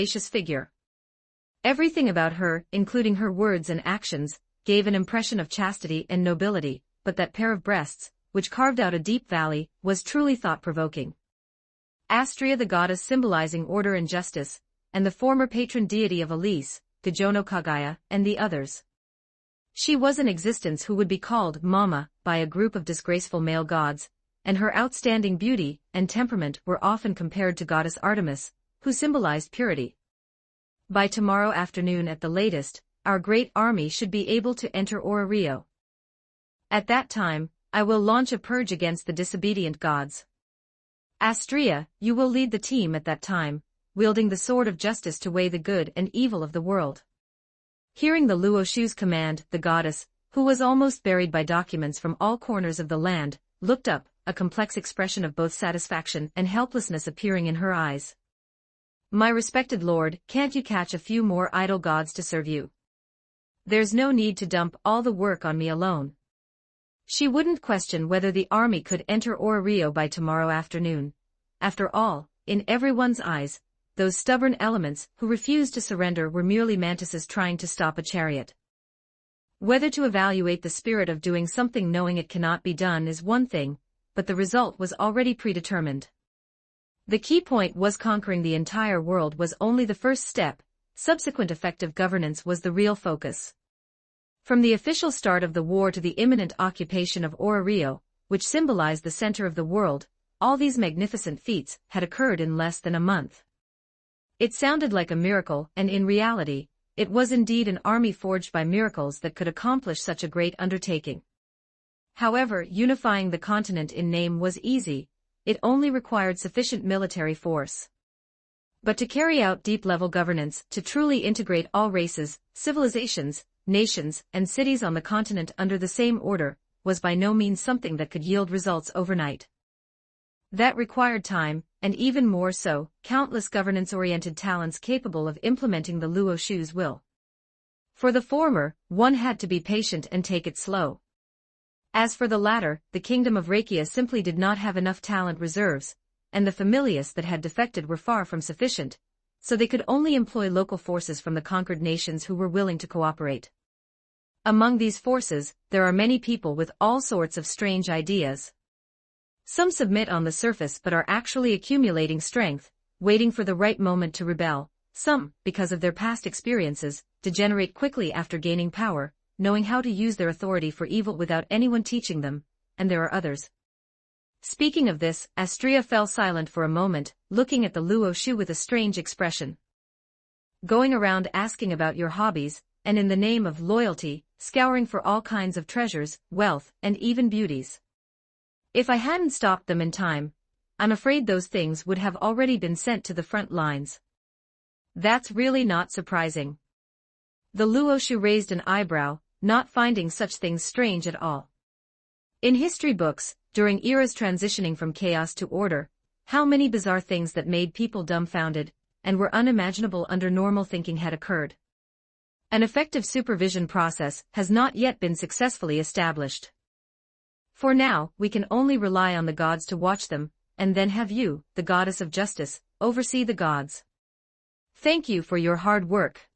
gracious figure. Everything about her, including her words and actions, gave an impression of chastity and nobility, but that pair of breasts, which carved out a deep valley, was truly thought-provoking. Astrea, the goddess symbolizing order and justice, and the former patron deity of Elise, Gajono Kagaya, and the others. She was an existence who would be called Mama by a group of disgraceful male gods, and her outstanding beauty and temperament were often compared to goddess Artemis, who symbolized purity. By tomorrow afternoon at the latest, our great army should be able to enter Rio. At that time, I will launch a purge against the disobedient gods. Astrea, you will lead the team at that time, wielding the sword of justice to weigh the good and evil of the world. Hearing the Luoshu's command, the goddess, who was almost buried by documents from all corners of the land, looked up, a complex expression of both satisfaction and helplessness appearing in her eyes. My respected lord, can't you catch a few more idle gods to serve you? There's no need to dump all the work on me alone. She wouldn't question whether the army could enter Rio by tomorrow afternoon. After all, in everyone's eyes, those stubborn elements who refused to surrender were merely mantises trying to stop a chariot. Whether to evaluate the spirit of doing something knowing it cannot be done is one thing, but the result was already predetermined. The key point was conquering the entire world was only the first step, subsequent effective governance was the real focus. From the official start of the war to the imminent occupation of Rio, which symbolized the center of the world, all these magnificent feats had occurred in less than a month. It sounded like a miracle, and in reality, it was indeed an army forged by miracles that could accomplish such a great undertaking. However, unifying the continent in name was easy, it only required sufficient military force. But to carry out deep-level governance, to truly integrate all races, civilizations, nations, and cities on the continent under the same order, was by no means something that could yield results overnight. That required time, and even more so, countless governance-oriented talents capable of implementing the Luoshu's will. For the former, one had to be patient and take it slow. As for the latter, the kingdom of Rakia simply did not have enough talent reserves, and the familiars that had defected were far from sufficient, so they could only employ local forces from the conquered nations who were willing to cooperate. Among these forces, there are many people with all sorts of strange ideas. Some submit on the surface but are actually accumulating strength, waiting for the right moment to rebel. Some, because of their past experiences, degenerate quickly after gaining power, knowing how to use their authority for evil without anyone teaching them, and there are others. Speaking of this, Astrea fell silent for a moment, looking at the Luoshu with a strange expression. Going around asking about your hobbies, and in the name of loyalty, scouring for all kinds of treasures, wealth, and even beauties. If I hadn't stopped them in time, I'm afraid those things would have already been sent to the front lines. That's really not surprising. The Luoshu raised an eyebrow, not finding such things strange at all. In history books, during eras transitioning from chaos to order, how many bizarre things that made people dumbfounded, and were unimaginable under normal thinking had occurred. An effective supervision process has not yet been successfully established. For now, we can only rely on the gods to watch them, and then have you, the goddess of justice, oversee the gods. Thank you for your hard work.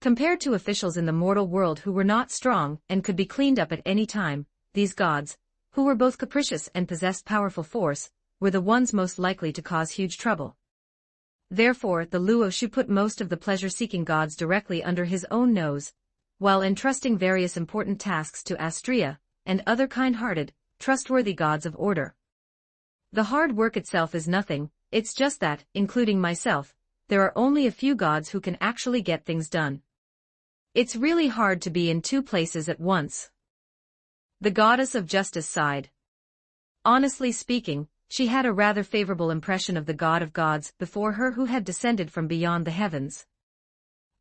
Compared to officials in the mortal world who were not strong and could be cleaned up at any time, these gods, who were both capricious and possessed powerful force, were the ones most likely to cause huge trouble. Therefore, the Luoshu put most of the pleasure-seeking gods directly under his own nose, while entrusting various important tasks to Astrea, and other kind-hearted, trustworthy gods of order. The hard work itself is nothing, it's just that, including myself, there are only a few gods who can actually get things done. It's really hard to be in two places at once. The goddess of justice sighed. Honestly speaking, she had a rather favorable impression of the god of gods before her who had descended from beyond the heavens.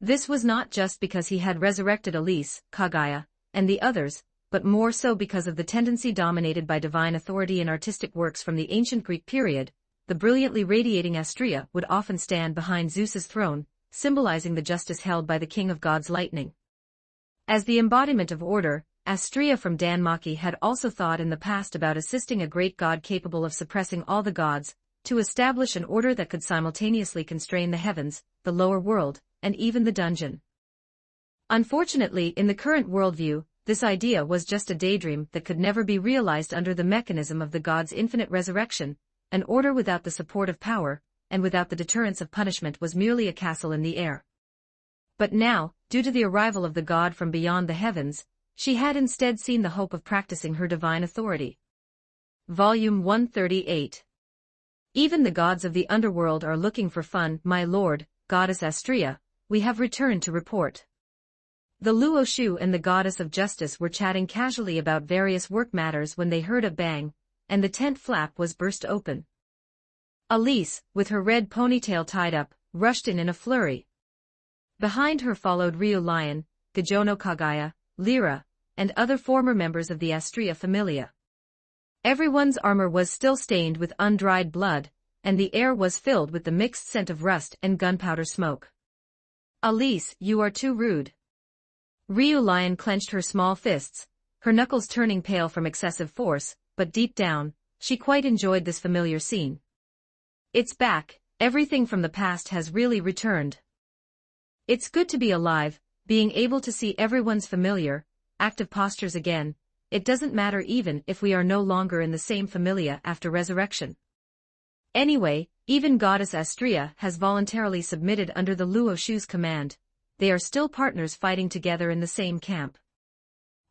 This was not just because he had resurrected Elise, Kagaya, and the others, but more so because of the tendency dominated by divine authority in artistic works from the ancient Greek period. The brilliantly radiating Astrea would often stand behind Zeus's throne, symbolizing the justice held by the king of gods lightning. As the embodiment of order, Astrea from Danmarki had also thought in the past about assisting a great god capable of suppressing all the gods, to establish an order that could simultaneously constrain the heavens, the lower world, and even the dungeon. Unfortunately, in the current worldview, this idea was just a daydream that could never be realized under the mechanism of the God's infinite resurrection. An order without the support of power, and without the deterrence of punishment, was merely a castle in the air. But now, due to the arrival of the God from beyond the heavens, she had instead seen the hope of practicing her divine authority. Volume 138. Even the gods of the underworld are looking for fun, my lord, goddess Astrea, we have returned to report. The Luo Shu and the goddess of justice were chatting casually about various work matters when they heard a bang, and the tent flap was burst open. Elise, with her red ponytail tied up, rushed in a flurry. Behind her followed Ryu Lion, Gajono Kagaya, Lyra, and other former members of the Astrea familia. Everyone's armor was still stained with undried blood, and the air was filled with the mixed scent of rust and gunpowder smoke. Elise, you are too rude. Ryu Lion clenched her small fists, her knuckles turning pale from excessive force, but deep down, she quite enjoyed this familiar scene. It's back, everything from the past has really returned. It's good to be alive, being able to see everyone's familiar, active postures again. It doesn't matter even if we are no longer in the same familia after resurrection. Anyway, even Goddess Astrea has voluntarily submitted under the Luo Shu's command. They are still partners fighting together in the same camp.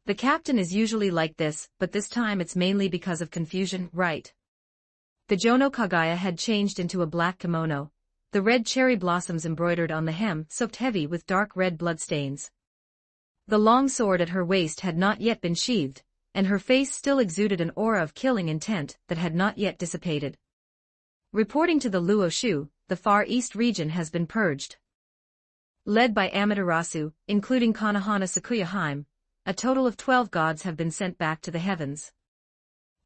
The captain is usually like this, but this time it's mainly because of confusion, right? The Jono Kagaya had changed into a black kimono, the red cherry blossoms embroidered on the hem soaked heavy with dark red bloodstains. The long sword at her waist had not yet been sheathed, and her face still exuded an aura of killing intent that had not yet dissipated. Reporting to the Luo Shu, the Far East region has been purged. Led by Amaterasu, including Konohana Sakuya-hime, a total of 12 gods have been sent back to the heavens.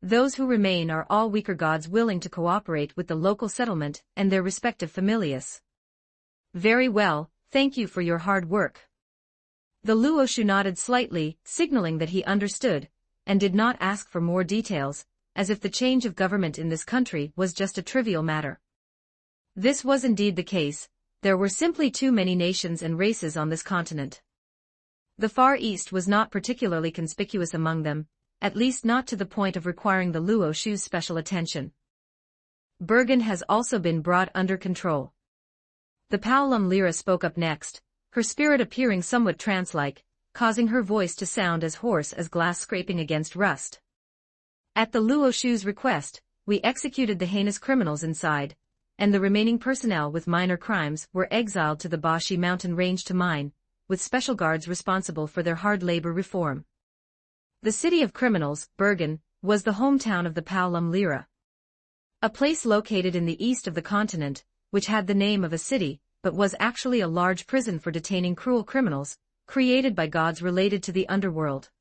Those who remain are all weaker gods willing to cooperate with the local settlement and their respective familias. Very well, thank you for your hard work. The Luo Shu nodded slightly, signaling that he understood, and did not ask for more details, as if the change of government in this country was just a trivial matter. This was indeed the case. There were simply too many nations and races on this continent. The Far East was not particularly conspicuous among them, at least not to the point of requiring the Luo Shu's special attention. Bergen has also been brought under control. The Paolum Lyra spoke up next, her spirit appearing somewhat trance-like, causing her voice to sound as hoarse as glass scraping against rust. At the Luo Shu's request, we executed the heinous criminals inside, and the remaining personnel with minor crimes were exiled to the Bashi mountain range to mine, with special guards responsible for their hard labor reform. The city of criminals, Bergen, was the hometown of the Paolum Lyra. A place located in the east of the continent, which had the name of a city, but was actually a large prison for detaining cruel criminals, created by gods related to the underworld.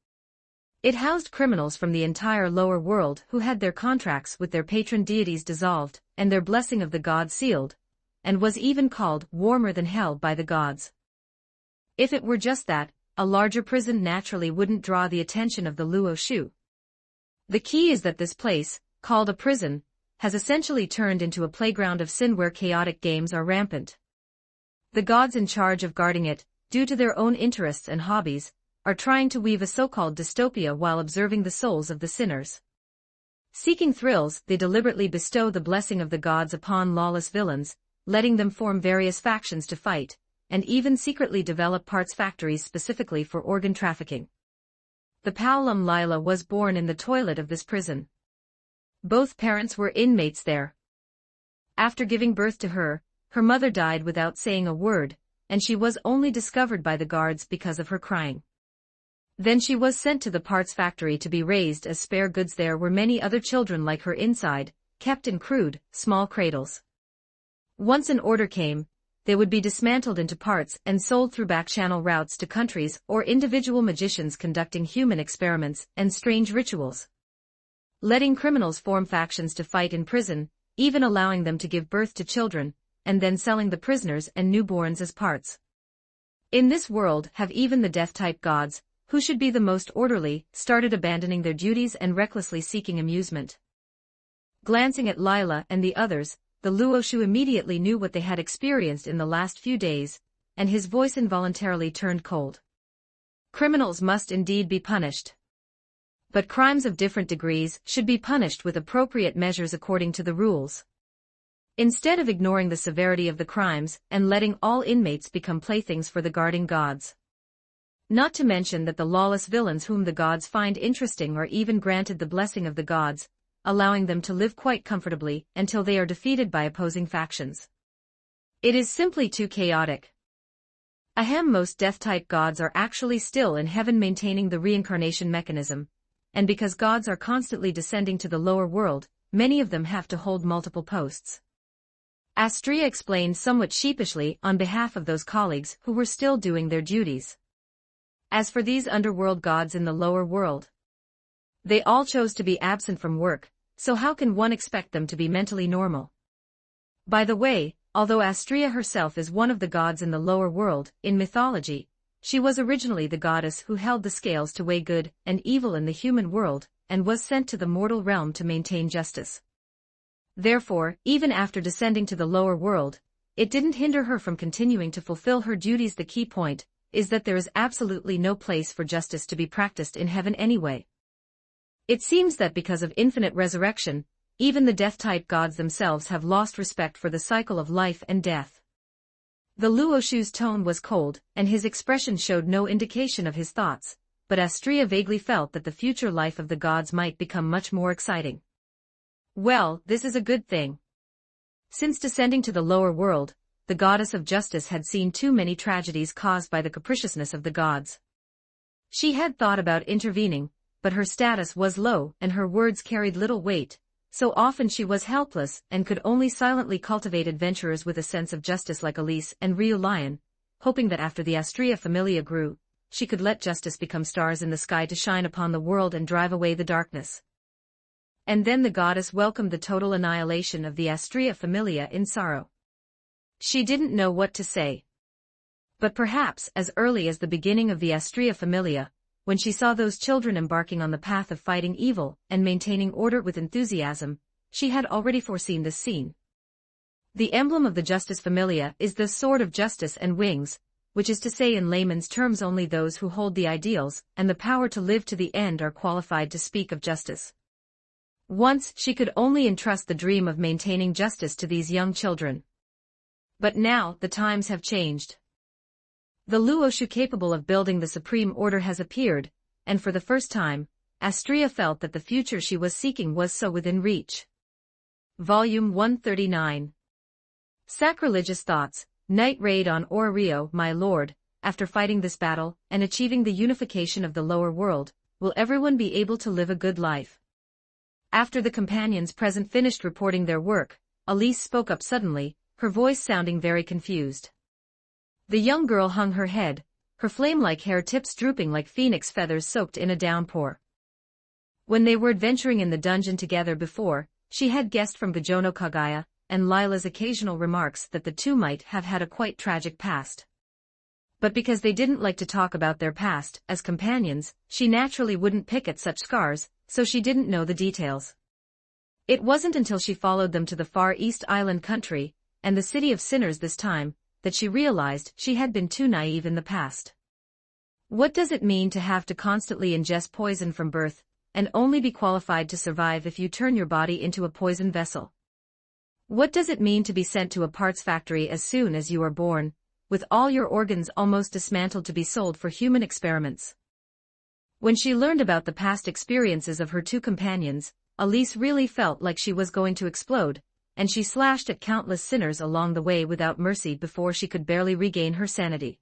It housed criminals from the entire lower world who had their contracts with their patron deities dissolved, and their blessing of the gods sealed, and was even called warmer than hell by the gods. If it were just that, a larger prison naturally wouldn't draw the attention of the Luo Shu. The key is that this place, called a prison, has essentially turned into a playground of sin where chaotic games are rampant. The gods in charge of guarding it, due to their own interests and hobbies, are trying to weave a so-called dystopia while observing the souls of the sinners. Seeking thrills, they deliberately bestow the blessing of the gods upon lawless villains, letting them form various factions to fight, and even secretly develop parts factories specifically for organ trafficking. The Paolum Lila was born in the toilet of this prison. Both parents were inmates there. After giving birth to her, her mother died without saying a word, and she was only discovered by the guards because of her crying. Then she was sent to the parts factory to be raised as spare goods. There were many other children like her inside, kept in crude, small cradles. Once an order came, they would be dismantled into parts and sold through back-channel routes to countries or individual magicians conducting human experiments and strange rituals. Letting criminals form factions to fight in prison, even allowing them to give birth to children, and then selling the prisoners and newborns as parts. In this world have even the death-type gods, who should be the most orderly, started abandoning their duties and recklessly seeking amusement. Glancing at Lila and the others, the Luoshu immediately knew what they had experienced in the last few days, and his voice involuntarily turned cold. Criminals must indeed be punished. But crimes of different degrees should be punished with appropriate measures according to the rules. Instead of ignoring the severity of the crimes and letting all inmates become playthings for the guarding gods. Not to mention that the lawless villains whom the gods find interesting are even granted the blessing of the gods, allowing them to live quite comfortably until they are defeated by opposing factions. It is simply too chaotic. Ahem, most death-type gods are actually still in heaven maintaining the reincarnation mechanism, and because gods are constantly descending to the lower world, many of them have to hold multiple posts. Astrea explained somewhat sheepishly on behalf of those colleagues who were still doing their duties. As for these underworld gods in the lower world, they all chose to be absent from work, so how can one expect them to be mentally normal? By the way, although Astrea herself is one of the gods in the lower world, in mythology, she was originally the goddess who held the scales to weigh good and evil in the human world, and was sent to the mortal realm to maintain justice. Therefore, even after descending to the lower world, it didn't hinder her from continuing to fulfill her duties. The key point is that there is absolutely no place for justice to be practiced in heaven anyway. It seems that because of infinite resurrection, even the death-type gods themselves have lost respect for the cycle of life and death. The Luoshu's tone was cold, and his expression showed no indication of his thoughts, but Astrea vaguely felt that the future life of the gods might become much more exciting. Well, this is a good thing. Since descending to the lower world, the goddess of justice had seen too many tragedies caused by the capriciousness of the gods. She had thought about intervening, but her status was low and her words carried little weight, so often she was helpless and could only silently cultivate adventurers with a sense of justice like Elise and Ryu Lion, hoping that after the Astrea Familia grew, she could let justice become stars in the sky to shine upon the world and drive away the darkness. And then the goddess welcomed the total annihilation of the Astrea Familia in sorrow. She didn't know what to say. But perhaps as early as the beginning of the Astrea Familia, when she saw those children embarking on the path of fighting evil and maintaining order with enthusiasm, she had already foreseen this scene. The emblem of the Justice Familia is the sword of justice and wings, which is to say in layman's terms only those who hold the ideals and the power to live to the end are qualified to speak of justice. Once she could only entrust the dream of maintaining justice to these young children. But now the times have changed. The Luoshu capable of building the supreme order has appeared, and for the first time, Astrea felt that the future she was seeking was so within reach. Volume 139. Sacrilegious Thoughts, Night Raid on Orario. My lord, after fighting this battle and achieving the unification of the lower world, will everyone be able to live a good life? After the companions present finished reporting their work, Elise spoke up suddenly, her voice sounding very confused. The young girl hung her head, her flame-like hair tips drooping like phoenix feathers soaked in a downpour. When they were adventuring in the dungeon together before, she had guessed from Gajono Kagaya and Lila's occasional remarks that the two might have had a quite tragic past. But because they didn't like to talk about their past as companions, she naturally wouldn't pick at such scars, so she didn't know the details. It wasn't until she followed them to the Far East Island country, and the city of sinners this time, that she realized she had been too naive in the past. What does it mean to have to constantly ingest poison from birth, and only be qualified to survive if you turn your body into a poison vessel? What does it mean to be sent to a parts factory as soon as you are born, with all your organs almost dismantled to be sold for human experiments? When she learned about the past experiences of her two companions, Elise really felt like she was going to explode, and she slashed at countless sinners along the way without mercy before she could barely regain her sanity.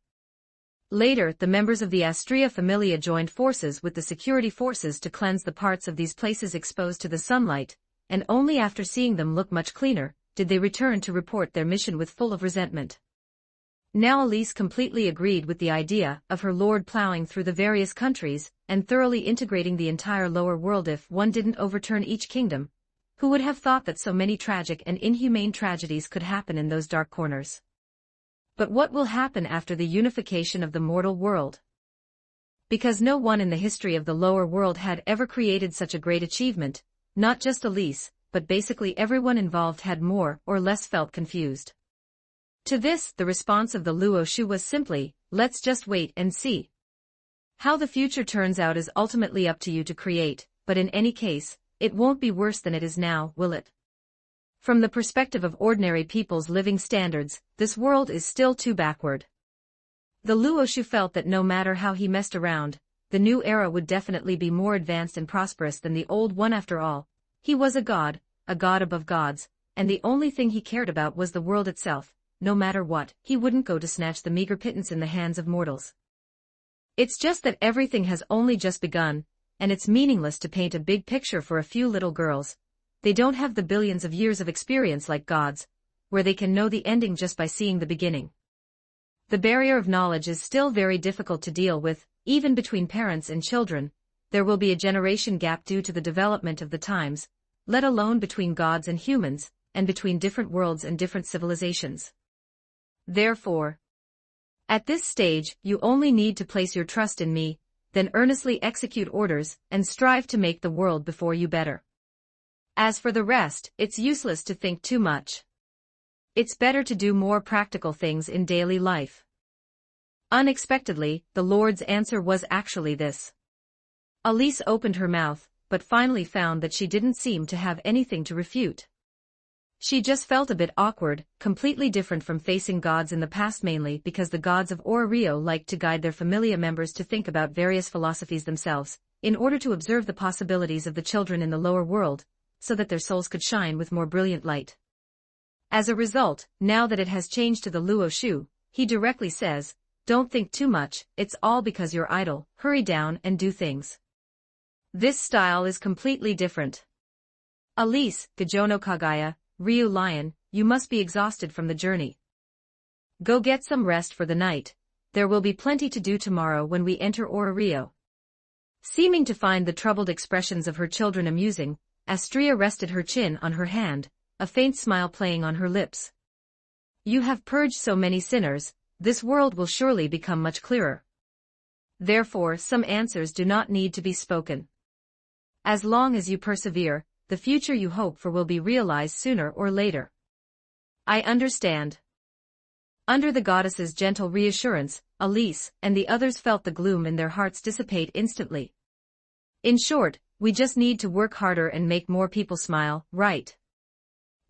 Later, the members of the Astrea Familia joined forces with the security forces to cleanse the parts of these places exposed to the sunlight, and only after seeing them look much cleaner, did they return to report their mission with full of resentment. Now Elise completely agreed with the idea of her lord plowing through the various countries and thoroughly integrating the entire lower world. If one didn't overturn each kingdom, who would have thought that so many tragic and inhumane tragedies could happen in those dark corners? But what will happen after the unification of the mortal world? Because no one in the history of the lower world had ever created such a great achievement, not just Elise, but basically everyone involved had more or less felt confused. To this, the response of the Luo Shu was simply, let's just wait and see. How the future turns out is ultimately up to you to create, but in any case, it won't be worse than it is now, will it? From the perspective of ordinary people's living standards, this world is still too backward. The Luo Shu felt that no matter how he messed around, the new era would definitely be more advanced and prosperous than the old one after all. He was a god above gods, and the only thing he cared about was the world itself. No matter what, he wouldn't go to snatch the meager pittance in the hands of mortals. It's just that everything has only just begun, and it's meaningless to paint a big picture for a few little girls. They don't have the billions of years of experience like gods, where they can know the ending just by seeing the beginning. The barrier of knowledge is still very difficult to deal with, even between parents and children. There will be a generation gap due to the development of the times, let alone between gods and humans, and between different worlds and different civilizations. Therefore, at this stage, you only need to place your trust in me, then earnestly execute orders, and strive to make the world before you better. As for the rest, it's useless to think too much. It's better to do more practical things in daily life. Unexpectedly, the Lord's answer was actually this. Elise opened her mouth, but finally found that she didn't seem to have anything to refute. She just felt a bit awkward, completely different from facing gods in the past, mainly because the gods of Rio liked to guide their familia members to think about various philosophies themselves, in order to observe the possibilities of the children in the lower world, so that their souls could shine with more brilliant light. As a result, now that it has changed to the Luo Shu, he directly says, don't think too much, it's all because you're idle, hurry down and do things. This style is completely different. Elise, Gajono Kagaya, Ryu Lion, you must be exhausted from the journey. Go get some rest for the night, there will be plenty to do tomorrow when we enter Rio. Seeming to find the troubled expressions of her children amusing, Astrea rested her chin on her hand, a faint smile playing on her lips. You have purged so many sinners, this world will surely become much clearer. Therefore, some answers do not need to be spoken. As long as you persevere, the future you hope for will be realized sooner or later. I understand. Under the goddess's gentle reassurance, Elise and the others felt the gloom in their hearts dissipate instantly. In short, we just need to work harder and make more people smile, right?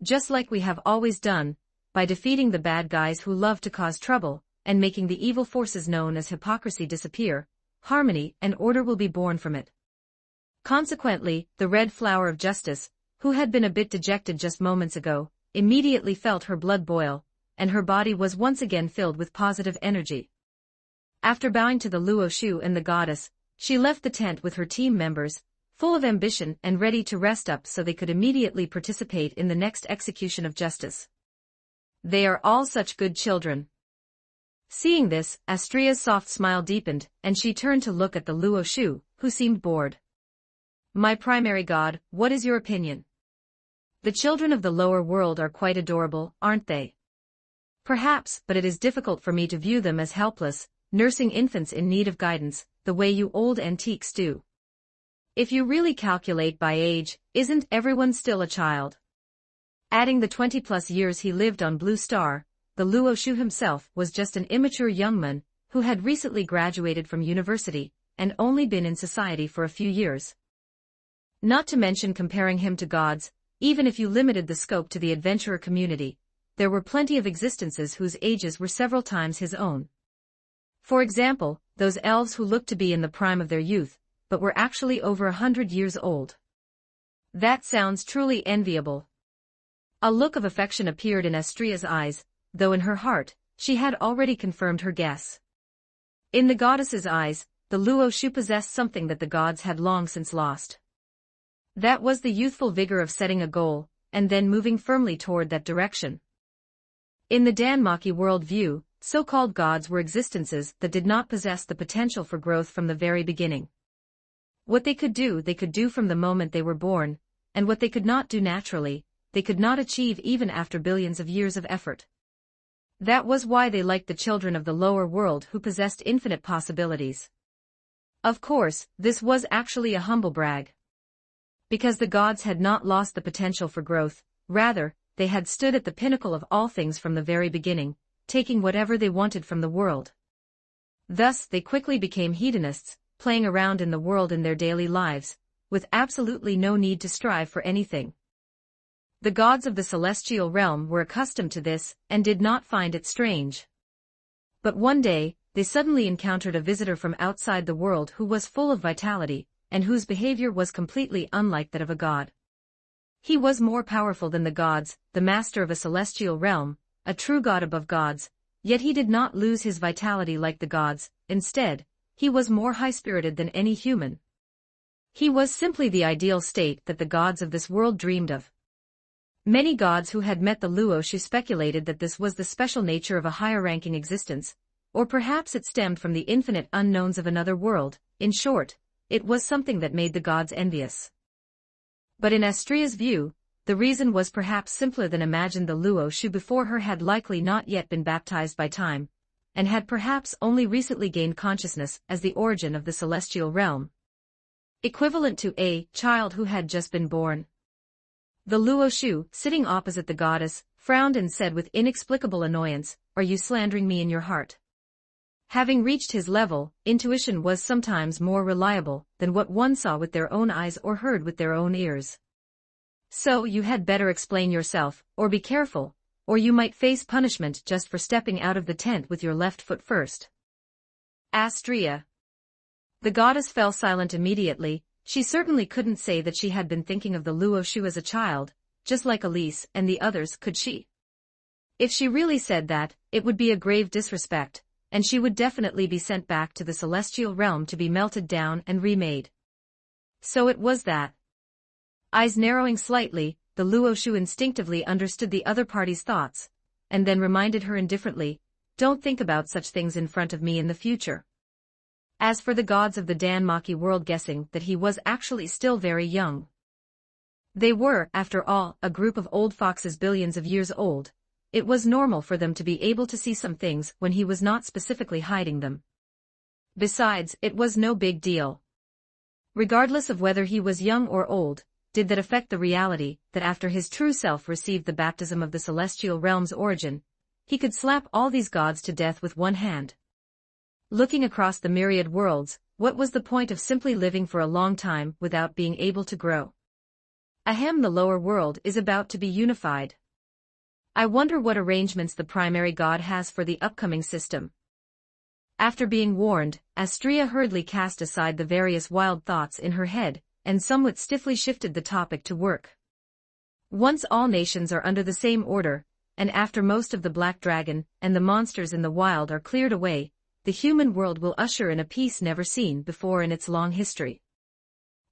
Just like we have always done, by defeating the bad guys who love to cause trouble, and making the evil forces known as hypocrisy disappear, harmony and order will be born from it. Consequently, the red flower of justice, who had been a bit dejected just moments ago, immediately felt her blood boil, and her body was once again filled with positive energy. After bowing to the Luo Shu and the goddess, she left the tent with her team members, full of ambition and ready to rest up so they could immediately participate in the next execution of justice. They are all such good children. Seeing this, Astrea's soft smile deepened, and she turned to look at the Luo Shu, who seemed bored. My primary god, what is your opinion? The children of the lower world are quite adorable, aren't they? Perhaps, but it is difficult for me to view them as helpless, nursing infants in need of guidance, the way you old antiques do. If you really calculate by age, isn't everyone still a child? Adding the 20-plus years he lived on Blue Star, the Luo Shu himself was just an immature young man, who had recently graduated from university, and only been in society for a few years. Not to mention comparing him to gods, even if you limited the scope to the adventurer community, there were plenty of existences whose ages were several times his own. For example, those elves who looked to be in the prime of their youth, but were actually over 100 years old. That sounds truly enviable. A look of affection appeared in Astrea's eyes, though in her heart, she had already confirmed her guess. In the goddess's eyes, the Luo Shu possessed something that the gods had long since lost. That was the youthful vigor of setting a goal, and then moving firmly toward that direction. In the Danmaki world view, so-called gods were existences that did not possess the potential for growth from the very beginning. What they could do from the moment they were born, and what they could not do naturally, they could not achieve even after billions of years of effort. That was why they liked the children of the lower world who possessed infinite possibilities. Of course, this was actually a humble brag. Because the gods had not lost the potential for growth, rather, they had stood at the pinnacle of all things from the very beginning, taking whatever they wanted from the world. Thus they quickly became hedonists, playing around in the world in their daily lives, with absolutely no need to strive for anything. The gods of the celestial realm were accustomed to this, and did not find it strange. But one day, they suddenly encountered a visitor from outside the world who was full of vitality, and whose behavior was completely unlike that of a god. He was more powerful than the gods, the master of a celestial realm, a true god above gods, yet he did not lose his vitality like the gods. Instead, he was more high-spirited than any human. He was simply the ideal state that the gods of this world dreamed of. Many gods who had met the Luoshu speculated that this was the special nature of a higher-ranking existence, or perhaps it stemmed from the infinite unknowns of another world. In short, it was something that made the gods envious. But in Astria's view, the reason was perhaps simpler than imagined. The Luoshu before her had likely not yet been baptized by time, and had perhaps only recently gained consciousness as the origin of the celestial realm, equivalent to a child who had just been born. The Luoshu, sitting opposite the goddess, frowned and said with inexplicable annoyance, "Are you slandering me in your heart?" Having reached his level, intuition was sometimes more reliable than what one saw with their own eyes or heard with their own ears. "So you had better explain yourself, or be careful, or you might face punishment just for stepping out of the tent with your left foot first." Astrea. The goddess fell silent immediately. She certainly couldn't say that she had been thinking of the Luoshu as a child, just like Elise and the others, could she? If she really said that, it would be a grave disrespect, and she would definitely be sent back to the celestial realm to be melted down and remade. So it was that. Eyes narrowing slightly, the Luoshu instinctively understood the other party's thoughts, and then reminded her indifferently, "Don't think about such things in front of me in the future." As for the gods of the Danmaki world, guessing that he was actually still very young. They were, after all, a group of old foxes billions of years old. It was normal for them to be able to see some things when he was not specifically hiding them. Besides, it was no big deal. Regardless of whether he was young or old, did that affect the reality that after his true self received the baptism of the celestial realm's origin, he could slap all these gods to death with one hand. Looking across the myriad worlds, what was the point of simply living for a long time without being able to grow? Ahem, the lower world is about to be unified. I wonder what arrangements the primary god has for the upcoming system. After being warned, Astrea hurriedly cast aside the various wild thoughts in her head, and somewhat stiffly shifted the topic to work. Once all nations are under the same order, and after most of the black dragon and the monsters in the wild are cleared away, the human world will usher in a peace never seen before in its long history.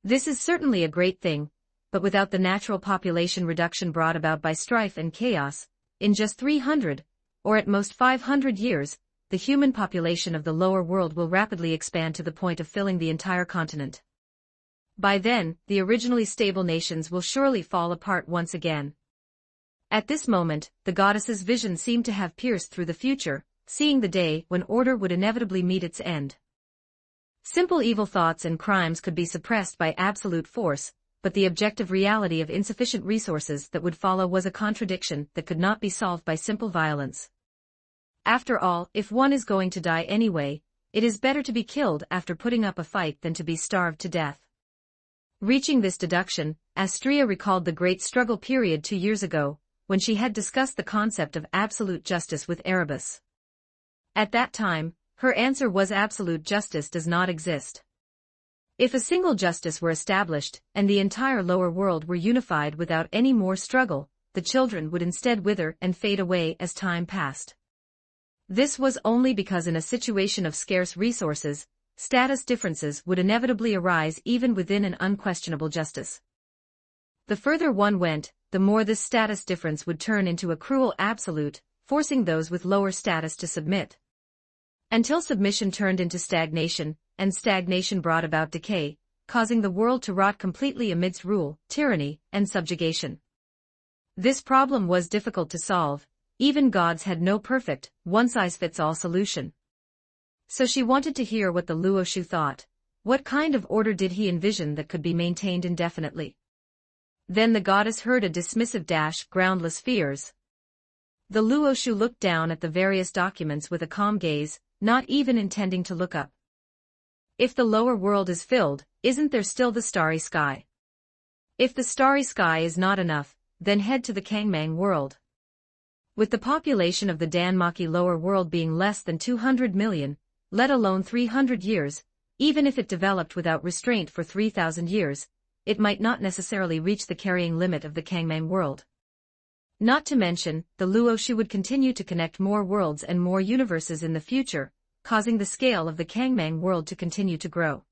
This is certainly a great thing, but without the natural population reduction brought about by strife and chaos, in just 300, or at most 500 years, the human population of the lower world will rapidly expand to the point of filling the entire continent. By then, the originally stable nations will surely fall apart once again. At this moment, the goddess's vision seemed to have pierced through the future, seeing the day when order would inevitably meet its end. Simple evil thoughts and crimes could be suppressed by absolute force, but the objective reality of insufficient resources that would follow was a contradiction that could not be solved by simple violence. After all, if one is going to die anyway, it is better to be killed after putting up a fight than to be starved to death. Reaching this deduction, Astrea recalled the great struggle period 2 years ago, when she had discussed the concept of absolute justice with Erebus. At that time, her answer was absolute justice does not exist. If a single justice were established, and the entire lower world were unified without any more struggle, the children would instead wither and fade away as time passed. This was only because in a situation of scarce resources, status differences would inevitably arise even within an unquestionable justice. The further one went, the more this status difference would turn into a cruel absolute, forcing those with lower status to submit. Until submission turned into stagnation, and stagnation brought about decay, causing the world to rot completely amidst rule, tyranny, and subjugation. This problem was difficult to solve. Even gods had no perfect, one-size-fits-all solution. So she wanted to hear what the Luoshu thought. What kind of order did he envision that could be maintained indefinitely? Then the goddess heard a dismissive dash, groundless fears. The Luoshu looked down at the various documents with a calm gaze, not even intending to look up. If the lower world is filled, isn't there still the starry sky? If the starry sky is not enough, then head to the Kangmang world. With the population of the Danmaki lower world being less than 200 million, let alone 300 years, even if it developed without restraint for 3,000 years, it might not necessarily reach the carrying limit of the Kangmang world. Not to mention, the Luoshu would continue to connect more worlds and more universes in the future, causing the scale of the Kangmang world to continue to grow.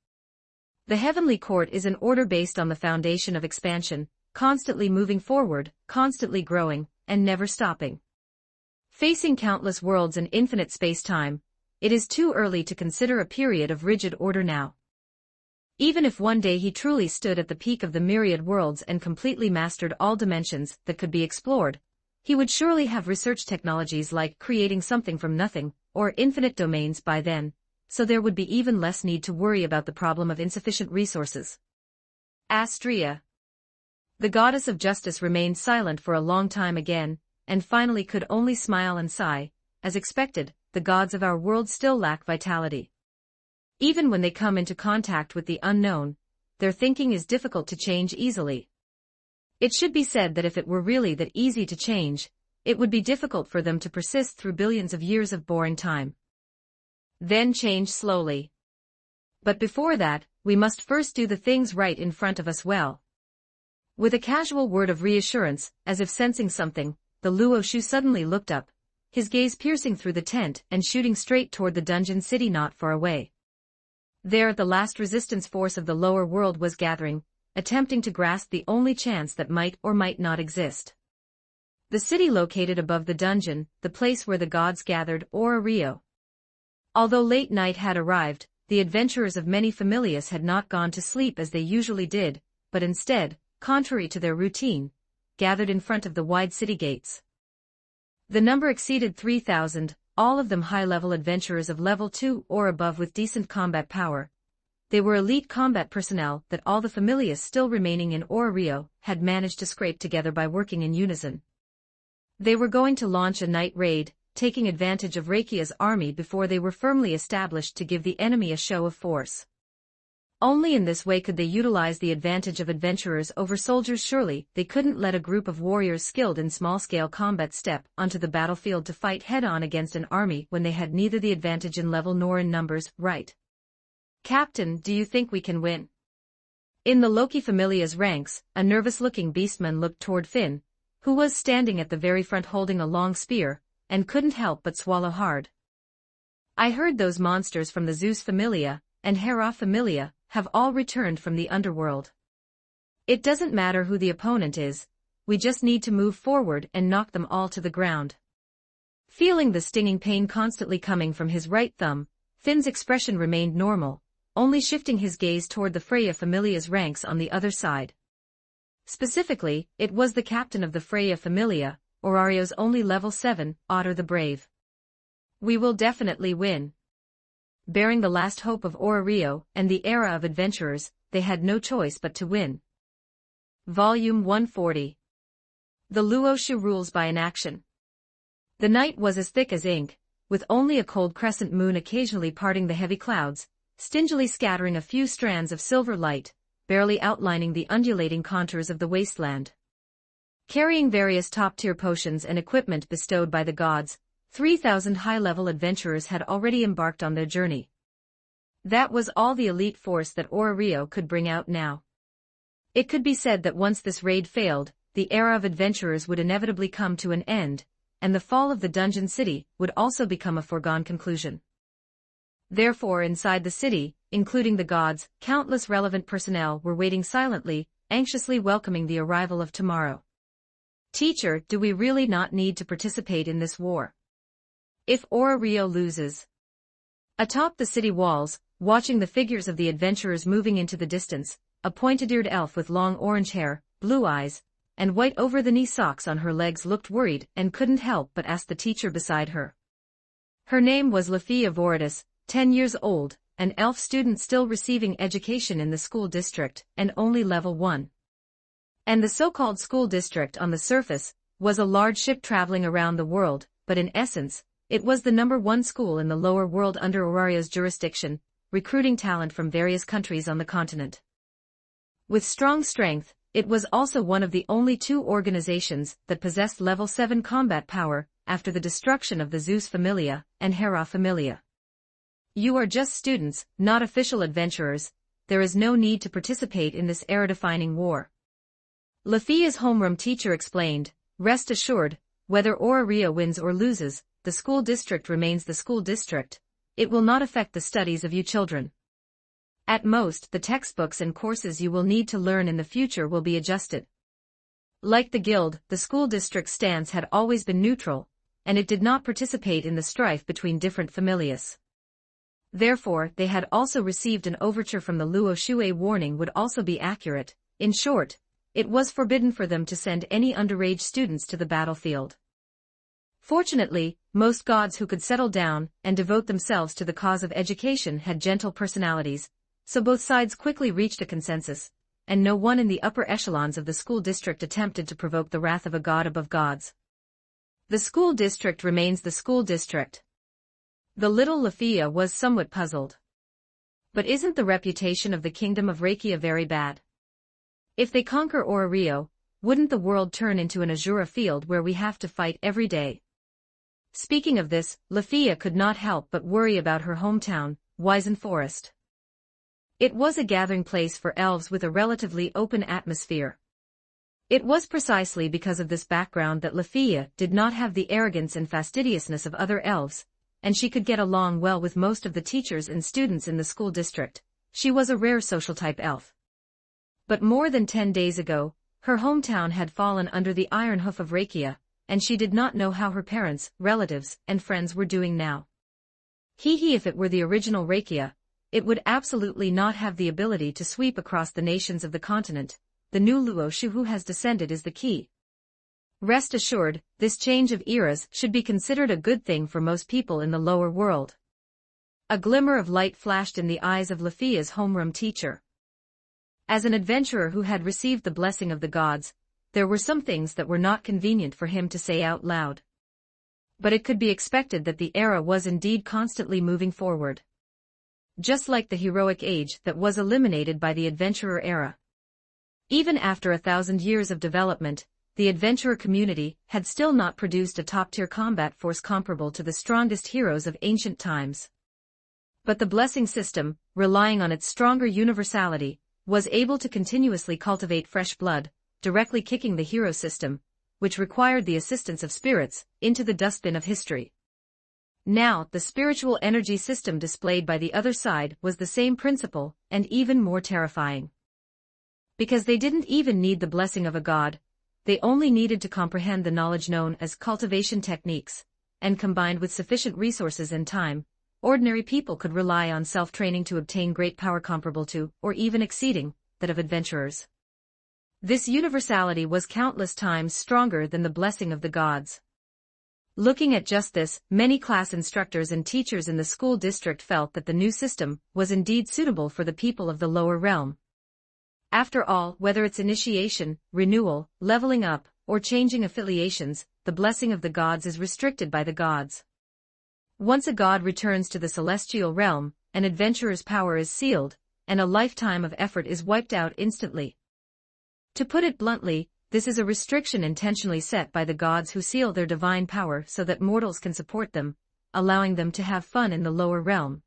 The Heavenly Court is an order based on the foundation of expansion, constantly moving forward, constantly growing, and never stopping. Facing countless worlds and infinite space-time, it is too early to consider a period of rigid order now. Even if one day he truly stood at the peak of the myriad worlds and completely mastered all dimensions that could be explored, he would surely have research technologies like creating something from nothing, or infinite domains by then, so there would be even less need to worry about the problem of insufficient resources. Astrea. The goddess of justice remained silent for a long time again, and finally could only smile and sigh. As expected, the gods of our world still lack vitality. Even when they come into contact with the unknown, their thinking is difficult to change easily. It should be said that if it were really that easy to change, it would be difficult for them to persist through billions of years of boring time. Then change slowly. But before that, we must first do the things right in front of us well. With a casual word of reassurance, as if sensing something, the Luoshu suddenly looked up, his gaze piercing through the tent and shooting straight toward the dungeon city not far away. There the last resistance force of the lower world was gathering, attempting to grasp the only chance that might or might not exist. The city located above the dungeon, the place where the gods gathered, Ora Rio. Although late night had arrived, the adventurers of many familias had not gone to sleep as they usually did, but instead, contrary to their routine, gathered in front of the wide city gates. The number exceeded 3,000, all of them high-level adventurers of level 2 or above with decent combat power. They were elite combat personnel that all the familias still remaining in Ora Rio had managed to scrape together by working in unison. They were going to launch a night raid, taking advantage of Reikia's army before they were firmly established to give the enemy a show of force. Only in this way could they utilize the advantage of adventurers over soldiers. Surely, they couldn't let a group of warriors skilled in small-scale combat step onto the battlefield to fight head-on against an army when they had neither the advantage in level nor in numbers, right? Captain, do you think we can win? In the Loki Familia's ranks, a nervous-looking beastman looked toward Finn, who was standing at the very front holding a long spear, and couldn't help but swallow hard. I heard those monsters from the Zeus Familia and Hera Familia have all returned from the underworld. It doesn't matter who the opponent is, we just need to move forward and knock them all to the ground. Feeling the stinging pain constantly coming from his right thumb, Finn's expression remained normal, only shifting his gaze toward the Freya Familia's ranks on the other side. Specifically, it was the captain of the Freya Familia, Orario's only level 7, Otter the Brave. We will definitely win. Bearing the last hope of Ora Rio and the era of adventurers, they had no choice but to win. Volume 140. The Luoshu rules by inaction. The night was as thick as ink, with only a cold crescent moon occasionally parting the heavy clouds, stingily scattering a few strands of silver light, barely outlining the undulating contours of the wasteland. Carrying various top-tier potions and equipment bestowed by the gods, 3,000 high-level adventurers had already embarked on their journey. That was all the elite force that Ora Rio could bring out now. It could be said that once this raid failed, the era of adventurers would inevitably come to an end, and the fall of the dungeon city would also become a foregone conclusion. Therefore, inside the city, including the gods, countless relevant personnel were waiting silently, anxiously welcoming the arrival of tomorrow. Teacher, do we really not need to participate in this war? If Ora Rio loses. Atop the city walls, watching the figures of the adventurers moving into the distance, a pointed-eared elf with long orange hair, blue eyes, and white over-the-knee socks on her legs looked worried and couldn't help but ask the teacher beside her. Her name was Lafia Voridis, 10 years old, an elf student still receiving education in the school district, and only level 1. And the so-called school district on the surface was a large ship traveling around the world, but in essence, it was the #1 school in the lower world under Aurario's jurisdiction, recruiting talent from various countries on the continent. With strong strength, it was also one of the only 2 organizations that possessed level 7 combat power after the destruction of the Zeus Familia and Hera Familia. You are just students, not official adventurers. There is no need to participate in this era-defining war. Lafia's homeroom teacher explained, rest assured, whether Auraria wins or loses, the school district remains the school district. It will not affect the studies of you children. At most, the textbooks and courses you will need to learn in the future will be adjusted. Like the guild, the school district's stance had always been neutral, and it did not participate in the strife between different familias. Therefore, they had also received an overture from the Luo Shu. A warning would also be accurate. In short, it was forbidden for them to send any underage students to the battlefield. Fortunately, most gods who could settle down and devote themselves to the cause of education had gentle personalities, so both sides quickly reached a consensus, and no one in the upper echelons of the school district attempted to provoke the wrath of a god above gods. The school district remains the school district. The little Lafia was somewhat puzzled. But isn't the reputation of the kingdom of Rakia very bad? If they conquer Aurario, wouldn't the world turn into an Azura field where we have to fight every day? Speaking of this, Lafia could not help but worry about her hometown, Wizen Forest. It was a gathering place for elves with a relatively open atmosphere. It was precisely because of this background that Lafia did not have the arrogance and fastidiousness of other elves, and she could get along well with most of the teachers and students in the school district. She was a rare social-type elf. But more than 10 days ago, her hometown had fallen under the iron hoof of Rakia, and she did not know how her parents, relatives, and friends were doing now. If it were the original Rakia, it would absolutely not have the ability to sweep across the nations of the continent. The new Luo Shu who has descended is the key. Rest assured, this change of eras should be considered a good thing for most people in the lower world. A glimmer of light flashed in the eyes of Lafia's homeroom teacher. As an adventurer who had received the blessing of the gods, there were some things that were not convenient for him to say out loud. But it could be expected that the era was indeed constantly moving forward. Just like the heroic age that was eliminated by the adventurer era. Even after 1,000 years of development, the adventurer community had still not produced a top-tier combat force comparable to the strongest heroes of ancient times. But the blessing system, relying on its stronger universality, was able to continuously cultivate fresh blood, directly kicking the hero system, which required the assistance of spirits, into the dustbin of history. Now, the spiritual energy system displayed by the other side was the same principle, and even more terrifying. Because they didn't even need the blessing of a god, they only needed to comprehend the knowledge known as cultivation techniques, and combined with sufficient resources and time, ordinary people could rely on self-training to obtain great power comparable to, or even exceeding, that of adventurers. This universality was countless times stronger than the blessing of the gods. Looking at just this, many class instructors and teachers in the school district felt that the new system was indeed suitable for the people of the lower realm. After all, whether it's initiation, renewal, leveling up, or changing affiliations, the blessing of the gods is restricted by the gods. Once a god returns to the celestial realm, an adventurer's power is sealed, and a lifetime of effort is wiped out instantly. To put it bluntly, this is a restriction intentionally set by the gods who seal their divine power so that mortals can support them, allowing them to have fun in the lower realm.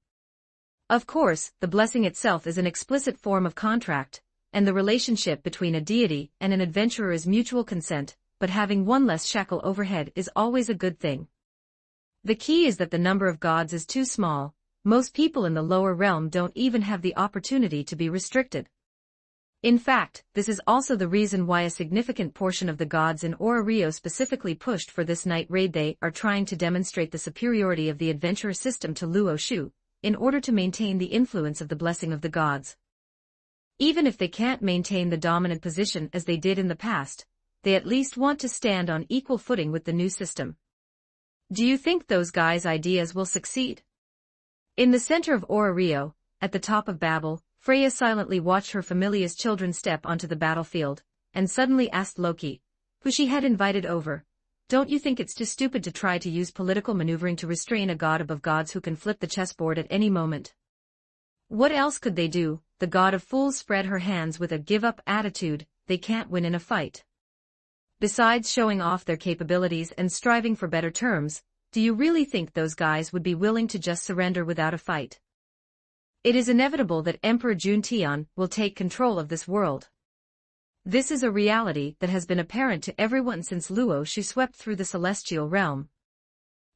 Of course, the blessing itself is an explicit form of contract, and the relationship between a deity and an adventurer is mutual consent, but having one less shackle overhead is always a good thing. The key is that the number of gods is too small. Most people in the lower realm don't even have the opportunity to be restricted. In fact, this is also the reason why a significant portion of the gods in Aurario specifically pushed for this night raid. They are trying to demonstrate the superiority of the adventurer system to Luo Shu, in order to maintain the influence of the blessing of the gods. Even if they can't maintain the dominant position as they did in the past, they at least want to stand on equal footing with the new system. Do you think those guys' ideas will succeed? In the center of Aurario, at the top of Babel, Freya silently watched her familia's children step onto the battlefield, and suddenly asked Loki, who she had invited over, "Don't you think it's too stupid to try to use political maneuvering to restrain a god above gods who can flip the chessboard at any moment?" What else could they do? The god of fools spread her hands with a give-up attitude. They can't win in a fight. Besides showing off their capabilities and striving for better terms, do you really think those guys would be willing to just surrender without a fight? It is inevitable that Emperor Juntian will take control of this world. This is a reality that has been apparent to everyone since Luo Shu swept through the celestial realm.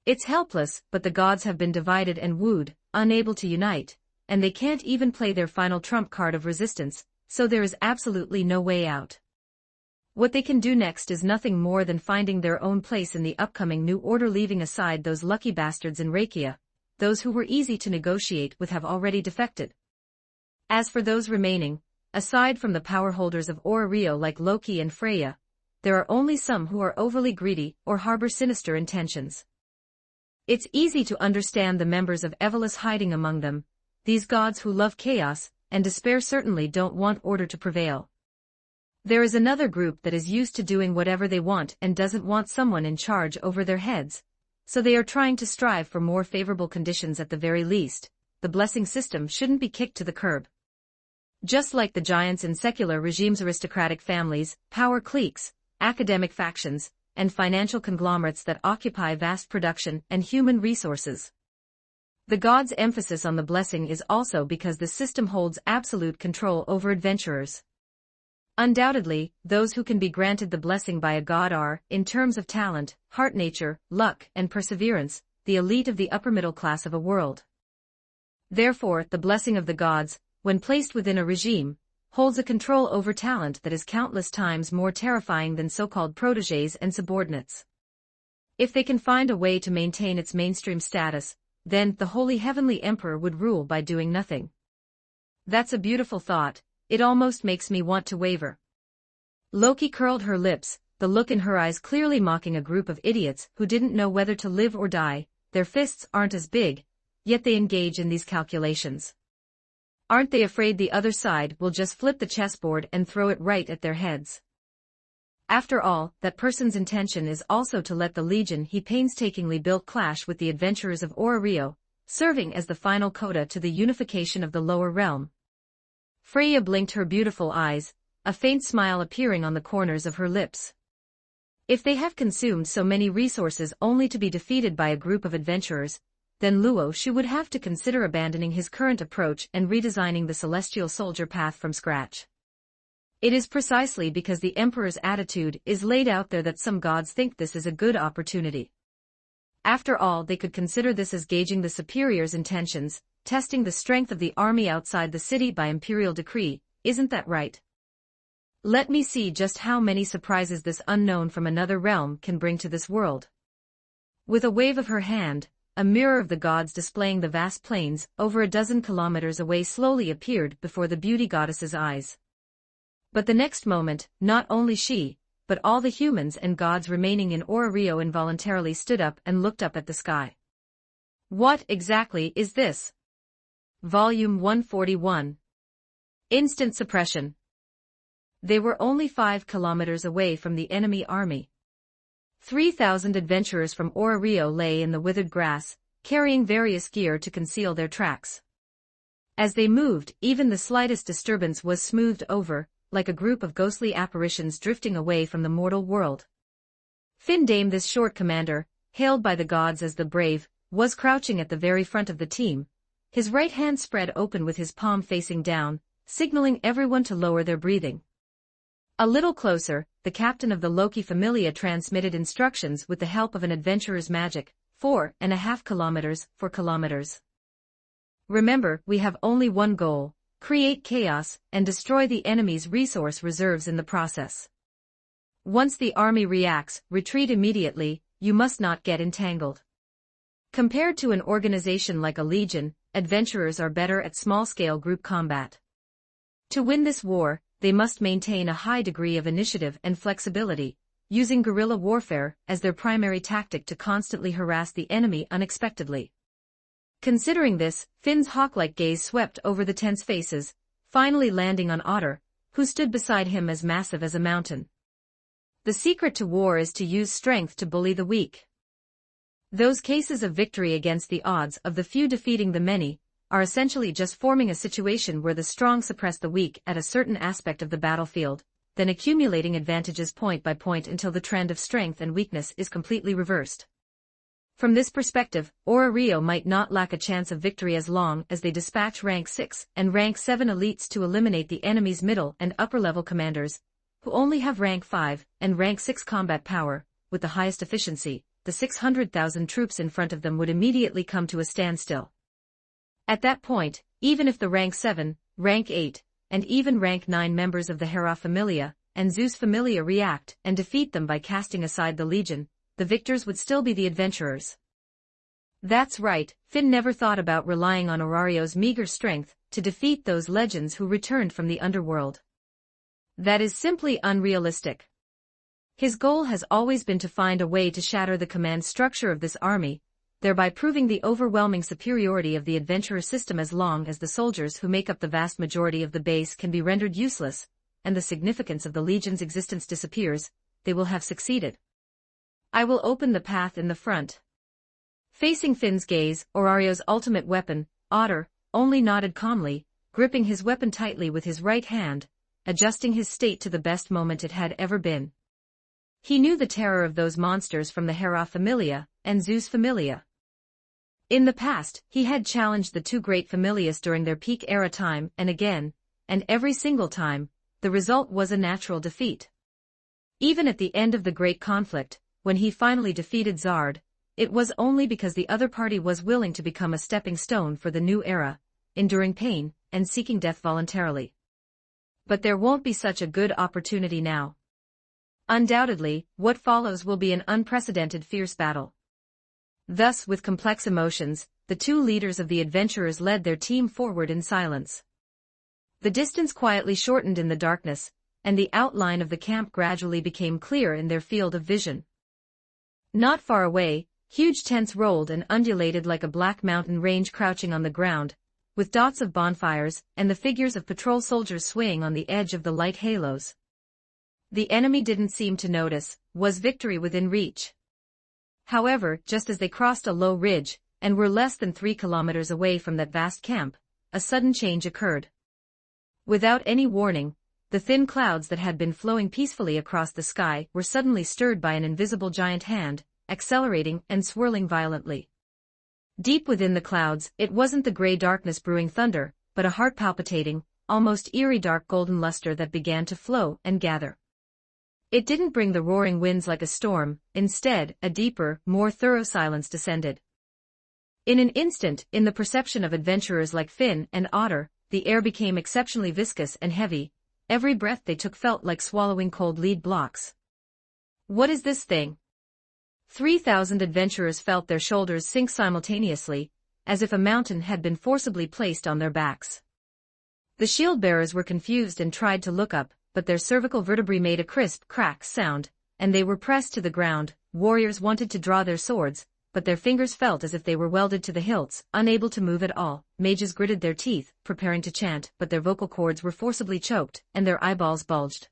It's helpless, but the gods have been divided and wooed, unable to unite, and they can't even play their final trump card of resistance, so there is absolutely no way out. What they can do next is nothing more than finding their own place in the upcoming new order, leaving aside those lucky bastards in Rakia. Those who were easy to negotiate with have already defected. As for those remaining, aside from the power holders of Rio like Loki and Freya, there are only some who are overly greedy or harbor sinister intentions. It's easy to understand the members of Evolus hiding among them. These gods who love chaos and despair certainly don't want order to prevail. There is another group that is used to doing whatever they want and doesn't want someone in charge over their heads, so they are trying to strive for more favorable conditions at the very least. The blessing system shouldn't be kicked to the curb. Just like the giants in secular regimes, aristocratic families, power cliques, academic factions, and financial conglomerates that occupy vast production and human resources. The gods' emphasis on the blessing is also because the system holds absolute control over adventurers. Undoubtedly, those who can be granted the blessing by a god are, in terms of talent, heart nature, luck, and perseverance, the elite of the upper middle class of a world. Therefore, the blessing of the gods, when placed within a regime, holds a control over talent that is countless times more terrifying than so-called protégés and subordinates. If they can find a way to maintain its mainstream status, then the holy heavenly emperor would rule by doing nothing. That's a beautiful thought. It almost makes me want to waver. Loki curled her lips, the look in her eyes clearly mocking a group of idiots who didn't know whether to live or die. Their fists aren't as big, yet they engage in these calculations. Aren't they afraid the other side will just flip the chessboard and throw it right at their heads? After all, that person's intention is also to let the legion he painstakingly built clash with the adventurers of Rio, serving as the final coda to the unification of the lower realm. Freya blinked her beautiful eyes, a faint smile appearing on the corners of her lips. If they have consumed so many resources only to be defeated by a group of adventurers, then Luo Shu would have to consider abandoning his current approach and redesigning the celestial soldier path from scratch. It is precisely because the Emperor's attitude is laid out there that some gods think this is a good opportunity. After all, they could consider this as gauging the superior's intentions, testing the strength of the army outside the city by imperial decree, isn't that right? Let me see just how many surprises this unknown from another realm can bring to this world. With a wave of her hand, a mirror of the gods displaying the vast plains over a dozen kilometers away slowly appeared before the beauty goddess's eyes. But the next moment, not only she, but all the humans and gods remaining in Rio involuntarily stood up and looked up at the sky. What exactly is this? Volume 141. Instant suppression. They were only 5 kilometers away from the enemy army. 3,000 adventurers from Rio lay in the withered grass, carrying various gear to conceal their tracks. As they moved, even the slightest disturbance was smoothed over, like a group of ghostly apparitions drifting away from the mortal world. Findame, this short commander, hailed by the gods as the brave, was crouching at the very front of the team, his right hand spread open with his palm facing down, signaling everyone to lower their breathing. A little closer, the captain of the Loki Familia transmitted instructions with the help of an adventurer's magic, 4.5 kilometers, 4 kilometers. Remember, we have only one goal: create chaos and destroy the enemy's resource reserves in the process. Once the army reacts, retreat immediately. You must not get entangled. Compared to an organization like a legion, adventurers are better at small-scale group combat. To win this war, they must maintain a high degree of initiative and flexibility, using guerrilla warfare as their primary tactic to constantly harass the enemy unexpectedly. Considering this, Finn's hawk-like gaze swept over the tense faces, finally landing on Otter, who stood beside him as massive as a mountain. The secret to war is to use strength to bully the weak. Those cases of victory against the odds of the few defeating the many are essentially just forming a situation where the strong suppress the weak at a certain aspect of the battlefield, then accumulating advantages point by point until the trend of strength and weakness is completely reversed. From this perspective, Rio might not lack a chance of victory as long as they dispatch rank 6 and rank 7 elites to eliminate the enemy's middle and upper-level commanders, who only have rank 5 and rank 6 combat power. With the highest efficiency, the 600,000 troops in front of them would immediately come to a standstill. At that point, even if the rank 7, rank 8, and even rank 9 members of the Hera Familia and Zeus Familia react and defeat them by casting aside the Legion, the victors would still be the adventurers. That's right, Finn never thought about relying on Orario's meager strength to defeat those legends who returned from the underworld. That is simply unrealistic. His goal has always been to find a way to shatter the command structure of this army, thereby proving the overwhelming superiority of the adventurer system. As long as the soldiers who make up the vast majority of the base can be rendered useless, and the significance of the Legion's existence disappears, they will have succeeded. I will open the path in the front. Facing Finn's gaze, Orario's ultimate weapon, Otter, only nodded calmly, gripping his weapon tightly with his right hand, adjusting his state to the best moment it had ever been. He knew the terror of those monsters from the Hera Familia and Zeus Familia. In the past, he had challenged the two great familias during their peak era time and again, and every single time, the result was a natural defeat. Even at the end of the Great Conflict, when he finally defeated Zard, it was only because the other party was willing to become a stepping stone for the new era, enduring pain and seeking death voluntarily. But there won't be such a good opportunity now. Undoubtedly, what follows will be an unprecedented fierce battle. Thus, with complex emotions, the two leaders of the adventurers led their team forward in silence. The distance quietly shortened in the darkness, and the outline of the camp gradually became clear in their field of vision. Not far away, huge tents rolled and undulated like a black mountain range crouching on the ground, with dots of bonfires and the figures of patrol soldiers swaying on the edge of the light halos. The enemy didn't seem to notice, was victory within reach. However, just as they crossed a low ridge, and were less than 3 kilometers away from that vast camp, a sudden change occurred. Without any warning, the thin clouds that had been flowing peacefully across the sky were suddenly stirred by an invisible giant hand, accelerating and swirling violently. Deep within the clouds, it wasn't the gray darkness brewing thunder, but a heart-palpitating, almost eerie dark golden luster that began to flow and gather. It didn't bring the roaring winds like a storm, instead, a deeper, more thorough silence descended. In an instant, in the perception of adventurers like Finn and Otter, the air became exceptionally viscous and heavy. Every breath they took felt like swallowing cold lead blocks. What is this thing? 3,000 adventurers felt their shoulders sink simultaneously, as if a mountain had been forcibly placed on their backs. The shield-bearers were confused and tried to look up, but their cervical vertebrae made a crisp crack sound, and they were pressed to the ground. Warriors wanted to draw their swords, but their fingers felt as if they were welded to the hilts, unable to move at all. Mages gritted their teeth, preparing to chant, but their vocal cords were forcibly choked, and their eyeballs bulged.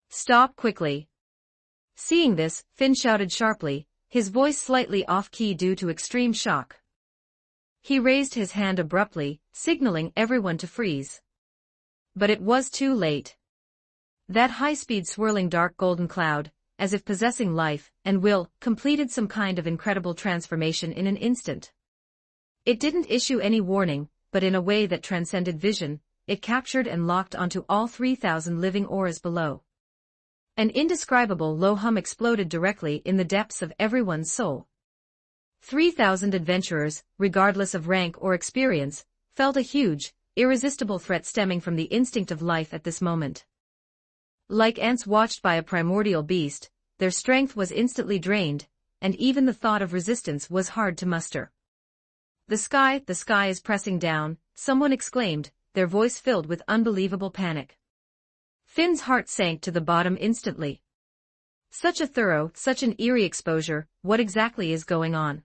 Stop quickly. Seeing this, Finn shouted sharply, his voice slightly off-key due to extreme shock. He raised his hand abruptly, signaling everyone to freeze. But it was too late. That high-speed swirling dark golden cloud, as if possessing life and will, completed some kind of incredible transformation in an instant. It didn't issue any warning, but in a way that transcended vision, it captured and locked onto all 3,000 living auras below. An indescribable low hum exploded directly in the depths of everyone's soul. 3,000 adventurers, regardless of rank or experience, felt a huge, irresistible threat stemming from the instinct of life at this moment. Like ants watched by a primordial beast, their strength was instantly drained, and even the thought of resistance was hard to muster. The sky is pressing down, someone exclaimed, their voice filled with unbelievable panic. Finn's heart sank to the bottom instantly. Such an eerie exposure, what exactly is going on?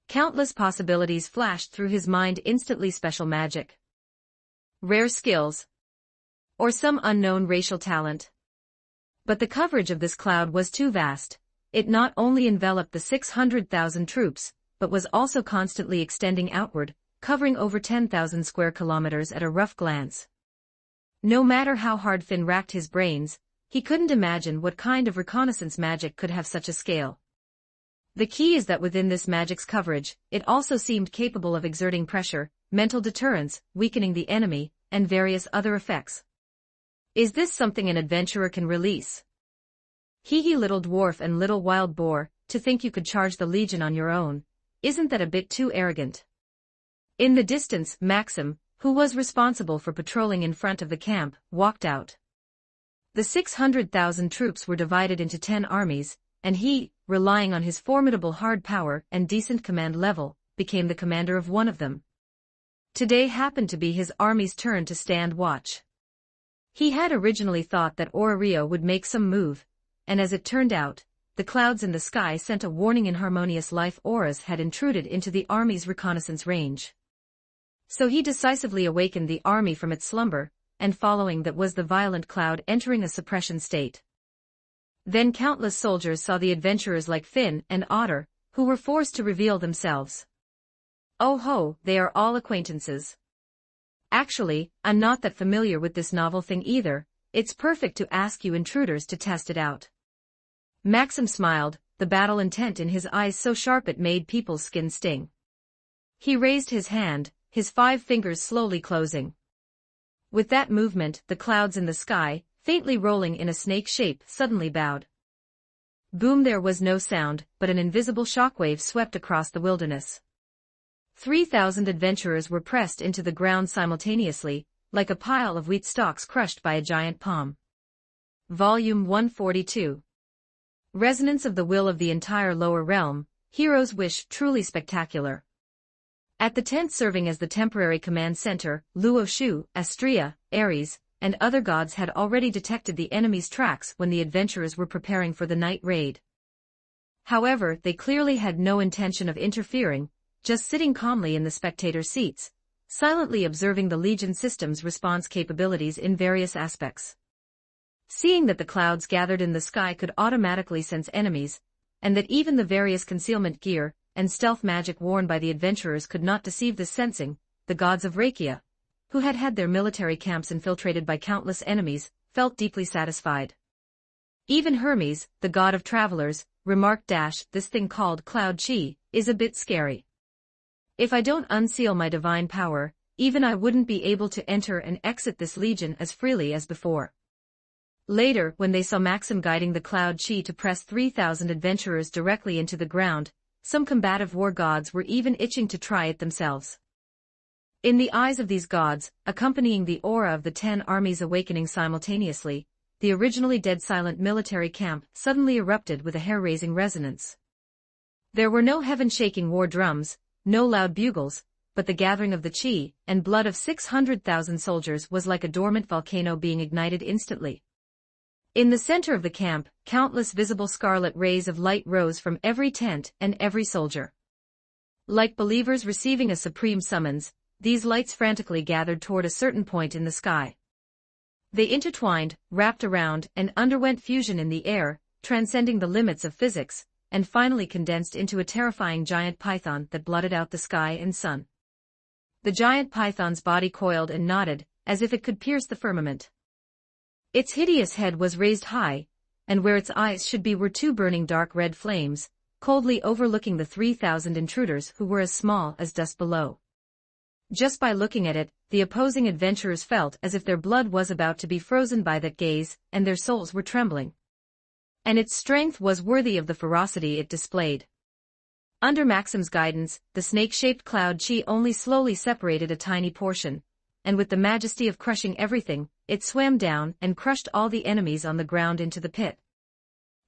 Countless possibilities flashed through his mind instantly. Special magic. Rare skills. or some unknown racial talent. But the coverage of this cloud was too vast. It not only enveloped the 600,000 troops, but was also constantly extending outward, covering over 10,000 square kilometers at a rough glance. No matter how hard Finn racked his brains, he couldn't imagine what kind of reconnaissance magic could have such a scale. The key is that within this magic's coverage, it also seemed capable of exerting pressure, mental deterrence, weakening the enemy, and various other effects. Is this something an adventurer can release? Hee little dwarf and little wild boar, to think you could charge the Legion on your own, isn't that a bit too arrogant? In the distance, Maxim, who was responsible for patrolling in front of the camp, walked out. The 600,000 troops were divided into 10 armies, and he, relying on his formidable hard power and decent command level, became the commander of one of them. Today happened to be his army's turn to stand watch. He had originally thought that Orario would make some move, and as it turned out, the clouds in the sky sent a warning. Inharmonious life auras had intruded into the army's reconnaissance range. So he decisively awakened the army from its slumber, and following that was the violent cloud entering a suppression state. Then countless soldiers saw the adventurers like Finn and Otter, who were forced to reveal themselves. Oh ho, they are all acquaintances. Actually, I'm not that familiar with this novel thing either. It's perfect to ask you intruders to test it out. Maxim smiled, the battle intent in his eyes so sharp it made people's skin sting. He raised his hand, his 5 fingers slowly closing. With that movement, the clouds in the sky, faintly rolling in a snake shape, suddenly bowed. Boom! There was no sound, but an invisible shockwave swept across the wilderness. 3,000 adventurers were pressed into the ground simultaneously, like a pile of wheat stalks crushed by a giant palm. Volume 142. Resonance of the will of the entire lower realm, Hero's Wish, truly spectacular. At the tent serving as the temporary command center, Luo Shu, Astrea, Ares, and other gods had already detected the enemy's tracks when the adventurers were preparing for the night raid. However, they clearly had no intention of interfering, just sitting calmly in the spectator seats, silently observing the Legion system's response capabilities in various aspects. Seeing that the clouds gathered in the sky could automatically sense enemies, and that even the various concealment gear and stealth magic worn by the adventurers could not deceive this sensing, the gods of Rakia, who had had their military camps infiltrated by countless enemies, felt deeply satisfied. Even Hermes, the god of travelers, remarked, "This thing called Cloud Chi is a bit scary. If I don't unseal my divine power, even I wouldn't be able to enter and exit this legion as freely as before." Later, when they saw Maxim guiding the Cloud Chi to press 3,000 adventurers directly into the ground, some combative war gods were even itching to try it themselves. In the eyes of these gods, accompanying the aura of the 10 armies awakening simultaneously, the originally dead silent military camp suddenly erupted with a hair-raising resonance. There were no heaven-shaking war drums, no loud bugles, but the gathering of the chi and blood of 600,000 soldiers was like a dormant volcano being ignited instantly. In the center of the camp, countless visible scarlet rays of light rose from every tent and every soldier. Like believers receiving a supreme summons, these lights frantically gathered toward a certain point in the sky. They intertwined, wrapped around, and underwent fusion in the air, transcending the limits of physics, and finally condensed into a terrifying giant python that blotted out the sky and sun. The giant python's body coiled and knotted, as if it could pierce the firmament. Its hideous head was raised high, and where its eyes should be were 2 burning dark red flames, coldly overlooking the 3,000 intruders who were as small as dust below. Just by looking at it, the opposing adventurers felt as if their blood was about to be frozen by that gaze, and their souls were trembling. And its strength was worthy of the ferocity it displayed. Under Maxim's guidance, the snake-shaped Cloud Chi only slowly separated a tiny portion, and with the majesty of crushing everything, it swam down and crushed all the enemies on the ground into the pit.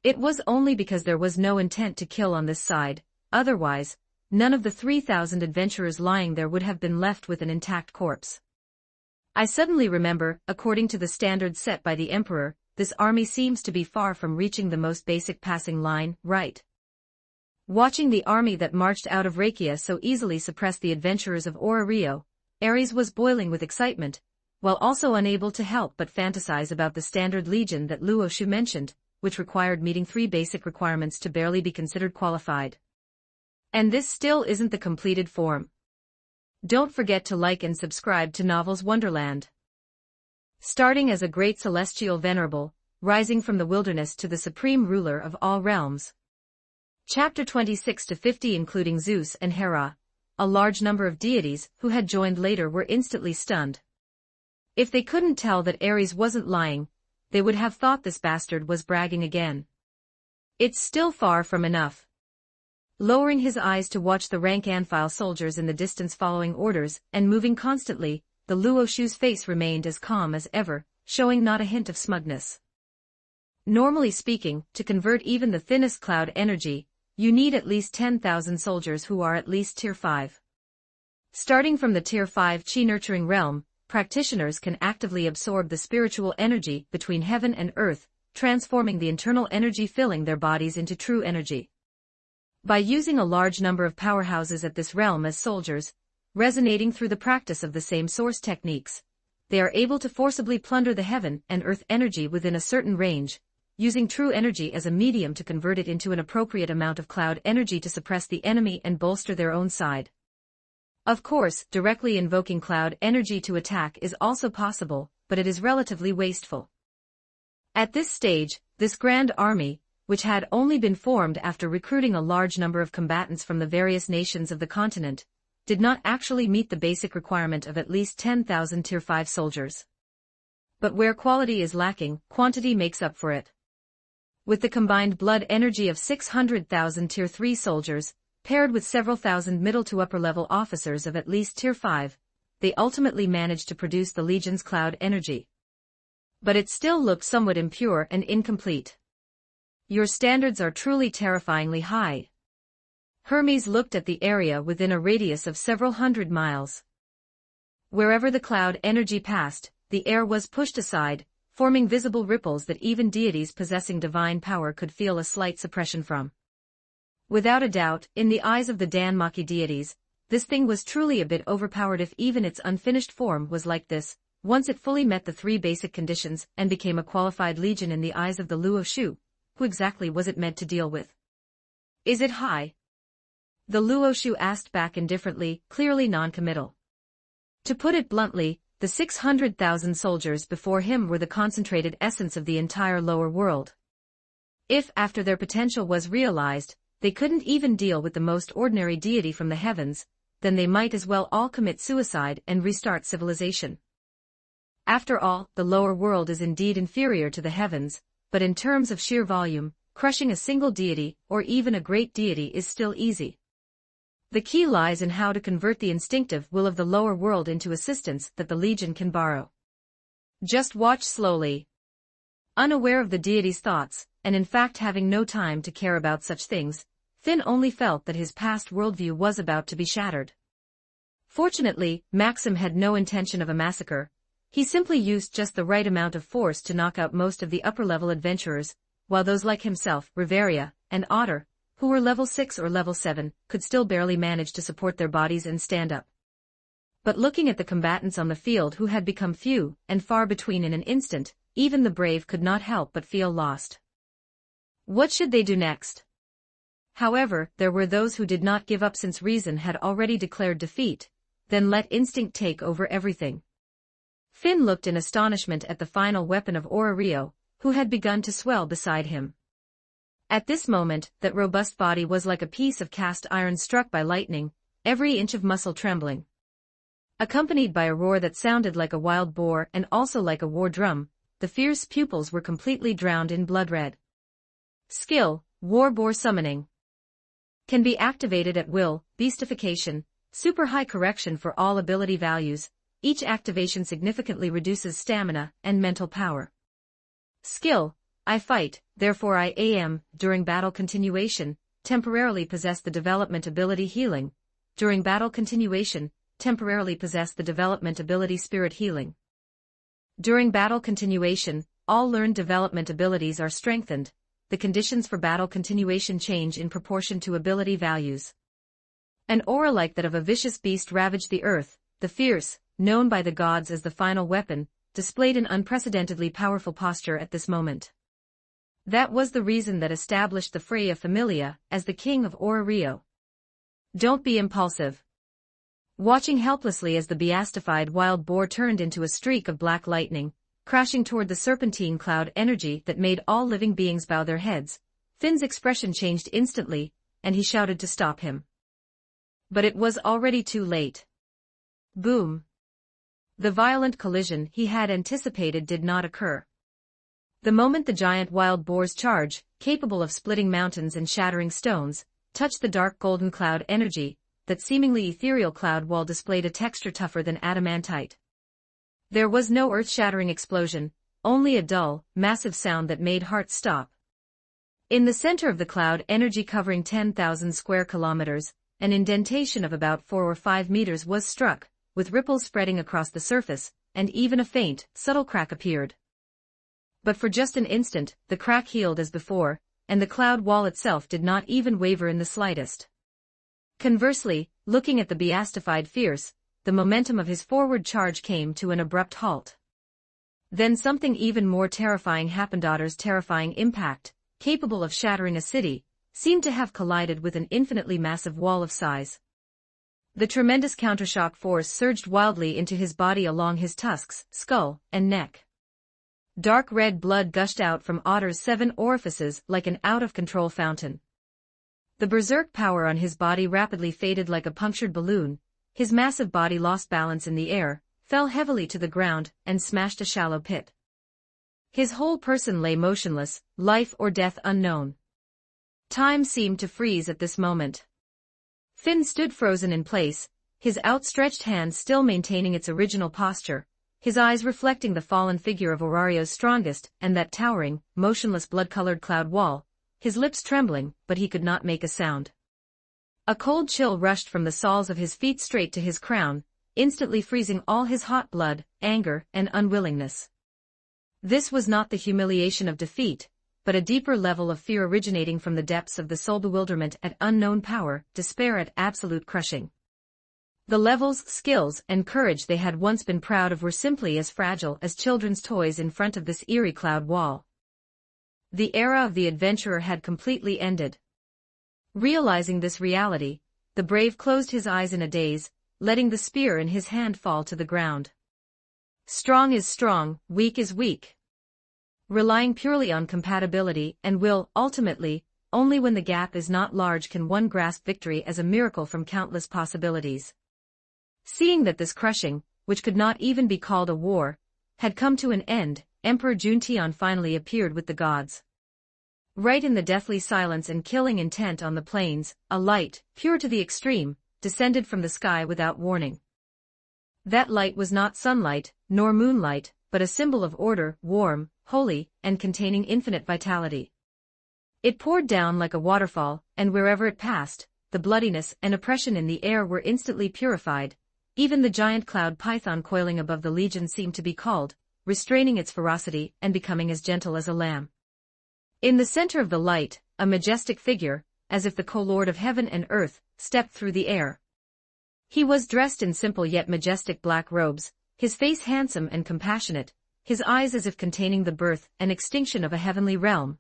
It was only because there was no intent to kill on this side, otherwise, none of the 3,000 adventurers lying there would have been left with an intact corpse. I suddenly remember, according to the standards set by the Emperor, this army seems to be far from reaching the most basic passing line, right? Watching the army that marched out of Rakia so easily suppress the adventurers of Orario, Ares was boiling with excitement, while also unable to help but fantasize about the standard legion that Luo Shu mentioned, which required meeting 3 basic requirements to barely be considered qualified. And this still isn't the completed form. Don't forget to like and subscribe to Novels Wonderland. Starting as a great celestial venerable, rising from the wilderness to the supreme ruler of all realms. Chapter 26-50 including Zeus and Hera, a large number of deities who had joined later were instantly stunned. If they couldn't tell that Ares wasn't lying, they would have thought this bastard was bragging again. It's still far from enough. Lowering his eyes to watch the rank-and-file soldiers in the distance following orders and moving constantly, the Luo Shu's face remained as calm as ever, showing not a hint of smugness. Normally speaking, to convert even the thinnest cloud energy, you need at least 10,000 soldiers who are at least Tier 5. Starting from the Tier 5 Qi-nurturing realm, practitioners can actively absorb the spiritual energy between heaven and earth, transforming the internal energy filling their bodies into true energy. By using a large number of powerhouses at this realm as soldiers, resonating through the practice of the same source techniques, they are able to forcibly plunder the heaven and earth energy within a certain range, using true energy as a medium to convert it into an appropriate amount of cloud energy to suppress the enemy and bolster their own side. Of course, directly invoking cloud energy to attack is also possible, but it is relatively wasteful. At this stage, this grand army, which had only been formed after recruiting a large number of combatants from the various nations of the continent, did not actually meet the basic requirement of at least 10,000 Tier 5 soldiers. But where quality is lacking, quantity makes up for it. With the combined blood energy of 600,000 Tier 3 soldiers, paired with several thousand middle to upper level officers of at least Tier 5, they ultimately managed to produce the Legion's cloud energy. But it still looked somewhat impure and incomplete. Your standards are truly terrifyingly high. Hermes looked at the area within a radius of several hundred miles. Wherever the cloud energy passed, the air was pushed aside, forming visible ripples that even deities possessing divine power could feel a slight suppression from. Without a doubt, in the eyes of the Danmaki deities, this thing was truly a bit overpowered if even its unfinished form was like this, once it fully met the 3 basic conditions and became a qualified legion in the eyes of the Luo Shu. Who exactly was it meant to deal with? Is it high? The Luo Shu asked back indifferently, clearly non-committal. To put it bluntly, the 600,000 soldiers before him were the concentrated essence of the entire lower world. If, after their potential was realized, they couldn't even deal with the most ordinary deity from the heavens, then they might as well all commit suicide and restart civilization. After all, the lower world is indeed inferior to the heavens, but in terms of sheer volume, crushing a single deity, or even a great deity is still easy. The key lies in how to convert the instinctive will of the lower world into assistance that the Legion can borrow. Just watch slowly. Unaware of the deity's thoughts, and in fact having no time to care about such things, Finn only felt that his past worldview was about to be shattered. Fortunately, Maxim had no intention of a massacre. He simply used just the right amount of force to knock out most of the upper-level adventurers, while those like himself, Riveria, and Otter, who were level 6 or level 7, could still barely manage to support their bodies and stand up. But looking at the combatants on the field who had become few and far between in an instant, even the brave could not help but feel lost. What should they do next? However, there were those who did not give up since reason had already declared defeat, then let instinct take over everything. Finn looked in astonishment at the final weapon of Rio, who had begun to swell beside him. At this moment, that robust body was like a piece of cast iron struck by lightning, every inch of muscle trembling. Accompanied by a roar that sounded like a wild boar and also like a war drum, the fierce pupils were completely drowned in blood red. Skill, War Boar Summoning. Can be activated at will, beastification, super high correction for all ability values. Each activation significantly reduces stamina and mental power. Skill, I fight, therefore I am, during battle continuation, temporarily possess the development ability healing. During battle continuation, temporarily possess the development ability spirit healing. During battle continuation, all learned development abilities are strengthened. The conditions for battle continuation change in proportion to ability values. An aura like that of a vicious beast ravaged the earth. The fierce, known by the gods as the final weapon, displayed an unprecedentedly powerful posture at this moment. That was the reason that established the Freya Familia as the king of Rio. Don't be impulsive. Watching helplessly as the beastified wild boar turned into a streak of black lightning, crashing toward the serpentine cloud energy that made all living beings bow their heads, Finn's expression changed instantly, and he shouted to stop him. But it was already too late. Boom. The violent collision he had anticipated did not occur. The moment the giant wild boar's charge, capable of splitting mountains and shattering stones, touched the dark golden cloud energy, that seemingly ethereal cloud wall displayed a texture tougher than adamantite. There was no earth-shattering explosion, only a dull, massive sound that made hearts stop. In the center of the cloud energy covering 10,000 square kilometers, an indentation of about 4 or 5 meters was struck, with ripples spreading across the surface, and even a faint, subtle crack appeared. But for just an instant, the crack healed as before, and the cloud wall itself did not even waver in the slightest. Conversely, looking at the beastified fierce, the momentum of his forward charge came to an abrupt halt. Then something even more terrifying happened. Otter's terrifying impact, capable of shattering a city, seemed to have collided with an infinitely massive wall of size. The tremendous countershock force surged wildly into his body along his tusks, skull, and neck. Dark red blood gushed out from Otter's 7 orifices like an out-of-control fountain. The berserk power on his body rapidly faded like a punctured balloon, his massive body lost balance in the air, fell heavily to the ground, and smashed a shallow pit. His whole person lay motionless, life or death unknown. Time seemed to freeze at this moment. Finn stood frozen in place, his outstretched hand still maintaining its original posture, his eyes reflecting the fallen figure of Orario's strongest and that towering, motionless blood-colored cloud wall, his lips trembling, but he could not make a sound. A cold chill rushed from the soles of his feet straight to his crown, instantly freezing all his hot blood, anger, and unwillingness. This was not the humiliation of defeat, but a deeper level of fear originating from the depths of the soul, bewilderment at unknown power, despair at absolute crushing. The levels, skills, and courage they had once been proud of were simply as fragile as children's toys in front of this eerie cloud wall. The era of the adventurer had completely ended. Realizing this reality, the brave closed his eyes in a daze, letting the spear in his hand fall to the ground. Strong is strong, weak is weak. Relying purely on compatibility and will, ultimately, only when the gap is not large can one grasp victory as a miracle from countless possibilities. Seeing that this crushing, which could not even be called a war, had come to an end, Emperor Juntian finally appeared with the gods. Right in the deathly silence and killing intent on the plains, a light, pure to the extreme, descended from the sky without warning. That light was not sunlight, nor moonlight, but a symbol of order, warm, holy, and containing infinite vitality. It poured down like a waterfall, and wherever it passed, the bloodiness and oppression in the air were instantly purified. Even the giant cloud python coiling above the legion seemed to be called, restraining its ferocity and becoming as gentle as a lamb. In the center of the light, a majestic figure, as if the co-lord of heaven and earth, stepped through the air. He was dressed in simple yet majestic black robes, his face handsome and compassionate, his eyes as if containing the birth and extinction of a heavenly realm.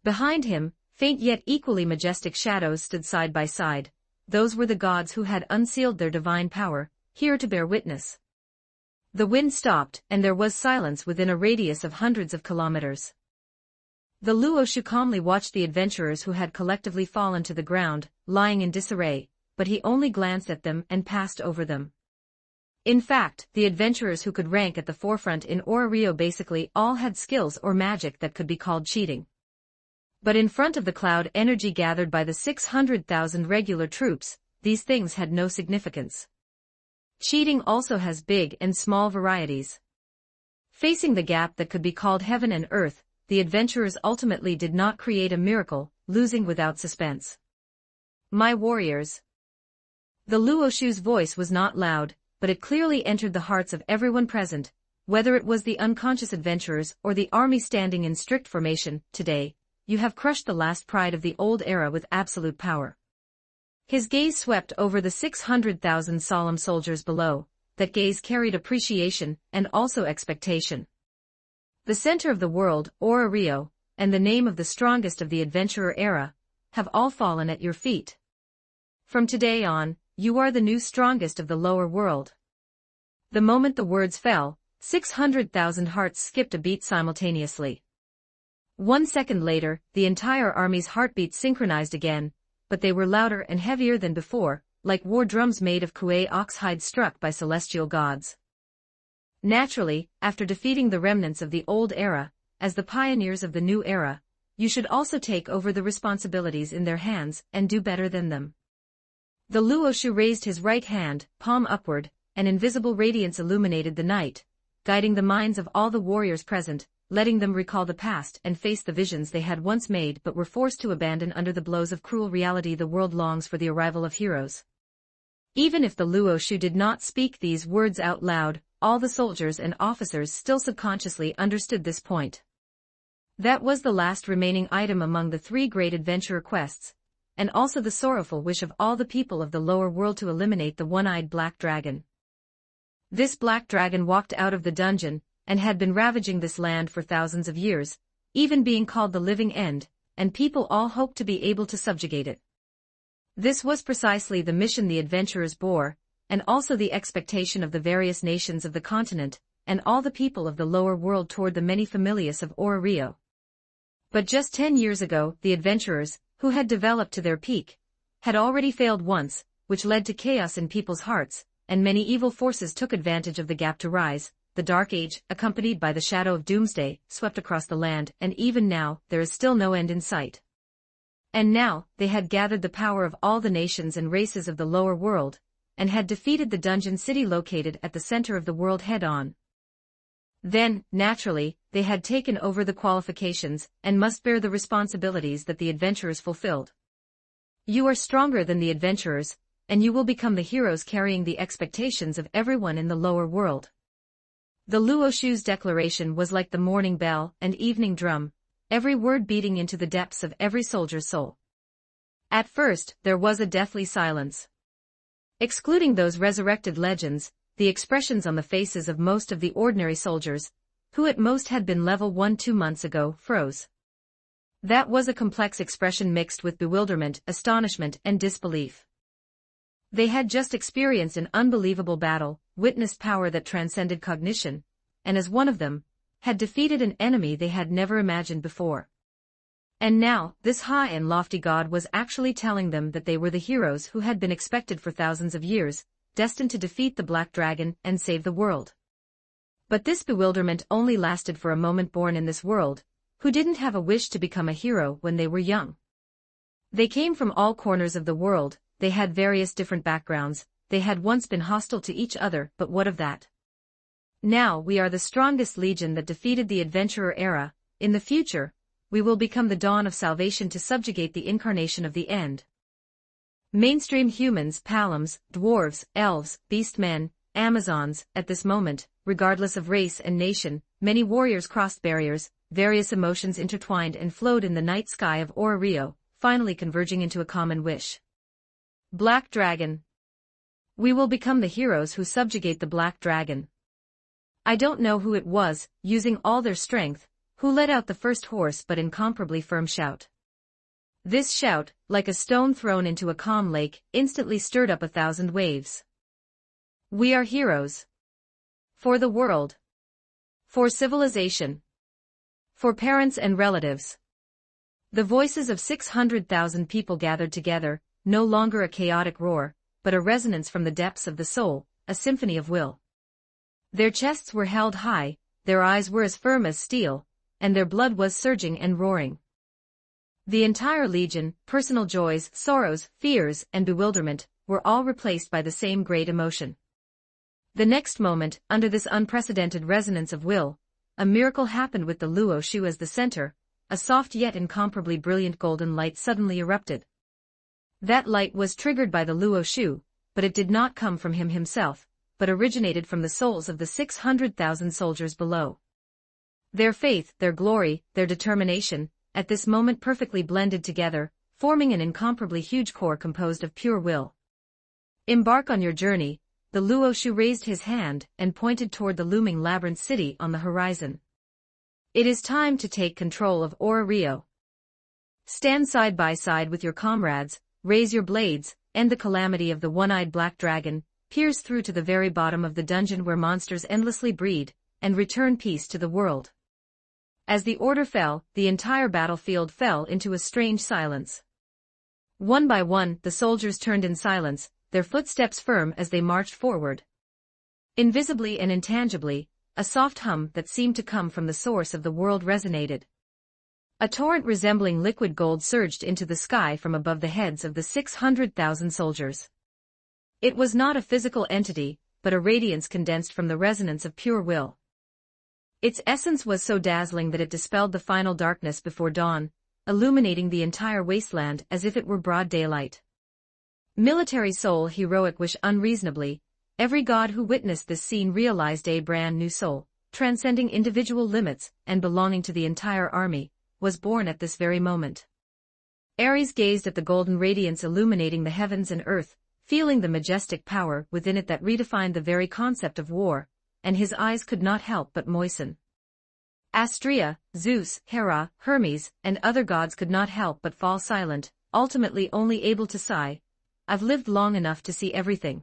Behind him, faint yet equally majestic shadows stood side by side. Those were the gods who had unsealed their divine power, here to bear witness. The wind stopped, and there was silence within a radius of hundreds of kilometers. The Luoshu calmly watched the adventurers who had collectively fallen to the ground, lying in disarray, but he only glanced at them and passed over them. In fact, the adventurers who could rank at the forefront in Rio basically all had skills or magic that could be called cheating. But in front of the cloud energy gathered by the 600,000 regular troops, these things had no significance. Cheating also has big and small varieties. Facing the gap that could be called heaven and earth, the adventurers ultimately did not create a miracle, losing without suspense. My warriors. The Luoshu's voice was not loud, but it clearly entered the hearts of everyone present, whether it was the unconscious adventurers or the army standing in strict formation. Today, you have crushed the last pride of the old era with absolute power. His gaze swept over the 600,000 solemn soldiers below, that gaze carried appreciation and also expectation. The center of the world, Ora Rio, and the name of the strongest of the adventurer era, have all fallen at your feet. From today on, you are the new strongest of the lower world. The moment the words fell, 600,000 hearts skipped a beat simultaneously. 1 second later, the entire army's heartbeats synchronized again, but they were louder and heavier than before, like war drums made of Kuei oxhide struck by celestial gods. Naturally, after defeating the remnants of the old era, as the pioneers of the new era, you should also take over the responsibilities in their hands and do better than them. The Luoshu raised his right hand, palm upward, an invisible radiance illuminated the night, guiding the minds of all the warriors present, letting them recall the past and face the visions they had once made but were forced to abandon under the blows of cruel reality. The world longs for the arrival of heroes. Even if the Luoshu did not speak these words out loud, all the soldiers and officers still subconsciously understood this point. That was the last remaining item among the 3 great adventurer quests, and also the sorrowful wish of all the people of the lower world to eliminate the one-eyed black dragon. This black dragon walked out of the dungeon, and had been ravaging this land for thousands of years, even being called the living end, and people all hoped to be able to subjugate it. This was precisely the mission the adventurers bore, and also the expectation of the various nations of the continent, and all the people of the lower world toward the many familiars of Ora Rio. But just 10 years ago, the adventurers, who had developed to their peak, had already failed once, which led to chaos in people's hearts, and many evil forces took advantage of the gap to rise. The Dark Age, accompanied by the shadow of doomsday, swept across the land, and even now, there is still no end in sight. And now, they had gathered the power of all the nations and races of the lower world, and had defeated the dungeon city located at the center of the world head-on. Then, naturally, they had taken over the qualifications, and must bear the responsibilities that the adventurers fulfilled. You are stronger than the adventurers, and you will become the heroes carrying the expectations of everyone in the lower world. The Luoshu's declaration was like the morning bell and evening drum, every word beating into the depths of every soldier's soul. At first, there was a deathly silence. Excluding those resurrected legends, the expressions on the faces of most of the ordinary soldiers, who at most had been level 1 2 months ago, froze. That was a complex expression mixed with bewilderment, astonishment, and disbelief. They had just experienced an unbelievable battle, witnessed power that transcended cognition, and as one of them, had defeated an enemy they had never imagined before. And now, this high and lofty god was actually telling them that they were the heroes who had been expected for thousands of years, destined to defeat the Black Dragon and save the world. But this bewilderment only lasted for a moment. Born in this world, who didn't have a wish to become a hero when they were young. They came from all corners of the world, they had various different backgrounds, they had once been hostile to each other, but what of that? Now we are the strongest legion that defeated the adventurer era. In the future, we will become the dawn of salvation to subjugate the incarnation of the end. Mainstream humans, Palams, dwarves, elves, beastmen, Amazons, at this moment, regardless of race and nation, many warriors crossed barriers, various emotions intertwined and flowed in the night sky of Ora Rio, finally converging into a common wish. Black Dragon. We will become the heroes who subjugate the Black Dragon. I don't know who it was, using all their strength, who let out the first hoarse but incomparably firm shout. This shout, like a stone thrown into a calm lake, instantly stirred up 1,000 waves. We are heroes. For the world. For civilization. For parents and relatives. The voices of 600,000 people gathered together, no longer a chaotic roar, but a resonance from the depths of the soul, a symphony of will. Their chests were held high, their eyes were as firm as steel, and their blood was surging and roaring. The entire legion, personal joys, sorrows, fears, and bewilderment, were all replaced by the same great emotion. The next moment, under this unprecedented resonance of will, a miracle happened with the Luoshu as the center. A soft yet incomparably brilliant golden light suddenly erupted. That light was triggered by the Luoshu, but it did not come from him himself, but originated from the souls of the 600,000 soldiers below. Their faith, their glory, their determination, at this moment perfectly blended together, forming an incomparably huge core composed of pure will. Embark on your journey, the Luoshu raised his hand and pointed toward the looming labyrinth city on the horizon. It is time to take control of Rio. Stand side by side with your comrades, raise your blades, end the calamity of the one-eyed black dragon, pierce through to the very bottom of the dungeon where monsters endlessly breed, and return peace to the world. As the order fell, the entire battlefield fell into a strange silence. One by one, the soldiers turned in silence, their footsteps firm as they marched forward. Invisibly and intangibly, a soft hum that seemed to come from the source of the world resonated. A torrent resembling liquid gold surged into the sky from above the heads of the 600,000 soldiers. It was not a physical entity, but a radiance condensed from the resonance of pure will. Its essence was so dazzling that it dispelled the final darkness before dawn, illuminating the entire wasteland as if it were broad daylight. Military soul heroic wish unreasonably, every god who witnessed this scene realized a brand new soul, transcending individual limits and belonging to the entire army, was born at this very moment. Ares gazed at the golden radiance illuminating the heavens and earth, feeling the majestic power within it that redefined the very concept of war, and his eyes could not help but moisten. Astrea, Zeus, Hera, Hermes, and other gods could not help but fall silent, ultimately only able to sigh, "I've lived long enough to see everything."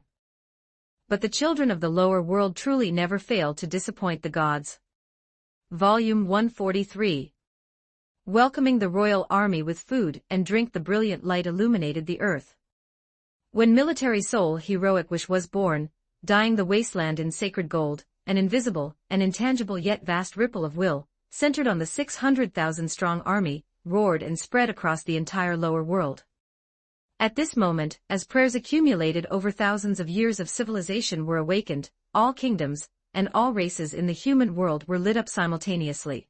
But the children of the lower world truly never fail to disappoint the gods. Volume 143. Welcoming the royal army with food and drink, the brilliant light illuminated the earth. When military soul heroic wish was born, dyeing the wasteland in sacred gold, an invisible and intangible yet vast ripple of will, centered on the 600,000-strong army, roared and spread across the entire lower world. At this moment, as prayers accumulated over thousands of years of civilization were awakened, all kingdoms and all races in the human world were lit up simultaneously.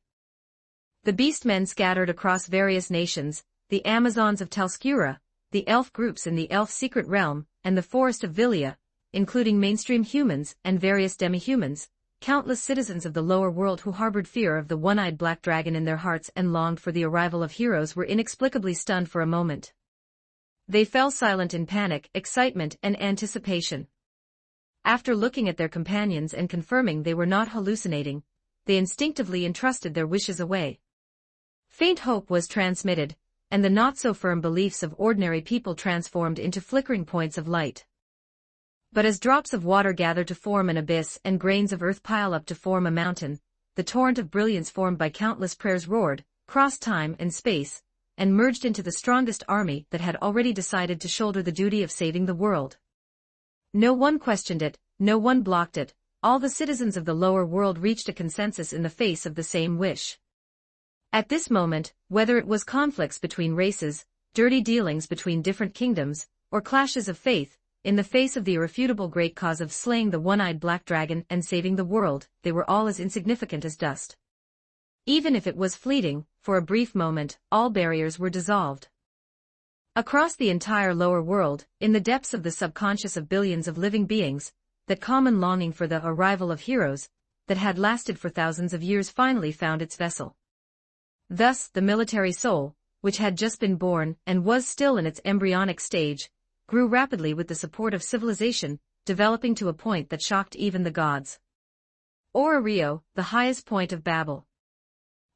The beastmen scattered across various nations, the Amazons of Telskura, the elf groups in the elf secret realm, and the forest of Villia, including mainstream humans and various demi-humans, countless citizens of the lower world who harbored fear of the one-eyed black dragon in their hearts and longed for the arrival of heroes were inexplicably stunned for a moment. They fell silent in panic, excitement, and anticipation. After looking at their companions and confirming they were not hallucinating, they instinctively entrusted their wishes away. Faint hope was transmitted, and the not-so-firm beliefs of ordinary people transformed into flickering points of light. But as drops of water gather to form an abyss and grains of earth pile up to form a mountain, the torrent of brilliance formed by countless prayers roared, crossed time and space, and merged into the strongest army that had already decided to shoulder the duty of saving the world. No one questioned it, no one blocked it, all the citizens of the lower world reached a consensus in the face of the same wish. At this moment, whether it was conflicts between races, dirty dealings between different kingdoms, or clashes of faith, in the face of the irrefutable great cause of slaying the one-eyed black dragon and saving the world, they were all as insignificant as dust. Even if it was fleeting, for a brief moment, all barriers were dissolved. Across the entire lower world, in the depths of the subconscious of billions of living beings, that common longing for the arrival of heroes, that had lasted for thousands of years finally found its vessel. Thus, the military soul, which had just been born and was still in its embryonic stage, grew rapidly with the support of civilization, developing to a point that shocked even the gods. Rio, the highest point of Babel.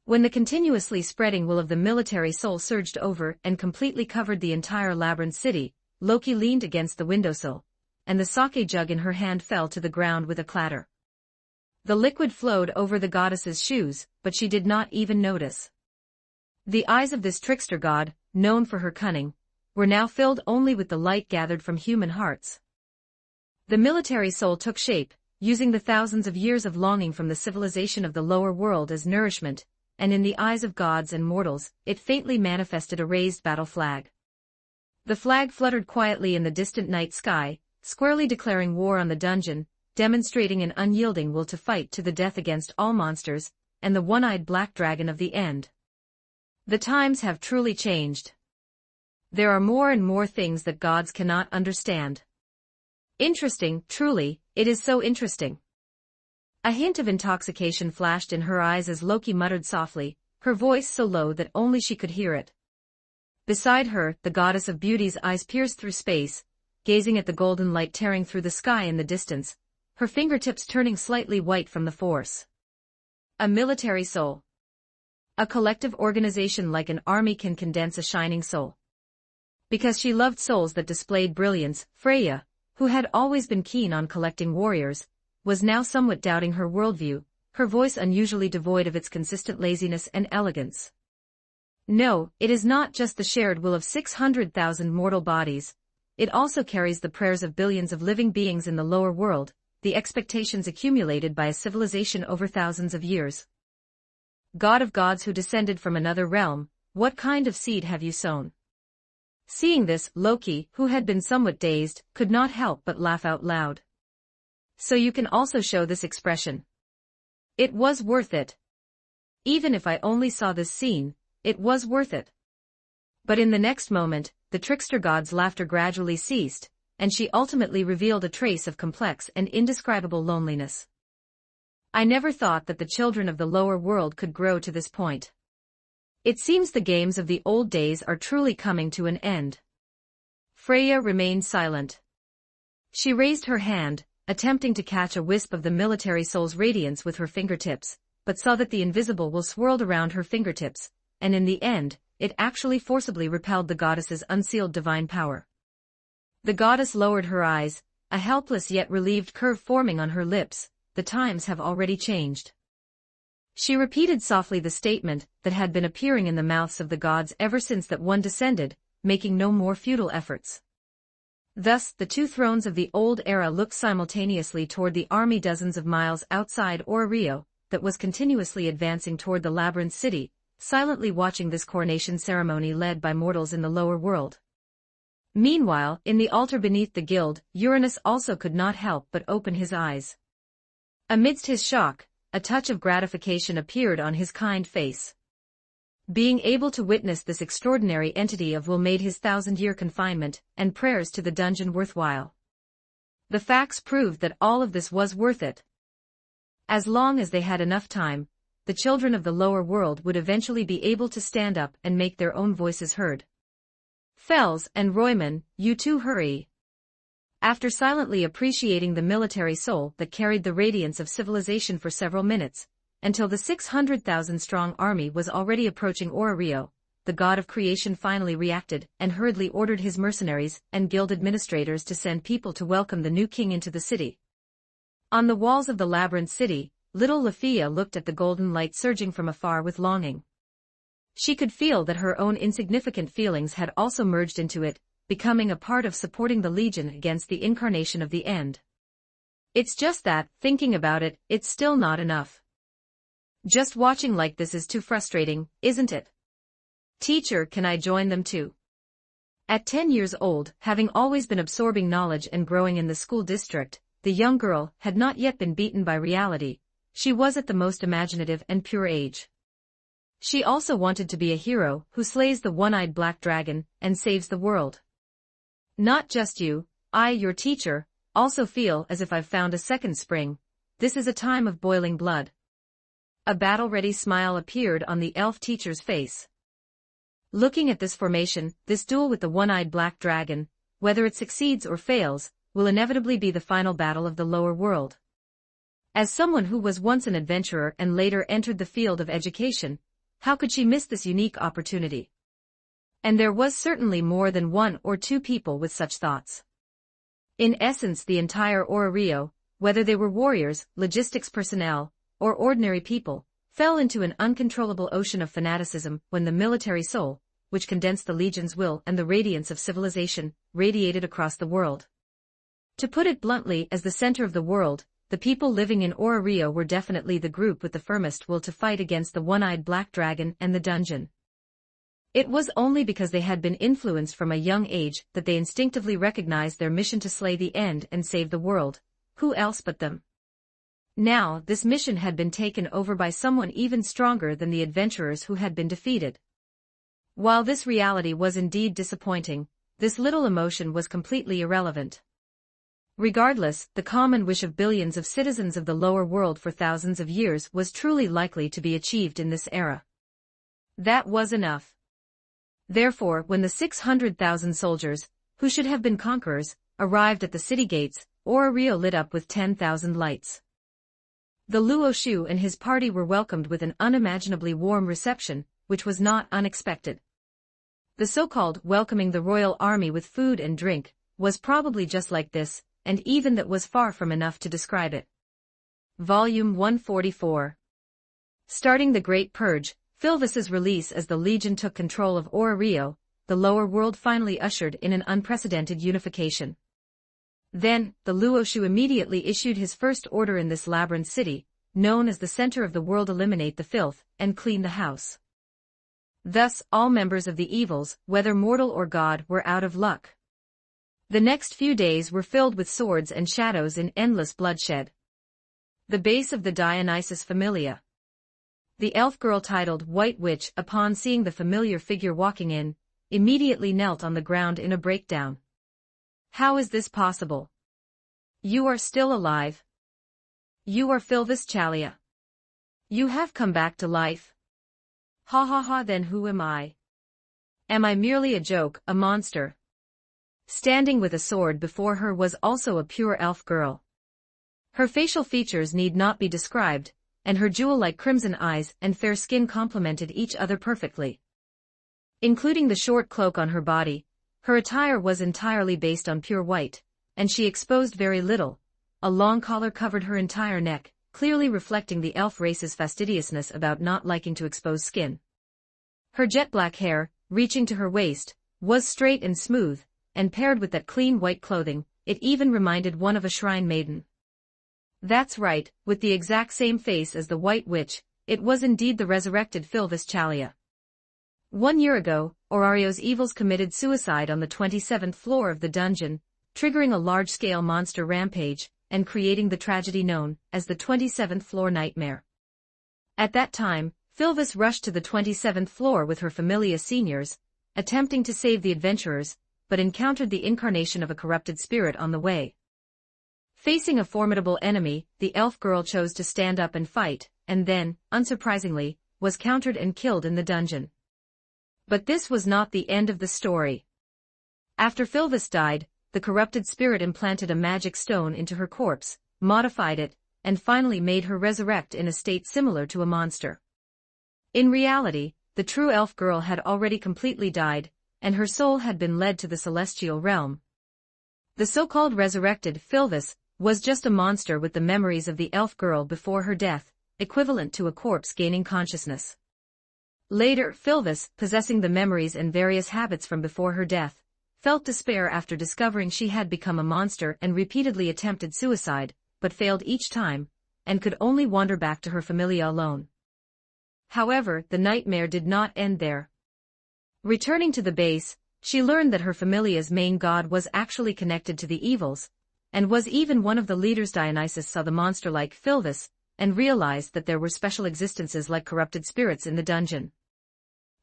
When the continuously spreading will of the military soul surged over and completely covered the entire labyrinth city, Loki leaned against the windowsill, and the sake jug in her hand fell to the ground with a clatter. The liquid flowed over the goddess's shoes, but she did not even notice. The eyes of this trickster god, known for her cunning, were now filled only with the light gathered from human hearts. The military soul took shape, using the thousands of years of longing from the civilization of the lower world as nourishment, and in the eyes of gods and mortals, it faintly manifested a raised battle flag. The flag fluttered quietly in the distant night sky, squarely declaring war on the dungeon, demonstrating an unyielding will to fight to the death against all monsters, and the one-eyed black dragon of the end. The times have truly changed. There are more and more things that gods cannot understand. Interesting, truly, it is so interesting. A hint of intoxication flashed in her eyes as Loki muttered softly, her voice so low that only she could hear it. Beside her, the goddess of beauty's eyes pierced through space, gazing at the golden light tearing through the sky in the distance, her fingertips turning slightly white from the force. A military soul. A collective organization like an army can condense a shining soul. Because she loved souls that displayed brilliance, Freya, who had always been keen on collecting warriors, was now somewhat doubting her worldview, her voice unusually devoid of its consistent laziness and elegance. No, it is not just the shared will of 600,000 mortal bodies. It also carries the prayers of billions of living beings in the lower world, the expectations accumulated by a civilization over thousands of years. God of gods who descended from another realm, what kind of seed have you sown? Seeing this, Loki, who had been somewhat dazed, could not help but laugh out loud. So you can also show this expression. It was worth it. Even if I only saw this scene, it was worth it. But in the next moment, the trickster god's laughter gradually ceased, and she ultimately revealed a trace of complex and indescribable loneliness. I never thought that the children of the lower world could grow to this point. It seems the games of the old days are truly coming to an end. Freya remained silent. She raised her hand, attempting to catch a wisp of the military soul's radiance with her fingertips, but saw that the invisible will swirled around her fingertips, and in the end, it actually forcibly repelled the goddess's unsealed divine power. The goddess lowered her eyes, a helpless yet relieved curve forming on her lips. The times have already changed. She repeated softly the statement that had been appearing in the mouths of the gods ever since that one descended, making no more futile efforts. Thus, the two thrones of the old era looked simultaneously toward the army dozens of miles outside Rio, that was continuously advancing toward the labyrinth city, silently watching this coronation ceremony led by mortals in the lower world. Meanwhile, in the altar beneath the guild, Uranus also could not help but open his eyes. Amidst his shock, a touch of gratification appeared on his kind face. Being able to witness this extraordinary entity of will made his 1,000-year confinement and prayers to the dungeon worthwhile. The facts proved that all of this was worth it. As long as they had enough time, the children of the lower world would eventually be able to stand up and make their own voices heard. Fels and Royman, you two hurry. After silently appreciating the military soul that carried the radiance of civilization for several minutes, until the 600,000-strong army was already approaching Rio, the god of creation finally reacted and hurriedly ordered his mercenaries and guild administrators to send people to welcome the new king into the city. On the walls of the labyrinth city, little Lafia looked at the golden light surging from afar with longing. She could feel that her own insignificant feelings had also merged into it, becoming a part of supporting the Legion against the incarnation of the end. It's just that, thinking about it, it's still not enough. Just watching like this is too frustrating, isn't it? Teacher, can I join them too? At 10 years old, having always been absorbing knowledge and growing in the school district, the young girl had not yet been beaten by reality. She was at the most imaginative and pure age. She also wanted to be a hero who slays the one-eyed black dragon and saves the world. Not just you, I, your teacher, also feel as if I've found a second spring. This is a time of boiling blood. A battle-ready smile appeared on the elf teacher's face. Looking at this formation, this duel with the one-eyed black dragon, whether it succeeds or fails, will inevitably be the final battle of the lower world. As someone who was once an adventurer and later entered the field of education, how could she miss this unique opportunity? And there was certainly more than one or two people with such thoughts. In essence, the entire Rio, whether they were warriors, logistics personnel, or ordinary people, fell into an uncontrollable ocean of fanaticism when the military soul, which condensed the Legion's will and the radiance of civilization, radiated across the world. To put it bluntly, as the center of the world, the people living in Rio were definitely the group with the firmest will to fight against the one-eyed black dragon and the dungeon. It was only because they had been influenced from a young age that they instinctively recognized their mission to slay the end and save the world. Who else but them? Now, this mission had been taken over by someone even stronger than the adventurers who had been defeated. While this reality was indeed disappointing, this little emotion was completely irrelevant. Regardless, the common wish of billions of citizens of the lower world for thousands of years was truly likely to be achieved in this era. That was enough. Therefore, when the 600,000 soldiers, who should have been conquerors, arrived at the city gates, Rio lit up with 10,000 lights. The Luo Shu and his party were welcomed with an unimaginably warm reception, which was not unexpected. The so-called welcoming the royal army with food and drink was probably just like this, and even that was far from enough to describe it. Volume 144. Starting the Great Purge, Philvis's release as the Legion took control of Rio, the lower world finally ushered in an unprecedented unification. Then, the Luo Shu immediately issued his first order in this labyrinth city, known as the center of the world: eliminate the filth, and clean the house. Thus, all members of the evils, whether mortal or god, were out of luck. The next few days were filled with swords and shadows in endless bloodshed. The base of the Dionysus Familia. The elf girl titled White Witch, upon seeing the familiar figure walking in, immediately knelt on the ground in a breakdown. How is this possible? You are still alive. You are Philvis Chalia. You have come back to life. Ha ha ha, then who am I? Am I merely a joke, a monster? Standing with a sword before her was also a pure elf girl. Her facial features need not be described, and her jewel-like crimson eyes and fair skin complemented each other perfectly. Including the short cloak on her body, her attire was entirely based on pure white, and she exposed very little. A long collar covered her entire neck, clearly reflecting the elf race's fastidiousness about not liking to expose skin. Her jet-black hair, reaching to her waist, was straight and smooth, and paired with that clean white clothing, it even reminded one of a shrine maiden. That's right, with the exact same face as the White Witch, it was indeed the resurrected Philvis Chalia. 1 year ago, Orario's evils committed suicide on the 27th floor of the dungeon, triggering a large-scale monster rampage, and creating the tragedy known as the 27th floor nightmare. At that time, Philvis rushed to the 27th floor with her Familia seniors, attempting to save the adventurers, but encountered the incarnation of a corrupted spirit on the way. Facing a formidable enemy, the elf girl chose to stand up and fight, and then, unsurprisingly, was countered and killed in the dungeon. But this was not the end of the story. After Philvis died, the corrupted spirit implanted a magic stone into her corpse, modified it, and finally made her resurrect in a state similar to a monster. In reality, the true elf girl had already completely died, and her soul had been led to the celestial realm. The so-called resurrected Philvis was just a monster with the memories of the elf girl before her death, equivalent to a corpse gaining consciousness. Later, Philvis, possessing the memories and various habits from before her death, felt despair after discovering she had become a monster and repeatedly attempted suicide, but failed each time, and could only wander back to her Familia alone. However, the nightmare did not end there. Returning to the base, she learned that her Familia's main god was actually connected to the evils, and was even one of the leaders. Dionysus saw the monster like Philvis, and realized that there were special existences like corrupted spirits in the dungeon.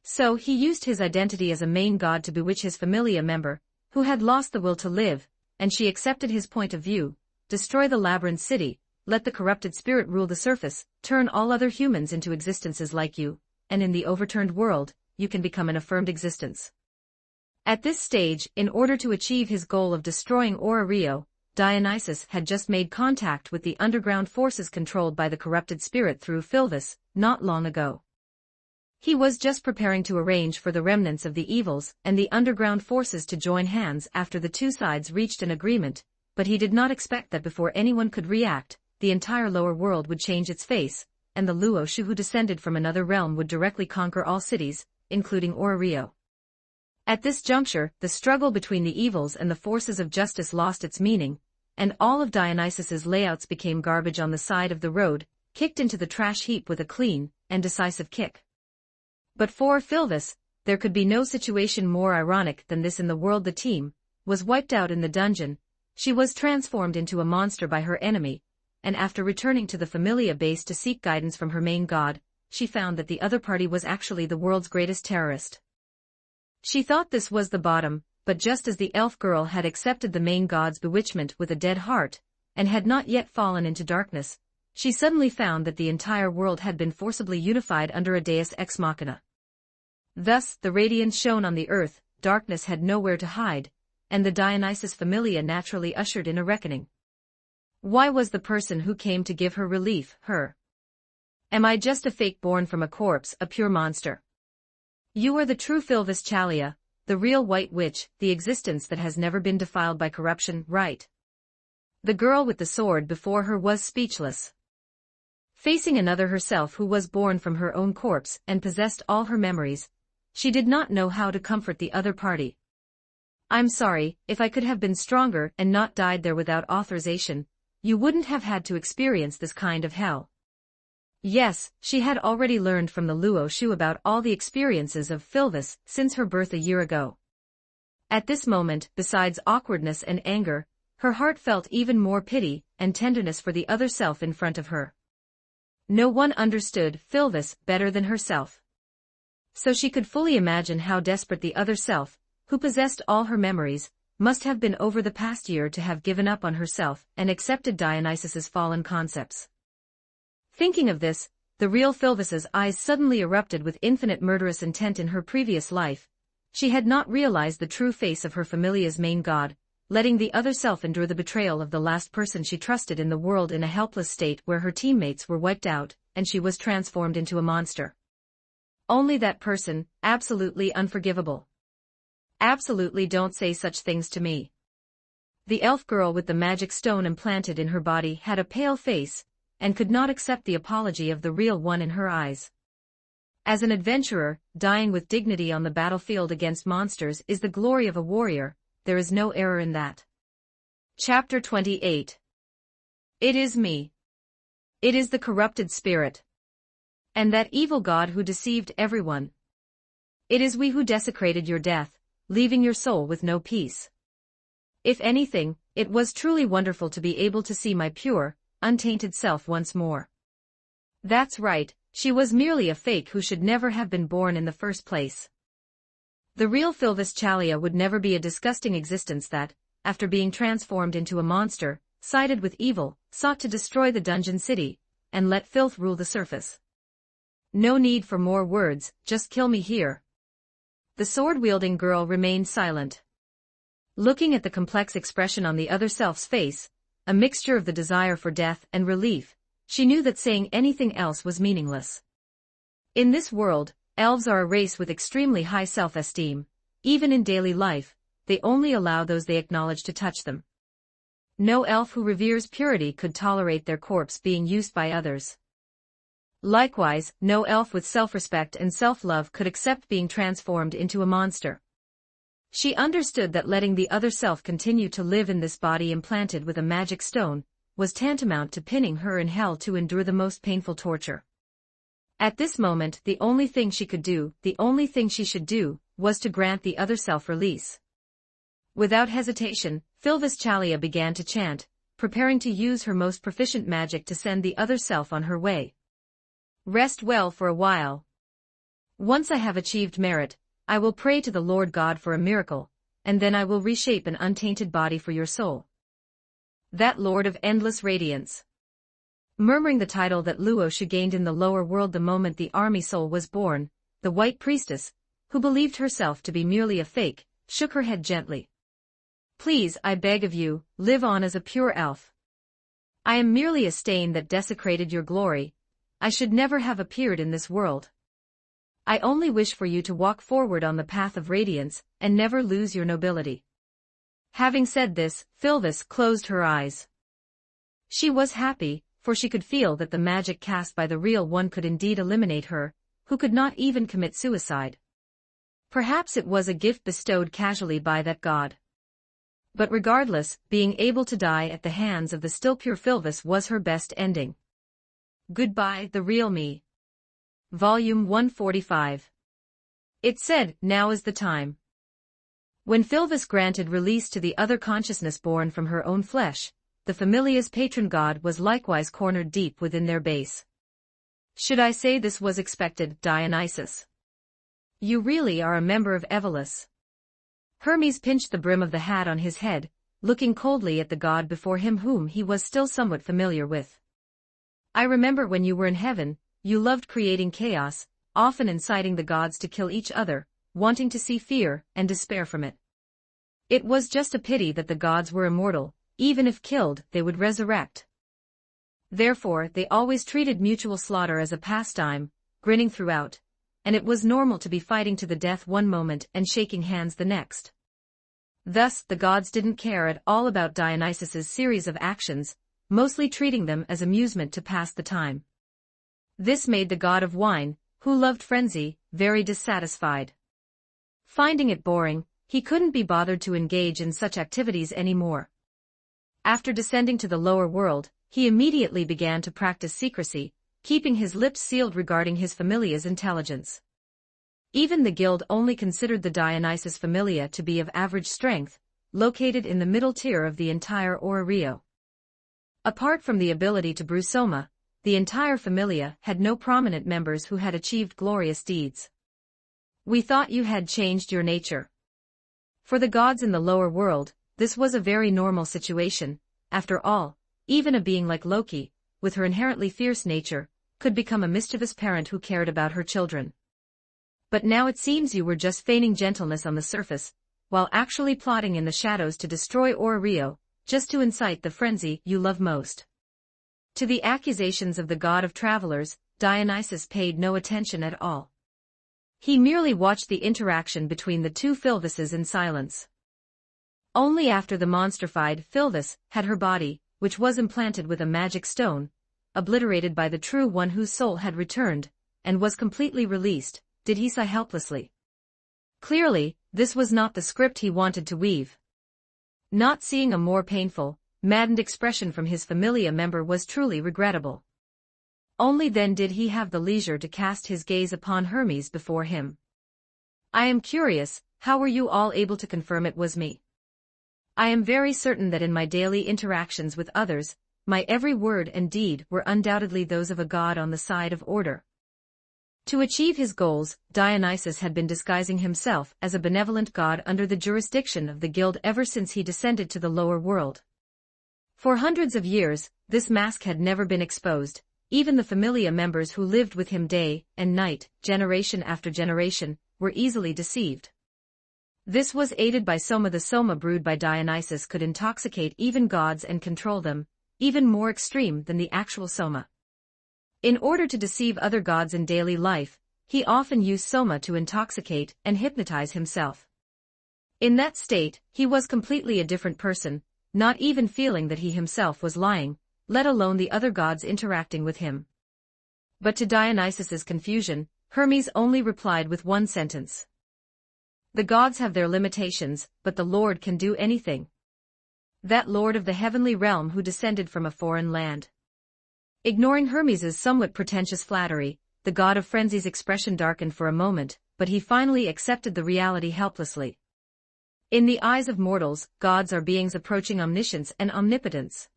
So he used his identity as a main god to bewitch his Familia member, who had lost the will to live, and she accepted his point of view: destroy the labyrinth city, let the corrupted spirit rule the surface, turn all other humans into existences like you, and in the overturned world, you can become an affirmed existence. At this stage, in order to achieve his goal of destroying Rio, Dionysus had just made contact with the underground forces controlled by the corrupted spirit through Philvis, not long ago. He was just preparing to arrange for the remnants of the evils and the underground forces to join hands after the two sides reached an agreement, but he did not expect that before anyone could react, the entire lower world would change its face, and the Luo Shu who descended from another realm would directly conquer all cities, including Rio. At this juncture, the struggle between the evils and the forces of justice lost its meaning, and all of Dionysus's layouts became garbage on the side of the road, kicked into the trash heap with a clean and decisive kick. But for Philvis, there could be no situation more ironic than this. In the world the team was wiped out in the dungeon, she was transformed into a monster by her enemy, and after returning to the Familia base to seek guidance from her main god, she found that the other party was actually the world's greatest terrorist. She thought this was the bottom, but just as the elf girl had accepted the main god's bewitchment with a dead heart, and had not yet fallen into darkness, she suddenly found that the entire world had been forcibly unified under a deus ex machina. Thus, the radiance shone on the earth, darkness had nowhere to hide, and the Dionysus familia naturally ushered in a reckoning. Why was the person who came to give her relief her? Am I just a fake born from a corpse, a pure monster? You are the true Philvis Chalia, the real white witch, the existence that has never been defiled by corruption, right? The girl with the sword before her was speechless. Facing another herself who was born from her own corpse and possessed all her memories, she did not know how to comfort the other party. I'm sorry, if I could have been stronger and not died there without authorization, you wouldn't have had to experience this kind of hell. Yes, she had already learned from the Luo Shu about all the experiences of Philvis since her birth a year ago. At this moment, besides awkwardness and anger, her heart felt even more pity and tenderness for the other self in front of her. No one understood Philvis better than herself. So she could fully imagine how desperate the other self, who possessed all her memories, must have been over the past year to have given up on herself and accepted Dionysus's fallen concepts. Thinking of this, the real Philvis's eyes suddenly erupted with infinite murderous intent in her previous life. She had not realized the true face of her familia's main god, letting the other self endure the betrayal of the last person she trusted in the world in a helpless state where her teammates were wiped out, and she was transformed into a monster. Only that person, absolutely unforgivable. Absolutely don't say such things to me. The elf girl with the magic stone implanted in her body had a pale face, and could not accept the apology of the real one in her eyes. As an adventurer, dying with dignity on the battlefield against monsters is the glory of a warrior, there is no error in that. Chapter 28. It is me. It is the corrupted spirit. And that evil god who deceived everyone. It is we who desecrated your death, leaving your soul with no peace. If anything, it was truly wonderful to be able to see my pure, untainted self once more. That's right, she was merely a fake who should never have been born in the first place. The real Philvis Chalia would never be a disgusting existence that, after being transformed into a monster, sided with evil, sought to destroy the dungeon city, and let filth rule the surface. No need for more words, just kill me here. The sword-wielding girl remained silent. Looking at the complex expression on the other self's face, a mixture of the desire for death and relief, she knew that saying anything else was meaningless. In this world, elves are a race with extremely high self-esteem. Even in daily life, they only allow those they acknowledge to touch them. No elf who reveres purity could tolerate their corpse being used by others. Likewise, no elf with self-respect and self-love could accept being transformed into a monster. She understood that letting the other self continue to live in this body implanted with a magic stone was tantamount to pinning her in hell to endure the most painful torture. At this moment, the only thing she could do, the only thing she should do, was to grant the other self release. Without hesitation, Philvis Chalia began to chant, preparing to use her most proficient magic to send the other self on her way. Rest well for a while. Once I have achieved merit, I will pray to the Lord God for a miracle, and then I will reshape an untainted body for your soul. That Lord of endless radiance. Murmuring the title that Luo Shu gained in the lower world the moment the army soul was born, the white priestess, who believed herself to be merely a fake, shook her head gently. Please, I beg of you, live on as a pure elf. I am merely a stain that desecrated your glory. I should never have appeared in this world. I only wish for you to walk forward on the path of radiance, and never lose your nobility. Having said this, Philvis closed her eyes. She was happy, for she could feel that the magic cast by the real one could indeed eliminate her, who could not even commit suicide. Perhaps it was a gift bestowed casually by that god. But regardless, being able to die at the hands of the still pure Philvis was her best ending. Goodbye, the real me. Volume 145. It said, now is the time. When Philvis granted release to the other consciousness born from her own flesh, the familia's patron god was likewise cornered deep within their base. Should I say this was expected, Dionysus? You really are a member of Evolus. Hermes pinched the brim of the hat on his head, looking coldly at the god before him whom he was still somewhat familiar with. I remember when you were in heaven, you loved creating chaos, often inciting the gods to kill each other, wanting to see fear and despair from it. It was just a pity that the gods were immortal, even if killed, they would resurrect. Therefore, they always treated mutual slaughter as a pastime, grinning throughout, and it was normal to be fighting to the death one moment and shaking hands the next. Thus, the gods didn't care at all about Dionysus's series of actions, mostly treating them as amusement to pass the time. This made the god of wine, who loved frenzy, very dissatisfied. Finding it boring, he couldn't be bothered to engage in such activities anymore. After descending to the lower world, he immediately began to practice secrecy, keeping his lips sealed regarding his familia's intelligence. Even the guild only considered the Dionysus familia to be of average strength, located in the middle tier of the entire Ora Rio. Apart from the ability to brew soma, the entire familia had no prominent members who had achieved glorious deeds. We thought you had changed your nature. For the gods in the lower world, this was a very normal situation. After all, even a being like Loki, with her inherently fierce nature, could become a mischievous parent who cared about her children. But now it seems you were just feigning gentleness on the surface, while actually plotting in the shadows to destroy Ora Rio, just to incite the frenzy you love most. To the accusations of the god of travelers, Dionysus paid no attention at all. He merely watched the interaction between the two Philvises in silence. Only after the monstrified Philvis had her body, which was implanted with a magic stone, obliterated by the true one whose soul had returned, and was completely released, did he sigh helplessly. Clearly, this was not the script he wanted to weave. Not seeing a more painful, maddened expression from his familia member was truly regrettable. Only then did he have the leisure to cast his gaze upon Hermes before him. I am curious, how were you all able to confirm it was me? I am very certain that in my daily interactions with others, my every word and deed were undoubtedly those of a god on the side of order. To achieve his goals, Dionysus had been disguising himself as a benevolent god under the jurisdiction of the guild ever since he descended to the lower world. For hundreds of years, this mask had never been exposed. Even the familia members who lived with him day and night, generation after generation, were easily deceived. This was aided by soma. The soma brewed by Dionysus could intoxicate even gods and control them, even more extreme than the actual soma. In order to deceive other gods in daily life, he often used soma to intoxicate and hypnotize himself. In that state, he was completely a different person, not even feeling that he himself was lying, let alone the other gods interacting with him. But to Dionysus's confusion, Hermes only replied with one sentence. The gods have their limitations, but the Lord can do anything. That Lord of the heavenly realm who descended from a foreign land. Ignoring Hermes's somewhat pretentious flattery, the god of frenzy's expression darkened for a moment, but he finally accepted the reality helplessly. In the eyes of mortals, gods are beings approaching omniscience and omnipotence.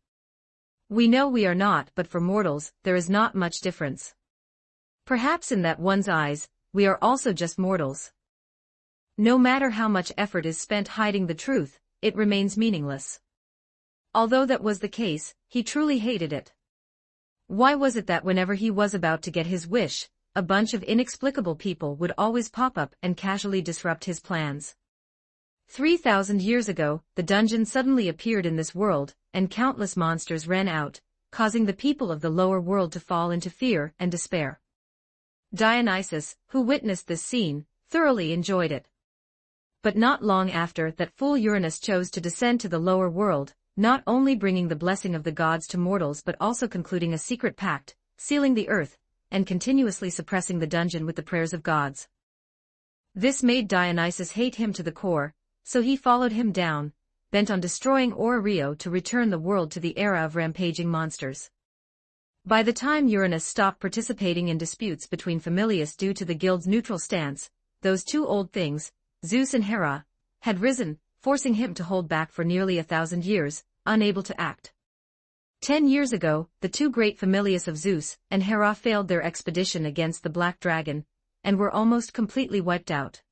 We know we are not, but for mortals, there is not much difference. Perhaps in that one's eyes, we are also just mortals. No matter how much effort is spent hiding the truth, it remains meaningless. Although that was the case, he truly hated it. Why was it that whenever he was about to get his wish, a bunch of inexplicable people would always pop up and casually disrupt his plans? 3,000 years ago, the dungeon suddenly appeared in this world, and countless monsters ran out, causing the people of the lower world to fall into fear and despair. Dionysus, who witnessed this scene, thoroughly enjoyed it. But not long after that, fool Uranus chose to descend to the lower world, not only bringing the blessing of the gods to mortals but also concluding a secret pact, sealing the earth, and continuously suppressing the dungeon with the prayers of gods. This made Dionysus hate him to the core, so he followed him down, bent on destroying Ora Rio to return the world to the era of rampaging monsters. By the time Uranus stopped participating in disputes between familias due to the guild's neutral stance, those two old things, Zeus and Hera, had risen, forcing him to hold back for nearly 1,000 years, unable to act. 10 years ago, the two great familias of Zeus and Hera failed their expedition against the Black Dragon, and were almost completely wiped out.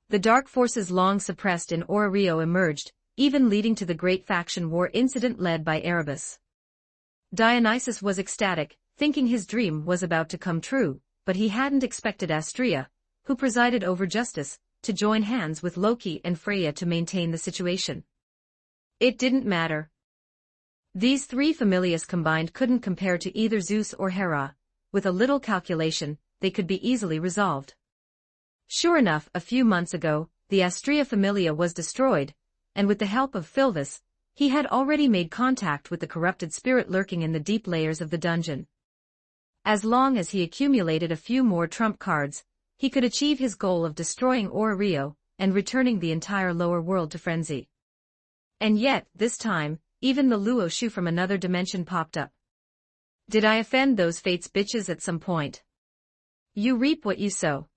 The dark forces long suppressed in Ora Rio emerged, even leading to the great faction war incident led by Erebus. Dionysus was ecstatic, thinking his dream was about to come true, but he hadn't expected Astrea, who presided over justice, to join hands with Loki and Freya to maintain the situation. It didn't matter. These three familias combined couldn't compare to either Zeus or Hera. With a little calculation, they could be easily resolved. Sure enough, a few months ago, the Astrea Familia was destroyed, and with the help of Philvis, he had already made contact with the corrupted spirit lurking in the deep layers of the dungeon. As long as he accumulated a few more trump cards, he could achieve his goal of destroying Rio and returning the entire lower world to frenzy. And yet, this time, even the Luo Shu from another dimension popped up. Did I offend those fates bitches at some point? You reap what you sow.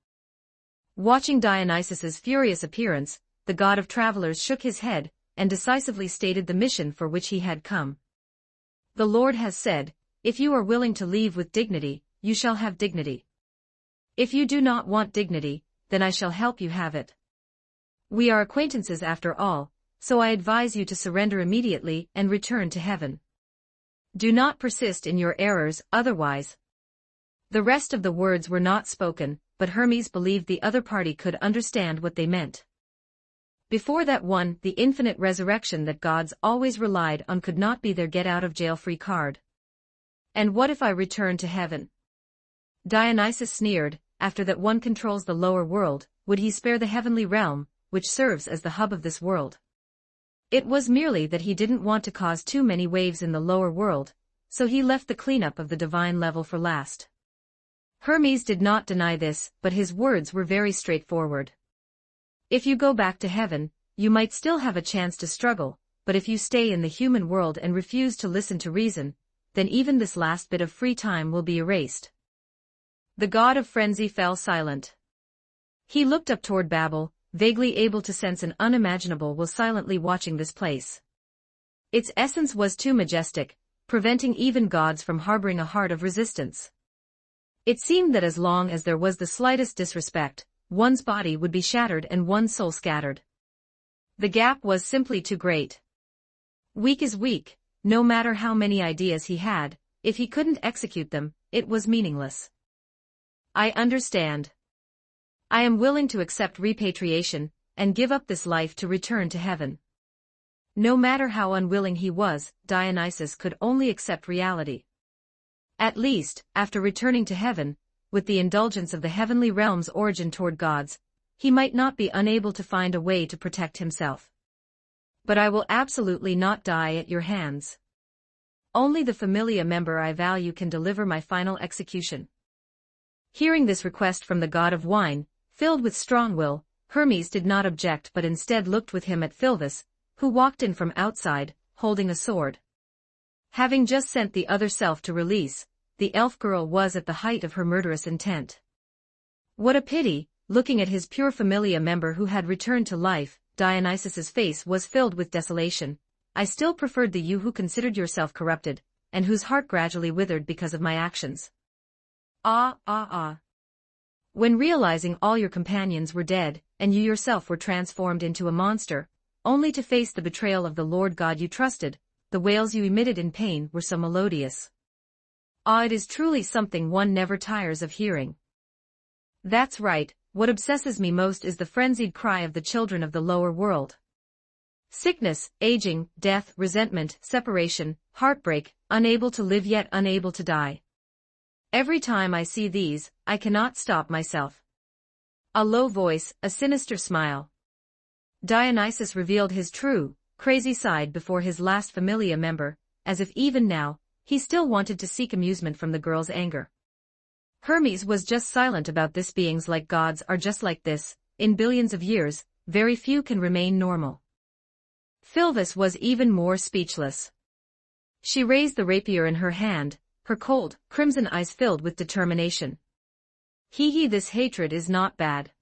Watching Dionysus's furious appearance, the god of travelers shook his head, and decisively stated the mission for which he had come. The Lord has said, if you are willing to leave with dignity, you shall have dignity. If you do not want dignity, then I shall help you have it. We are acquaintances after all, so I advise you to surrender immediately and return to heaven. Do not persist in your errors, otherwise. The rest of the words were not spoken, but Hermes believed the other party could understand what they meant. Before that one, the infinite resurrection that gods always relied on could not be their get-out-of-jail-free card. And what if I return to heaven? Dionysus sneered, after that one controls the lower world, would he spare the heavenly realm, which serves as the hub of this world? It was merely that he didn't want to cause too many waves in the lower world, so he left the cleanup of the divine level for last. Hermes did not deny this, but his words were very straightforward. If you go back to heaven, you might still have a chance to struggle, but if you stay in the human world and refuse to listen to reason, then even this last bit of free time will be erased. The god of frenzy fell silent. He looked up toward Babel, vaguely able to sense an unimaginable will silently watching this place. Its essence was too majestic, preventing even gods from harboring a heart of resistance. It seemed that as long as there was the slightest disrespect, one's body would be shattered and one's soul scattered. The gap was simply too great. Weak is weak, no matter how many ideas he had, if he couldn't execute them, it was meaningless. I understand. I am willing to accept repatriation, and give up this life to return to heaven. No matter how unwilling he was, Dionysus could only accept reality. At least, after returning to heaven, with the indulgence of the heavenly realm's origin toward gods, he might not be unable to find a way to protect himself. But I will absolutely not die at your hands. Only the familia member I value can deliver my final execution. Hearing this request from the god of wine, filled with strong will, Hermes did not object but instead looked with him at Philvis, who walked in from outside, holding a sword. Having just sent the other self to release, the elf girl was at the height of her murderous intent. What a pity, looking at his pure familia member who had returned to life, Dionysus's face was filled with desolation. I still preferred the you who considered yourself corrupted, and whose heart gradually withered because of my actions. When realizing all your companions were dead, and you yourself were transformed into a monster, only to face the betrayal of the Lord God you trusted, the wails you emitted in pain were so melodious. It is truly something one never tires of hearing. That's right, what obsesses me most is the frenzied cry of the children of the lower world. Sickness, aging, death, resentment, separation, heartbreak, unable to live yet unable to die. Every time I see these, I cannot stop myself. A low voice, a sinister smile. Dionysus revealed his true, crazy side before his last familia member, as if even now, he still wanted to seek amusement from the girl's anger. Hermes was just silent about this. Beings like gods are just like this. In billions of years, very few can remain normal. Philvis was even more speechless. She raised the rapier in her hand, her cold, crimson eyes filled with determination. This hatred is not bad.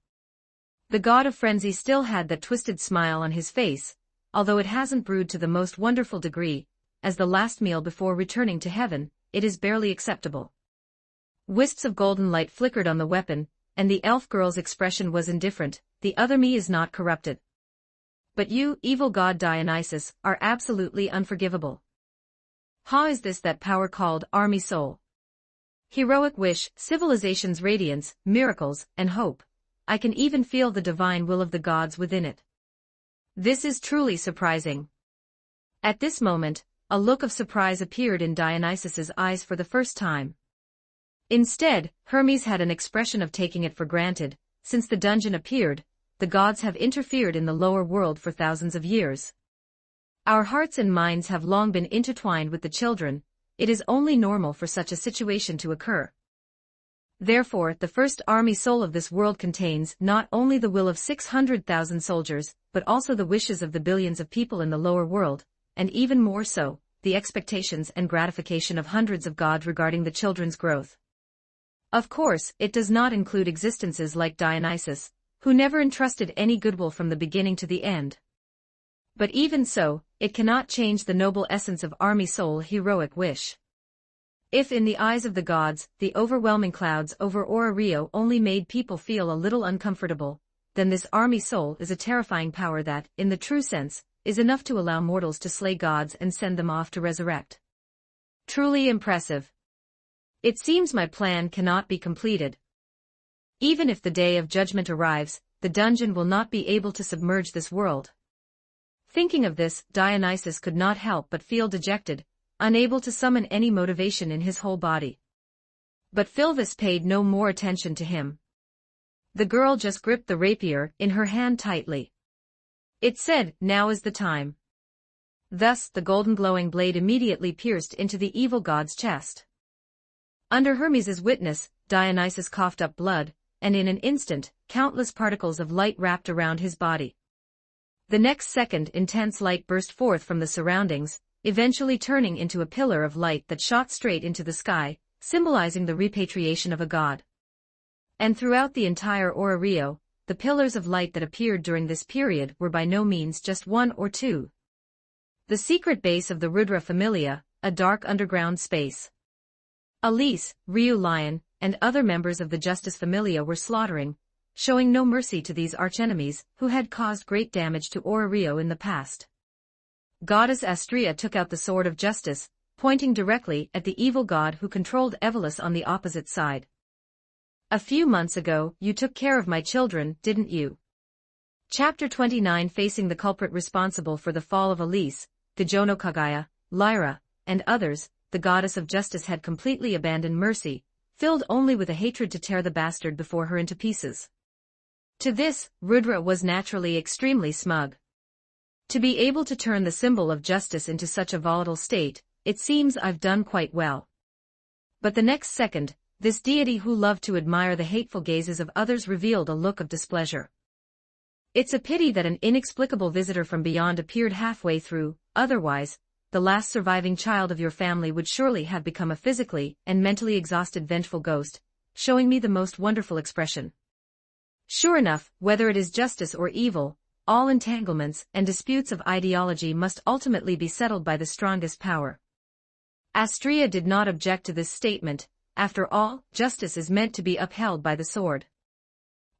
The god of frenzy still had that twisted smile on his face, although it hasn't brewed to the most wonderful degree. As the last meal before returning to heaven, it is barely acceptable. Wisps of golden light flickered on the weapon, and the elf girl's expression was indifferent. The other me is not corrupted. But you, evil god Dionysus, are absolutely unforgivable. How is this that power called army soul? Heroic wish, civilization's radiance, miracles, and hope. I can even feel the divine will of the gods within it. This is truly surprising. At this moment, a look of surprise appeared in Dionysus's eyes for the first time. Instead, Hermes had an expression of taking it for granted. Since the dungeon appeared, the gods have interfered in the lower world for thousands of years. Our hearts and minds have long been intertwined with the children. It is only normal for such a situation to occur. Therefore, the first army soul of this world contains not only the will of 600,000 soldiers, but also the wishes of the billions of people in the lower world, and even more so, the expectations and gratification of hundreds of gods regarding the children's growth. Of course, it does not include existences like Dionysus, who never entrusted any goodwill from the beginning to the end. But even so, it cannot change the noble essence of army soul heroic wish. If in the eyes of the gods, the overwhelming clouds over Rio only made people feel a little uncomfortable, then this army soul is a terrifying power that, in the true sense, is enough to allow mortals to slay gods and send them off to resurrect. Truly impressive. It seems my plan cannot be completed. Even if the day of judgment arrives, the dungeon will not be able to submerge this world. Thinking of this, Dionysus could not help but feel dejected, unable to summon any motivation in his whole body. But Phyllis paid no more attention to him. The girl just gripped the rapier in her hand tightly. It said, "Now is the time." Thus, the golden glowing blade immediately pierced into the evil god's chest. Under Hermes's witness, Dionysus coughed up blood, and in an instant, countless particles of light wrapped around his body. The next second, intense light burst forth from the surroundings, eventually turning into a pillar of light that shot straight into the sky, symbolizing the repatriation of a god. And throughout the entire Rio, the pillars of light that appeared during this period were by no means just one or two. The secret base of the Rudra Familia, a dark underground space. Elise, Ryu Lion, and other members of the Justice Familia were slaughtering, showing no mercy to these archenemies who had caused great damage to Rio in the past. Goddess Astrea took out the sword of justice, pointing directly at the evil god who controlled Evolus on the opposite side. "A few months ago, you took care of my children, didn't you?" Chapter 29. Facing the culprit responsible for the fall of Elise, Gajono Kagaya, Lyra, and others, the goddess of justice had completely abandoned mercy, filled only with a hatred to tear the bastard before her into pieces. To this, Rudra was naturally extremely smug. To be able to turn the symbol of justice into such a volatile state, it seems I've done quite well. But the next second, this deity who loved to admire the hateful gazes of others revealed a look of displeasure. It's a pity that an inexplicable visitor from beyond appeared halfway through, otherwise, the last surviving child of your family would surely have become a physically and mentally exhausted vengeful ghost, showing me the most wonderful expression. Sure enough, whether it is justice or evil, all entanglements and disputes of ideology must ultimately be settled by the strongest power. Astrea did not object to this statement. After all, justice is meant to be upheld by the sword.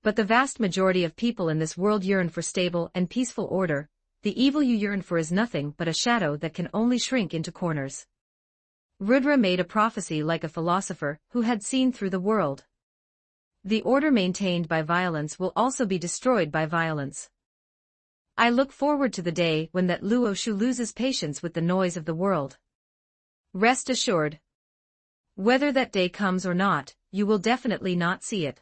But the vast majority of people in this world yearn for stable and peaceful order. The evil you yearn for is nothing but a shadow that can only shrink into corners. Rudra made a prophecy like a philosopher who had seen through the world. The order maintained by violence will also be destroyed by violence. I look forward to the day when that Luoshu loses patience with the noise of the world. Rest assured. Whether that day comes or not, you will definitely not see it.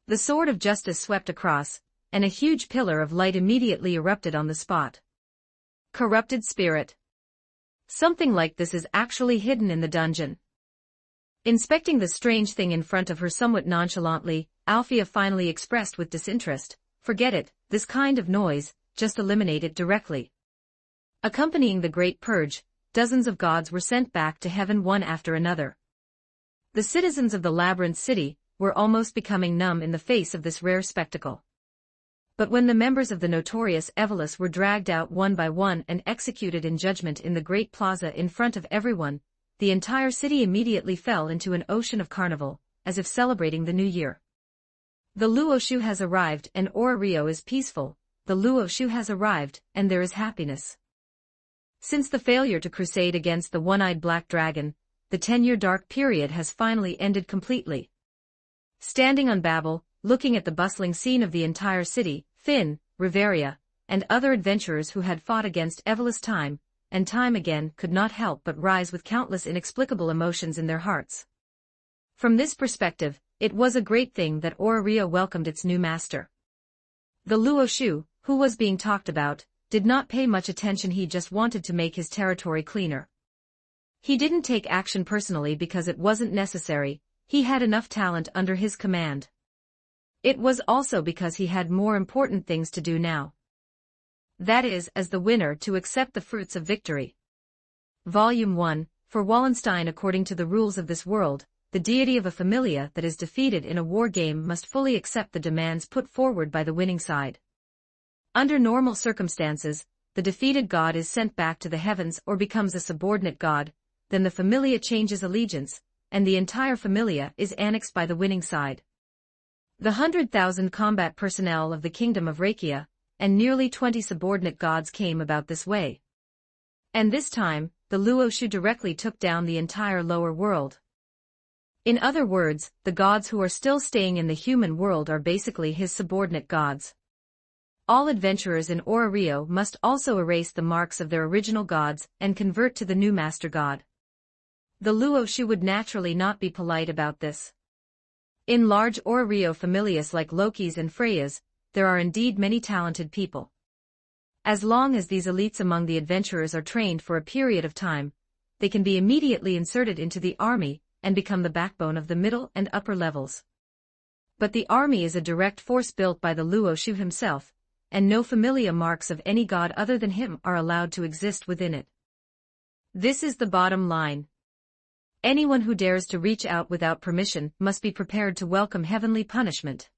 The sword of justice swept across, and a huge pillar of light immediately erupted on the spot. Corrupted spirit. Something like this is actually hidden in the dungeon. Inspecting the strange thing in front of her somewhat nonchalantly, Althea finally expressed with disinterest, "Forget it, this kind of noise, just eliminate it directly." Accompanying the Great Purge, dozens of gods were sent back to heaven one after another. The citizens of the Labyrinth City were almost becoming numb in the face of this rare spectacle. But when the members of the notorious Evolus were dragged out one by one and executed in judgment in the great plaza in front of everyone, the entire city immediately fell into an ocean of carnival, as if celebrating the new year. The Luoshu has arrived and Rio is peaceful. The Luoshu has arrived and there is happiness. Since the failure to crusade against the one-eyed black dragon, the 10-year dark period has finally ended completely. Standing on Babel, looking at the bustling scene of the entire city, Finn, Riveria, and other adventurers who had fought against Evelyn's time, and time again could not help but rise with countless inexplicable emotions in their hearts. From this perspective, it was a great thing that Oraria welcomed its new master. The Luo Shu, who was being talked about, did not pay much attention. He just wanted to make his territory cleaner. He didn't take action personally because it wasn't necessary. He had enough talent under his command. It was also because he had more important things to do now. That is, as the winner, to accept the fruits of victory. Volume 1, for Wallenstein. According to the rules of this world, the deity of a familia that is defeated in a war game must fully accept the demands put forward by the winning side. Under normal circumstances, the defeated god is sent back to the heavens or becomes a subordinate god, then the familia changes allegiance, and the entire familia is annexed by the winning side. The 100,000 combat personnel of the Kingdom of Rakia, and nearly 20 subordinate gods came about this way. And this time, the Luo Shu directly took down the entire lower world. In other words, the gods who are still staying in the human world are basically his subordinate gods. All adventurers in Orario must also erase the marks of their original gods and convert to the new master god. The Luo Shu would naturally not be polite about this. In large Orario familias like Loki's and Freya's, there are indeed many talented people. As long as these elites among the adventurers are trained for a period of time, they can be immediately inserted into the army and become the backbone of the middle and upper levels. But the army is a direct force built by the Luo Shu himself, and no familia marks of any god other than him are allowed to exist within it. This is the bottom line. Anyone who dares to reach out without permission must be prepared to welcome heavenly punishment.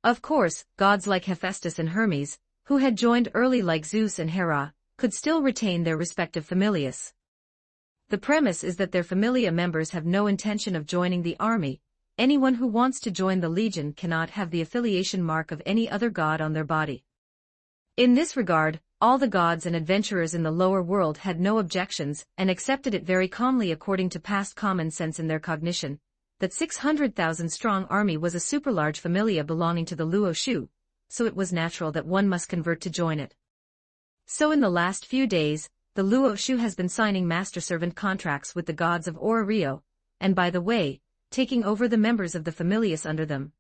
Of course, gods like Hephaestus and Hermes, who had joined early like Zeus and Hera, could still retain their respective familias. The premise is that their familia members have no intention of joining the army. Anyone who wants to join the legion cannot have the affiliation mark of any other god on their body. In this regard, all the gods and adventurers in the lower world had no objections and accepted it very calmly according to past common sense in their cognition, that 600,000 strong army was a superlarge familia belonging to the Luo Shu, so it was natural that one must convert to join it. So in the last few days, the Luo Shu has been signing master-servant contracts with the gods of Orario, and by the way, taking over the members of the familias under them.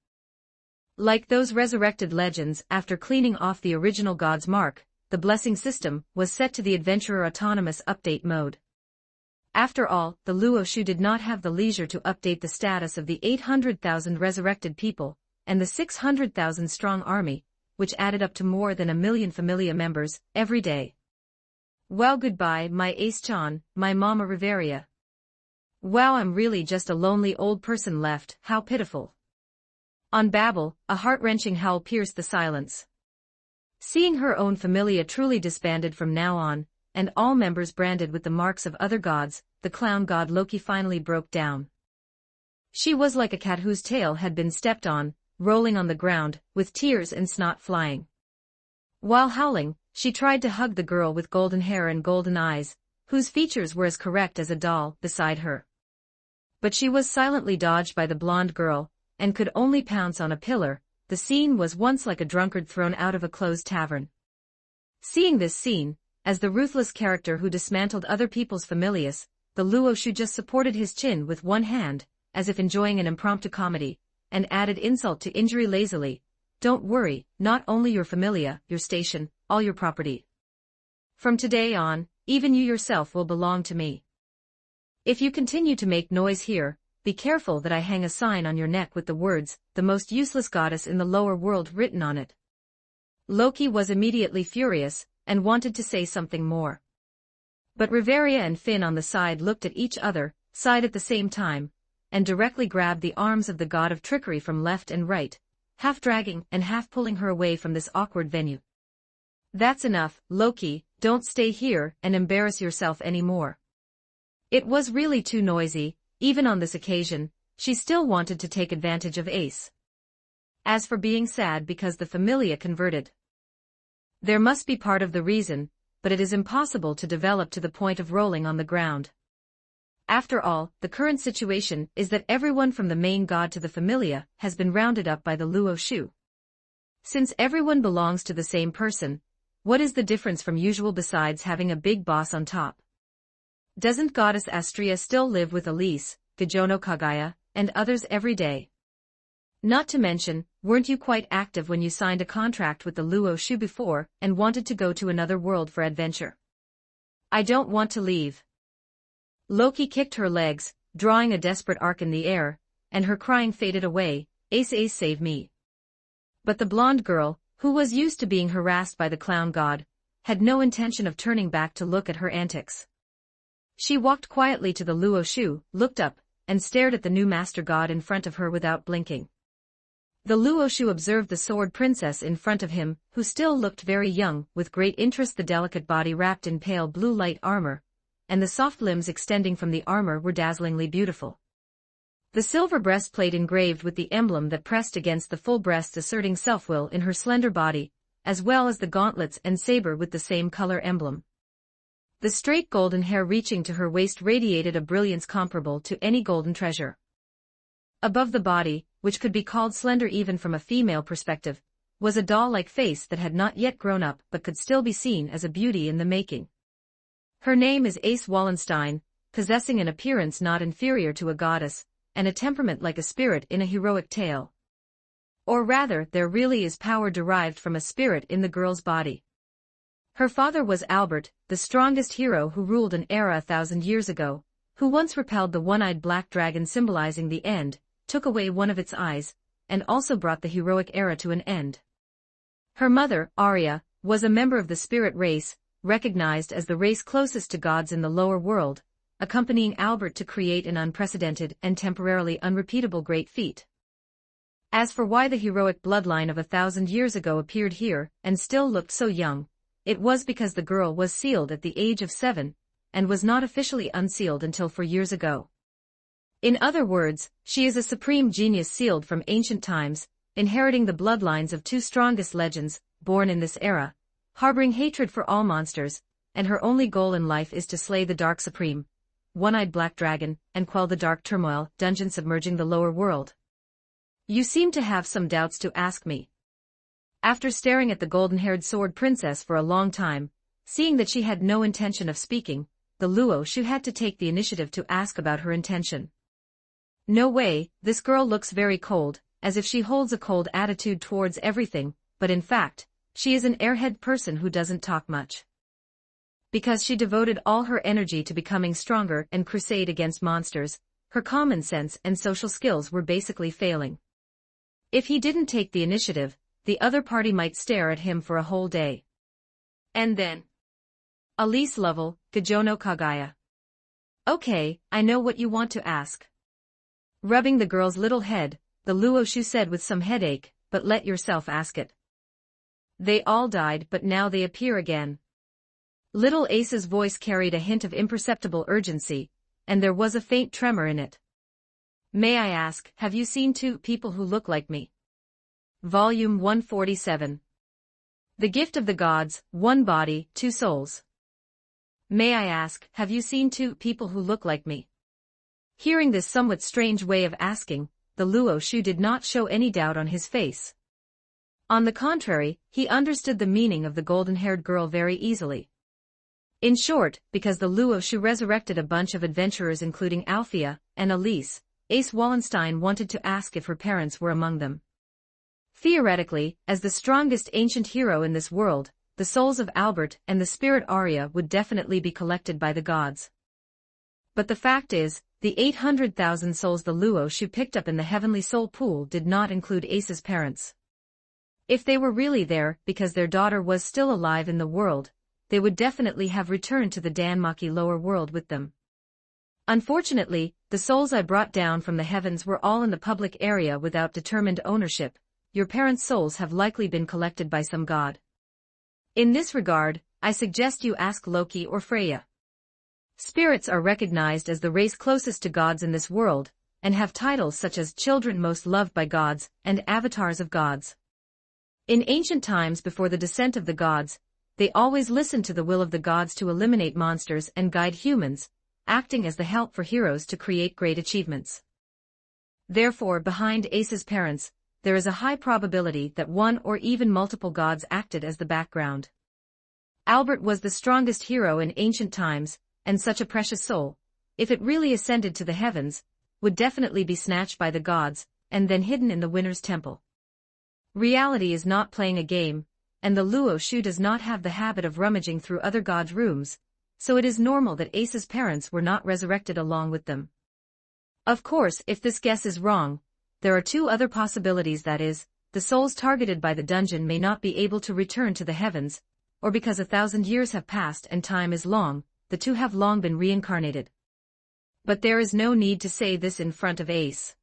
Like those resurrected legends, after cleaning off the original god's mark, the blessing system was set to the adventurer autonomous update mode. After all, the Luo Shu did not have the leisure to update the status of the 800,000 resurrected people, and the 600,000 strong army, which added up to more than 1 million familia members, every day. Well, goodbye, my Ace-chan, my Mama Riveria. Wow, I'm really just a lonely old person left, how pitiful. On Babel, a heart-wrenching howl pierced the silence. Seeing her own familia truly disbanded from now on, and all members branded with the marks of other gods, the clown god Loki finally broke down. She was like a cat whose tail had been stepped on, rolling on the ground, with tears and snot flying. While howling, she tried to hug the girl with golden hair and golden eyes, whose features were as correct as a doll, beside her. But she was silently dodged by the blonde girl, and could only pounce on a pillar. The scene was once like a drunkard thrown out of a closed tavern. Seeing this scene, as the ruthless character who dismantled other people's familias, the Luo Shu just supported his chin with one hand, as if enjoying an impromptu comedy, and added insult to injury lazily. Don't worry, not only your familia, your station, all your property. From today on, even you yourself will belong to me. If you continue to make noise here, be careful that I hang a sign on your neck with the words, the most useless goddess in the lower world written on it. Loki was immediately furious, and wanted to say something more. But Riveria and Finn on the side looked at each other, sighed at the same time, and directly grabbed the arms of the god of trickery from left and right, half dragging and half pulling her away from this awkward venue. That's enough, Loki, don't stay here and embarrass yourself anymore. It was really too noisy. Even on this occasion, she still wanted to take advantage of Ace. As for being sad because the familia converted, there must be part of the reason, but it is impossible to develop to the point of rolling on the ground. After all, the current situation is that everyone from the main god to the familia has been rounded up by the Luo Shu. Since everyone belongs to the same person, what is the difference from usual besides having a big boss on top? Doesn't goddess Astrea still live with Elise, Gajono Kagaya, and others every day? Not to mention, weren't you quite active when you signed a contract with the Luo Shu before and wanted to go to another world for adventure? I don't want to leave. Loki kicked her legs, drawing a desperate arc in the air, and her crying faded away, "Ace, Ace, save me." But the blonde girl, who was used to being harassed by the clown god, had no intention of turning back to look at her antics. She walked quietly to the Luo Shu, looked up, and stared at the new master god in front of her without blinking. The Luo Shu observed the sword princess in front of him, who still looked very young, with great interest. The delicate body wrapped in pale blue light armor, and the soft limbs extending from the armor were dazzlingly beautiful. The silver breastplate engraved with the emblem that pressed against the full breast asserting self-will in her slender body, as well as the gauntlets and saber with the same color emblem. The straight golden hair reaching to her waist radiated a brilliance comparable to any golden treasure. Above the body, which could be called slender even from a female perspective, was a doll-like face that had not yet grown up but could still be seen as a beauty in the making. Her name is Ace Wallenstein, possessing an appearance not inferior to a goddess, and a temperament like a spirit in a heroic tale. Or rather, there really is power derived from a spirit in the girl's body. Her father was Albert, the strongest hero who ruled an era 1,000 years ago, who once repelled the one-eyed black dragon symbolizing the end, took away one of its eyes, and also brought the heroic era to an end. Her mother, Arya, was a member of the spirit race, recognized as the race closest to gods in the lower world, accompanying Albert to create an unprecedented and temporarily unrepeatable great feat. As for why the heroic bloodline of 1,000 years ago appeared here and still looked so young, it was because the girl was sealed at the age of 7, and was not officially unsealed until 4 years ago. In other words, she is a supreme genius sealed from ancient times, inheriting the bloodlines of 2 strongest legends, born in this era, harboring hatred for all monsters, and her only goal in life is to slay the Dark Supreme, one-eyed black dragon, and quell the dark turmoil, dungeon submerging the lower world. You seem to have some doubts to ask me. After staring at the golden-haired sword princess for a long time, seeing that she had no intention of speaking, the Luo Shu had to take the initiative to ask about her intention. No way, this girl looks very cold, as if she holds a cold attitude towards everything, but in fact, she is an airhead person who doesn't talk much. Because she devoted all her energy to becoming stronger and crusade against monsters, her common sense and social skills were basically failing. If he didn't take the initiative, the other party might stare at him for a whole day. And then. Elise Lovell, Gajono Kagaya. Okay, I know what you want to ask. Rubbing the girl's little head, the Luo Shu said with some headache, but let yourself ask it. They all died but now they appear again. Little Ace's voice carried a hint of imperceptible urgency, and there was a faint tremor in it. May I ask, have you seen 2 people who look like me? Volume 147. The Gift of the Gods, 1 Body, 2 Souls. May I ask, have you seen 2 people who look like me? Hearing this somewhat strange way of asking, the Luo Shu did not show any doubt on his face. On the contrary, he understood the meaning of the golden-haired girl very easily. In short, because the Luo Shu resurrected a bunch of adventurers including Althea and Elise, Ace Wallenstein wanted to ask if her parents were among them. Theoretically, as the strongest ancient hero in this world, the souls of Albert and the spirit Arya would definitely be collected by the gods. But the fact is, the 800,000 souls the Luo Shu picked up in the heavenly soul pool did not include Ace's parents. If they were really there because their daughter was still alive in the world, they would definitely have returned to the Danmaki lower world with them. Unfortunately, the souls I brought down from the heavens were all in the public area without determined ownership. Your parents' souls have likely been collected by some god. In this regard, I suggest you ask Loki or Freya. Spirits are recognized as the race closest to gods in this world, and have titles such as children most loved by gods and avatars of gods. In ancient times before the descent of the gods, they always listened to the will of the gods to eliminate monsters and guide humans, acting as the help for heroes to create great achievements. Therefore, behind Ace's parents, there is a high probability that one or even multiple gods acted as the background. Albert was the strongest hero in ancient times, and such a precious soul, if it really ascended to the heavens, would definitely be snatched by the gods, and then hidden in the winner's temple. Reality is not playing a game, and the Luo Shu does not have the habit of rummaging through other gods' rooms, so it is normal that Ace's parents were not resurrected along with them. Of course, if this guess is wrong, there are two other possibilities, that is, the souls targeted by the dungeon may not be able to return to the heavens, or because 1,000 years have passed and time is long, the two have long been reincarnated. But there is no need to say this in front of Ace.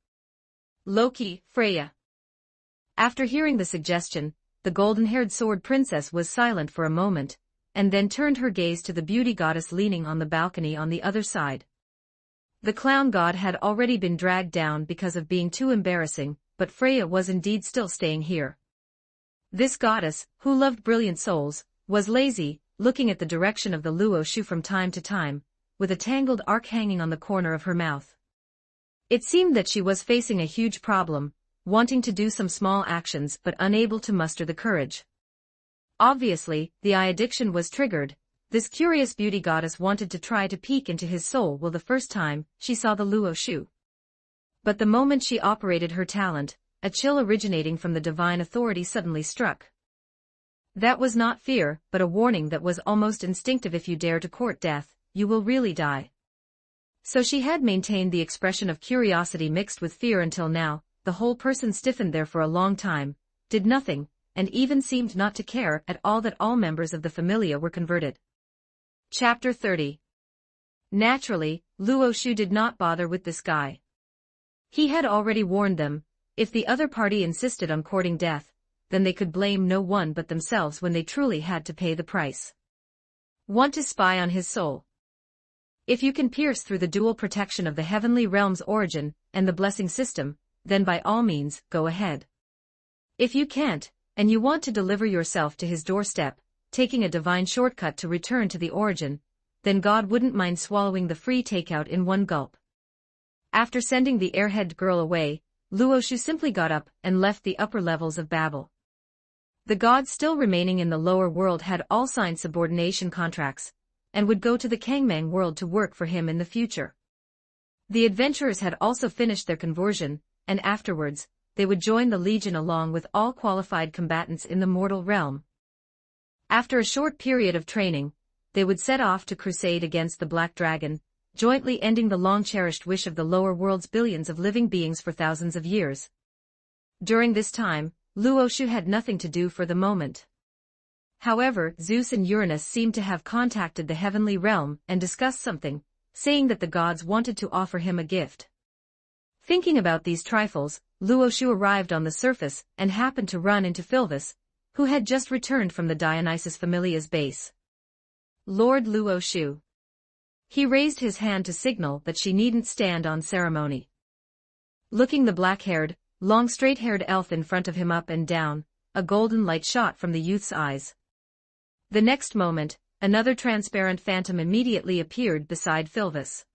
Loki, Freya. After hearing the suggestion, the golden-haired sword princess was silent for a moment, and then turned her gaze to the beauty goddess leaning on the balcony on the other side. The clown god had already been dragged down because of being too embarrassing, but Freya was indeed still staying here. This goddess, who loved brilliant souls, was lazy, looking at the direction of the Luo Shu from time to time, with a tangled arc hanging on the corner of her mouth. It seemed that she was facing a huge problem, wanting to do some small actions but unable to muster the courage. Obviously, the eye addiction was triggered. This curious beauty goddess wanted to try to peek into his soul the first time she saw the Luo Shu. But the moment she operated her talent, a chill originating from the divine authority suddenly struck. That was not fear, but a warning that was almost instinctive: if you dare to court death, you will really die. So she had maintained the expression of curiosity mixed with fear until now. The whole person stiffened there for a long time, did nothing, and even seemed not to care at all that all members of the familia were converted. Chapter 30. Naturally, Luo Shu did not bother with this guy. He had already warned them, if the other party insisted on courting death, then they could blame no one but themselves when they truly had to pay the price. Want to spy on his soul? If you can pierce through the dual protection of the heavenly realm's origin and the blessing system, then by all means, go ahead. If you can't, and you want to deliver yourself to his doorstep, taking a divine shortcut to return to the origin, then God wouldn't mind swallowing the free takeout in one gulp. After sending the airhead girl away, Luo Shu simply got up and left the upper levels of Babel. The gods still remaining in the lower world had all signed subordination contracts, and would go to the Kangmang world to work for him in the future. The adventurers had also finished their conversion, and afterwards, they would join the Legion along with all qualified combatants in the mortal realm. After a short period of training, they would set off to crusade against the Black Dragon, jointly ending the long-cherished wish of the lower world's billions of living beings for thousands of years. During this time, Luo Shu had nothing to do for the moment. However, Zeus and Uranus seemed to have contacted the heavenly realm and discussed something, saying that the gods wanted to offer him a gift. Thinking about these trifles, Luo Shu arrived on the surface and happened to run into Philvis, who had just returned from the Dionysus Familia's base. Lord Luo Shu. He raised his hand to signal that she needn't stand on ceremony. Looking the black-haired, long straight-haired elf in front of him up and down, a golden light shot from the youth's eyes. The next moment, another transparent phantom immediately appeared beside Philvis.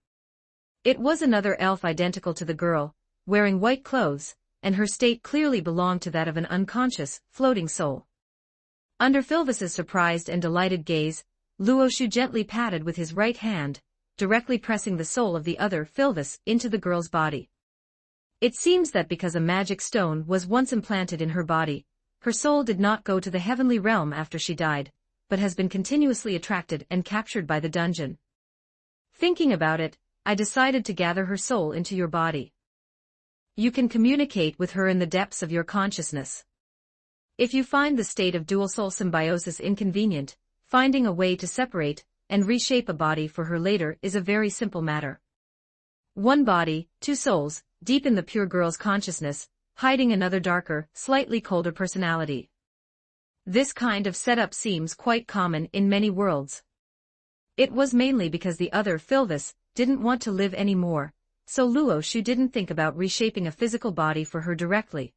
It was another elf identical to the girl, wearing white clothes, and her state clearly belonged to that of an unconscious, floating soul. Under Philvis's surprised and delighted gaze, Luo Shu gently patted with his right hand, directly pressing the soul of the other Philvis into the girl's body. It seems that because a magic stone was once implanted in her body, her soul did not go to the heavenly realm after she died, but has been continuously attracted and captured by the dungeon. Thinking about it, I decided to gather her soul into your body. You can communicate with her in the depths of your consciousness. If you find the state of dual soul symbiosis inconvenient, finding a way to separate and reshape a body for her later is a very simple matter. One body, two souls, deep in the pure girl's consciousness, hiding another darker, slightly colder personality. This kind of setup seems quite common in many worlds. It was mainly because the other Philvis didn't want to live anymore, so Luo Shu didn't think about reshaping a physical body for her directly.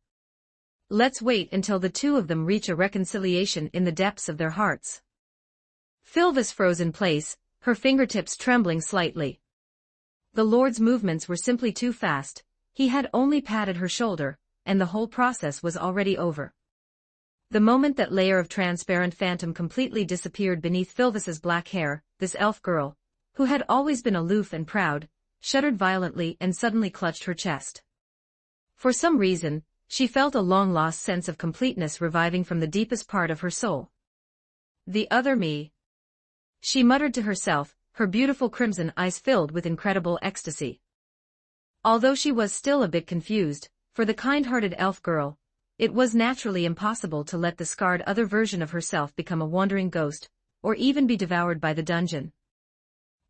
Let's wait until the two of them reach a reconciliation in the depths of their hearts. Philvis froze in place, her fingertips trembling slightly. The Lord's movements were simply too fast. He had only patted her shoulder, and the whole process was already over. The moment that layer of transparent phantom completely disappeared beneath Philvis's black hair, this elf girl, who had always been aloof and proud, shuddered violently and suddenly clutched her chest. For some reason, she felt a long-lost sense of completeness reviving from the deepest part of her soul. The other me. She muttered to herself, her beautiful crimson eyes filled with incredible ecstasy. Although she was still a bit confused, for the kind-hearted elf girl, it was naturally impossible to let the scarred other version of herself become a wandering ghost, or even be devoured by the dungeon.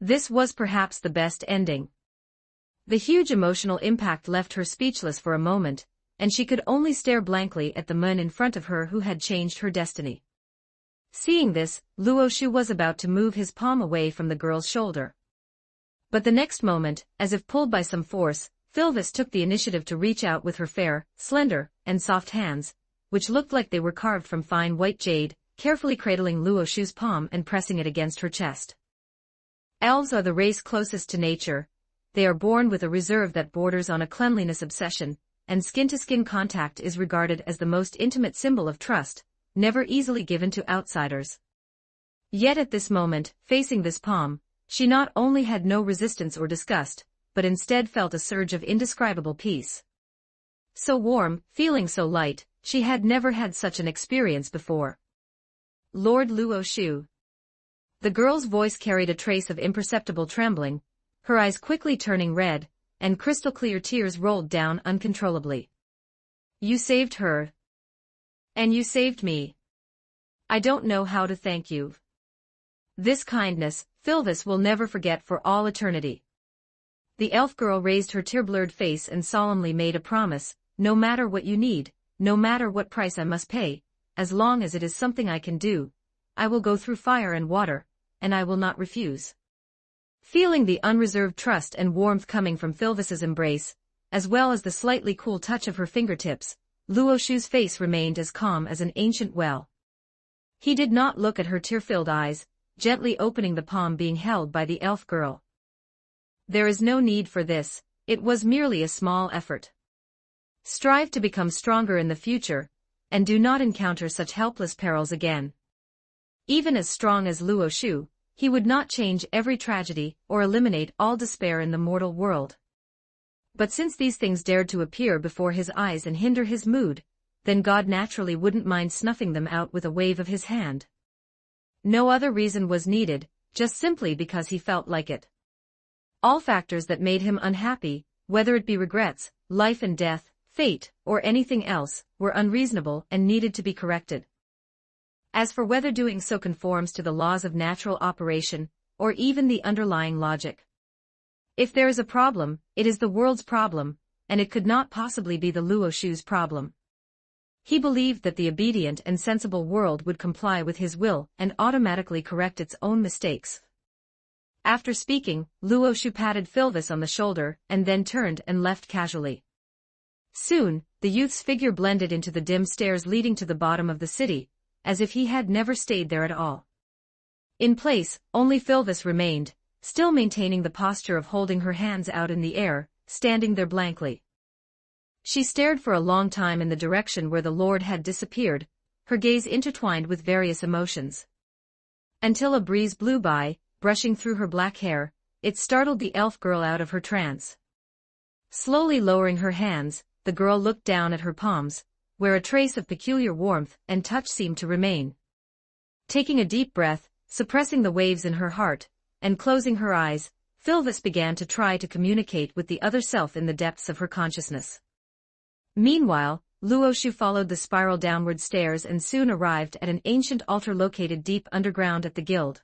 This was perhaps the best ending. The huge emotional impact left her speechless for a moment, and she could only stare blankly at the man in front of her who had changed her destiny. Seeing this, Luo Shu was about to move his palm away from the girl's shoulder. But the next moment, as if pulled by some force, Philvis took the initiative to reach out with her fair, slender, and soft hands, which looked like they were carved from fine white jade, carefully cradling Luo Shu's palm and pressing it against her chest. Elves are the race closest to nature. They are born with a reserve that borders on a cleanliness obsession, and skin-to-skin contact is regarded as the most intimate symbol of trust, never easily given to outsiders. Yet at this moment, facing this palm, she not only had no resistance or disgust, but instead felt a surge of indescribable peace. So warm, feeling so light, she had never had such an experience before. Lord Luo Shu. The girl's voice carried a trace of imperceptible trembling, her eyes quickly turning red, and crystal-clear tears rolled down uncontrollably. You saved her. And you saved me. I don't know how to thank you. This kindness, Philvis will never forget for all eternity. The elf girl raised her tear-blurred face and solemnly made a promise, no matter what you need, no matter what price I must pay, as long as it is something I can do, I will go through fire and water, and I will not refuse. Feeling the unreserved trust and warmth coming from Philvis's embrace, as well as the slightly cool touch of her fingertips, Luo Shu's face remained as calm as an ancient well. He did not look at her tear-filled eyes, gently opening the palm being held by the elf girl. There is no need for this, it was merely a small effort. Strive to become stronger in the future, and do not encounter such helpless perils again. Even as strong as Luo Shu, he would not change every tragedy or eliminate all despair in the mortal world. But since these things dared to appear before his eyes and hinder his mood, then God naturally wouldn't mind snuffing them out with a wave of his hand. No other reason was needed, just simply because he felt like it. All factors that made him unhappy, whether it be regrets, life and death, fate, or anything else, were unreasonable and needed to be corrected. As for whether doing so conforms to the laws of natural operation, or even the underlying logic. If there is a problem, it is the world's problem, and it could not possibly be the Luo Shu's problem. He believed that the obedient and sensible world would comply with his will and automatically correct its own mistakes. After speaking, Luo Shu patted Philvis on the shoulder and then turned and left casually. Soon, the youth's figure blended into the dim stairs leading to the bottom of the city, as if he had never stayed there at all. In place, only Philvis remained, still maintaining the posture of holding her hands out in the air, standing there blankly. She stared for a long time in the direction where the Lord had disappeared, her gaze intertwined with various emotions. Until a breeze blew by, brushing through her black hair, it startled the elf girl out of her trance. Slowly lowering her hands, the girl looked down at her palms, where a trace of peculiar warmth and touch seemed to remain. Taking a deep breath, suppressing the waves in her heart, and closing her eyes, Philvis began to try to communicate with the other self in the depths of her consciousness. Meanwhile, Luo Shu followed the spiral downward stairs and soon arrived at an ancient altar located deep underground at the guild.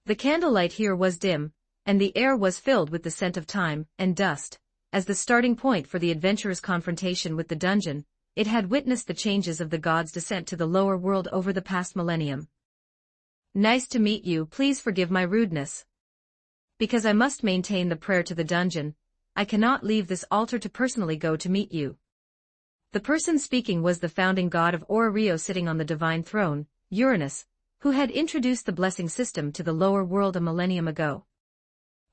The candlelight here was dim, and the air was filled with the scent of time and dust. As the starting point for the adventurer's confrontation with the dungeon, it had witnessed the changes of the gods' descent to the lower world over the past millennium. Nice to meet you, please forgive my rudeness. Because I must maintain the prayer to the dungeon, I cannot leave this altar to personally go to meet you. The person speaking was the founding god of Rio sitting on the divine throne, Uranus, who had introduced the blessing system to the lower world a millennium ago.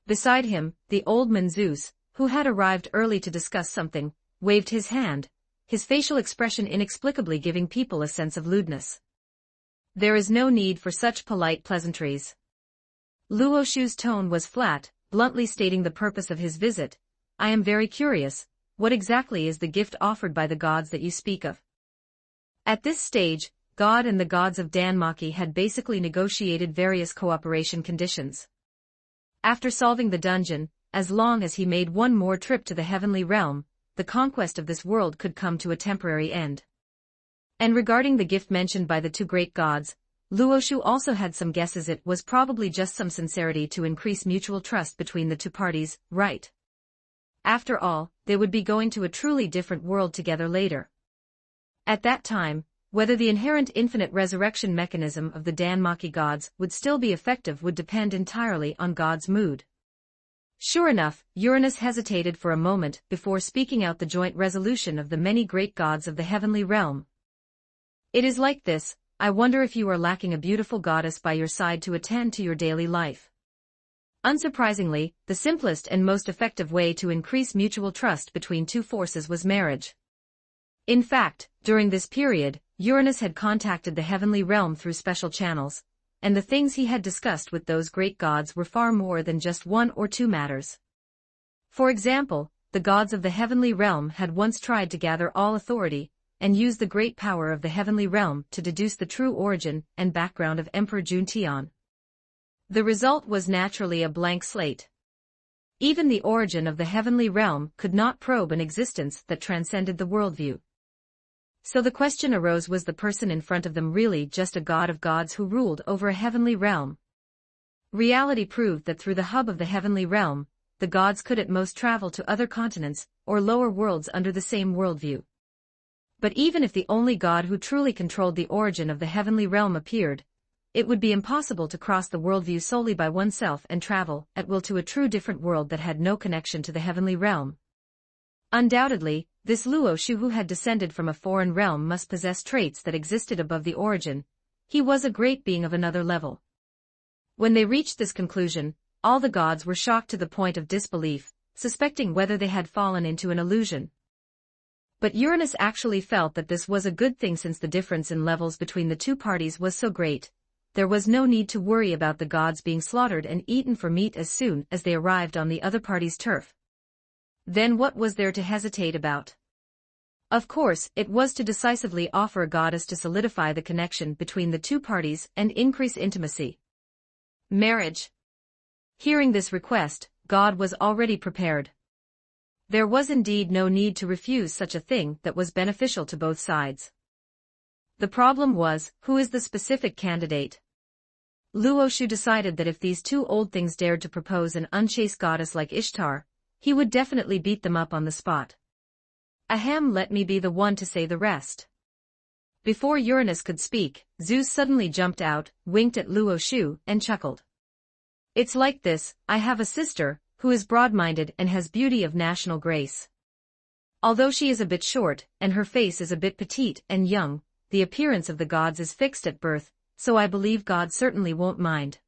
Beside him, the old man Zeus, who had arrived early to discuss something, waved his hand, his facial expression inexplicably giving people a sense of lewdness. There is no need for such polite pleasantries. Luo Shu's tone was flat, bluntly stating the purpose of his visit. I am very curious, what exactly is the gift offered by the gods that you speak of? At this stage, God and the gods of Danmaki had basically negotiated various cooperation conditions. After solving the dungeon, as long as he made one more trip to the heavenly realm, the conquest of this world could come to a temporary end. And regarding the gift mentioned by the two great gods, Luo Shu also had some guesses. It was probably just some sincerity to increase mutual trust between the two parties, right? After all, they would be going to a truly different world together later. At that time, whether the inherent infinite resurrection mechanism of the Danmaki gods would still be effective would depend entirely on God's mood. Sure enough, Uranus hesitated for a moment before speaking out the joint resolution of the many great gods of the heavenly realm. It is like this: I wonder if you are lacking a beautiful goddess by your side to attend to your daily life. Unsurprisingly, the simplest and most effective way to increase mutual trust between two forces was marriage. In fact, during this period, Uranus had contacted the heavenly realm through special channels, and the things he had discussed with those great gods were far more than just one or two matters. For example, the gods of the heavenly realm had once tried to gather all authority, and use the great power of the heavenly realm to deduce the true origin and background of Emperor Juntian. The result was naturally a blank slate. Even the origin of the heavenly realm could not probe an existence that transcended the worldview. So the question arose: was the person in front of them really just a god of gods who ruled over a heavenly realm? Reality proved that through the hub of the heavenly realm, the gods could at most travel to other continents or lower worlds under the same worldview. But even if the only god who truly controlled the origin of the heavenly realm appeared, it would be impossible to cross the worldview solely by oneself and travel at will to a true different world that had no connection to the heavenly realm. Undoubtedly, this Luo Shu, who had descended from a foreign realm, must possess traits that existed above the origin. He was a great being of another level. When they reached this conclusion, all the gods were shocked to the point of disbelief, suspecting whether they had fallen into an illusion. But Uranus actually felt that this was a good thing, since the difference in levels between the two parties was so great. There was no need to worry about the gods being slaughtered and eaten for meat as soon as they arrived on the other party's turf. Then what was there to hesitate about? Of course, it was to decisively offer a goddess to solidify the connection between the two parties and increase intimacy. Marriage. Hearing this request, God was already prepared. There was indeed no need to refuse such a thing that was beneficial to both sides. The problem was, who is the specific candidate? Luo Shu decided that if these two old things dared to propose an unchaste goddess like Ishtar, he would definitely beat them up on the spot. Ahem, let me be the one to say the rest. Before Uranus could speak, Zeus suddenly jumped out, winked at Luo Shu, and chuckled. It's like this: I have a sister, who is broad-minded and has beauty of national grace. Although she is a bit short, and her face is a bit petite and young, the appearance of the gods is fixed at birth, so I believe God certainly won't mind.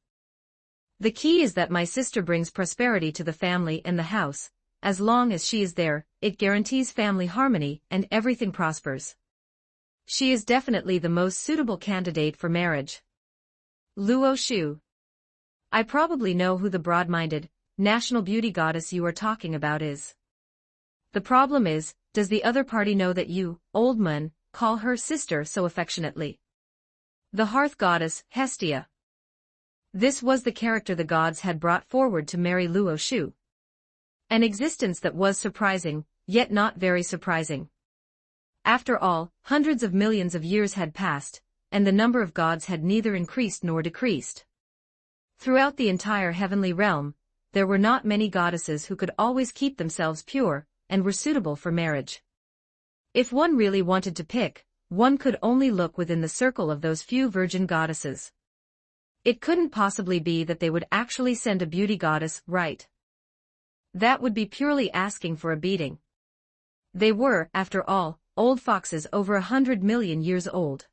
The key is that my sister brings prosperity to the family and the house. As long as she is there, it guarantees family harmony and everything prospers. She is definitely the most suitable candidate for marriage. Luo Shu. I probably know who the broad-minded, national beauty goddess you are talking about is. The problem is, does the other party know that you, old man, call her sister so affectionately? The hearth goddess, Hestia. This was the character the gods had brought forward to marry Luo Shu. An existence that was surprising, yet not very surprising. After all, hundreds of millions of years had passed, and the number of gods had neither increased nor decreased. Throughout the entire heavenly realm, there were not many goddesses who could always keep themselves pure, and were suitable for marriage. If one really wanted to pick, one could only look within the circle of those few virgin goddesses. It couldn't possibly be that they would actually send a beauty goddess, right? That would be purely asking for a beating. They were, after all, old foxes over 100 million years old.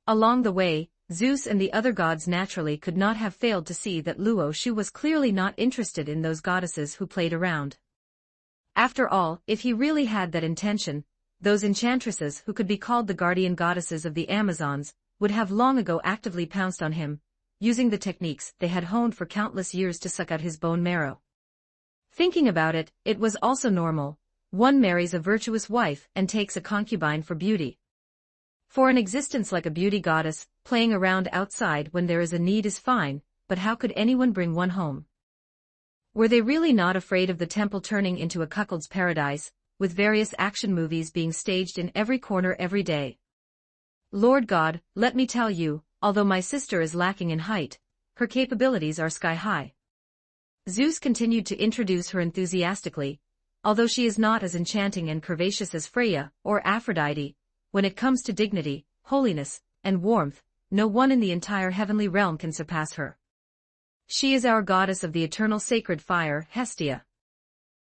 Along the way, Zeus and the other gods naturally could not have failed to see that Luo Shu was clearly not interested in those goddesses who played around. After all, if he really had that intention, those enchantresses who could be called the guardian goddesses of the Amazons would have long ago actively pounced on him, using the techniques they had honed for countless years to suck out his bone marrow. Thinking about it, it was also normal. One marries a virtuous wife and takes a concubine for beauty. For an existence like a beauty goddess, playing around outside when there is a need is fine, but how could anyone bring one home? Were they really not afraid of the temple turning into a cuckold's paradise, with various action movies being staged in every corner every day? Lord God, let me tell you, although my sister is lacking in height, her capabilities are sky-high. Zeus continued to introduce her enthusiastically, although she is not as enchanting and curvaceous as Freya or Aphrodite. When it comes to dignity, holiness, and warmth, no one in the entire heavenly realm can surpass her. She is our goddess of the eternal sacred fire, Hestia.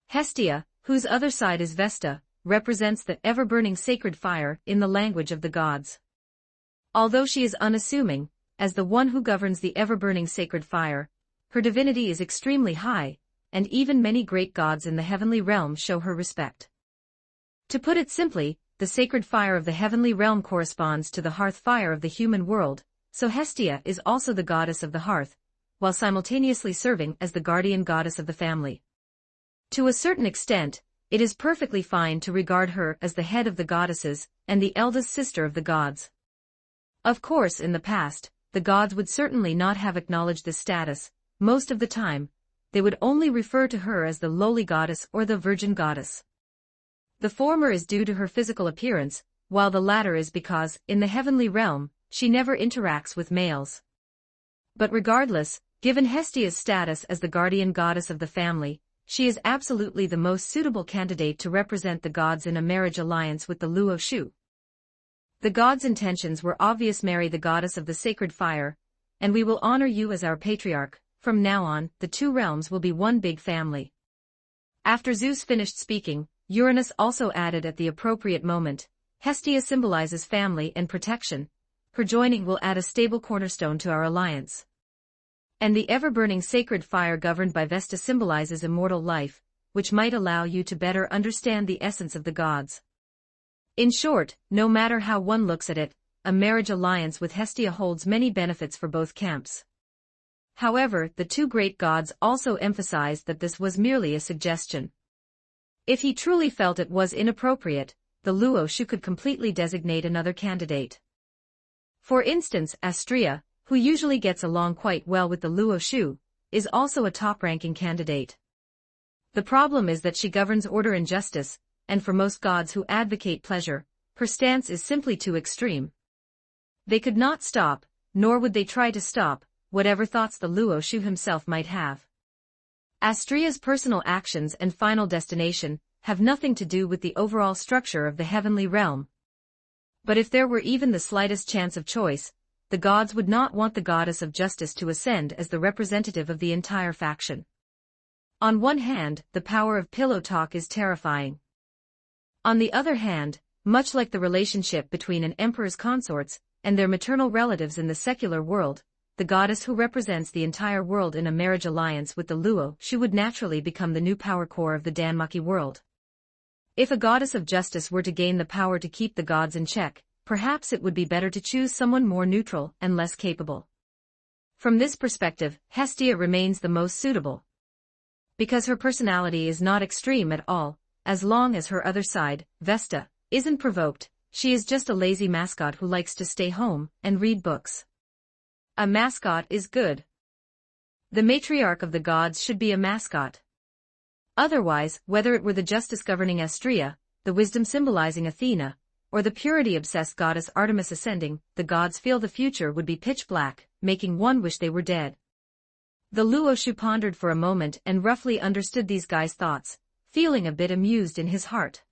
Hestia, whose other side is Vesta, represents the ever-burning sacred fire in the language of the gods. Although she is unassuming, as the one who governs the ever-burning sacred fire, her divinity is extremely high, and even many great gods in the heavenly realm show her respect. To put it simply, the sacred fire of the heavenly realm corresponds to the hearth fire of the human world, so Hestia is also the goddess of the hearth, while simultaneously serving as the guardian goddess of the family. To a certain extent, it is perfectly fine to regard her as the head of the goddesses and the eldest sister of the gods. Of course, in the past, the gods would certainly not have acknowledged this status. Most of the time, they would only refer to her as the lowly goddess or the virgin goddess. The former is due to her physical appearance, while the latter is because, in the heavenly realm, she never interacts with males. But regardless, given Hestia's status as the guardian goddess of the family, she is absolutely the most suitable candidate to represent the gods in a marriage alliance with the Luo Shu. The gods' intentions were obvious: marry the goddess of the sacred fire, and we will honor you as our patriarch. From now on, the two realms will be one big family. After Zeus finished speaking, Uranus also added at the appropriate moment, Hestia symbolizes family and protection. Her joining will add a stable cornerstone to our alliance. And the ever-burning sacred fire governed by Vesta symbolizes immortal life, which might allow you to better understand the essence of the gods. In short, no matter how one looks at it, a marriage alliance with Hestia holds many benefits for both camps. However, the two great gods also emphasized that this was merely a suggestion. If he truly felt it was inappropriate, the Luo Shu could completely designate another candidate. For instance, Astrea, who usually gets along quite well with the Luo Shu, is also a top-ranking candidate. The problem is that she governs order and justice, and for most gods who advocate pleasure, her stance is simply too extreme. They could not stop, nor would they try to stop, whatever thoughts the Luo Shu himself might have. Astrea's personal actions and final destination have nothing to do with the overall structure of the heavenly realm. But if there were even the slightest chance of choice, the gods would not want the goddess of justice to ascend as the representative of the entire faction. On one hand, the power of pillow talk is terrifying. On the other hand, much like the relationship between an emperor's consorts and their maternal relatives in the secular world, the goddess who represents the entire world in a marriage alliance with the Luo Shu would naturally become the new power core of the Danmaki world. If a goddess of justice were to gain the power to keep the gods in check, perhaps it would be better to choose someone more neutral and less capable. From this perspective, Hestia remains the most suitable. Because her personality is not extreme at all, as long as her other side, Vesta, isn't provoked, she is just a lazy mascot who likes to stay home and read books. A mascot is good. The matriarch of the gods should be a mascot. Otherwise, whether it were the justice governing Astrea, the wisdom symbolizing Athena, or the purity-obsessed goddess Artemis ascending, the gods feel the future would be pitch black, making one wish they were dead. The Luo Shu pondered for a moment and roughly understood these guys' thoughts, feeling a bit amused in his heart.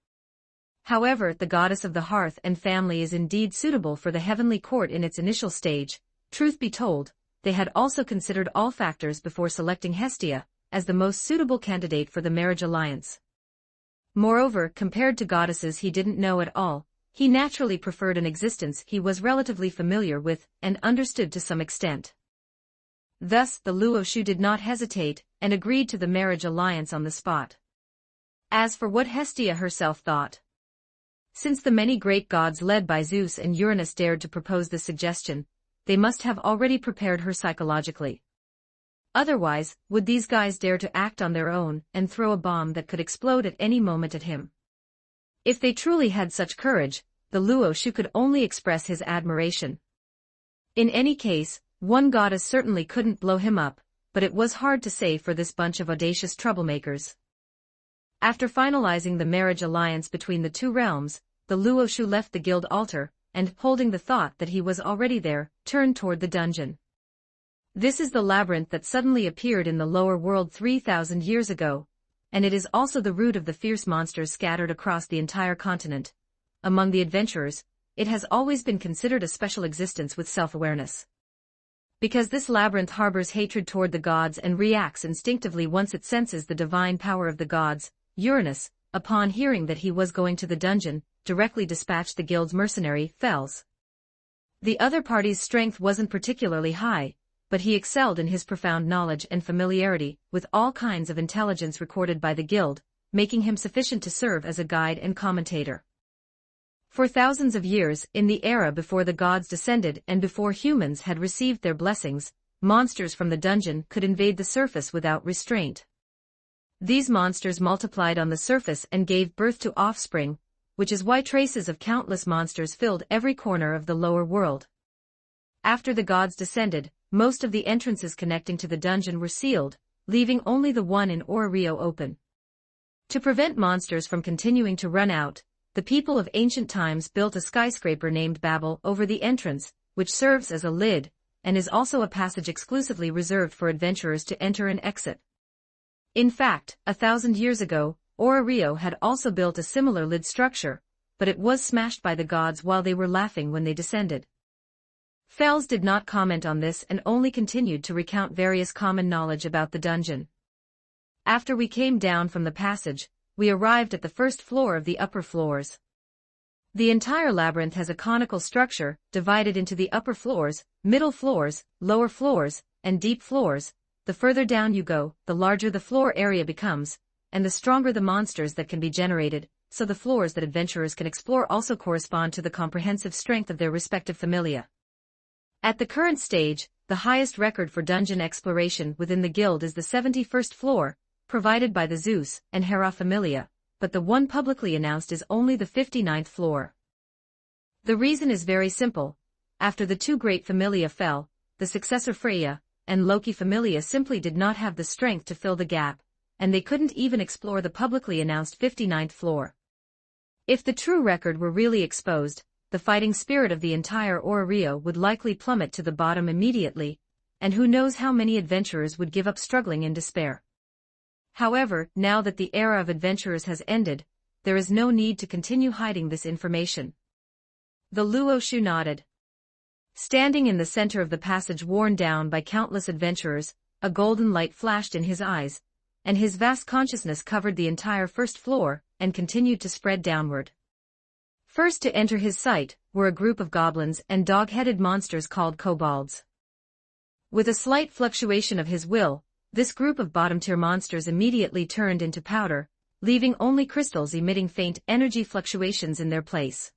However, the goddess of the hearth and family is indeed suitable for the heavenly court in its initial stage. Truth be told, they had also considered all factors before selecting Hestia as the most suitable candidate for the marriage alliance. Moreover, compared to goddesses he didn't know at all, he naturally preferred an existence he was relatively familiar with and understood to some extent. Thus the Luo Shu did not hesitate, and agreed to the marriage alliance on the spot. As for what Hestia herself thought, since the many great gods led by Zeus and Uranus dared to propose this suggestion, they must have already prepared her psychologically. Otherwise, would these guys dare to act on their own and throw a bomb that could explode at any moment at him? If they truly had such courage, the Luo Shu could only express his admiration. In any case, one goddess certainly couldn't blow him up, but it was hard to say for this bunch of audacious troublemakers. After finalizing the marriage alliance between the two realms, the Luo Shu left the guild altar, and, holding the thought that he was already there, turned toward the dungeon. This is the labyrinth that suddenly appeared in the lower world 3,000 years ago, and it is also the root of the fierce monsters scattered across the entire continent. Among the adventurers, it has always been considered a special existence with self-awareness. Because this labyrinth harbors hatred toward the gods and reacts instinctively once it senses the divine power of the gods, Uranus, upon hearing that he was going to the dungeon, directly dispatched the guild's mercenary, Fels. The other party's strength wasn't particularly high, but he excelled in his profound knowledge and familiarity with all kinds of intelligence recorded by the guild, making him sufficient to serve as a guide and commentator. For thousands of years, in the era before the gods descended and before humans had received their blessings, monsters from the dungeon could invade the surface without restraint. These monsters multiplied on the surface and gave birth to offspring, which is why traces of countless monsters filled every corner of the lower world. After the gods descended, most of the entrances connecting to the dungeon were sealed, leaving only the one in Rio open. To prevent monsters from continuing to run out, the people of ancient times built a skyscraper named Babel over the entrance, which serves as a lid, and is also a passage exclusively reserved for adventurers to enter and exit. In fact, 1,000 years ago, Rio had also built a similar lid structure, but it was smashed by the gods while they were laughing when they descended. Fels did not comment on this and only continued to recount various common knowledge about the dungeon. After we came down from the passage, we arrived at the first floor of the upper floors. The entire labyrinth has a conical structure, divided into the upper floors, middle floors, lower floors, and deep floors. The further down you go, the larger the floor area becomes, and the stronger the monsters that can be generated, so the floors that adventurers can explore also correspond to the comprehensive strength of their respective familia. At the current stage, the highest record for dungeon exploration within the guild is the 71st floor, provided by the Zeus and Hera familia, but the one publicly announced is only the 59th floor. The reason is very simple. After the two great familia fell, the successor Freya and Loki familia simply did not have the strength to fill the gap, and they couldn't even explore the publicly announced 59th floor. If the true record were really exposed, the fighting spirit of the entire Rio would likely plummet to the bottom immediately, and who knows how many adventurers would give up struggling in despair. However, now that the era of adventurers has ended, there is no need to continue hiding this information. The Luo Shu nodded. Standing in the center of the passage worn down by countless adventurers, a golden light flashed in his eyes, and his vast consciousness covered the entire first floor and continued to spread downward. First to enter his sight were a group of goblins and dog-headed monsters called kobolds. With a slight fluctuation of his will, this group of bottom-tier monsters immediately turned into powder, leaving only crystals emitting faint energy fluctuations in their place.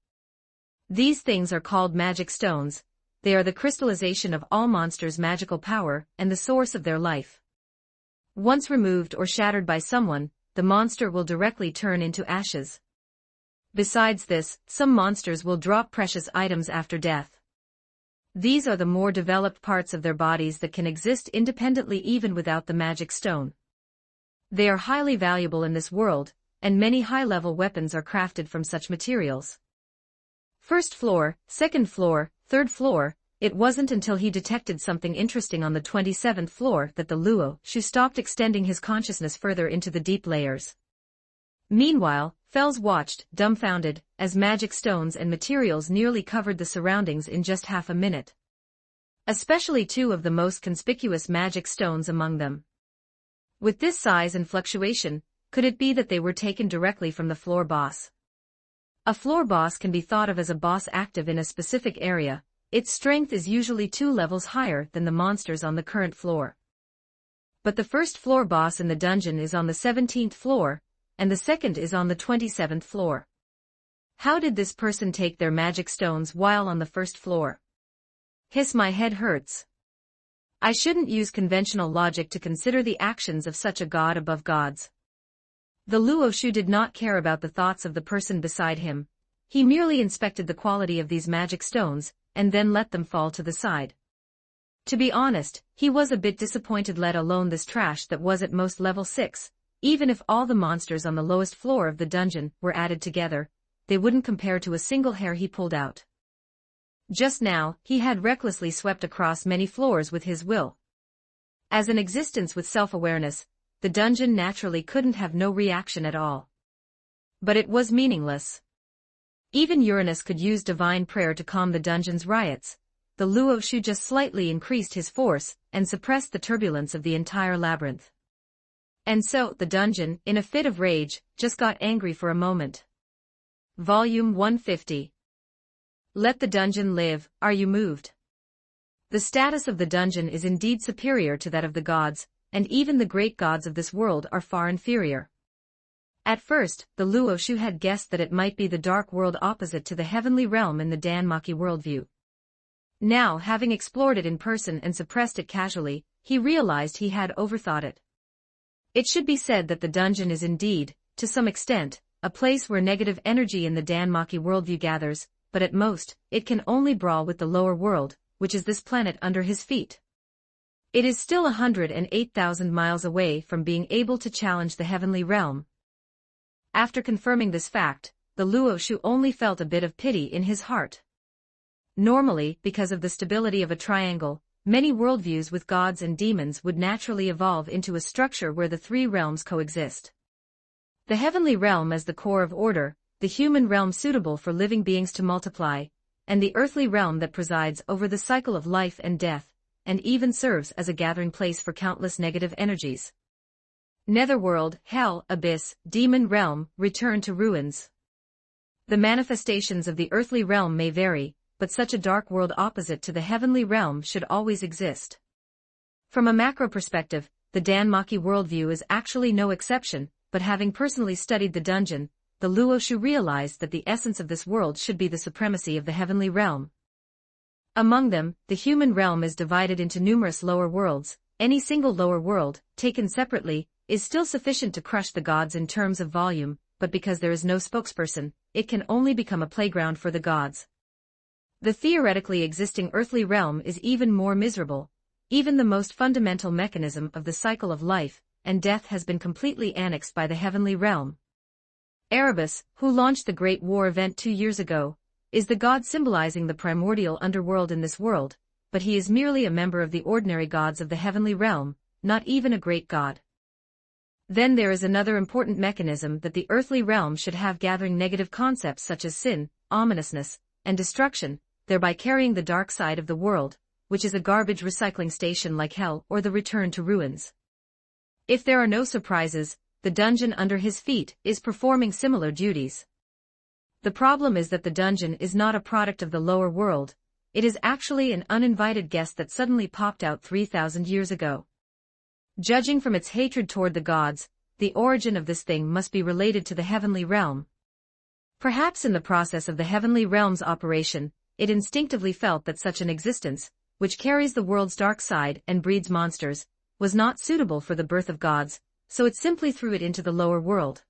These things are called magic stones. They are the crystallization of all monsters' magical power and the source of their life. Once removed or shattered by someone, the monster will directly turn into ashes. Besides this, some monsters will drop precious items after death. These are the more developed parts of their bodies that can exist independently even without the magic stone. They are highly valuable in this world, and many high-level weapons are crafted from such materials. First floor, second floor, third floor. It wasn't until he detected something interesting on the 27th floor that the Luo Shu stopped extending his consciousness further into the deep layers. Meanwhile, Fels watched, dumbfounded, as magic stones and materials nearly covered the surroundings in just half a minute. Especially two of the most conspicuous magic stones among them. With this size and fluctuation, could it be that they were taken directly from the floor boss? A floor boss can be thought of as a boss active in a specific area. Its strength is usually 2 levels higher than the monsters on the current floor. But the first floor boss in the dungeon is on the 17th floor, and the second is on the 27th floor. How did this person take their magic stones while on the first floor? Hiss, my head hurts. I shouldn't use conventional logic to consider the actions of such a god above gods. The Luoshu did not care about the thoughts of the person beside him. He merely inspected the quality of these magic stones, and then let them fall to the side. To be honest, he was a bit disappointed, let alone this trash that was at most level 6. Even if all the monsters on the lowest floor of the dungeon were added together, they wouldn't compare to a single hair he pulled out. Just now, he had recklessly swept across many floors with his will. As an existence with self-awareness, the dungeon naturally couldn't have no reaction at all. But it was meaningless. Even Uranus could use divine prayer to calm the dungeon's riots. The Luoshu just slightly increased his force and suppressed the turbulence of the entire labyrinth. And so, the dungeon, in a fit of rage, just got angry for a moment. Volume 150. Let the dungeon live, are you moved? The status of the dungeon is indeed superior to that of the gods, and even the great gods of this world are far inferior. At first, the Luoshu had guessed that it might be the dark world opposite to the heavenly realm in the Danmaki worldview. Now, having explored it in person and suppressed it casually, he realized he had overthought it. It should be said that the dungeon is indeed, to some extent, a place where negative energy in the Danmaki worldview gathers, but at most, it can only brawl with the lower world, which is this planet under his feet. It is still 108,000 miles away from being able to challenge the heavenly realm. After confirming this fact, the Luoshu only felt a bit of pity in his heart. Normally, because of the stability of a triangle, many worldviews with gods and demons would naturally evolve into a structure where the 3 realms coexist. The heavenly realm as the core of order, the human realm suitable for living beings to multiply, and the earthly realm that presides over the cycle of life and death, and even serves as a gathering place for countless negative energies. Netherworld, hell, abyss, demon realm, return to ruins. The manifestations of the earthly realm may vary, but such a dark world opposite to the heavenly realm should always exist. From a macro perspective, the Danmaki worldview is actually no exception, but having personally studied the dungeon, the Luoshu realized that the essence of this world should be the supremacy of the heavenly realm. Among them, the human realm is divided into numerous lower worlds. Any single lower world, taken separately, is still sufficient to crush the gods in terms of volume, but because there is no spokesperson, it can only become a playground for the gods. The theoretically existing earthly realm is even more miserable. Even the most fundamental mechanism of the cycle of life and death has been completely annexed by the heavenly realm. Erebus, who launched the Great War event 2 years ago, is the god symbolizing the primordial underworld in this world, but he is merely a member of the ordinary gods of the heavenly realm, not even a great god. Then there is another important mechanism that the earthly realm should have, gathering negative concepts such as sin, ominousness, and destruction, thereby carrying the dark side of the world, which is a garbage recycling station like hell or the return to ruins. If there are no surprises, the dungeon under his feet is performing similar duties. The problem is that the dungeon is not a product of the lower world, it is actually an uninvited guest that suddenly popped out 3,000 years ago. Judging from its hatred toward the gods, the origin of this thing must be related to the heavenly realm. Perhaps in the process of the heavenly realm's operation, it instinctively felt that such an existence, which carries the world's dark side and breeds monsters, was not suitable for the birth of gods, so it simply threw it into the lower world.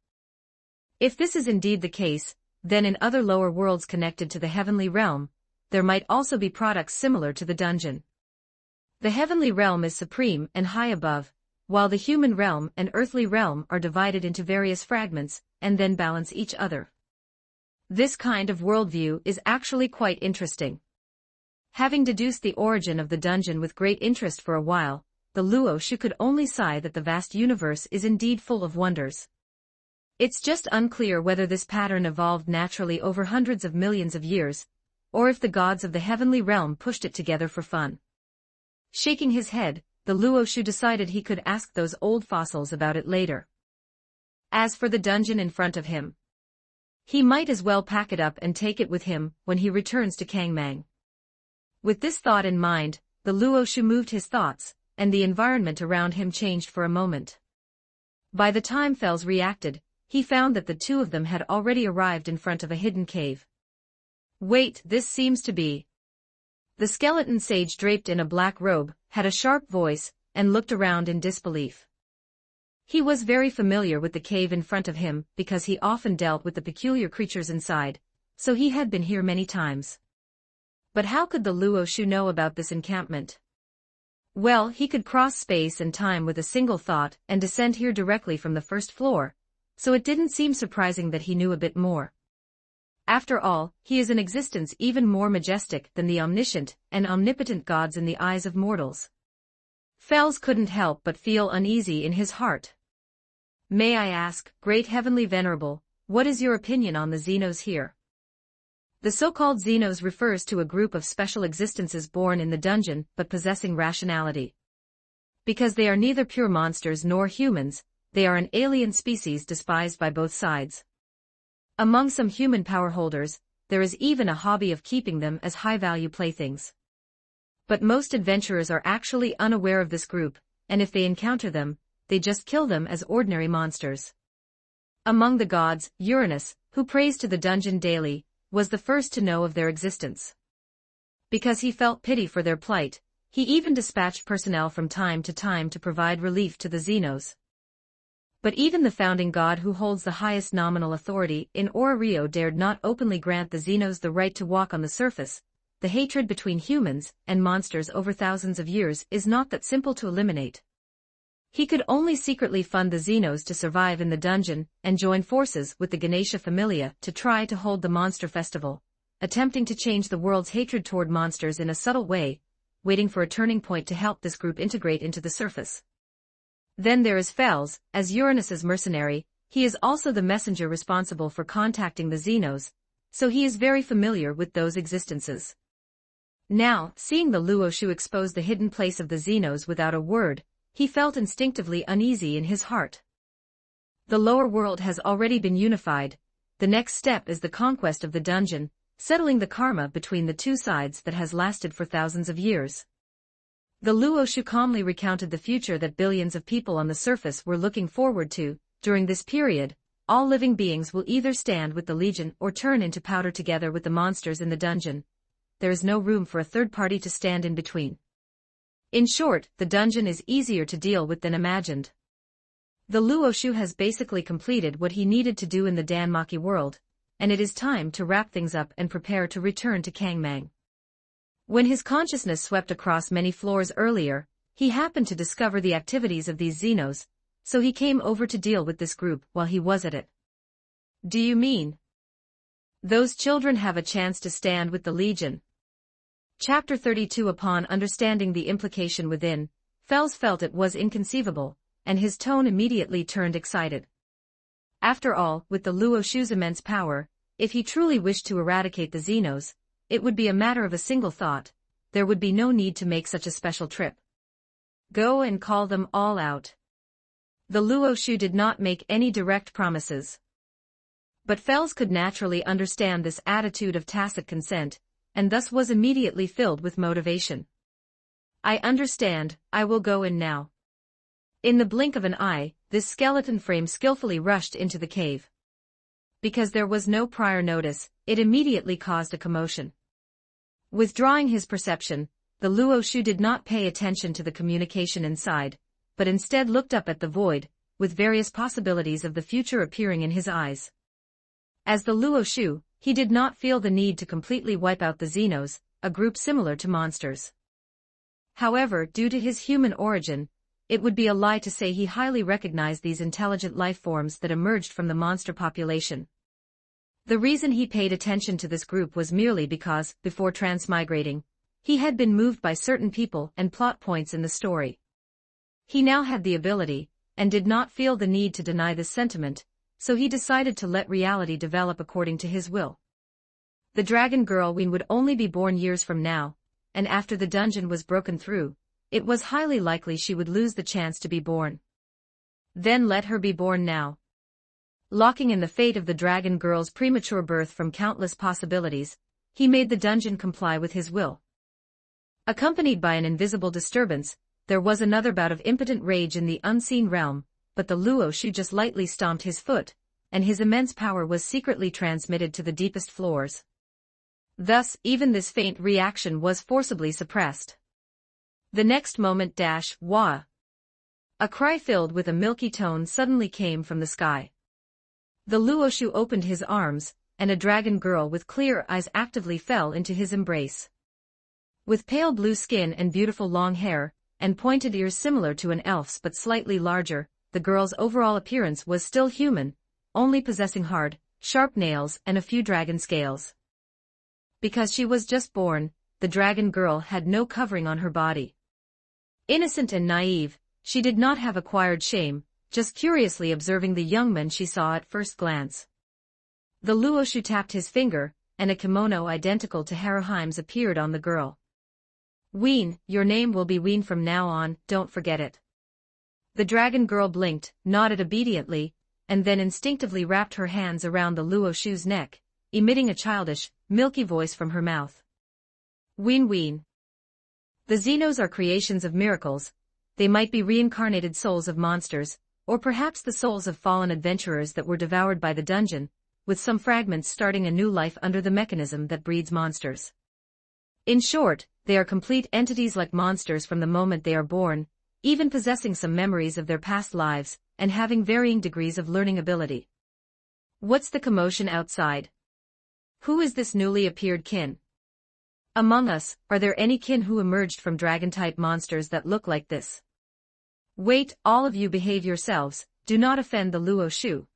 If this is indeed the case, then in other lower worlds connected to the heavenly realm, there might also be products similar to the dungeon. The heavenly realm is supreme and high above, while the human realm and earthly realm are divided into various fragments, and then balance each other. This kind of worldview is actually quite interesting. Having deduced the origin of the dungeon with great interest for a while, the Luoshu could only sigh that the vast universe is indeed full of wonders. It's just unclear whether this pattern evolved naturally over hundreds of millions of years, or if the gods of the heavenly realm pushed it together for fun. Shaking his head, the Luoshu decided he could ask those old fossils about it later. As for the dungeon in front of him, He might as well pack it up and take it with him when he returns to Kangmang. With this thought in mind, the Luoshu moved his thoughts, and the environment around him changed for a moment. By the time Fels reacted, he found that the two of them had already arrived in front of a hidden cave. Wait, this seems to be... The skeleton sage draped in a black robe, had a sharp voice, and looked around in disbelief. He was very familiar with the cave in front of him because he often dealt with the peculiar creatures inside, so he had been here many times. But how could the Luoshu know about this encampment? Well, he could cross space and time with a single thought and descend here directly from the first floor, so it didn't seem surprising that he knew a bit more. After all, he is an existence even more majestic than the omniscient and omnipotent gods in the eyes of mortals. Fels couldn't help but feel uneasy in his heart. May I ask, Great Heavenly Venerable, what is your opinion on the Xenos here? The so-called Xenos refers to a group of special existences born in the dungeon but possessing rationality. Because they are neither pure monsters nor humans, they are an alien species despised by both sides. Among some human power holders, there is even a hobby of keeping them as high-value playthings. But most adventurers are actually unaware of this group, and if they encounter them, they just kill them as ordinary monsters. Among the gods, Uranus, who prays to the dungeon daily, was the first to know of their existence. Because he felt pity for their plight, he even dispatched personnel from time to provide relief to the Xenos. But even the founding god who holds the highest nominal authority in Rio dared not openly grant the Xenos the right to walk on the surface. The hatred between humans and monsters over thousands of years is not that simple to eliminate. He could only secretly fund the Xenos to survive in the dungeon and join forces with the Ganesha Familia to try to hold the monster festival, attempting to change the world's hatred toward monsters in a subtle way, waiting for a turning point to help this group integrate into the surface. Then there is Fels, as Uranus's mercenary. He is also the messenger responsible for contacting the Xenos, so he is very familiar with those existences. Now, seeing the Luoshu expose the hidden place of the Xenos without a word, he felt instinctively uneasy in his heart. The lower world has already been unified. The next step is the conquest of the dungeon, settling the karma between the two sides that has lasted for thousands of years. The Luoshu calmly recounted the future that billions of people on the surface were looking forward to. During this period, all living beings will either stand with the Legion or turn into powder together with the monsters in the dungeon. There is no room for a third party to stand in between. In short, the dungeon is easier to deal with than imagined. The Luoshu has basically completed what he needed to do in the Danmaki world, and it is time to wrap things up and prepare to return to Kangmang. When his consciousness swept across many floors earlier, he happened to discover the activities of these Xenos, so he came over to deal with this group while he was at it. Do you mean those children have a chance to stand with the Legion? Chapter 32. Upon understanding the implication within, Fels felt it was inconceivable, and his tone immediately turned excited. After all, with the Luoshu's immense power, if he truly wished to eradicate the Xenos, it would be a matter of a single thought. There would be no need to make such a special trip. Go and call them all out. The Luoshu did not make any direct promises. But Fels could naturally understand this attitude of tacit consent, and thus was immediately filled with motivation. I understand, I will go in now. In the blink of an eye, this skeleton frame skillfully rushed into the cave. Because there was no prior notice, it immediately caused a commotion. Withdrawing his perception, the Luoshu did not pay attention to the communication inside, but instead looked up at the void, with various possibilities of the future appearing in his eyes. As the Luoshu, he did not feel the need to completely wipe out the Xenos, a group similar to monsters. However, due to his human origin, it would be a lie to say he highly recognized these intelligent life forms that emerged from the monster population. The reason he paid attention to this group was merely because, before transmigrating, he had been moved by certain people and plot points in the story. He now had the ability, and did not feel the need to deny this sentiment, so he decided to let reality develop according to his will. The dragon girl Ween would only be born years from now, and after the dungeon was broken through, it was highly likely she would lose the chance to be born. Then let her be born now. Locking in the fate of the dragon girl's premature birth from countless possibilities, he made the dungeon comply with his will. Accompanied by an invisible disturbance, there was another bout of impotent rage in the unseen realm, but the Luo-Shu just lightly stomped his foot, and his immense power was secretly transmitted to the deepest floors. Thus, even this faint reaction was forcibly suppressed. The next moment wah! A cry filled with a milky tone suddenly came from the sky. The Luo-Shu opened his arms, and a dragon girl with clear eyes actively fell into his embrace. With pale blue skin and beautiful long hair, and pointed ears similar to an elf's but slightly larger, the girl's overall appearance was still human, only possessing hard, sharp nails and a few dragon scales. Because she was just born, the dragon girl had no covering on her body. Innocent and naive, she did not have acquired shame, just curiously observing the young men she saw at first glance. The Luo-Shu tapped his finger, and a kimono identical to Haruheim's appeared on the girl. Ween, your name will be Ween from now on, don't forget it. The dragon girl blinked, nodded obediently, and then instinctively wrapped her hands around the Luo-Shu's neck, emitting a childish, milky voice from her mouth. Ween Ween. The Xenos are creations of miracles. They might be reincarnated souls of monsters, or perhaps the souls of fallen adventurers that were devoured by the dungeon, with some fragments starting a new life under the mechanism that breeds monsters. In short, they are complete entities like monsters from the moment they are born, even possessing some memories of their past lives, and having varying degrees of learning ability. What's the commotion outside? Who is this newly appeared kin? Among us, are there any kin who emerged from dragon-type monsters that look like this? Wait, all of you behave yourselves, do not offend the Luo-Shu.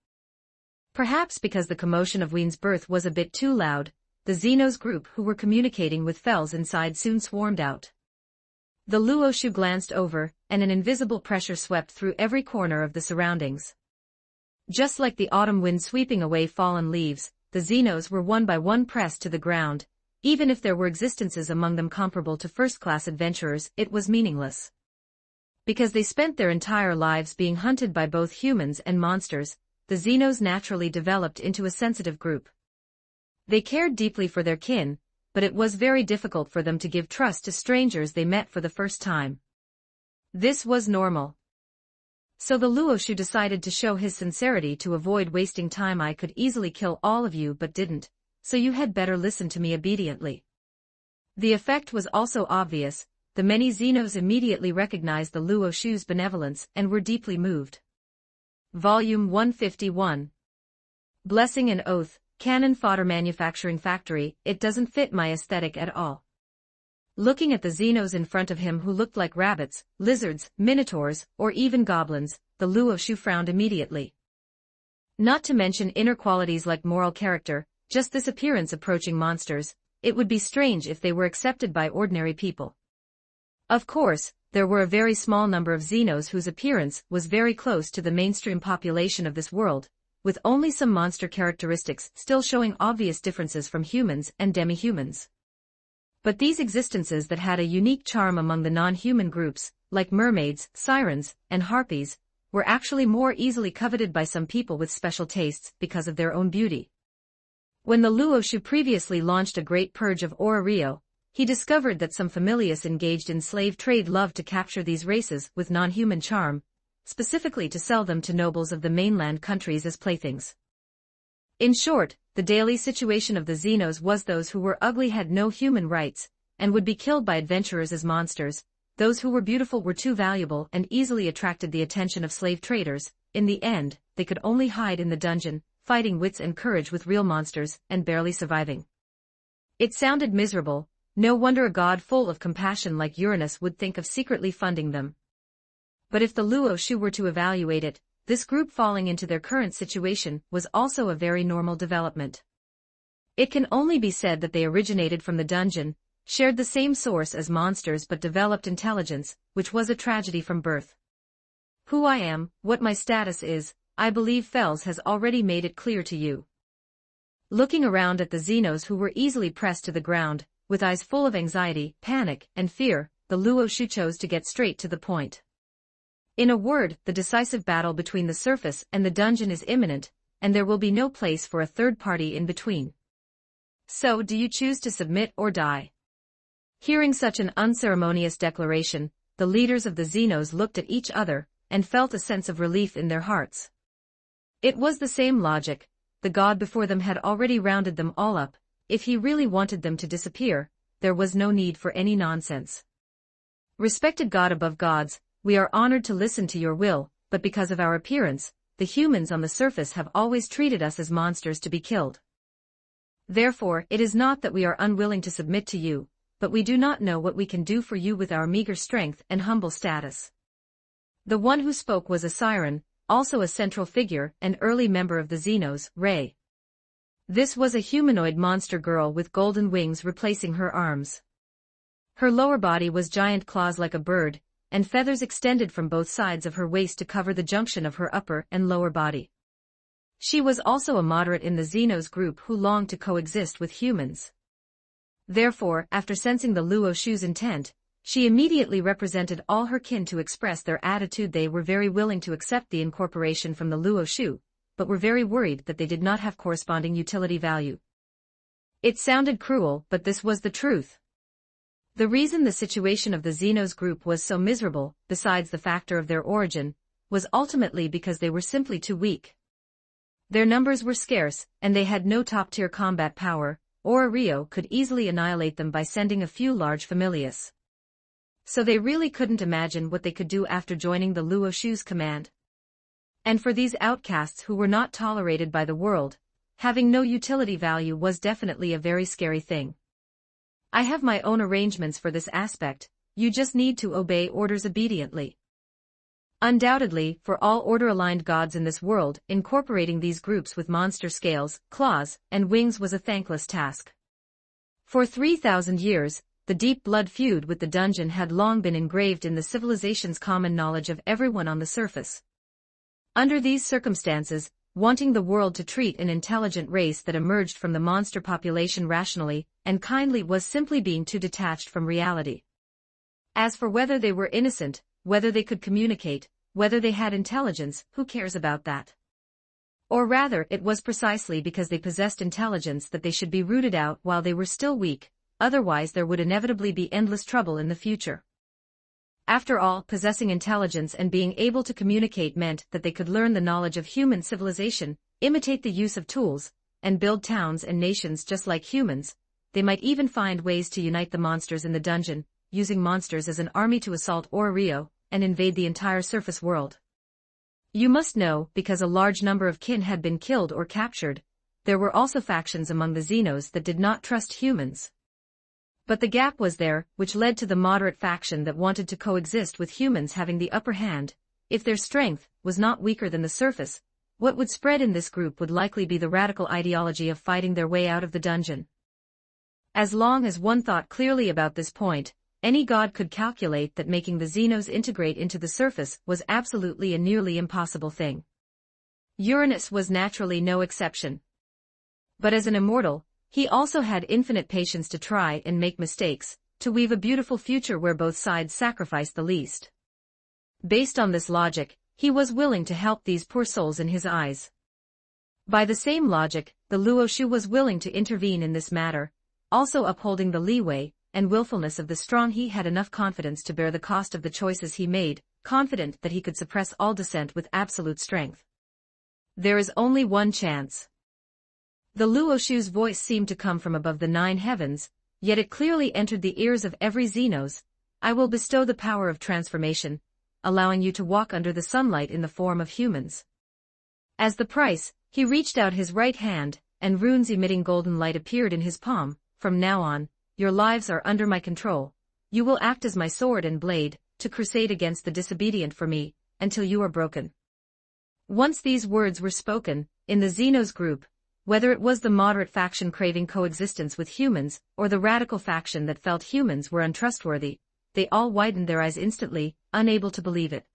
Perhaps because the commotion of Ween's birth was a bit too loud, the Xenos group who were communicating with Fells inside soon swarmed out. The Luo-Shu glanced over, and an invisible pressure swept through every corner of the surroundings. Just like the autumn wind sweeping away fallen leaves, the Xenos were one by one pressed to the ground. Even if there were existences among them comparable to first-class adventurers, it was meaningless. Because they spent their entire lives being hunted by both humans and monsters, the Xenos naturally developed into a sensitive group. They cared deeply for their kin, but it was very difficult for them to give trust to strangers they met for the first time. This was normal. So the Luo-Shu decided to show his sincerity to avoid wasting time. I could easily kill all of you but didn't, so you had better listen to me obediently. The effect was also obvious. The many Xenos immediately recognized the Luo-Shu's benevolence and were deeply moved. Volume 151. Blessing and Oath, Cannon Fodder Manufacturing Factory. It doesn't fit my aesthetic at all. Looking at the Xenos in front of him who looked like rabbits, lizards, minotaurs, or even goblins, the Luo-Shu frowned immediately. Not to mention inner qualities like moral character, just this appearance approaching monsters, it would be strange if they were accepted by ordinary people. Of course, there were a very small number of Xenos whose appearance was very close to the mainstream population of this world, with only some monster characteristics still showing obvious differences from humans and demi-humans. But these existences that had a unique charm among the non-human groups, like mermaids, sirens, and harpies, were actually more easily coveted by some people with special tastes because of their own beauty. When the Luo-Shu previously launched a great purge of Rio, he discovered that some familiars engaged in slave trade loved to capture these races with non-human charm, specifically to sell them to nobles of the mainland countries as playthings. In short, the daily situation of the Xenos was those who were ugly had no human rights, and would be killed by adventurers as monsters. Those who were beautiful were too valuable and easily attracted the attention of slave traders. In the end, they could only hide in the dungeon, fighting wits and courage with real monsters, and barely surviving. It sounded miserable. No wonder a god full of compassion like Uranus would think of secretly funding them. But if the Luo-Shu were to evaluate it, this group falling into their current situation was also a very normal development. It can only be said that they originated from the dungeon, shared the same source as monsters but developed intelligence, which was a tragedy from birth. Who I am, what my status is, I believe Fells has already made it clear to you. Looking around at the Xenos who were easily pressed to the ground, with eyes full of anxiety, panic, and fear, the Luo-Shu chose to get straight to the point. In a word, the decisive battle between the surface and the dungeon is imminent. and there will be no place for a third party in between. So do you choose to submit or die? Hearing such an unceremonious declaration, the leaders of the Xenos looked at each other, and felt a sense of relief in their hearts. It was the same logic. The god before them had already rounded them all up. If he really wanted them to disappear, there was no need for any nonsense. Respected God above gods, we are honored to listen to your will, but because of our appearance, the humans on the surface have always treated us as monsters to be killed. Therefore, it is not that we are unwilling to submit to you, but we do not know what we can do for you with our meager strength and humble status. The one who spoke was a siren, also a central figure, an early member of the Xenos, Ray. This was a humanoid monster girl with golden wings replacing her arms. Her lower body was giant claws like a bird, and feathers extended from both sides of her waist to cover the junction of her upper and lower body. She was also a moderate in the Xenos group who longed to coexist with humans. Therefore, after sensing the Luo Shu's intent, she immediately represented all her kin to express their attitude. They were very willing to accept the incorporation from the Luo Shu, but were very worried that they did not have corresponding utility value. It sounded cruel, but this was the truth. The reason the situation of the Xenos group was so miserable, besides the factor of their origin, was ultimately because they were simply too weak. Their numbers were scarce, and they had no top-tier combat power, or a Rio could easily annihilate them by sending a few large familias. So they really couldn't imagine what they could do after joining the Luo Shu's command. And for these outcasts who were not tolerated by the world, having no utility value was definitely a very scary thing. I have my own arrangements for this aspect, you just need to obey orders obediently. Undoubtedly, for all order-aligned gods in this world, incorporating these groups with monster scales, claws, and wings was a thankless task. For 3,000 years, the deep blood feud with the dungeon had long been engraved in the civilization's common knowledge of everyone on the surface. Under these circumstances, wanting the world to treat an intelligent race that emerged from the monster population rationally and kindly was simply being too detached from reality. As for whether they were innocent, whether they could communicate, whether they had intelligence, who cares about that? Or rather, it was precisely because they possessed intelligence that they should be rooted out while they were still weak, otherwise there would inevitably be endless trouble in the future. After all, possessing intelligence and being able to communicate meant that they could learn the knowledge of human civilization, imitate the use of tools, and build towns and nations just like humans. They might even find ways to unite the monsters in the dungeon, using monsters as an army to assault Rio and invade the entire surface world. You must know, because a large number of kin had been killed or captured, there were also factions among the Xenos that did not trust humans. But the gap was there, which led to the moderate faction that wanted to coexist with humans having the upper hand. If their strength was not weaker than the surface, what would spread in this group would likely be the radical ideology of fighting their way out of the dungeon. As long as one thought clearly about this point, any god could calculate that making the Xenos integrate into the surface was absolutely a nearly impossible thing. Uranus was naturally no exception. But as an immortal, he also had infinite patience to try and make mistakes, to weave a beautiful future where both sides sacrificed the least. Based on this logic, he was willing to help these poor souls in his eyes. By the same logic, the Luo Shu was willing to intervene in this matter, also upholding the leeway and willfulness of the strong. He had enough confidence to bear the cost of the choices he made, confident that he could suppress all dissent with absolute strength. There is only one chance. The Luo Shu's voice seemed to come from above the 9 heavens, yet it clearly entered the ears of every Xenos. I will bestow the power of transformation, allowing you to walk under the sunlight in the form of humans. As the price, he reached out his right hand, and runes emitting golden light appeared in his palm. From now on, your lives are under my control. You will act as my sword and blade, to crusade against the disobedient for me, until you are broken. Once these words were spoken, in the Xenos group, whether it was the moderate faction craving coexistence with humans, or the radical faction that felt humans were untrustworthy, they all widened their eyes instantly, unable to believe it.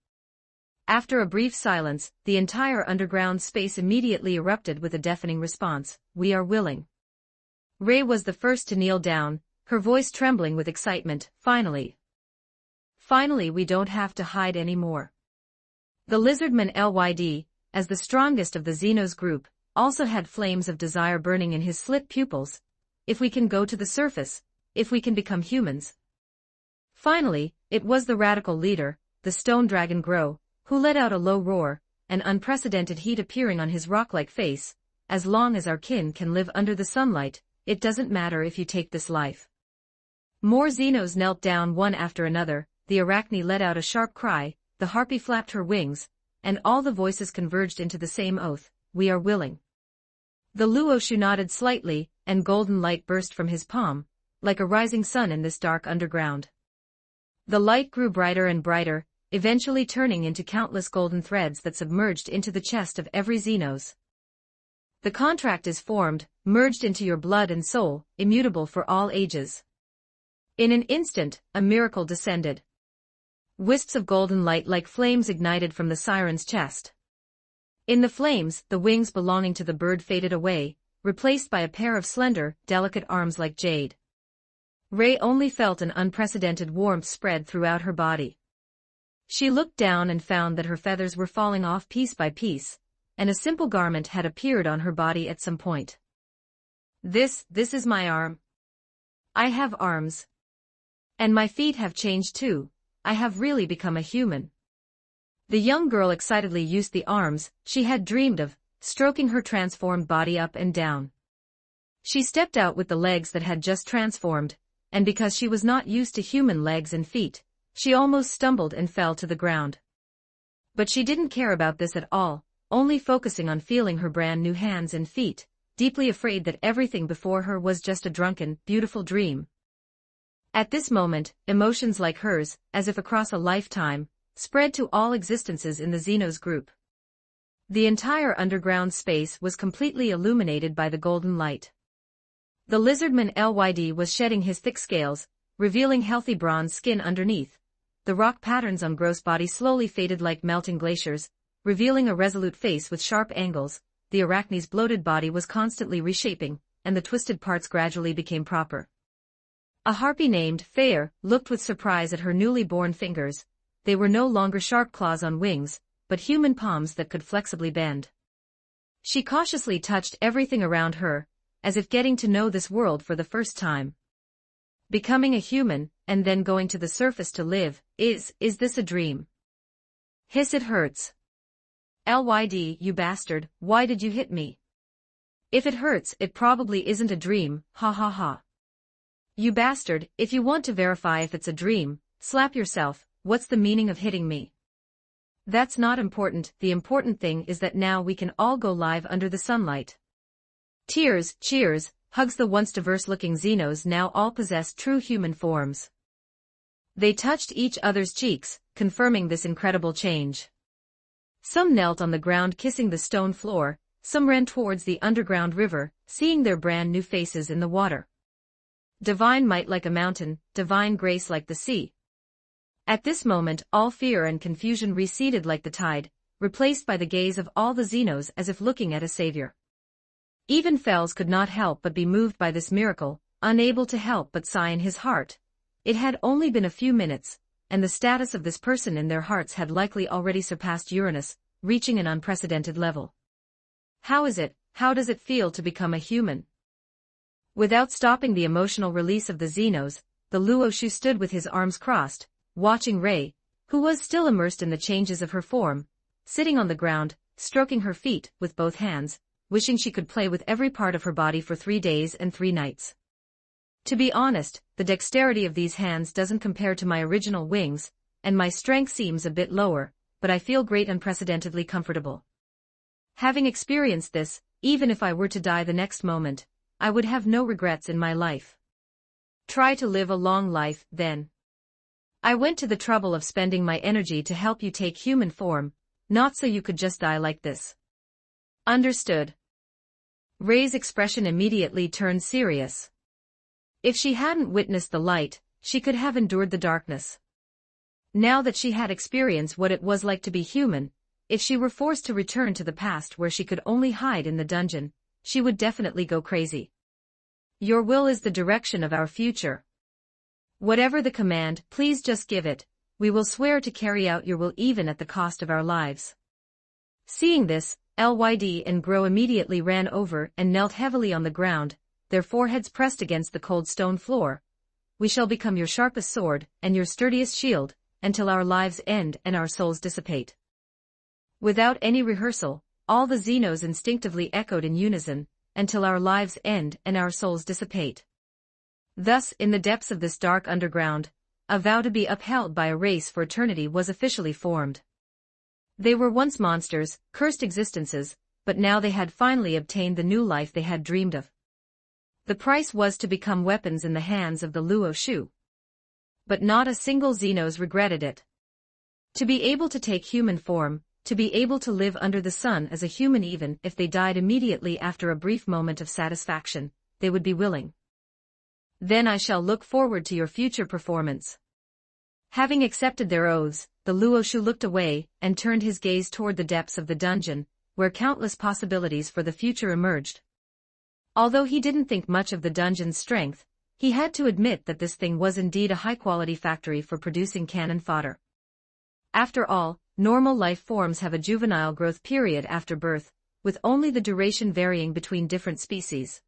After a brief silence, the entire underground space immediately erupted with a deafening response, "We are willing." Ray was the first to kneel down, her voice trembling with excitement. Finally, we don't have to hide anymore. The lizardman Lyd, as the strongest of the Xenos group, also had flames of desire burning in his slit pupils. If we can go to the surface, if we can become humans. Finally, it was the radical leader, the stone dragon Grow, who let out a low roar, an unprecedented heat appearing on his rock-like face. As long as our kin can live under the sunlight, it doesn't matter if you take this life. More Xenos knelt down one after another, the Arachne let out a sharp cry, the Harpy flapped her wings, and all the voices converged into the same oath, we are willing. The Luoshu nodded slightly, and golden light burst from his palm, like a rising sun in this dark underground. The light grew brighter and brighter, eventually turning into countless golden threads that submerged into the chest of every Xenos. The contract is formed, merged into your blood and soul, immutable for all ages. In an instant, a miracle descended. Wisps of golden light like flames ignited from the siren's chest. In the flames, the wings belonging to the bird faded away, replaced by a pair of slender, delicate arms like jade. Ray only felt an unprecedented warmth spread throughout her body. She looked down and found that her feathers were falling off piece by piece, and a simple garment had appeared on her body at some point. This is my arm. I have arms. And my feet have changed too, I have really become a human. The young girl excitedly used the arms she had dreamed of, stroking her transformed body up and down. She stepped out with the legs that had just transformed, and because she was not used to human legs and feet, she almost stumbled and fell to the ground. But she didn't care about this at all, only focusing on feeling her brand new hands and feet, deeply afraid that everything before her was just a drunken, beautiful dream. At this moment, emotions like hers, as if across a lifetime, spread to all existences in the Xenos group. The entire underground space was completely illuminated by the golden light. The lizardman Lyd was shedding his thick scales, revealing healthy bronze skin underneath. The rock patterns on Grow's body slowly faded like melting glaciers, revealing a resolute face with sharp angles. The Arachne's bloated body was constantly reshaping, and the twisted parts gradually became proper. A harpy named Fair looked with surprise at her newly born fingers. They were no longer sharp claws on wings, but human palms that could flexibly bend. She cautiously touched everything around her, as if getting to know this world for the first time. Becoming a human, and then going to the surface to live, is this a dream? Hiss, it hurts. Lyd, you bastard, why did you hit me? If it hurts, it probably isn't a dream, ha ha ha. You bastard, if you want to verify if it's a dream, slap yourself, what's the meaning of hitting me? That's not important, the important thing is that now we can all go live under the sunlight. Tears, cheers, hugs. The once diverse-looking Xenos now all possessed true human forms. They touched each other's cheeks, confirming this incredible change. Some knelt on the ground kissing the stone floor, some ran towards the underground river, seeing their brand new faces in the water. Divine might like a mountain, divine grace like the sea. At this moment all fear and confusion receded like the tide, replaced by the gaze of all the Xenos as if looking at a savior. Even Fells could not help but be moved by this miracle, unable to help but sigh in his heart. It had only been a few minutes, and the status of this person in their hearts had likely already surpassed Uranus, reaching an unprecedented level. How does it feel to become a human? Without stopping the emotional release of the Xenos, the Luoshu stood with his arms crossed, watching Ray, who was still immersed in the changes of her form, sitting on the ground, stroking her feet with both hands, wishing she could play with every part of her body for 3 days and 3 nights. To be honest, the dexterity of these hands doesn't compare to my original wings, and my strength seems a bit lower, but I feel great, unprecedentedly comfortable. Having experienced this, even if I were to die the next moment, I would have no regrets in my life. Try to live a long life, then. I went to the trouble of spending my energy to help you take human form, not so you could just die like this. Understood. Ray's expression immediately turned serious. If she hadn't witnessed the light, she could have endured the darkness. Now that she had experienced what it was like to be human, if she were forced to return to the past where she could only hide in the dungeon, she would definitely go crazy. Your will is the direction of our future. Whatever the command, please just give it. We will swear to carry out your will even at the cost of our lives. Seeing this, Lyd and Grow immediately ran over and knelt heavily on the ground, their foreheads pressed against the cold stone floor. We shall become your sharpest sword and your sturdiest shield, until our lives end and our souls dissipate. Without any rehearsal, all the Xenos instinctively echoed in unison, until our lives end and our souls dissipate. Thus, in the depths of this dark underground, a vow to be upheld by a race for eternity was officially formed. They were once monsters, cursed existences, but now they had finally obtained the new life they had dreamed of. The price was to become weapons in the hands of the Luo Shu. But not a single Xenos regretted it. To be able to take human form, to be able to live under the sun as a human even if they died immediately after a brief moment of satisfaction, they would be willing. Then I shall look forward to your future performance. Having accepted their oaths, the Luo Shu looked away and turned his gaze toward the depths of the dungeon, where countless possibilities for the future emerged. Although he didn't think much of the dungeon's strength, he had to admit that this thing was indeed a high-quality factory for producing cannon fodder. After all, normal life forms have a juvenile growth period after birth, with only the duration varying between different species.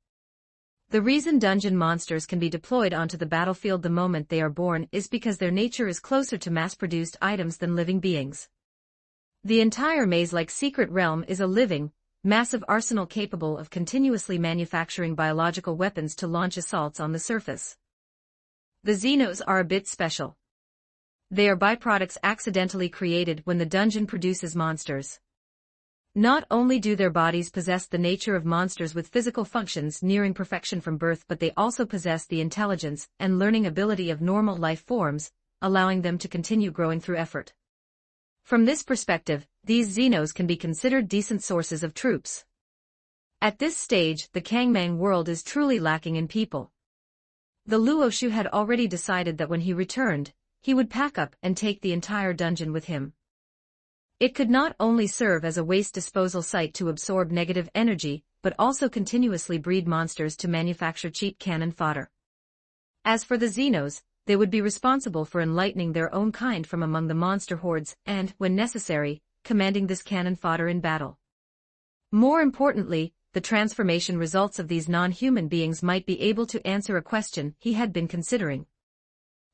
The reason dungeon monsters can be deployed onto the battlefield the moment they are born is because their nature is closer to mass-produced items than living beings. The entire maze-like secret realm is a living, massive arsenal capable of continuously manufacturing biological weapons to launch assaults on the surface. The Xenos are a bit special. They are byproducts accidentally created when the dungeon produces monsters. Not only do their bodies possess the nature of monsters with physical functions nearing perfection from birth, but they also possess the intelligence and learning ability of normal life forms, allowing them to continue growing through effort. From this perspective, these Xenos can be considered decent sources of troops. At this stage, the Kangmang world is truly lacking in people. The Luo Shu had already decided that when he returned, he would pack up and take the entire dungeon with him. It could not only serve as a waste disposal site to absorb negative energy, but also continuously breed monsters to manufacture cheap cannon fodder. As for the Xenos, they would be responsible for enlightening their own kind from among the monster hordes and, when necessary, commanding this cannon fodder in battle. More importantly, the transformation results of these non-human beings might be able to answer a question he had been considering.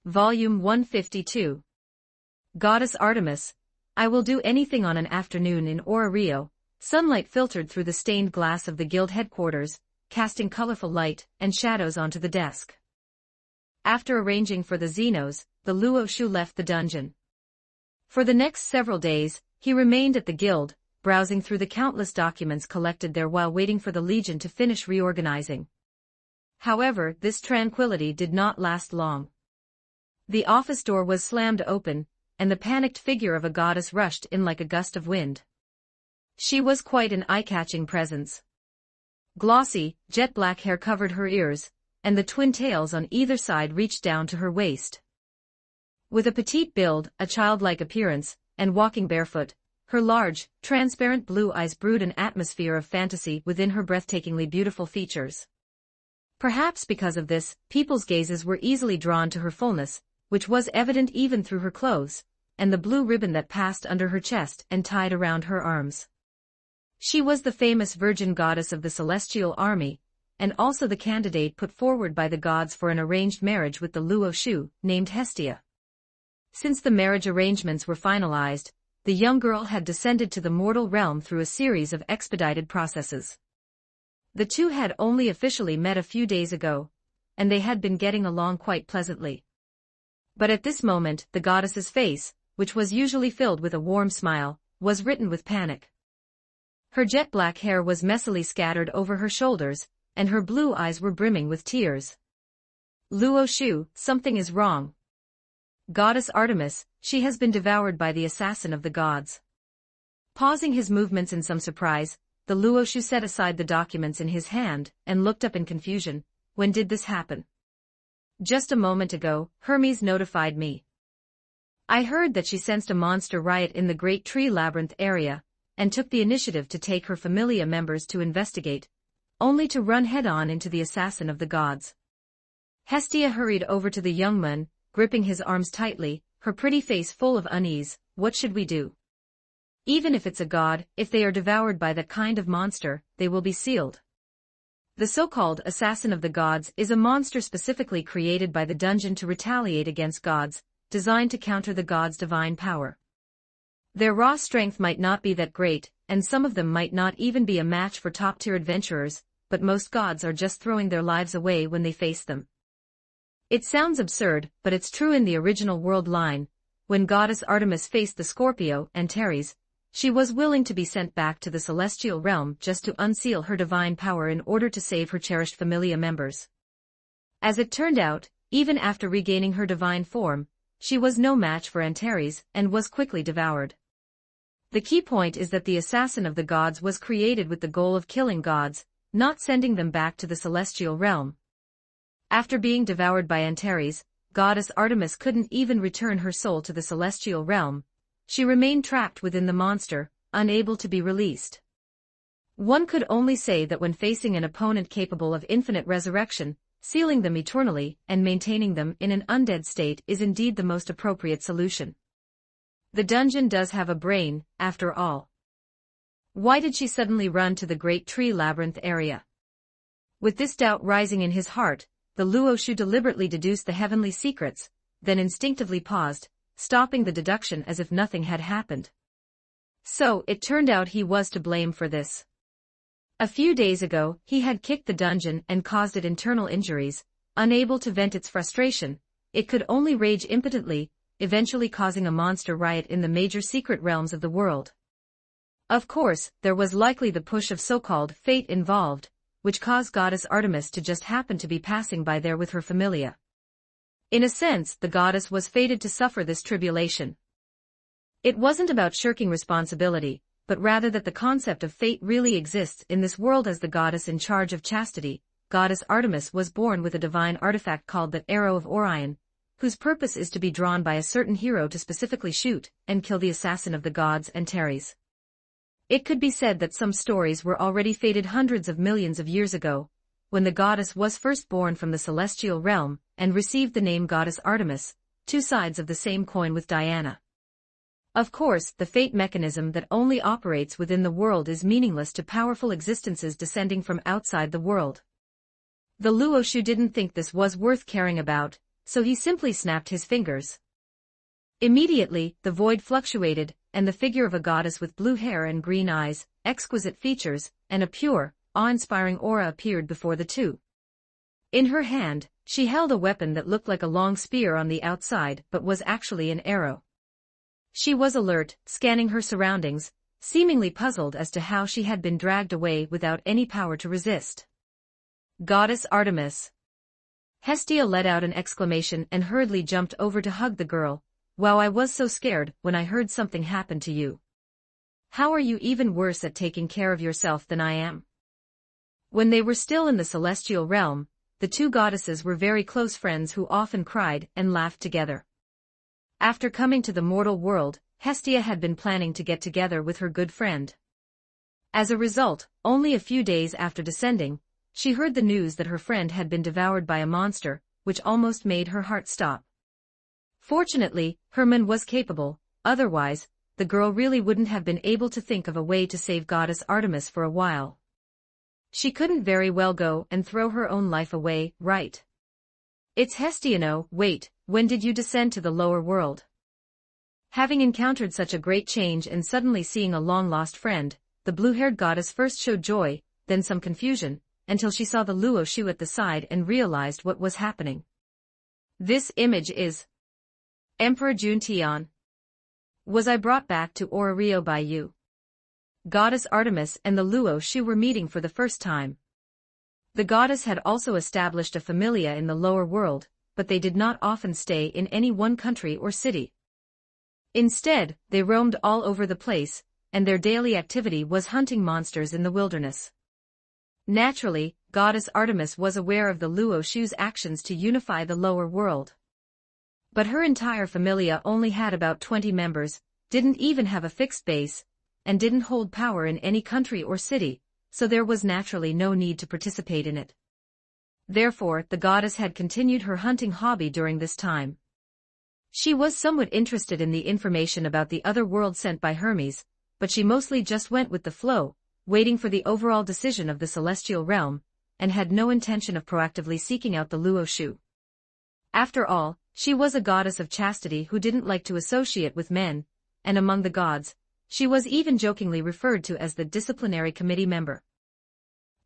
Volume 152. Goddess Artemis, I will do anything. On an afternoon in Ora Rio, sunlight filtered through the stained glass of the guild headquarters, casting colorful light and shadows onto the desk. After arranging for the Xenos, the Luo Shu left the dungeon. For the next several days, he remained at the guild, browsing through the countless documents collected there while waiting for the Legion to finish reorganizing. However, this tranquility did not last long. The office door was slammed open, and the panicked figure of a goddess rushed in like a gust of wind. She was quite an eye-catching presence. Glossy, jet-black hair covered her ears, and the twin tails on either side reached down to her waist. With a petite build, a childlike appearance, and walking barefoot, her large, transparent blue eyes brewed an atmosphere of fantasy within her breathtakingly beautiful features. Perhaps because of this, people's gazes were easily drawn to her fullness, which was evident even through her clothes, and the blue ribbon that passed under her chest and tied around her arms. She was the famous virgin goddess of the celestial army, and also the candidate put forward by the gods for an arranged marriage with the Luo Shu, named Hestia. Since the marriage arrangements were finalized, the young girl had descended to the mortal realm through a series of expedited processes. The two had only officially met a few days ago, and they had been getting along quite pleasantly. But at this moment, the goddess's face, which was usually filled with a warm smile, was written with panic. Her jet-black hair was messily scattered over her shoulders, and her blue eyes were brimming with tears. Luo Shu, something is wrong. Goddess Artemis, she has been devoured by the assassin of the gods. Pausing his movements in some surprise, the Luo Shu set aside the documents in his hand and looked up in confusion. When did this happen? Just a moment ago, Hermes notified me. I heard that she sensed a monster riot in the Great Tree Labyrinth area, and took the initiative to take her familia members to investigate, only to run head-on into the assassin of the gods. Hestia hurried over to the young man, gripping his arms tightly, her pretty face full of unease. What should we do? Even if it's a god, if they are devoured by that kind of monster, they will be sealed. The so-called assassin of the gods is a monster specifically created by the dungeon to retaliate against gods, designed to counter the gods' divine power. Their raw strength might not be that great, and some of them might not even be a match for top-tier adventurers, but most gods are just throwing their lives away when they face them. It sounds absurd, but it's true. In the original world line, when goddess Artemis faced the Scorpio, Antares, she was willing to be sent back to the celestial realm just to unseal her divine power in order to save her cherished familia members. As it turned out, even after regaining her divine form, she was no match for Antares and was quickly devoured. The key point is that the assassin of the gods was created with the goal of killing gods, not sending them back to the celestial realm. After being devoured by Antares, goddess Artemis couldn't even return her soul to the celestial realm. She remained trapped within the monster, unable to be released. One could only say that when facing an opponent capable of infinite resurrection, sealing them eternally and maintaining them in an undead state is indeed the most appropriate solution. The dungeon does have a brain, after all. Why did she suddenly run to the great tree labyrinth area? With this doubt rising in his heart, the Luoshu deliberately deduced the heavenly secrets, then instinctively paused, stopping the deduction as if nothing had happened. So, it turned out he was to blame for this. A few days ago, he had kicked the dungeon and caused it internal injuries. Unable to vent its frustration, it could only rage impotently, eventually causing a monster riot in the major secret realms of the world. Of course, there was likely the push of so-called fate involved, which caused goddess Artemis to just happen to be passing by there with her familia. In a sense, the goddess was fated to suffer this tribulation. It wasn't about shirking responsibility, but rather that the concept of fate really exists in this world. As the goddess in charge of chastity, goddess Artemis was born with a divine artifact called the Arrow of Orion, whose purpose is to be drawn by a certain hero to specifically shoot and kill the assassin of the gods, Antares. It could be said that some stories were already fated hundreds of millions of years ago, when the goddess was first born from the celestial realm and received the name goddess Artemis, two sides of the same coin with Diana. Of course, the fate mechanism that only operates within the world is meaningless to powerful existences descending from outside the world. The Luoshu didn't think this was worth caring about, so he simply snapped his fingers. Immediately, the void fluctuated, and the figure of a goddess with blue hair and green eyes, exquisite features, and a pure, awe-inspiring aura appeared before the two. In her hand, she held a weapon that looked like a long spear on the outside but was actually an arrow. She was alert, scanning her surroundings, seemingly puzzled as to how she had been dragged away without any power to resist. Goddess Artemis. Hestia let out an exclamation and hurriedly jumped over to hug the girl. Wow, I was so scared when I heard something happen to you. How are you even worse at taking care of yourself than I am? When they were still in the celestial realm, the two goddesses were very close friends who often cried and laughed together. After coming to the mortal world, Hestia had been planning to get together with her good friend. As a result, only a few days after descending, she heard the news that her friend had been devoured by a monster, which almost made her heart stop. Fortunately, Herman was capable, otherwise, the girl really wouldn't have been able to think of a way to save goddess Artemis for a while. She couldn't very well go and throw her own life away, right? It's Hestia. No, wait, when did you descend to the lower world? Having encountered such a great change and suddenly seeing a long-lost friend, the blue-haired goddess first showed joy, then some confusion, until she saw the Luoshu at the side and realized what was happening. This image is Emperor Juntian. Was I brought back to Orario by you? Goddess Artemis and the Luoshu were meeting for the first time. The goddess had also established a familia in the lower world, but they did not often stay in any one country or city. Instead, they roamed all over the place, and their daily activity was hunting monsters in the wilderness. Naturally, goddess Artemis was aware of the Luoshu's actions to unify the lower world. But her entire familia only had about 20 members, didn't even have a fixed base, and didn't hold power in any country or city, so there was naturally no need to participate in it. Therefore, the goddess had continued her hunting hobby during this time. She was somewhat interested in the information about the other world sent by Hermes, but she mostly just went with the flow, waiting for the overall decision of the celestial realm, and had no intention of proactively seeking out the Luo Shu. After all, she was a goddess of chastity who didn't like to associate with men, and among the gods, she was even jokingly referred to as the disciplinary committee member.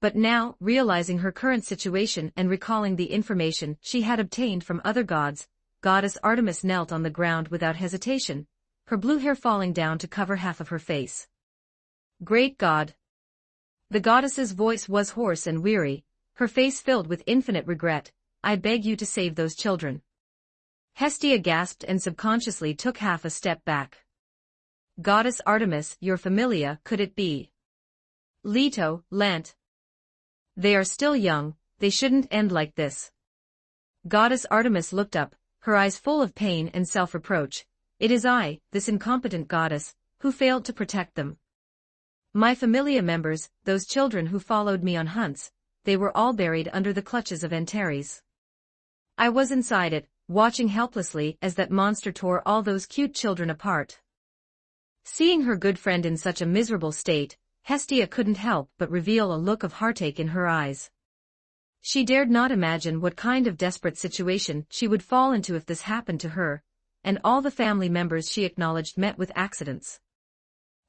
But now, realizing her current situation and recalling the information she had obtained from other gods, Goddess Artemis knelt on the ground without hesitation, her blue hair falling down to cover half of her face. Great God! The goddess's voice was hoarse and weary, her face filled with infinite regret. I beg you to save those children. Hestia gasped and subconsciously took half a step back. Goddess Artemis, your familia, could it be? Leto, Lant. They are still young, they shouldn't end like this. Goddess Artemis looked up, her eyes full of pain and self-reproach. It is I, this incompetent goddess, who failed to protect them. My familia members, those children who followed me on hunts, they were all buried under the clutches of Antares. I was inside it, watching helplessly as that monster tore all those cute children apart. Seeing her good friend in such a miserable state, Hestia couldn't help but reveal a look of heartache in her eyes. She dared not imagine what kind of desperate situation she would fall into if this happened to her, and all the family members she acknowledged met with accidents.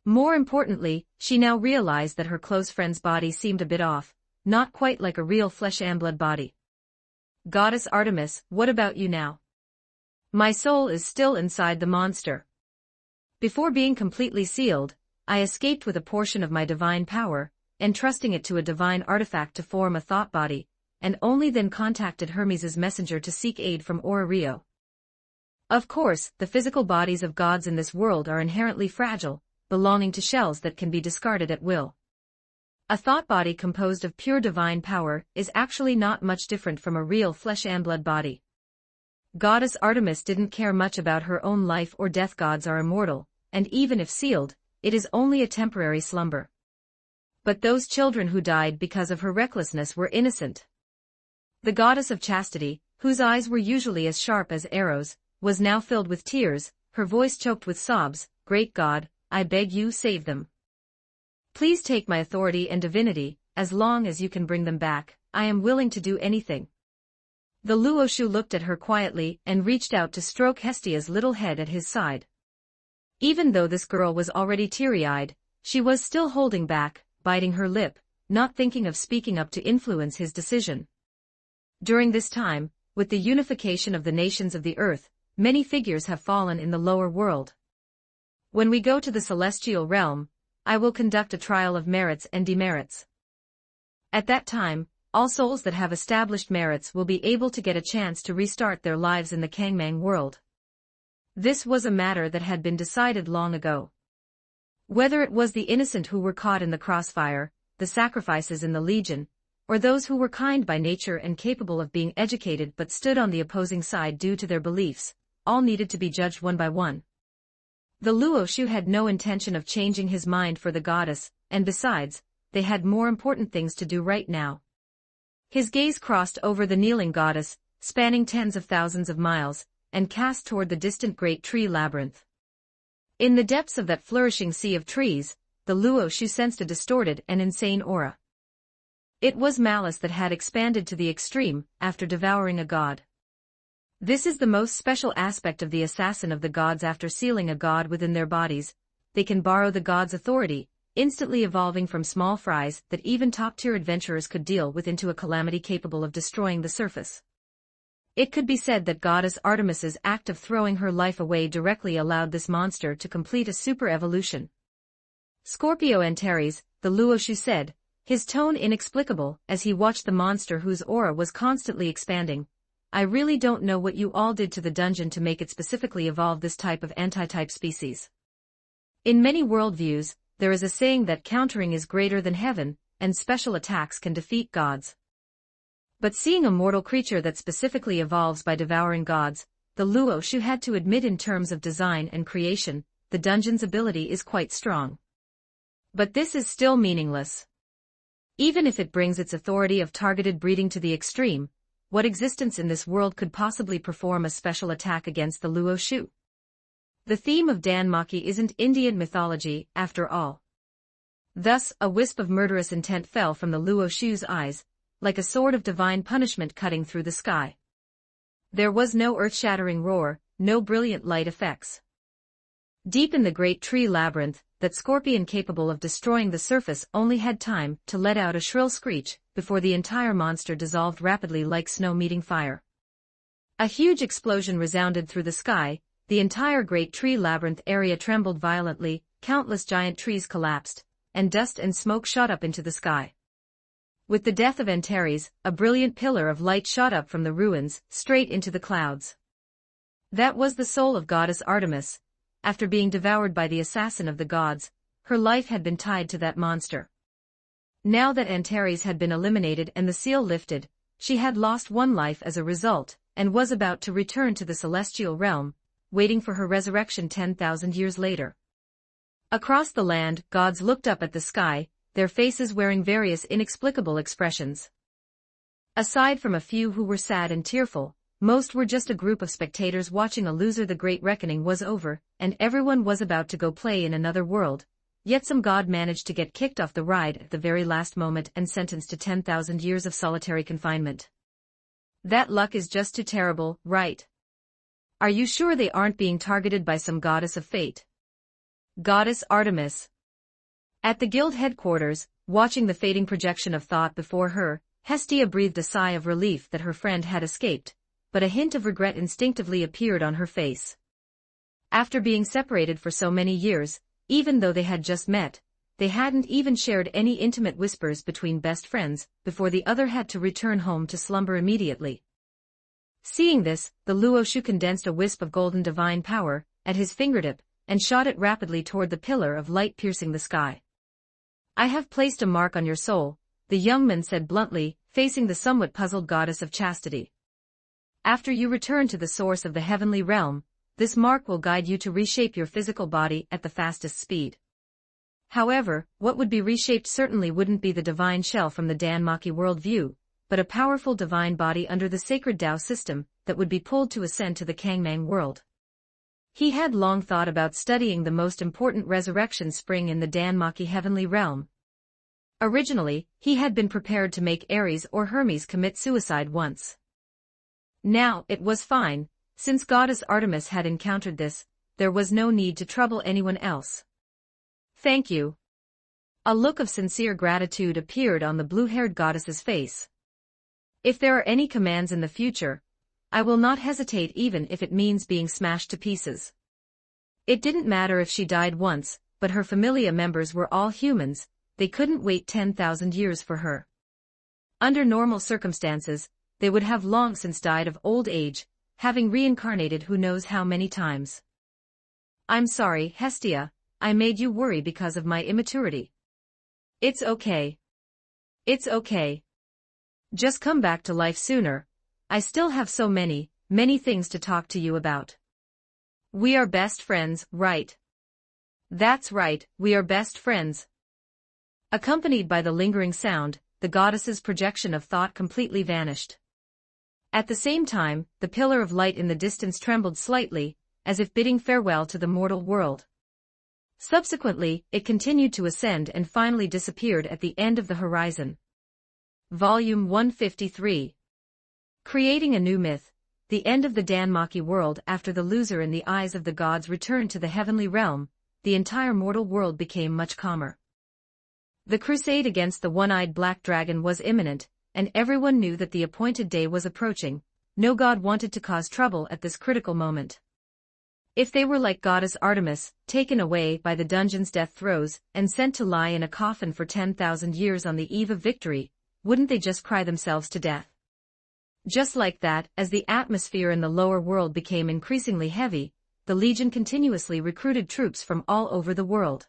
More importantly, she now realized that her close friend's body seemed a bit off, not quite like a real flesh and blood body. Goddess Artemis, what about you now? My soul is still inside the monster. Before being completely sealed, I escaped with a portion of my divine power, entrusting it to a divine artifact to form a thought body, and only then contacted Hermes' messenger to seek aid from Rio. Of course, the physical bodies of gods in this world are inherently fragile, belonging to shells that can be discarded at will. A thought body composed of pure divine power is actually not much different from a real flesh and blood body. Goddess Artemis didn't care much about her own life or death. Gods are immortal, and even if sealed, it is only a temporary slumber. But those children who died because of her recklessness were innocent. The goddess of chastity, whose eyes were usually as sharp as arrows, was now filled with tears, her voice choked with sobs. Great God, I beg you, save them. Please take my authority and divinity, as long as you can bring them back, I am willing to do anything. The Luo Shu looked at her quietly and reached out to stroke Hestia's little head at his side. Even though this girl was already teary-eyed, she was still holding back, biting her lip, not thinking of speaking up to influence his decision. During this time, with the unification of the nations of the earth, many figures have fallen in the lower world. When we go to the celestial realm, I will conduct a trial of merits and demerits. At that time, all souls that have established merits will be able to get a chance to restart their lives in the Kangmang world. This was a matter that had been decided long ago. Whether it was the innocent who were caught in the crossfire, the sacrifices in the Legion, or those who were kind by nature and capable of being educated but stood on the opposing side due to their beliefs, all needed to be judged one by one. The Luo Shu had no intention of changing his mind for the goddess, and besides, they had more important things to do right now. His gaze crossed over the kneeling goddess, spanning tens of thousands of miles, and cast toward the distant great tree labyrinth. In the depths of that flourishing sea of trees, the Luo Shu sensed a distorted and insane aura. It was malice that had expanded to the extreme after devouring a god. This is the most special aspect of the assassin of the gods. After sealing a god within their bodies, they can borrow the god's authority, instantly evolving from small fries that even top-tier adventurers could deal with into a calamity capable of destroying the surface. It could be said that Goddess Artemis's act of throwing her life away directly allowed this monster to complete a super-evolution. Scorpio Antares, the Luo Shu said, his tone inexplicable as he watched the monster whose aura was constantly expanding. I really don't know what you all did to the dungeon to make it specifically evolve this type of anti-type species. In many worldviews, there is a saying that countering is greater than heaven, and special attacks can defeat gods. But seeing a mortal creature that specifically evolves by devouring gods, the Luo Shu had to admit in terms of design and creation, the dungeon's ability is quite strong. But this is still meaningless. Even if it brings its authority of targeted breeding to the extreme, what existence in this world could possibly perform a special attack against the Luo Shu? The theme of Danmaki isn't Indian mythology, after all. Thus, a wisp of murderous intent fell from the Luo Shu's eyes, like a sword of divine punishment cutting through the sky. There was no earth-shattering roar, no brilliant light effects. Deep in the great tree labyrinth, that scorpion capable of destroying the surface only had time to let out a shrill screech before the entire monster dissolved rapidly like snow meeting fire. A huge explosion resounded through the sky, the entire great tree labyrinth area trembled violently, countless giant trees collapsed, and dust and smoke shot up into the sky. With the death of Antares, a brilliant pillar of light shot up from the ruins, straight into the clouds. That was the soul of goddess Artemis. After being devoured by the assassin of the gods, her life had been tied to that monster. Now that Antares had been eliminated and the seal lifted, she had lost one life as a result, and was about to return to the celestial realm, waiting for her resurrection 10,000 years later. Across the land, gods looked up at the sky, their faces wearing various inexplicable expressions. Aside from a few who were sad and tearful, most were just a group of spectators watching a loser. The great reckoning was over, and everyone was about to go play in another world, yet some god managed to get kicked off the ride at the very last moment and sentenced to 10,000 years of solitary confinement. That luck is just too terrible, right? Are you sure they aren't being targeted by some goddess of fate? Goddess Artemis. At the guild headquarters, watching the fading projection of thought before her, Hestia breathed a sigh of relief that her friend had escaped, but a hint of regret instinctively appeared on her face. After being separated for so many years, even though they had just met, they hadn't even shared any intimate whispers between best friends, before the other had to return home to slumber immediately. Seeing this, the Luo Shu condensed a wisp of golden divine power at his fingertip, and shot it rapidly toward the pillar of light piercing the sky. I have placed a mark on your soul, the young man said bluntly, facing the somewhat puzzled goddess of chastity. After you return to the source of the heavenly realm, this mark will guide you to reshape your physical body at the fastest speed. However, what would be reshaped certainly wouldn't be the divine shell from the Danmaki worldview, but a powerful divine body under the sacred Tao system that would be pulled to ascend to the Kangmang world. He had long thought about studying the most important resurrection spring in the Danmaki heavenly realm. Originally, he had been prepared to make Ares or Hermes commit suicide once. Now, it was fine, since goddess Artemis had encountered this, there was no need to trouble anyone else. Thank you. A look of sincere gratitude appeared on the blue-haired goddess's face. If there are any commands in the future, I will not hesitate even if it means being smashed to pieces. It didn't matter if she died once, but her familia members were all humans, they couldn't wait 10,000 years for her. Under normal circumstances, they would have long since died of old age, having reincarnated who knows how many times. I'm sorry, Hestia, I made you worry because of my immaturity. It's okay. It's okay. Just come back to life sooner. I still have so many things to talk to you about. We are best friends, right? That's right, we are best friends. Accompanied by the lingering sound, the goddess's projection of thought completely vanished. At the same time, the pillar of light in the distance trembled slightly, as if bidding farewell to the mortal world. Subsequently, it continued to ascend and finally disappeared at the end of the horizon. Volume 153. Creating a New Myth, the end of the Danmaki world. After the loser in the eyes of the gods returned to the heavenly realm, the entire mortal world became much calmer. The crusade against the one-eyed black dragon was imminent, and everyone knew that the appointed day was approaching. No god wanted to cause trouble at this critical moment. If they were like goddess Artemis, taken away by the dungeon's death throes, and sent to lie in a coffin for 10,000 years on the eve of victory, wouldn't they just cry themselves to death? Just like that, as the atmosphere in the lower world became increasingly heavy, the Legion continuously recruited troops from all over the world.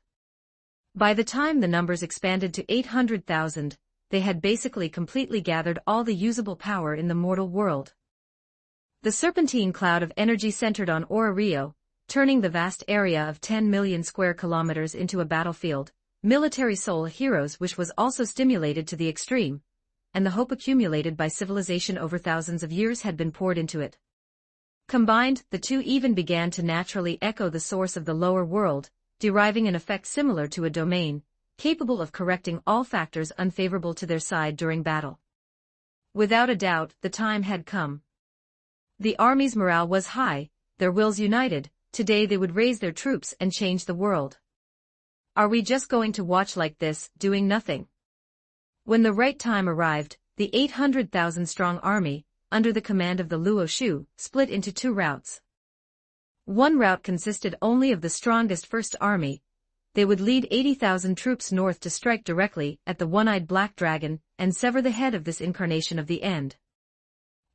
By the time the numbers expanded to 800,000, they had basically completely gathered all the usable power in the mortal world. The serpentine cloud of energy centered on Ora Rio, turning the vast area of 10 million square kilometers into a battlefield. Military soul heroes, which was also stimulated to the extreme, and the hope accumulated by civilization over thousands of years had been poured into it. Combined, the two even began to naturally echo the source of the lower world, deriving an effect similar to a domain, capable of correcting all factors unfavorable to their side during battle. Without a doubt, the time had come. The army's morale was high, their wills united. Today they would raise their troops and change the world. Are we just going to watch like this, doing nothing? When the right time arrived, the 800,000-strong army, under the command of the Luo Shu, split into two routes. One route consisted only of the strongest First Army. They would lead 80,000 troops north to strike directly at the one-eyed black dragon and sever the head of this incarnation of the end.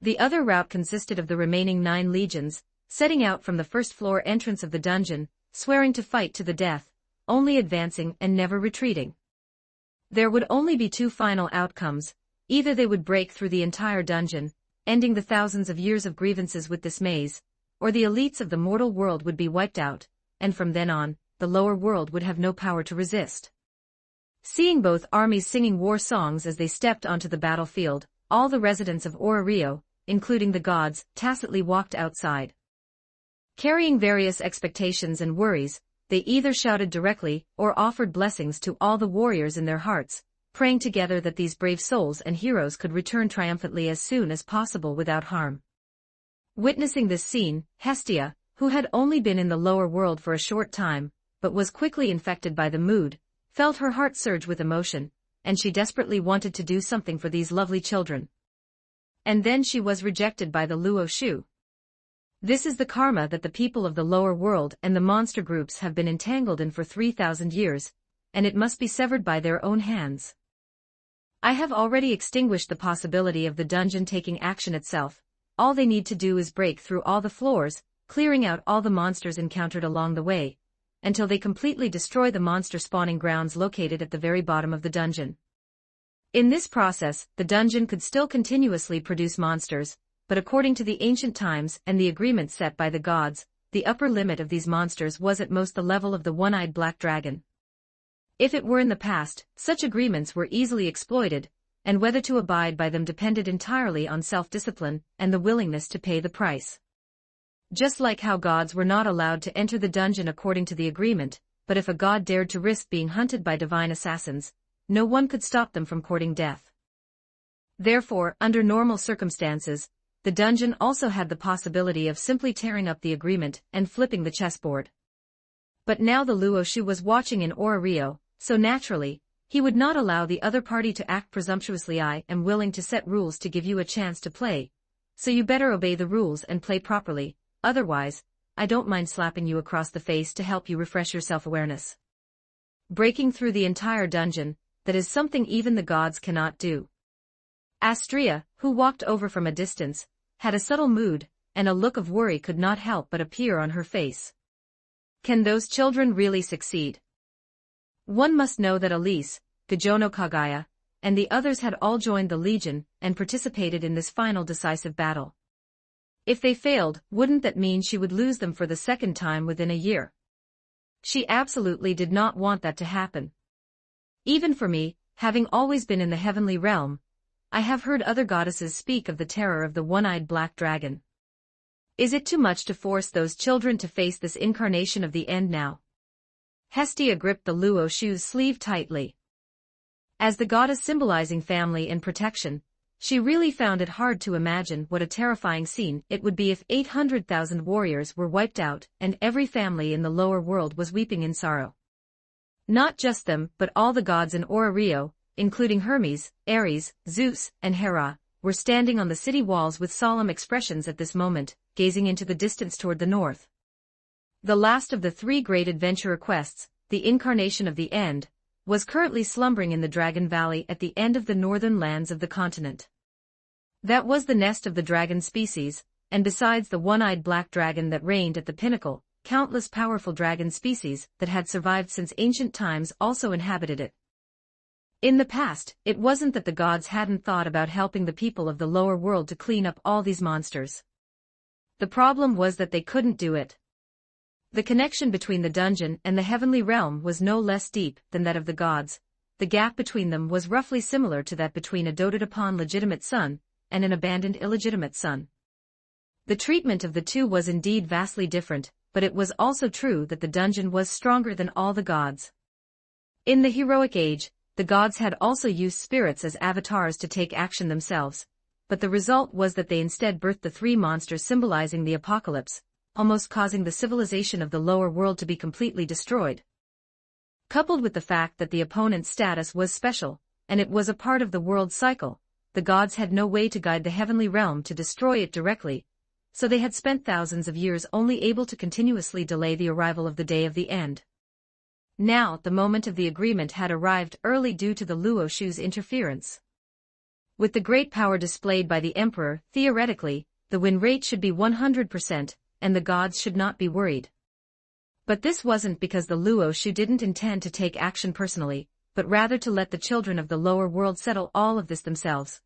The other route consisted of the remaining 9 legions, setting out from the first-floor entrance of the dungeon, swearing to fight to the death, only advancing and never retreating. There would only be 2 final outcomes: either they would break through the entire dungeon, ending the thousands of years of grievances with this maze, or the elites of the mortal world would be wiped out, and from then on, the lower world would have no power to resist. Seeing both armies singing war songs as they stepped onto the battlefield, all the residents of Rio, including the gods, tacitly walked outside. Carrying various expectations and worries, they either shouted directly or offered blessings to all the warriors in their hearts, praying together that these brave souls and heroes could return triumphantly as soon as possible without harm. Witnessing this scene, Hestia, who had only been in the lower world for a short time, but was quickly infected by the mood, felt her heart surge with emotion, and she desperately wanted to do something for these lovely children. And then she was rejected by the Luo Shu. This is the karma that the people of the lower world and the monster groups have been entangled in for 3,000 years, and it must be severed by their own hands. I have already extinguished the possibility of the dungeon taking action itself. All they need to do is break through all the floors, clearing out all the monsters encountered along the way, until they completely destroy the monster spawning grounds located at the very bottom of the dungeon. In this process, the dungeon could still continuously produce monsters, but according to the ancient times and the agreement set by the gods, the upper limit of these monsters was at most the level of the one-eyed black dragon. If it were in the past, such agreements were easily exploited, and whether to abide by them depended entirely on self-discipline and the willingness to pay the price. Just like how gods were not allowed to enter the dungeon according to the agreement, but if a god dared to risk being hunted by divine assassins, no one could stop them from courting death. Therefore, under normal circumstances, the dungeon also had the possibility of simply tearing up the agreement and flipping the chessboard. But now the Luo Shu was watching in Rio, so naturally, he would not allow the other party to act presumptuously. I am willing to set rules to give you a chance to play, so you better obey the rules and play properly, otherwise, I don't mind slapping you across the face to help you refresh your self-awareness. Breaking through the entire dungeon, that is something even the gods cannot do. Astrea, who walked over from a distance, had a subtle mood, and a look of worry could not help but appear on her face. Can those children really succeed? One must know that Elise, Gajono Kagaya, and the others had all joined the Legion and participated in this final decisive battle. If they failed, wouldn't that mean she would lose them for the second time within a year? She absolutely did not want that to happen. Even for me, having always been in the heavenly realm, I have heard other goddesses speak of the terror of the one-eyed black dragon. Is it too much to force those children to face this incarnation of the end now? Hestia gripped the Luo Shu's sleeve tightly. As the goddess symbolizing family and protection, she really found it hard to imagine what a terrifying scene it would be if 800,000 warriors were wiped out and every family in the lower world was weeping in sorrow. Not just them, but all the gods in Rio, including Hermes, Ares, Zeus, and Hera, were standing on the city walls with solemn expressions at this moment, gazing into the distance toward the north. The last of the 3 great adventurer quests, the incarnation of the end, was currently slumbering in the Dragon Valley at the end of the northern lands of the continent. That was the nest of the dragon species, and besides the one-eyed black dragon that reigned at the pinnacle, countless powerful dragon species that had survived since ancient times also inhabited it. In the past, it wasn't that the gods hadn't thought about helping the people of the lower world to clean up all these monsters. The problem was that they couldn't do it. The connection between the dungeon and the heavenly realm was no less deep than that of the gods. The gap between them was roughly similar to that between a doted-upon legitimate son and an abandoned illegitimate son. The treatment of the two was indeed vastly different, but it was also true that the dungeon was stronger than all the gods. In the heroic age, the gods had also used spirits as avatars to take action themselves, but the result was that they instead birthed the three monsters symbolizing the apocalypse, almost causing the civilization of the lower world to be completely destroyed. Coupled with the fact that the opponent's status was special, and it was a part of the world's cycle, the gods had no way to guide the heavenly realm to destroy it directly, so they had spent thousands of years only able to continuously delay the arrival of the day of the end. Now, the moment of the agreement had arrived early due to the Luoshu's interference. With the great power displayed by the emperor, theoretically, the win rate should be 100%, and the gods should not be worried. But this wasn't because the Luoshu didn't intend to take action personally, but rather to let the children of the lower world settle all of this themselves.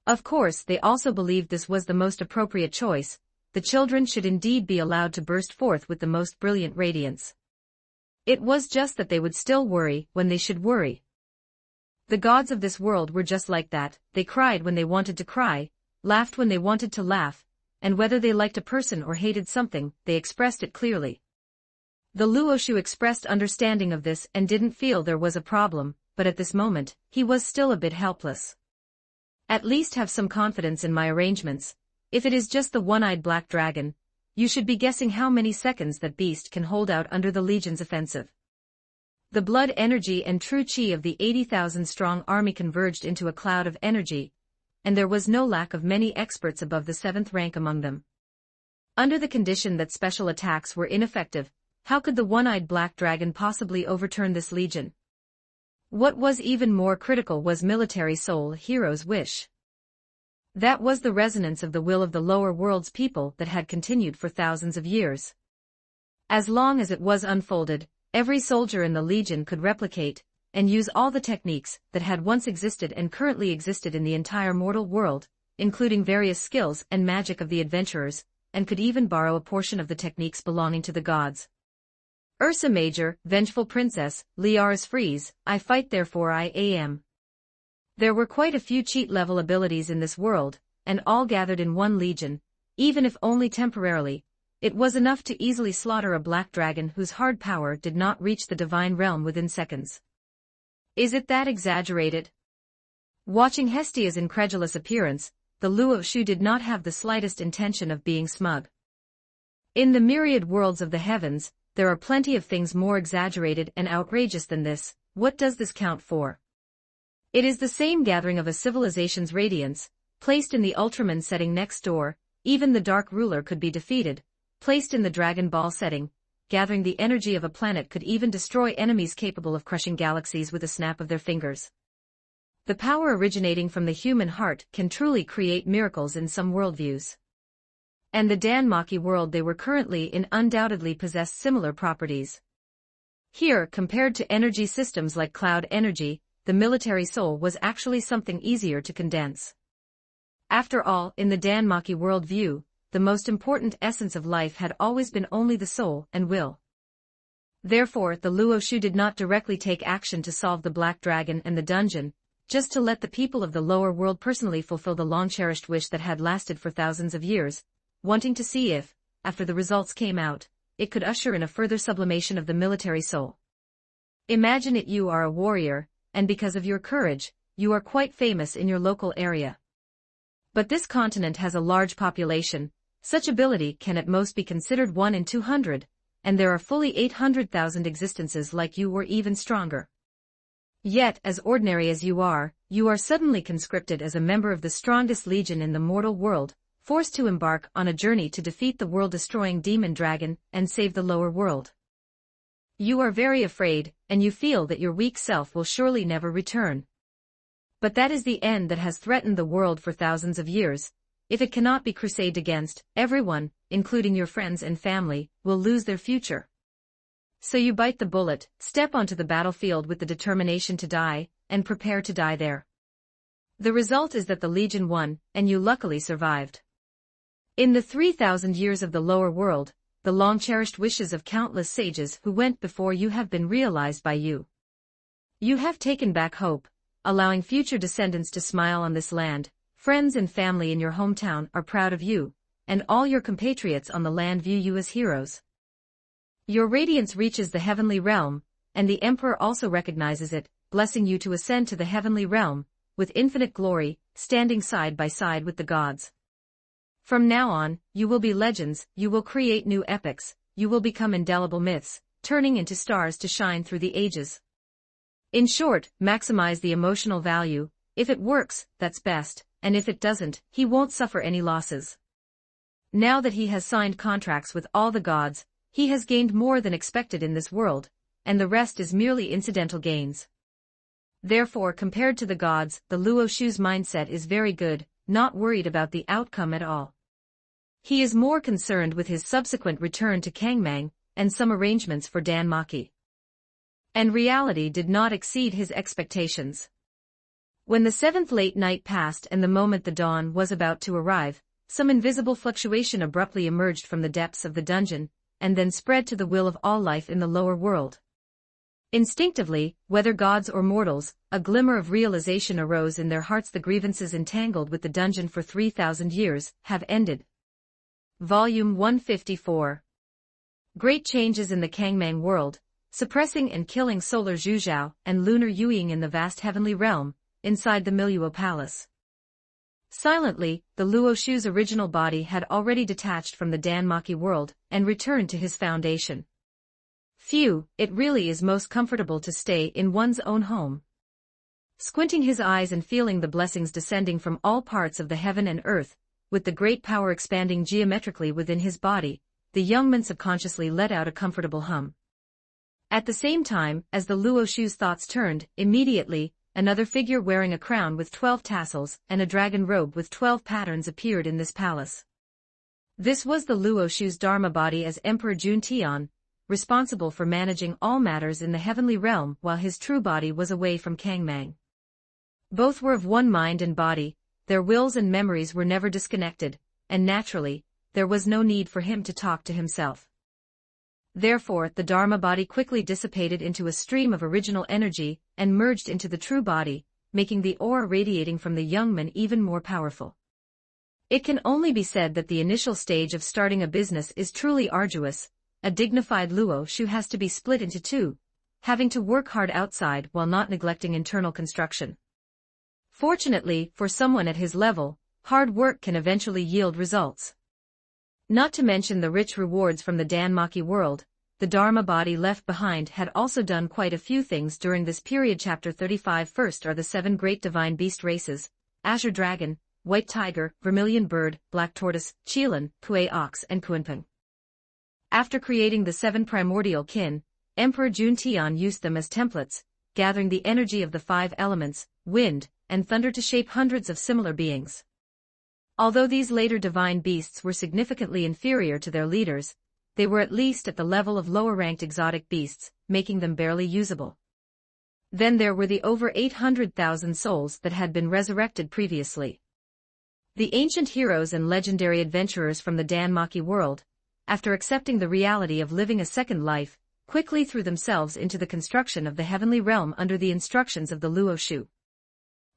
Of course, they also believed this was the most appropriate choice. The children should indeed be allowed to burst forth with the most brilliant radiance. It was just that they would still worry when they should worry. The gods of this world were just like that. They cried when they wanted to cry, laughed when they wanted to laugh, and whether they liked a person or hated something, they expressed it clearly. The Luoshu expressed understanding of this and didn't feel there was a problem, but at this moment, he was still a bit helpless. At least have some confidence in my arrangements. If it is just the one-eyed black dragon, you should be guessing how many seconds that beast can hold out under the Legion's offensive. The blood energy and true chi of the 80,000-strong army converged into a cloud of energy, and there was no lack of many experts above the 7th rank among them. Under the condition that special attacks were ineffective, how could the one-eyed black dragon possibly overturn this legion? What was even more critical was military soul hero's wish. That was the resonance of the will of the lower world's people that had continued for thousands of years. As long as it was unfolded, every soldier in the Legion could replicate and use all the techniques that had once existed and currently existed in the entire mortal world, including various skills and magic of the adventurers, and could even borrow a portion of the techniques belonging to the gods. Ursa Major, Vengeful Princess, Liaris Freeze, I fight therefore I am. There were quite a few cheat-level abilities in this world, and all gathered in one legion, even if only temporarily. It was enough to easily slaughter a black dragon whose hard power did not reach the divine realm within seconds. Is it that exaggerated? Watching Hestia's incredulous appearance, the Luoshu did not have the slightest intention of being smug. In the myriad worlds of the heavens, there are plenty of things more exaggerated and outrageous than this. What does this count for? It is the same gathering of a civilization's radiance, placed in the Ultraman setting next door. Even the Dark Ruler could be defeated. Placed in the Dragon Ball setting, gathering the energy of a planet could even destroy enemies capable of crushing galaxies with a snap of their fingers. The power originating from the human heart can truly create miracles in some worldviews. And the Danmaki world they were currently in undoubtedly possessed similar properties. Here, compared to energy systems like cloud energy, the military soul was actually something easier to condense. After all, in the Danmaki worldview, the most important essence of life had always been only the soul and will. Therefore, the Luoshu did not directly take action to solve the Black Dragon and the dungeon, just to let the people of the lower world personally fulfill the long-cherished wish that had lasted for thousands of years, wanting to see if, after the results came out, it could usher in a further sublimation of the military soul. Imagine it, you are a warrior, and because of your courage, you are quite famous in your local area. But this continent has a large population. Such ability can at most be considered 1 in 200, and there are fully 800,000 existences like you or even stronger. Yet, as ordinary as you are suddenly conscripted as a member of the strongest legion in the mortal world, forced to embark on a journey to defeat the world-destroying demon dragon and save the lower world. You are very afraid, and you feel that your weak self will surely never return. But that is the end that has threatened the world for thousands of years. If it cannot be crusaded against, everyone, including your friends and family, will lose their future. So you bite the bullet, step onto the battlefield with the determination to die, and prepare to die there. The result is that the Legion won, and you luckily survived. In the 3,000 years of the lower world, the long-cherished wishes of countless sages who went before you have been realized by you. You have taken back hope, allowing future descendants to smile on this land. Friends and family in your hometown are proud of you, and all your compatriots on the land view you as heroes. Your radiance reaches the heavenly realm, and the emperor also recognizes it, blessing you to ascend to the heavenly realm, with infinite glory, standing side by side with the gods. From now on, you will be legends, you will create new epics, you will become indelible myths, turning into stars to shine through the ages. In short, maximize the emotional value. If it works, that's best, and if it doesn't, he won't suffer any losses. Now that he has signed contracts with all the gods, he has gained more than expected in this world, and the rest is merely incidental gains. Therefore, compared to the gods, the Luo Shu's mindset is very good, not worried about the outcome at all. He is more concerned with his subsequent return to Kangmang, and some arrangements for Danmaki. And reality did not exceed his expectations. When the seventh late night passed and the moment the dawn was about to arrive, some invisible fluctuation abruptly emerged from the depths of the dungeon, and then spread to the will of all life in the lower world. Instinctively, whether gods or mortals, a glimmer of realization arose in their hearts. The grievances entangled with the dungeon for 3,000 years have ended. Volume 154. Great changes in the Kangmang world, suppressing and killing solar Zhuzhou and lunar Yueying in the vast heavenly realm, inside the Miluo Palace. Silently, the Luo Shu's original body had already detached from the Danmaki world and returned to his foundation. Phew, it really is most comfortable to stay in one's own home. Squinting his eyes and feeling the blessings descending from all parts of the heaven and earth, with the great power expanding geometrically within his body, the young man subconsciously let out a comfortable hum. At the same time, as the Luo Shu's thoughts turned, immediately, another figure wearing a crown with 12 tassels and a dragon robe with 12 patterns appeared in this palace. This was the Luo Shu's Dharma body as Emperor Juntian, responsible for managing all matters in the heavenly realm while his true body was away from Kangmang. Both were of one mind and body, their wills and memories were never disconnected, and naturally, there was no need for him to talk to himself. Therefore, the Dharma body quickly dissipated into a stream of original energy and merged into the true body, making the aura radiating from the young man even more powerful. It can only be said that the initial stage of starting a business is truly arduous. A dignified Luo Shu has to be split into two, having to work hard outside while not neglecting internal construction. Fortunately, for someone at his level, hard work can eventually yield results. Not to mention the rich rewards from the Danmaki world, the Dharma body left behind had also done quite a few things during this period. Chapter 35. First are the 7 great divine beast races: Azure Dragon, White Tiger, Vermilion Bird, Black Tortoise, Qilin, Kuei Ox and Kuanping. After creating the 7 primordial kin, Emperor Juntian used them as templates, gathering the energy of the 5 elements, wind, and thunder to shape hundreds of similar beings. Although these later divine beasts were significantly inferior to their leaders, they were at least at the level of lower-ranked exotic beasts, making them barely usable. Then there were the over 800,000 souls that had been resurrected previously. The ancient heroes and legendary adventurers from the Danmaki world, after accepting the reality of living a second life, quickly threw themselves into the construction of the heavenly realm under the instructions of the Luo Shu.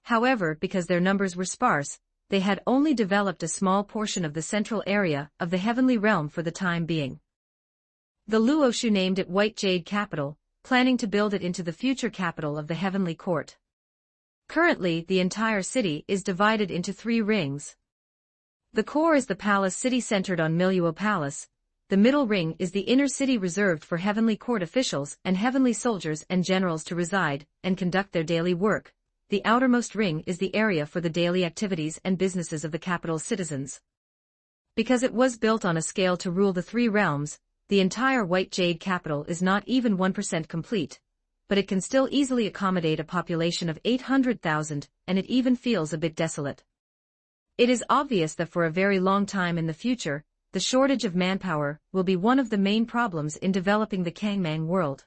However, because their numbers were sparse, they had only developed a small portion of the central area of the heavenly realm for the time being. The Luo Shu named it White Jade Capital, planning to build it into the future capital of the heavenly court. Currently, the entire city is divided into 3 rings. The core is the palace city centered on Miluo Palace. The middle ring is the inner city reserved for heavenly court officials and heavenly soldiers and generals to reside and conduct their daily work. The outermost ring is the area for the daily activities and businesses of the capital's citizens. Because it was built on a scale to rule the 3 realms, the entire White Jade capital is not even 1% complete, but it can still easily accommodate a population of 800,000, and it even feels a bit desolate. It is obvious that for a very long time in the future, the shortage of manpower will be one of the main problems in developing the Kangmang world.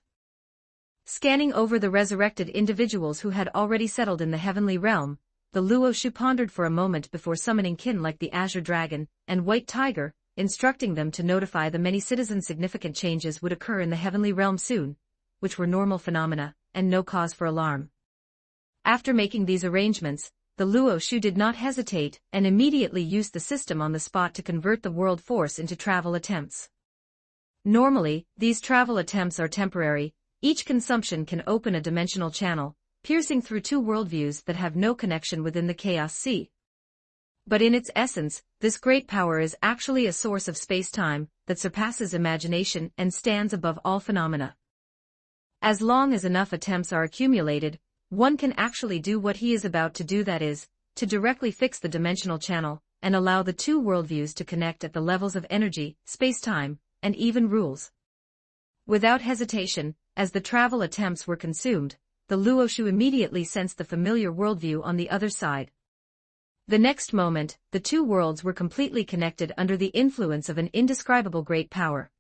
Scanning over the resurrected individuals who had already settled in the heavenly realm, the Luo Shu pondered for a moment before summoning kin like the Azure Dragon and White Tiger, instructing them to notify the many citizens significant changes would occur in the heavenly realm soon, which were normal phenomena, and no cause for alarm. After making these arrangements, the Luo-Shu did not hesitate and immediately used the system on the spot to convert the world force into travel attempts. Normally, these travel attempts are temporary. Each consumption can open a dimensional channel, piercing through two worldviews that have no connection within the chaos sea. But in its essence, this great power is actually a source of space-time that surpasses imagination and stands above all phenomena. As long as enough attempts are accumulated, one can actually do what he is about to do, that is, to directly fix the dimensional channel and allow the two worldviews to connect at the levels of energy, space-time, and even rules. Without hesitation, as the travel attempts were consumed, the Luo-Shu immediately sensed the familiar worldview on the other side. The next moment, the two worlds were completely connected under the influence of an indescribable great power.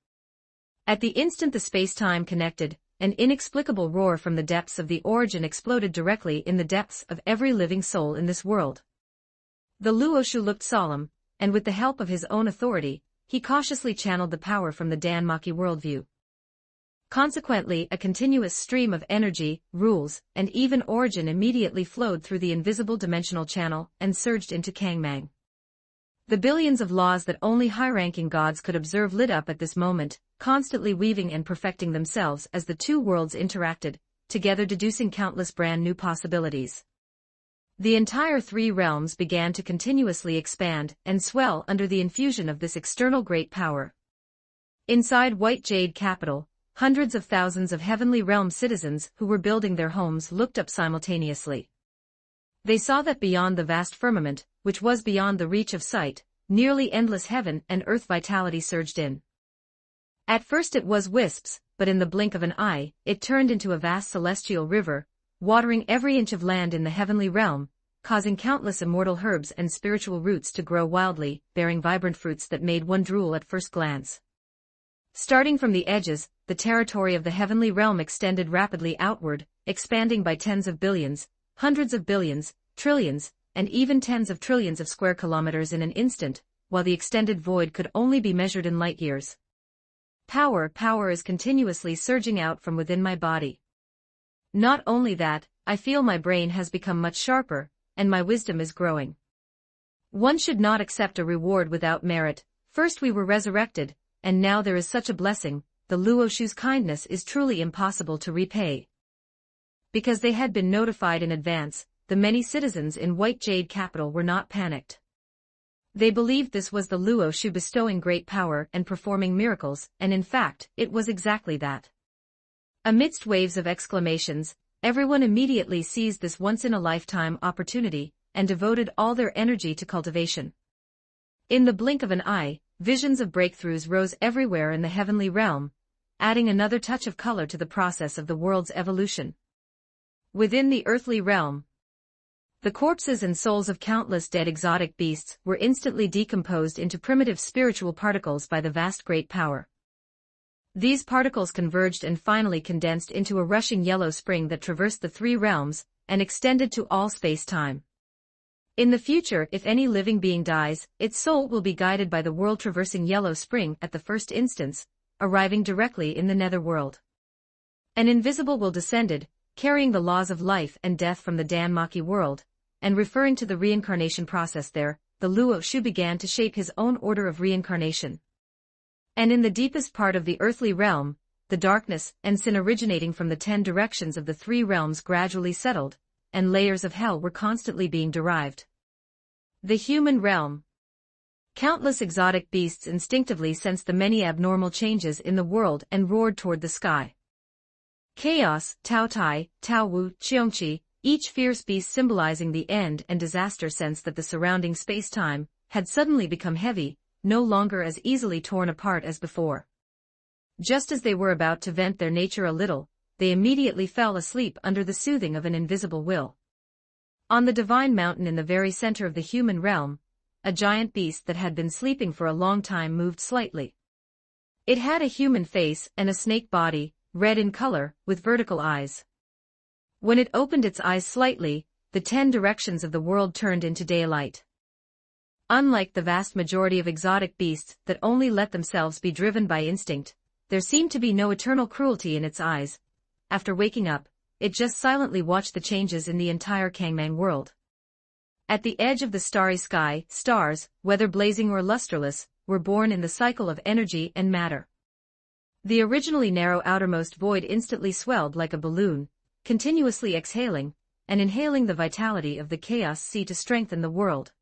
At the instant the space-time connected, an inexplicable roar from the depths of the origin exploded directly in the depths of every living soul in this world. The Luo-Shu looked solemn, and with the help of his own authority, he cautiously channeled the power from the Danmaki worldview. Consequently, a continuous stream of energy, rules, and even origin immediately flowed through the invisible dimensional channel and surged into Kangmang. The billions of laws that only high-ranking gods could observe lit up at this moment, constantly weaving and perfecting themselves as the two worlds interacted, together deducing countless brand new possibilities. The entire three realms began to continuously expand and swell under the infusion of this external great power. Inside White Jade Capital, hundreds of thousands of Heavenly Realm citizens who were building their homes looked up simultaneously. They saw that beyond the vast firmament, which was beyond the reach of sight, nearly endless heaven and earth vitality surged in. At first it was wisps, but in the blink of an eye, it turned into a vast celestial river, watering every inch of land in the heavenly realm, causing countless immortal herbs and spiritual roots to grow wildly, bearing vibrant fruits that made one drool at first glance. Starting from the edges, the territory of the heavenly realm extended rapidly outward, expanding by tens of billions, hundreds of billions, trillions, and even tens of trillions of square kilometers in an instant, while the extended void could only be measured in light years. Power is continuously surging out from within my body. Not only that, I feel my brain has become much sharper, and my wisdom is growing. One should not accept a reward without merit. First we were resurrected, and now there is such a blessing. The Luo-Shu's kindness is truly impossible to repay. Because they had been notified in advance, the many citizens in White Jade Capital were not panicked. They believed this was the Luo-Shu bestowing great power and performing miracles, and in fact, it was exactly that. Amidst waves of exclamations, everyone immediately seized this once-in-a-lifetime opportunity, and devoted all their energy to cultivation. In the blink of an eye, visions of breakthroughs rose everywhere in the heavenly realm, adding another touch of color to the process of the world's evolution. Within the earthly realm, the corpses and souls of countless dead exotic beasts were instantly decomposed into primitive spiritual particles by the vast great power. These particles converged and finally condensed into a rushing yellow spring that traversed the three realms and extended to all space-time. In the future, if any living being dies, its soul will be guided by the world-traversing yellow spring at the first instance, arriving directly in the netherworld. An invisible will descended, carrying the laws of life and death from the Danmaki world, and referring to the reincarnation process there, the Luo-Shu began to shape his own order of reincarnation. And in the deepest part of the earthly realm, the darkness and sin originating from the 10 directions of the three realms gradually settled, and layers of hell were constantly being derived. The human realm. Countless exotic beasts instinctively sensed the many abnormal changes in the world and roared toward the sky. Chaos, Tao Tai, Tao Wu, Cheongqi, each fierce beast symbolizing the end and disaster, sensed that the surrounding space-time had suddenly become heavy, no longer as easily torn apart as before. Just as they were about to vent their nature a little, they immediately fell asleep under the soothing of an invisible will. On the divine mountain in the very center of the human realm, a giant beast that had been sleeping for a long time moved slightly. It had a human face and a snake body, red in color, with vertical eyes. When it opened its eyes slightly, the 10 directions of the world turned into daylight. Unlike the vast majority of exotic beasts that only let themselves be driven by instinct, there seemed to be no eternal cruelty in its eyes. After waking up, it just silently watched the changes in the entire Kangmang world. At the edge of the starry sky, stars, whether blazing or lusterless, were born in the cycle of energy and matter. The originally narrow outermost void instantly swelled like a balloon, continuously exhaling and inhaling the vitality of the chaos sea to strengthen the world.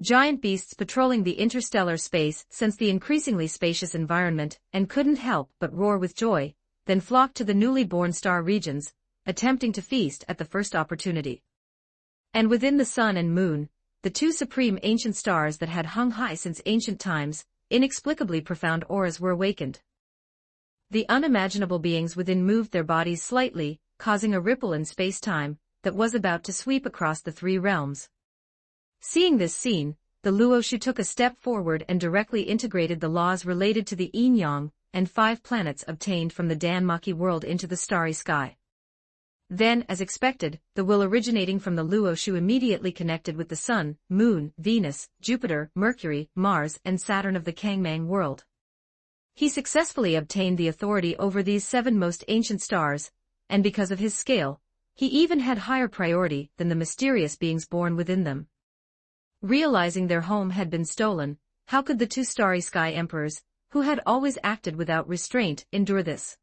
Giant beasts patrolling the interstellar space sensed the increasingly spacious environment and couldn't help but roar with joy, then flocked to the newly born star regions, attempting to feast at the first opportunity. And within the sun and moon, the two supreme ancient stars that had hung high since ancient times, inexplicably profound auras were awakened. The unimaginable beings within moved their bodies slightly, causing a ripple in space-time that was about to sweep across the three realms. Seeing this scene, the Luoshu took a step forward and directly integrated the laws related to the yin-yang and 5 planets obtained from the Danmaki world into the starry sky. Then, as expected, the will originating from the Luoshu immediately connected with the Sun, Moon, Venus, Jupiter, Mercury, Mars, and Saturn of the Kangmang world. He successfully obtained the authority over these 7 most ancient stars, and because of his scale, he even had higher priority than the mysterious beings born within them. Realizing their home had been stolen, how could the 2 starry sky emperors, who had always acted without restraint, endure this?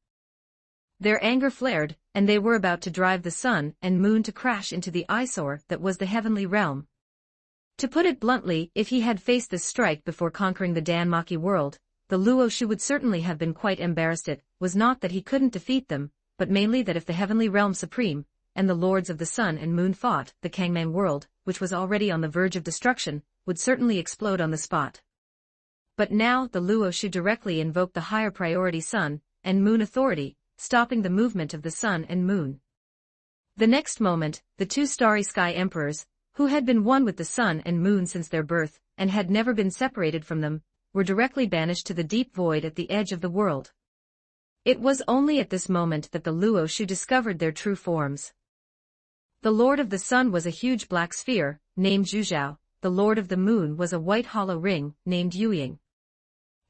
Their anger flared, and they were about to drive the sun and moon to crash into the eyesore that was the heavenly realm. To put it bluntly, if he had faced this strike before conquering the Danmaki world, the Luoshu would certainly have been quite embarrassed. It was not that he couldn't defeat them, but mainly that if the heavenly realm supreme, and the lords of the sun and moon fought, the Kangmang world, which was already on the verge of destruction, would certainly explode on the spot. But now the Luoshu directly invoked the higher priority sun and moon authority, stopping the movement of the sun and moon. The next moment, the 2 starry sky emperors, who had been one with the sun and moon since their birth, and had never been separated from them, were directly banished to the deep void at the edge of the world. It was only at this moment that the Luoshu discovered their true forms. The Lord of the Sun was a huge black sphere, named Zhuzhao. The Lord of the Moon was a white hollow ring, named Yuying.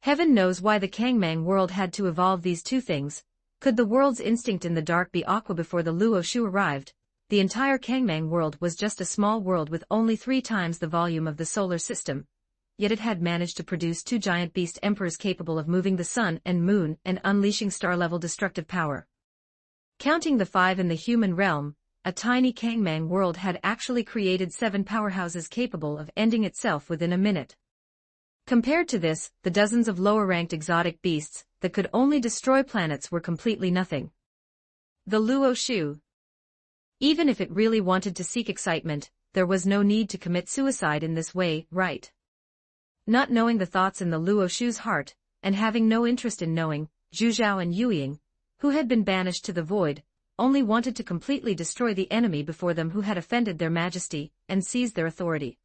Heaven knows why the Kangmang world had to evolve these 2 things. Could the world's instinct in the dark be aqua before the Luoshu arrived? The entire Kangmang world was just a small world with only 3 times the volume of the solar system, yet it had managed to produce 2 giant beast emperors capable of moving the sun and moon and unleashing star-level destructive power. Counting the 5 in the human realm, a tiny Kangmang world had actually created 7 powerhouses capable of ending itself within a minute. Compared to this, the dozens of lower-ranked exotic beasts that could only destroy planets were completely nothing. The Luoshu. Even if it really wanted to seek excitement, there was no need to commit suicide in this way, right? Not knowing the thoughts in the Luoshu's heart, and having no interest in knowing, Zhuzhao and Yuying, who had been banished to the void, only wanted to completely destroy the enemy before them who had offended their majesty and seized their authority.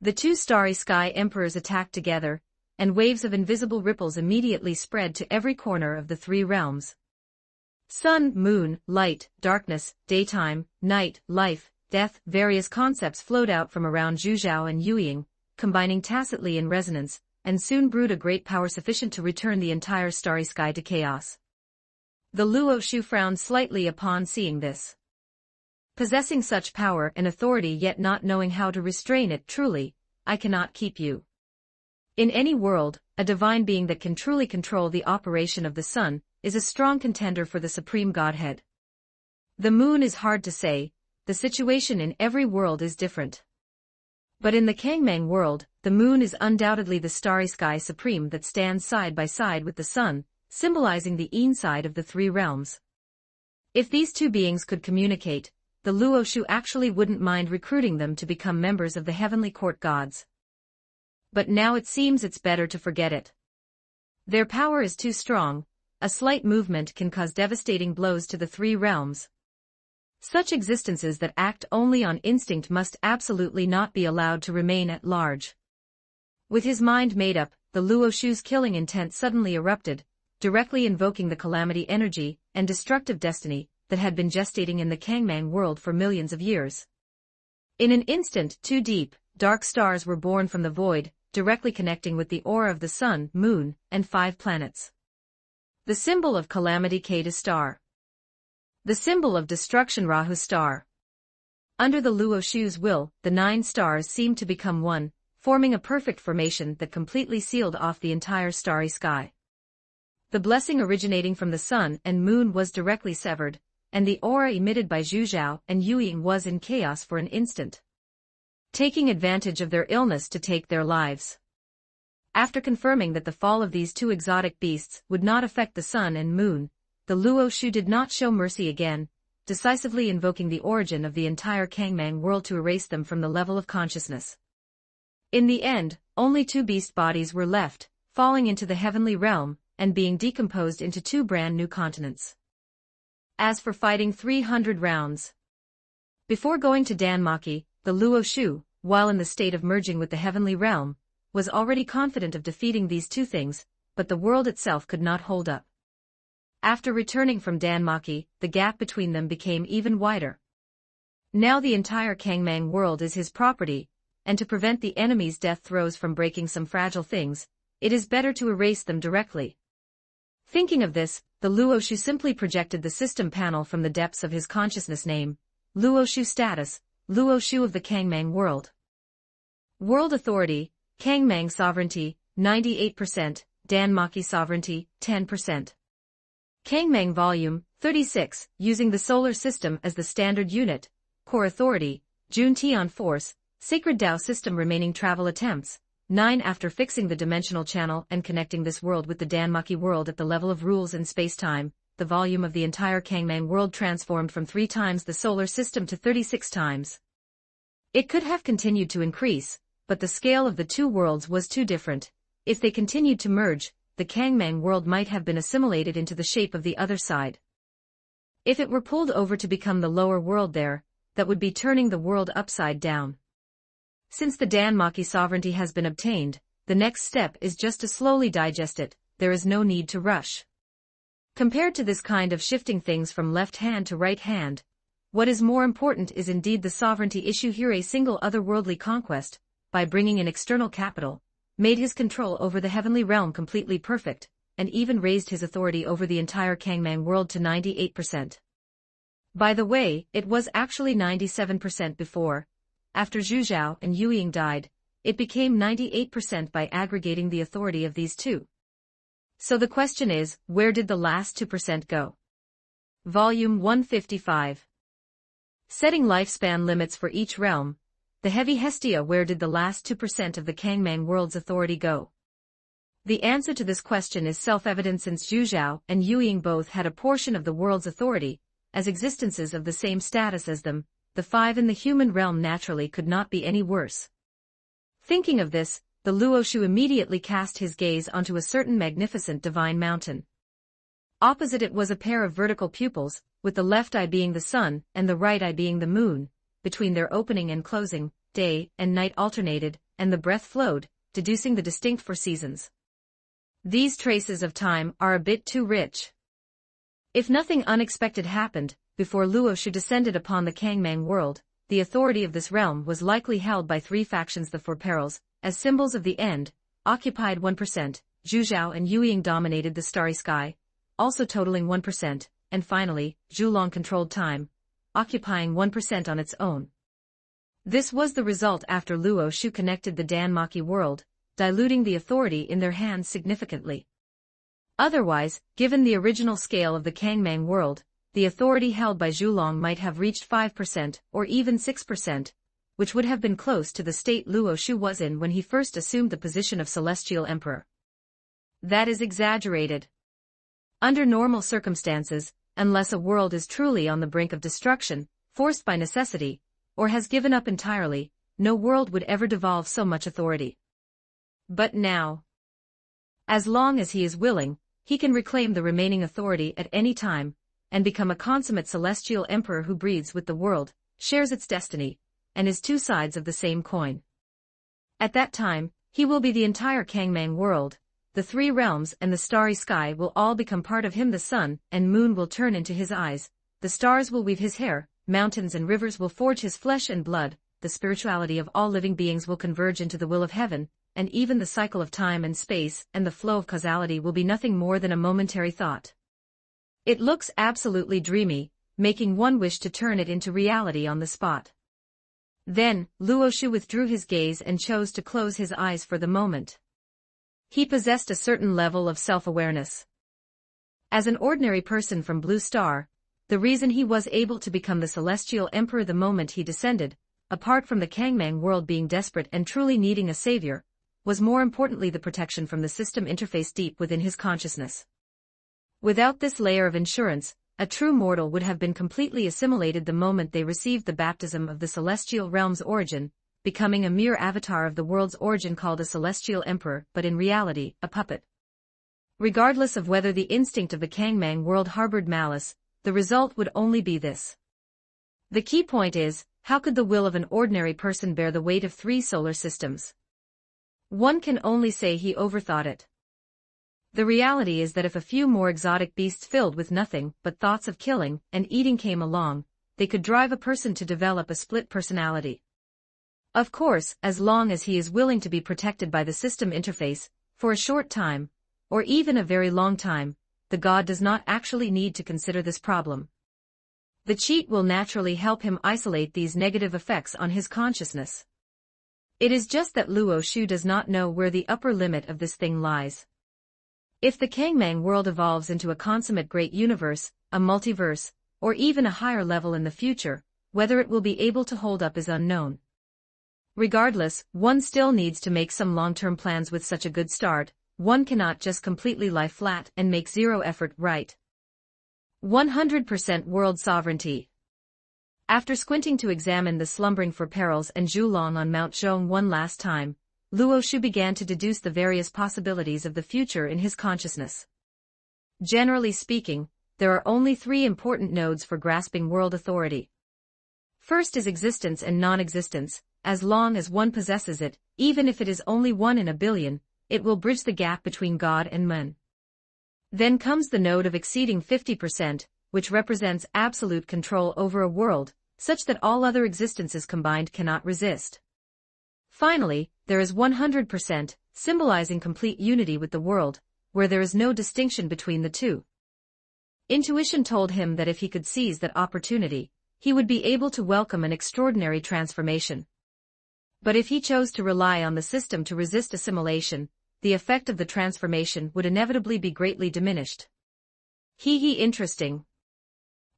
The 2 starry sky emperors attacked together, and waves of invisible ripples immediately spread to every corner of the 3 realms. Sun, moon, light, darkness, daytime, night, life, death, various concepts flowed out from around Zhuzhao and Yuying, combining tacitly in resonance, and soon brewed a great power sufficient to return the entire starry sky to chaos. The Luoshu frowned slightly upon seeing this. Possessing such power and authority yet not knowing how to restrain it, truly, I cannot keep you. In any world, a divine being that can truly control the operation of the sun is a strong contender for the supreme godhead. The moon is hard to say, the situation in every world is different. But in the Kangmang world, the moon is undoubtedly the starry sky supreme that stands side by side with the sun, symbolizing the yin side of the 3 realms. If these 2 beings could communicate, the Luoshu actually wouldn't mind recruiting them to become members of the heavenly court gods. But now it seems it's better to forget it. Their power is too strong, a slight movement can cause devastating blows to the 3 realms. Such existences that act only on instinct must absolutely not be allowed to remain at large. With his mind made up, the Luoshu's killing intent suddenly erupted, directly invoking the calamity energy and destructive destiny that had been gestating in the Kangmang world for millions of years. In an instant, 2 deep, dark stars were born from the void, directly connecting with the aura of the sun, moon, and 5 planets. The symbol of calamity Ketu star. The symbol of destruction Rahu star. Under the Luo Shu's will, the 9 stars seemed to become one, forming a perfect formation that completely sealed off the entire starry sky. The blessing originating from the sun and moon was directly severed, and the aura emitted by Zhu Zhao and Yu Ying was in chaos for an instant, taking advantage of their illness to take their lives. After confirming that the fall of these 2 exotic beasts would not affect the sun and moon, the Luo Shu did not show mercy again, decisively invoking the origin of the entire Kangmang world to erase them from the level of consciousness. In the end, only 2 beast bodies were left, falling into the heavenly realm, and being decomposed into 2 brand new continents. As for fighting 300 rounds. Before going to Danmaki, the Luo Shu, while in the state of merging with the heavenly realm, was already confident of defeating these 2 things, but the world itself could not hold up. After returning from Danmaki, the gap between them became even wider. Now the entire Kangmang world is his property, and to prevent the enemy's death throes from breaking some fragile things, it is better to erase them directly. Thinking of this, the Luo Shu simply projected the system panel from the depths of his consciousness. Name: Luo Shu. Status: Luo Shu of the Kangmang world. World authority: Kangmang sovereignty, 98%, Danmaki sovereignty, 10%. Kangmang volume, 36, using the solar system as the standard unit. Core authority: Jun Tian force, sacred Tao system. Remaining travel attempts, 9. After fixing the dimensional channel and connecting this world with the Danmaki world at the level of rules in space-time, the volume of the entire Kangmang world transformed from 3 times the solar system to 36 times. It could have continued to increase, but the scale of the 2 worlds was too different. If they continued to merge, the Kangmang world might have been assimilated into the shape of the other side. If it were pulled over to become the lower world there, that would be turning the world upside down. Since the Danmaki sovereignty has been obtained, the next step is just to slowly digest it. There is no need to rush. Compared to this kind of shifting things from left hand to right hand, what is more important is indeed the sovereignty issue here. A single otherworldly conquest, by bringing in external capital, made his control over the heavenly realm completely perfect, and even raised his authority over the entire Kangmang world to 98%. By the way, it was actually 97% before. After Zhu Zhao and Yu Ying died, it became 98% by aggregating the authority of these 2. So the question is, where did the last 2% go? Volume 155. Setting lifespan limits for each realm. The heavy Hestia. Where did the last 2% of the Kangmang world's authority go? The answer to this question is self-evident, since Zhu Zhao and Yu Ying both had a portion of the world's authority, as existences of the same status as them. The 5 in the human realm naturally could not be any worse. Thinking of this, the Luo Shu immediately cast his gaze onto a certain magnificent divine mountain. Opposite it was a pair of vertical pupils, with the left eye being the sun and the right eye being the moon. Between their opening and closing, day and night alternated, and the breath flowed, deducing the distinct 4 seasons. These traces of time are a bit too rich. If nothing unexpected happened, before Luo Shu descended upon the Kangmang world, the authority of this realm was likely held by 3 factions. The 4 perils, as symbols of the end, occupied 1%, Zhu Zhao and Yu Ying dominated the starry sky, also totaling 1%, and finally, Zhulong controlled time, occupying 1% on its own. This was the result after Luo Shu connected the Danmaki world, diluting the authority in their hands significantly. Otherwise, given the original scale of the Kangmang world, the authority held by Zhulong might have reached 5% or even 6%, which would have been close to the state Luo Shu was in when he first assumed the position of Celestial Emperor. That is exaggerated. Under normal circumstances, unless a world is truly on the brink of destruction, forced by necessity, or has given up entirely, no world would ever devolve so much authority. But now, as long as he is willing, he can reclaim the remaining authority at any time, and become a consummate celestial emperor who breathes with the world, shares its destiny, and is 2 sides of the same coin. At that time, he will be the entire Kangmang world. The 3 realms and the starry sky will all become part of him. The sun and moon will turn into his eyes, the stars will weave his hair, mountains and rivers will forge his flesh and blood, the spirituality of all living beings will converge into the will of heaven, and even the cycle of time and space and the flow of causality will be nothing more than a momentary thought. It looks absolutely dreamy, making one wish to turn it into reality on the spot. Then, Luo Shu withdrew his gaze and chose to close his eyes for the moment. He possessed a certain level of self-awareness. As an ordinary person from Blue Star, the reason he was able to become the Celestial Emperor the moment he descended, apart from the Kangmang world being desperate and truly needing a savior, was more importantly the protection from the system interface deep within his consciousness. Without this layer of insurance, a true mortal would have been completely assimilated the moment they received the baptism of the celestial realm's origin, becoming a mere avatar of the world's origin called a celestial emperor, but in reality, a puppet. Regardless of whether the instinct of the Kangmang world harbored malice, the result would only be this. The key point is, how could the will of an ordinary person bear the weight of 3 solar systems? One can only say he overthought it. The reality is that if a few more exotic beasts filled with nothing but thoughts of killing and eating came along, they could drive a person to develop a split personality. Of course, as long as he is willing to be protected by the system interface, for a short time, or even a very long time, the god does not actually need to consider this problem. The cheat will naturally help him isolate these negative effects on his consciousness. It is just that Luo Shu does not know where the upper limit of this thing lies. If the Kangmang world evolves into a consummate great universe, a multiverse, or even a higher level in the future, whether it will be able to hold up is unknown. Regardless, one still needs to make some long-term plans with such a good start. One cannot just completely lie flat and make zero effort right. 100% world sovereignty. After squinting to examine the slumbering for perils and Zhulong on Mount Zhong one last time, Luo Shu began to deduce the various possibilities of the future in his consciousness. Generally speaking, there are only 3 important nodes for grasping world authority. First is existence and non-existence. As long as one possesses it, even if it is only 1 in a billion, it will bridge the gap between God and man. Then comes the node of exceeding 50%, which represents absolute control over a world, such that all other existences combined cannot resist. Finally, there is 100%, symbolizing complete unity with the world, where there is no distinction between the two. Intuition told him that if he could seize that opportunity, he would be able to welcome an extraordinary transformation. But if he chose to rely on the system to resist assimilation, the effect of the transformation would inevitably be greatly diminished. Interesting.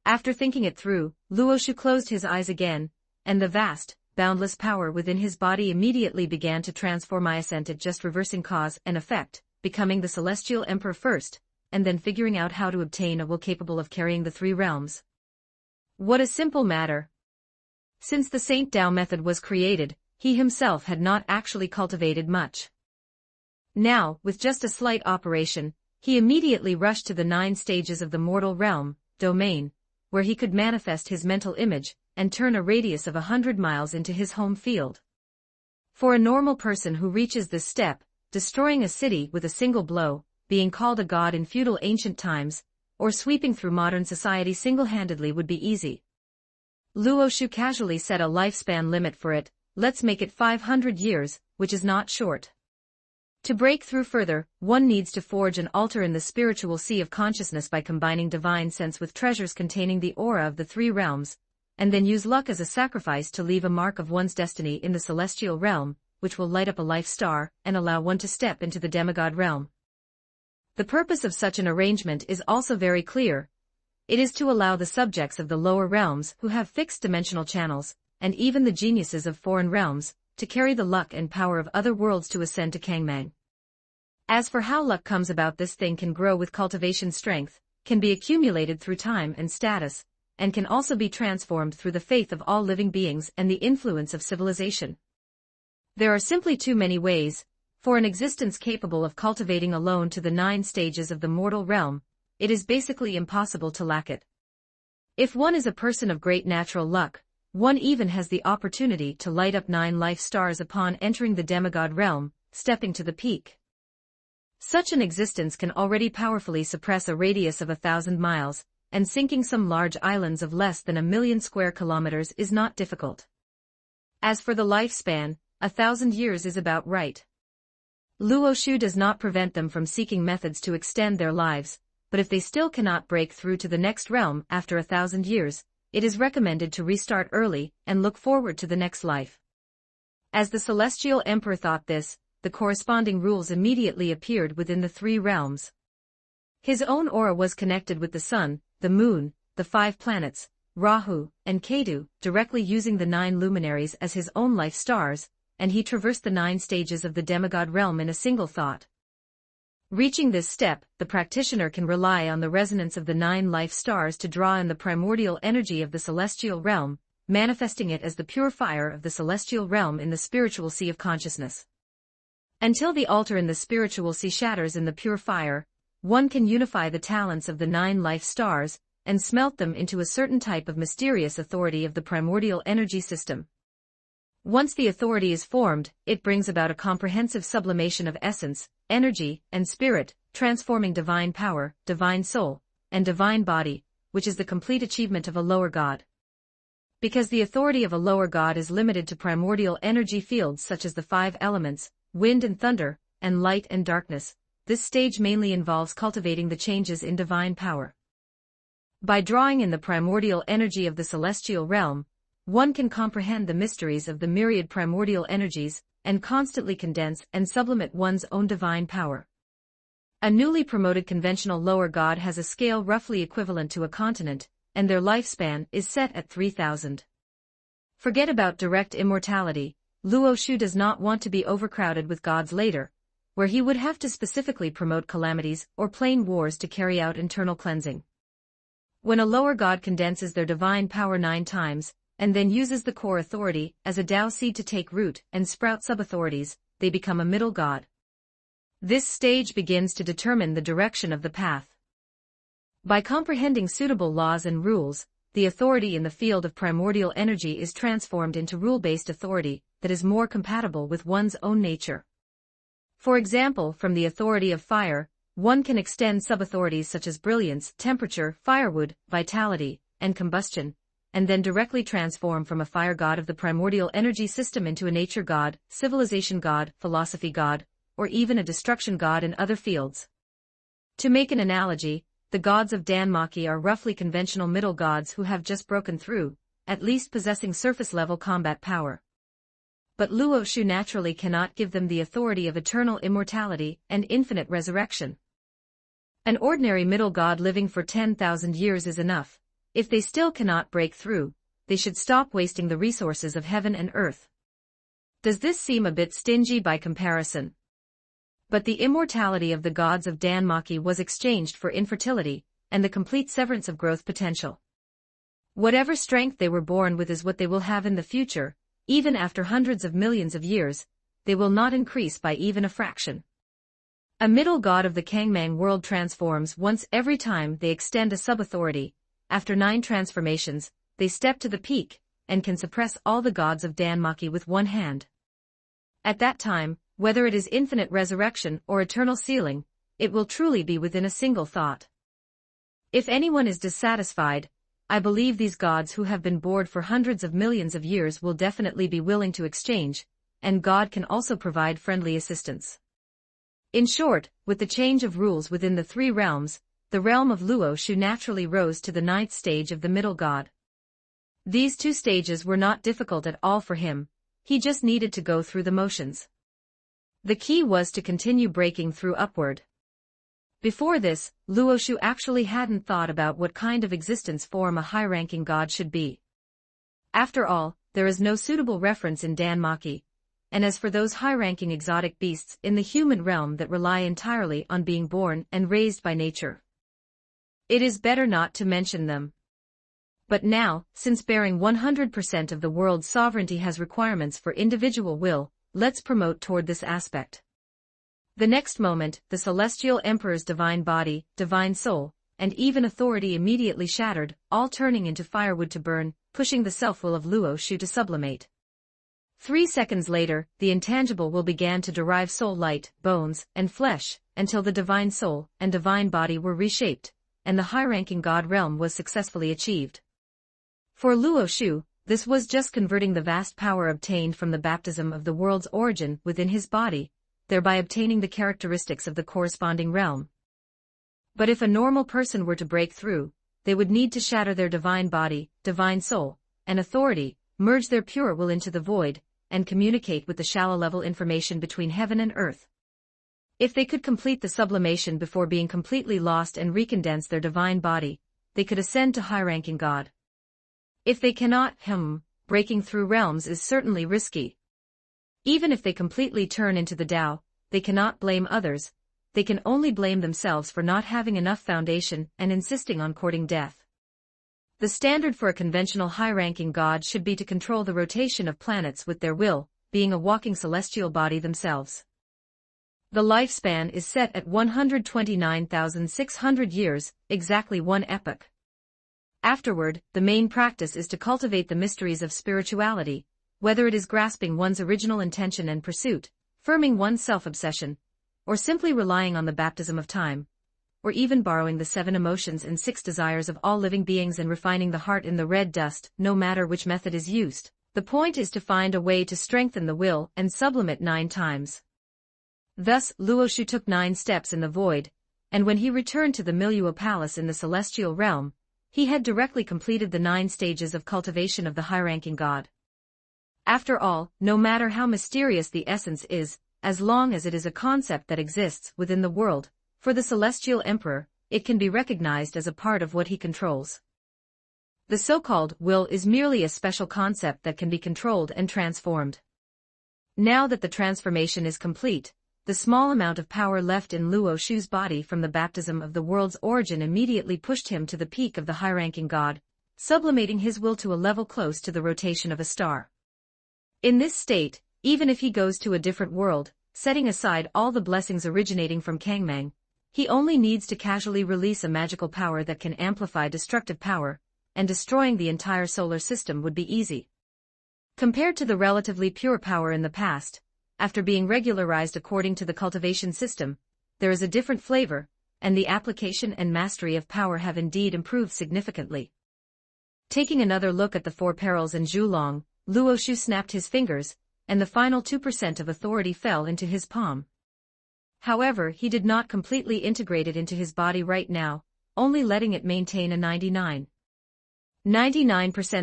After thinking it through, Luo Shu closed his eyes again, and the vast, boundless power within his body immediately began to transform. I assented, just reversing cause and effect, becoming the Celestial Emperor first, and then figuring out how to obtain a will capable of carrying the 3 realms. What a simple matter. Since the Saint Dao method was created, he himself had not actually cultivated much. Now, with just a slight operation, he immediately rushed to the 9 stages of the mortal realm, domain, where he could manifest his mental image, and turn a radius of 100 miles into his home field. For a normal person who reaches this step, destroying a city with a single blow, being called a god in feudal ancient times, or sweeping through modern society single-handedly would be easy. Luo Shu casually set a lifespan limit for it. Let's make it 500 years, which is not short. To break through further, one needs to forge an altar in the spiritual sea of consciousness by combining divine sense with treasures containing the aura of the 3 realms, and then use luck as a sacrifice to leave a mark of one's destiny in the celestial realm, which will light up a life star and allow one to step into the demigod realm. The purpose of such an arrangement is also very clear. It is to allow the subjects of the lower realms who have fixed dimensional channels, and even the geniuses of foreign realms, to carry the luck and power of other worlds to ascend to Kangmang. As for how luck comes about, this thing can grow with cultivation strength, can be accumulated through time and status, and can also be transformed through the faith of all living beings and the influence of civilization. There are simply too many ways. For an existence capable of cultivating alone to the 9 stages of the mortal realm, it is basically impossible to lack it. If one is a person of great natural luck, one even has the opportunity to light up 9 life stars upon entering the demigod realm, stepping to the peak. Such an existence can already powerfully suppress a radius of 1,000 miles, and sinking some large islands of less than 1,000,000 square kilometers is not difficult. As for the lifespan, 1,000 years is about right. Luo Shu does not prevent them from seeking methods to extend their lives, but if they still cannot break through to the next realm after 1,000 years, it is recommended to restart early and look forward to the next life. As the celestial emperor thought this, the corresponding rules immediately appeared within the three realms. His own aura was connected with the sun, the moon, the 5 planets, Rahu, and Ketu, directly using the 9 luminaries as his own life stars, and he traversed the 9 stages of the demigod realm in a single thought. Reaching this step, the practitioner can rely on the resonance of the 9 life stars to draw in the primordial energy of the celestial realm, manifesting it as the pure fire of the celestial realm in the spiritual sea of consciousness. Until the altar in the spiritual sea shatters in the pure fire, one can unify the talents of the 9 life stars and smelt them into a certain type of mysterious authority of the primordial energy system. Once the authority is formed, it brings about a comprehensive sublimation of essence, energy, and spirit, transforming divine power, divine soul, and divine body, which is the complete achievement of a lower god. Because the authority of a lower god is limited to primordial energy fields such as the 5 elements, wind and thunder, and light and darkness, this stage mainly involves cultivating the changes in divine power. By drawing in the primordial energy of the celestial realm, one can comprehend the mysteries of the myriad primordial energies, and constantly condense and sublimate one's own divine power. A newly promoted conventional lower god has a scale roughly equivalent to a continent, and their lifespan is set at 3,000. Forget about direct immortality. Luo Shu does not want to be overcrowded with gods later, where he would have to specifically promote calamities or plain wars to carry out internal cleansing. When a lower god condenses their divine power 9 times, and then uses the core authority as a Tao seed to take root and sprout sub-authorities, they become a middle god. This stage begins to determine the direction of the path. By comprehending suitable laws and rules, the authority in the field of primordial energy is transformed into rule-based authority that is more compatible with one's own nature. For example, from the authority of fire, one can extend sub-authorities such as brilliance, temperature, firewood, vitality, and combustion, and then directly transform from a fire god of the primordial energy system into a nature god, civilization god, philosophy god, or even a destruction god in other fields. To make an analogy, the gods of Danmaki are roughly conventional middle gods who have just broken through, at least possessing surface-level combat power. But Luo Shu naturally cannot give them the authority of eternal immortality and infinite resurrection. An ordinary middle god living for 10,000 years is enough. If they still cannot break through, they should stop wasting the resources of heaven and earth. Does this seem a bit stingy by comparison? But the immortality of the gods of Danmaki was exchanged for infertility, and the complete severance of growth potential. Whatever strength they were born with is what they will have in the future, even after hundreds of millions of years, they will not increase by even a fraction. A middle god of the Kangmang world transforms once every time they extend a sub-authority. After 9 transformations, they step to the peak, and can suppress all the gods of Danmaki with one hand. At that time, whether it is infinite resurrection or eternal sealing, it will truly be within a single thought. If anyone is dissatisfied, I believe these gods who have been bored for hundreds of millions of years will definitely be willing to exchange, and God can also provide friendly assistance. In short, with the change of rules within the 3 realms, the realm of Luo Shu naturally rose to the 9th stage of the middle god. These 2 stages were not difficult at all for him, he just needed to go through the motions. The key was to continue breaking through upward. Before this, Luo Shu actually hadn't thought about what kind of existence form a high-ranking god should be. After all, there is no suitable reference in Danmaki, and as for those high-ranking exotic beasts in the human realm that rely entirely on being born and raised by nature, it is better not to mention them. But now, since bearing 100% of the world's sovereignty has requirements for individual will, let's promote toward this aspect. The next moment, the celestial emperor's divine body, divine soul, and even authority immediately shattered, all turning into firewood to burn, pushing the self-will of Luo Shu to sublimate. 3 seconds later, the intangible will began to derive soul light, bones, and flesh, until the divine soul and divine body were reshaped, and the high-ranking god realm was successfully achieved. For Luo Shu, this was just converting the vast power obtained from the baptism of the world's origin within his body, thereby obtaining the characteristics of the corresponding realm. But if a normal person were to break through, they would need to shatter their divine body, divine soul, and authority, merge their pure will into the void, and communicate with the shallow-level information between heaven and earth. If they could complete the sublimation before being completely lost and recondense their divine body, they could ascend to high-ranking God. If they cannot, breaking through realms is certainly risky. Even if they completely turn into the Tao, they cannot blame others, they can only blame themselves for not having enough foundation and insisting on courting death. The standard for a conventional high-ranking God should be to control the rotation of planets with their will, being a walking celestial body themselves. The lifespan is set at 129,600 years, exactly one epoch. Afterward, the main practice is to cultivate the mysteries of spirituality, whether it is grasping one's original intention and pursuit, firming one's self-obsession, or simply relying on the baptism of time, or even borrowing the 7 emotions and 6 desires of all living beings and refining the heart in the red dust, no matter which method is used. The point is to find a way to strengthen the will and sublimate 9 times. Thus, Luo Shu took 9 steps in the void, and when he returned to the Miluo Palace in the celestial realm, he had directly completed the 9 stages of cultivation of the high-ranking God. After all, no matter how mysterious the essence is, as long as it is a concept that exists within the world, for the celestial emperor, it can be recognized as a part of what he controls. The so-called will is merely a special concept that can be controlled and transformed. Now that the transformation is complete, the small amount of power left in Luo Shu's body from the baptism of the world's origin immediately pushed him to the peak of the high-ranking God, sublimating his will to a level close to the rotation of a star. In this state, even if he goes to a different world, setting aside all the blessings originating from Kangmang, he only needs to casually release a magical power that can amplify destructive power, and destroying the entire solar system would be easy. Compared to the relatively pure power in the past, after being regularized according to the cultivation system, there is a different flavor, and the application and mastery of power have indeed improved significantly. Taking another look at the 4 perils in Zhulong, Luo Shu snapped his fingers, and the final 2% of authority fell into his palm. However, he did not completely integrate it into his body right now, only letting it maintain a 99%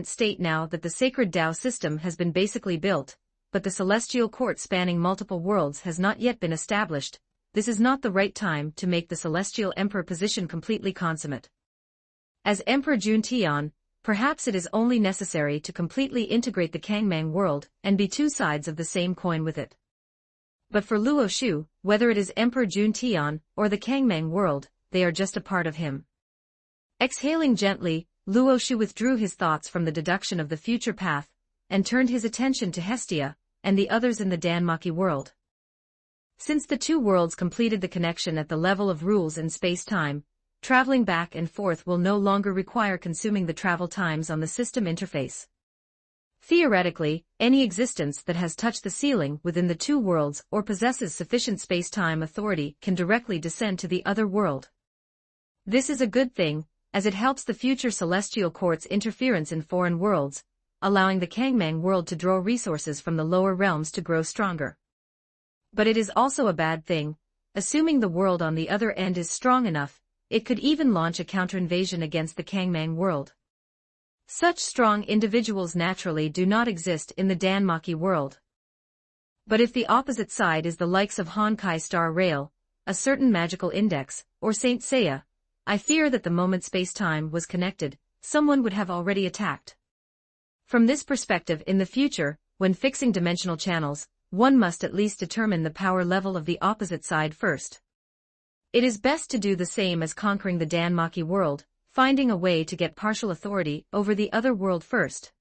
state now that the sacred Tao system has been basically built, but the celestial court spanning multiple worlds has not yet been established. This is not the right time to make the celestial emperor position completely consummate. As Emperor Juntian, perhaps it is only necessary to completely integrate the Kangmang world and be 2 sides of the same coin with it. But for Luo Shu, whether it is Emperor Juntian or the Kangmang world, they are just a part of him. Exhaling gently, Luo Shu withdrew his thoughts from the deduction of the future path, and turned his attention to Hestia, and the others in the Danmaki world. Since the 2 worlds completed the connection at the level of rules in space-time, traveling back and forth will no longer require consuming the travel times on the system interface. Theoretically, any existence that has touched the ceiling within the 2 worlds or possesses sufficient space-time authority can directly descend to the other world. This is a good thing, as it helps the future celestial court's interference in foreign worlds, allowing the Kangmang world to draw resources from the lower realms to grow stronger. But it is also a bad thing, assuming the world on the other end is strong enough, it could even launch a counter-invasion against the Kangmang world. Such strong individuals naturally do not exist in the Danmaki world. But if the opposite side is the likes of Honkai Star Rail, a certain magical index, or Saint Seiya, I fear that the moment space-time was connected, someone would have already attacked. From this perspective in the future, when fixing dimensional channels, one must at least determine the power level of the opposite side first. It is best to do the same as conquering the Danmaki world, finding a way to get partial authority over the other world first.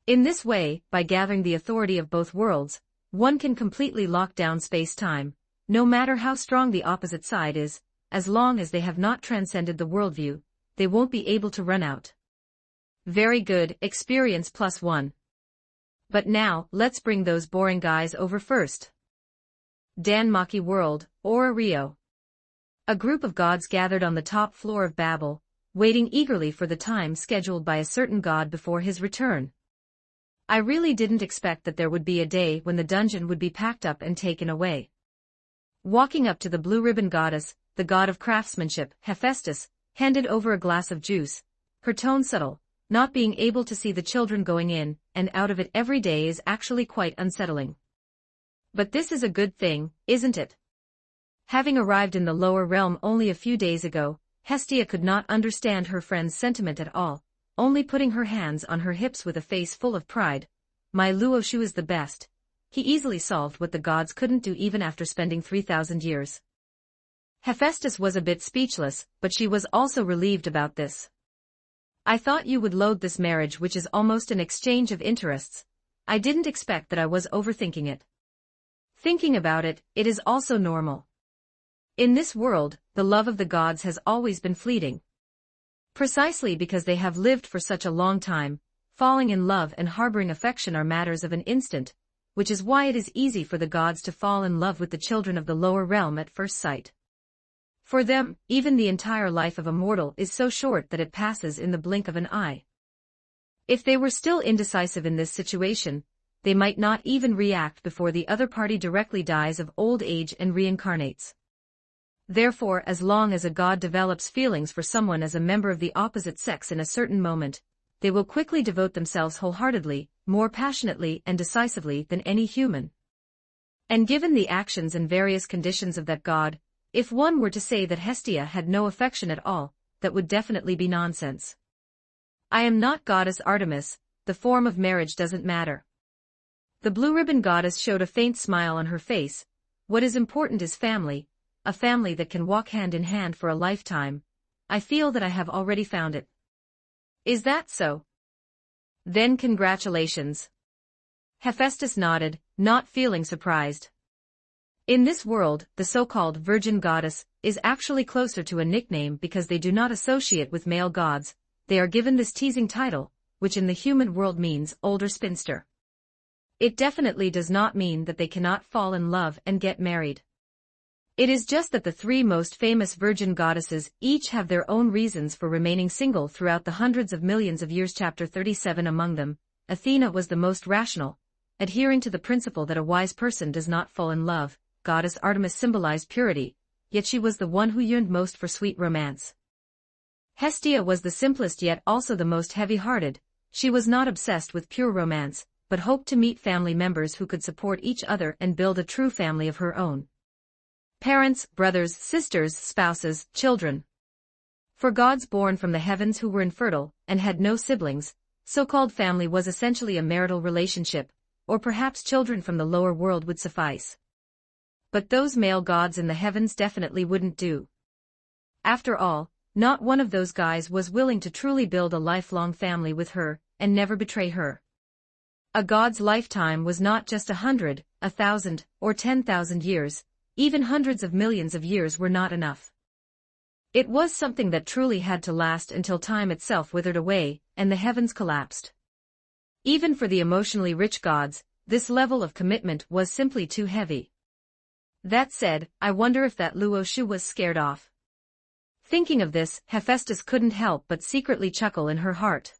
In this way, by gathering the authority of both worlds, one can completely lock down space-time, no matter how strong the opposite side is, as long as they have not transcended the worldview, they won't be able to run out. Very good, experience +1. But now, let's bring those boring guys over first. Danmaki world, or Rio. A group of gods gathered on the top floor of Babel, waiting eagerly for the time scheduled by a certain god before his return. I really didn't expect that there would be a day when the dungeon would be packed up and taken away. Walking up to the blue ribbon goddess, the god of craftsmanship, Hephaestus, handed over a glass of juice, her tone subtle. Not being able to see the children going in and out of it every day is actually quite unsettling. But this is a good thing, isn't it? Having arrived in the lower realm only a few days ago, Hestia could not understand her friend's sentiment at all, only putting her hands on her hips with a face full of pride. My Luoshu is the best. He easily solved what the gods couldn't do even after spending 3,000 years. Hephaestus was a bit speechless, but she was also relieved about this. I thought you would loathe this marriage, which is almost an exchange of interests. I didn't expect that I was overthinking it. Thinking about it, it is also normal. In this world, the love of the gods has always been fleeting. Precisely because they have lived for such a long time, falling in love and harboring affection are matters of an instant, which is why it is easy for the gods to fall in love with the children of the lower realm at first sight. For them, even the entire life of a mortal is so short that it passes in the blink of an eye. If they were still indecisive in this situation, they might not even react before the other party directly dies of old age and reincarnates. Therefore, as long as a god develops feelings for someone as a member of the opposite sex in a certain moment, they will quickly devote themselves wholeheartedly, more passionately and decisively than any human. And given the actions and various conditions of that god, if one were to say that Hestia had no affection at all, that would definitely be nonsense. I am not goddess Artemis, the form of marriage doesn't matter. The blue ribbon goddess showed a faint smile on her face. What is important is family, a family that can walk hand in hand for a lifetime. I feel that I have already found it. Is that so? Then congratulations. Hephaestus nodded, not feeling surprised. In this world, the so-called virgin goddess is actually closer to a nickname because they do not associate with male gods. They are given this teasing title, which in the human world means older spinster. It definitely does not mean that they cannot fall in love and get married. It is just that the three most famous virgin goddesses each have their own reasons for remaining single throughout the hundreds of millions of years. Chapter 37. Among them, Athena was the most rational, adhering to the principle that a wise person does not fall in love. Goddess Artemis symbolized purity, yet she was the one who yearned most for sweet romance. Hestia was the simplest yet also the most heavy-hearted. She was not obsessed with pure romance, but hoped to meet family members who could support each other and build a true family of her own. Parents, brothers, sisters, spouses, children. For gods born from the heavens who were infertile and had no siblings, so-called family was essentially a marital relationship, or perhaps children from the lower world would suffice. But those male gods in the heavens definitely wouldn't do. After all, not one of those guys was willing to truly build a lifelong family with her and never betray her. A god's lifetime was not just 100, 1,000, or 10,000 years, even hundreds of millions of years were not enough. It was something that truly had to last until time itself withered away and the heavens collapsed. Even for the emotionally rich gods, this level of commitment was simply too heavy. That said, I wonder if that Luoshu was scared off. Thinking of this, Hephaestus couldn't help but secretly chuckle in her heart.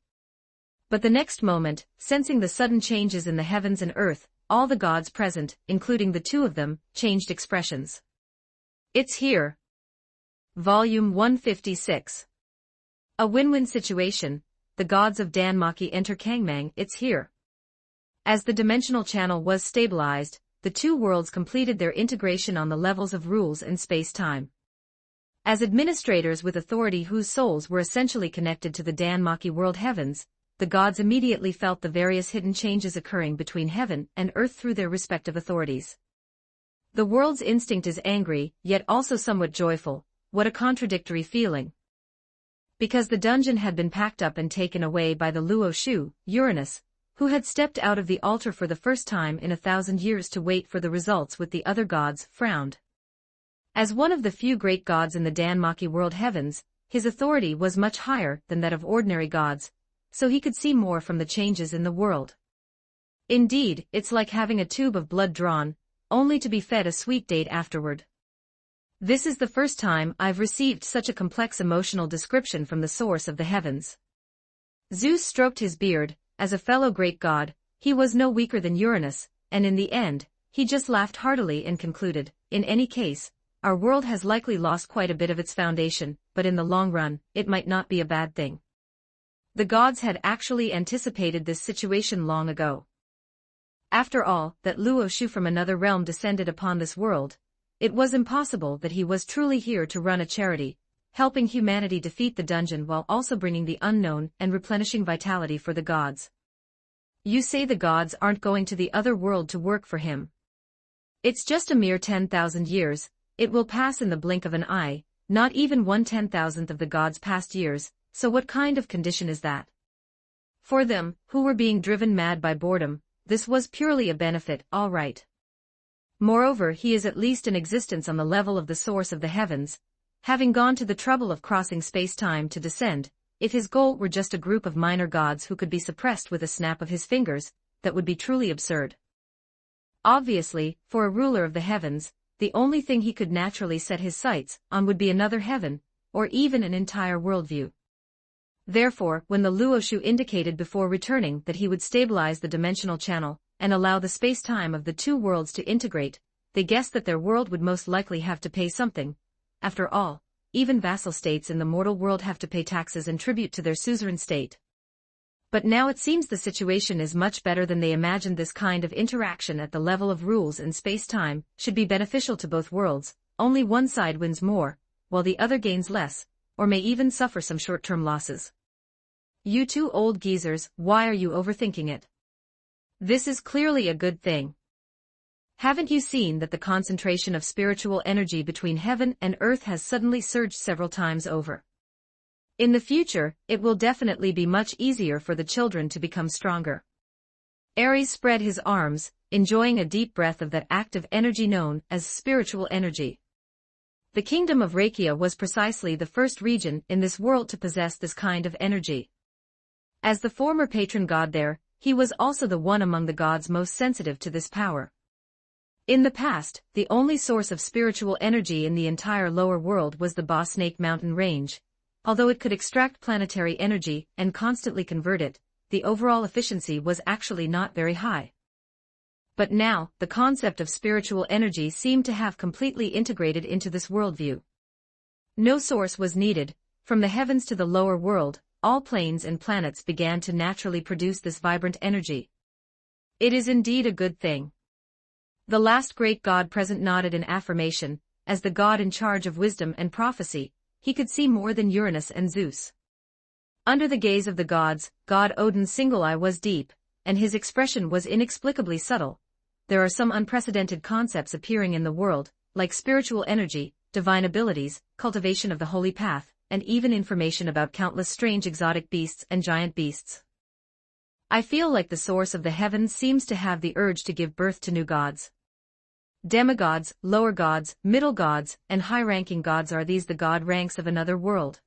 But the next moment, sensing the sudden changes in the heavens and earth, all the gods present, including the two of them, changed expressions. It's here. Volume 156. A win-win situation. The gods of Danmaki enter Kangmang. It's here. As the dimensional channel was stabilized, the two worlds completed their integration on the levels of rules and space-time. As administrators with authority whose souls were essentially connected to the Danmaki world heavens, the gods immediately felt the various hidden changes occurring between heaven and earth through their respective authorities. The world's instinct is angry, yet also somewhat joyful. What a contradictory feeling. Because the dungeon had been packed up and taken away by the Luoshu, Uranus, who had stepped out of the altar for the first time in 1,000 years to wait for the results with the other gods, frowned. As one of the few great gods in the Danmaki world heavens, his authority was much higher than that of ordinary gods, so he could see more from the changes in the world. Indeed, it's like having a tube of blood drawn, only to be fed a sweet date afterward. This is the first time I've received such a complex emotional description from the source of the heavens. Zeus stroked his beard. As a fellow great god, he was no weaker than Uranus, and in the end, he just laughed heartily and concluded, in any case, our world has likely lost quite a bit of its foundation, but in the long run, it might not be a bad thing. The gods had actually anticipated this situation long ago. After all, that Luo Shu from another realm descended upon this world, it was impossible that he was truly here to run a charity, helping humanity defeat the dungeon while also bringing the unknown and replenishing vitality for the gods. You say the gods aren't going to the other world to work for him. It's just a mere 10,000 years, it will pass in the blink of an eye, not even 1/10,000th of the gods' past years, so what kind of condition is that? For them, who were being driven mad by boredom, this was purely a benefit, all right. Moreover, he is at least in existence on the level of the source of the heavens, having gone to the trouble of crossing space-time to descend. If his goal were just a group of minor gods who could be suppressed with a snap of his fingers, that would be truly absurd. Obviously, for a ruler of the heavens, the only thing he could naturally set his sights on would be another heaven, or even an entire worldview. Therefore, when the Luo Shu indicated before returning that he would stabilize the dimensional channel and allow the space-time of the two worlds to integrate, they guessed that their world would most likely have to pay something. After all, even vassal states in the mortal world have to pay taxes and tribute to their suzerain state. But now it seems the situation is much better than they imagined. This kind of interaction at the level of rules and space-time should be beneficial to both worlds. Only one side wins more, while the other gains less, or may even suffer some short-term losses. You two old geezers, why are you overthinking it? This is clearly a good thing. Haven't you seen that the concentration of spiritual energy between heaven and earth has suddenly surged several times over? In the future, it will definitely be much easier for the children to become stronger. Ares spread his arms, enjoying a deep breath of that active energy known as spiritual energy. The kingdom of Rakia was precisely the first region in this world to possess this kind of energy. As the former patron god there, he was also the one among the gods most sensitive to this power. In the past, the only source of spiritual energy in the entire lower world was the Ba Snake Mountain range. Although it could extract planetary energy and constantly convert it, the overall efficiency was actually not very high. But now, the concept of spiritual energy seemed to have completely integrated into this worldview. No source was needed. From the heavens to the lower world, all planes and planets began to naturally produce this vibrant energy. It is indeed a good thing. The last great god present nodded in affirmation. As the god in charge of wisdom and prophecy, he could see more than Uranus and Zeus. Under the gaze of the gods, God Odin's single eye was deep, and his expression was inexplicably subtle. There are some unprecedented concepts appearing in the world, like spiritual energy, divine abilities, cultivation of the holy path, and even information about countless strange exotic beasts and giant beasts. I feel like the source of the heavens seems to have the urge to give birth to new gods. Demigods, lower gods, middle gods, and high-ranking gods, are these the god ranks of another world?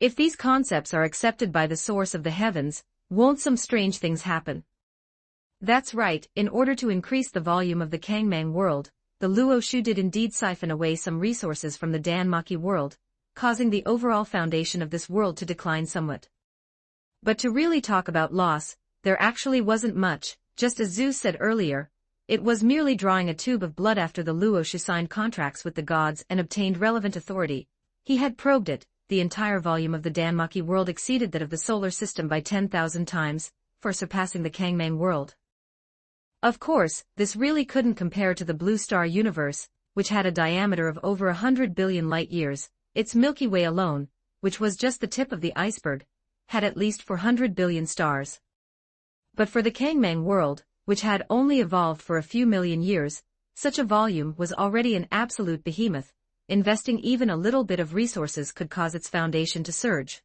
If these concepts are accepted by the source of the heavens, won't some strange things happen? That's right, in order to increase the volume of the Kangmang world, the Luo Shu did indeed siphon away some resources from the Danmaki world, causing the overall foundation of this world to decline somewhat. But to really talk about loss, there actually wasn't much. Just as Zeus said earlier, it was merely drawing a tube of blood. After the Luo Shu signed contracts with the gods and obtained relevant authority, he had probed it. The entire volume of the Danmaki world exceeded that of the solar system by 10,000 times, for surpassing the Kangmang world. Of course, this really couldn't compare to the blue star universe, which had a diameter of over 100 billion light-years. Its Milky Way alone, which was just the tip of the iceberg, had at least 400 billion stars. But for the Kangmang world, which had only evolved for a few million years, such a volume was already an absolute behemoth. Investing even a little bit of resources could cause its foundation to surge.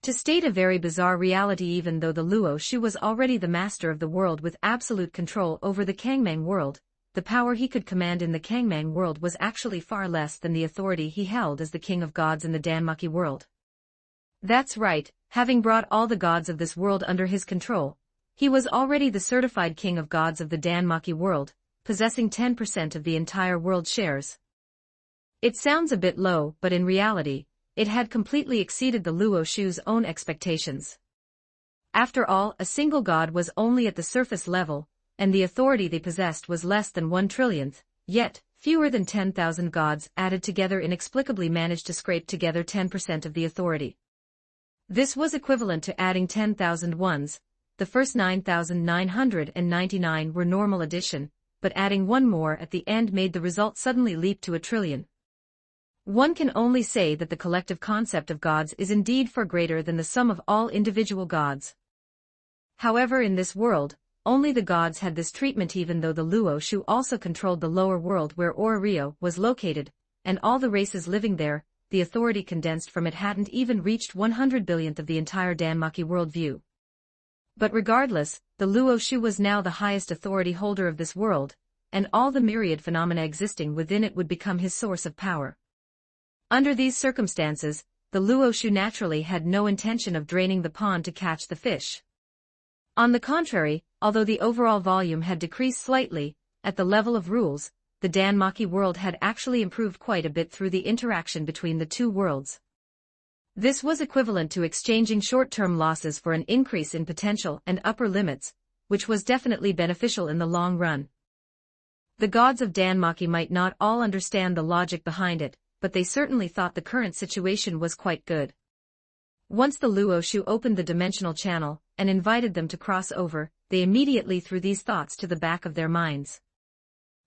To state a very bizarre reality, even though the Luo Shu was already the master of the world with absolute control over the Kangmang world, the power he could command in the Kangmang world was actually far less than the authority he held as the king of gods in the Danmaki world. That's right, having brought all the gods of this world under his control, he was already the certified king of gods of the Danmaki world, possessing 10% of the entire world shares. It sounds a bit low, but in reality, it had completely exceeded the Luo Shu's own expectations. After all, a single god was only at the surface level, and the authority they possessed was less than 1 trillionth, yet, fewer than 10,000 gods added together inexplicably managed to scrape together 10% of the authority. This was equivalent to adding 10,000 ones. The first 9,999 were normal addition, but adding one more at the end made the result suddenly leap to 1,000,000,000,000. One can only say that the collective concept of gods is indeed far greater than the sum of all individual gods. However, in this world, only the gods had this treatment, even though the Luo Shu also controlled the lower world where Orario was located, and all the races living there. The authority condensed from it hadn't even reached 100 billionth of the entire Danmaki worldview. But regardless, the Luo Shu was now the highest authority holder of this world, and all the myriad phenomena existing within it would become his source of power. Under these circumstances, the Luo Shu naturally had no intention of draining the pond to catch the fish. On the contrary, although the overall volume had decreased slightly, at the level of rules, the Danmaki world had actually improved quite a bit through the interaction between the two worlds. This was equivalent to exchanging short-term losses for an increase in potential and upper limits, which was definitely beneficial in the long run. The gods of Danmaki might not all understand the logic behind it, but they certainly thought the current situation was quite good. Once the Luo Shu opened the dimensional channel and invited them to cross over, they immediately threw these thoughts to the back of their minds.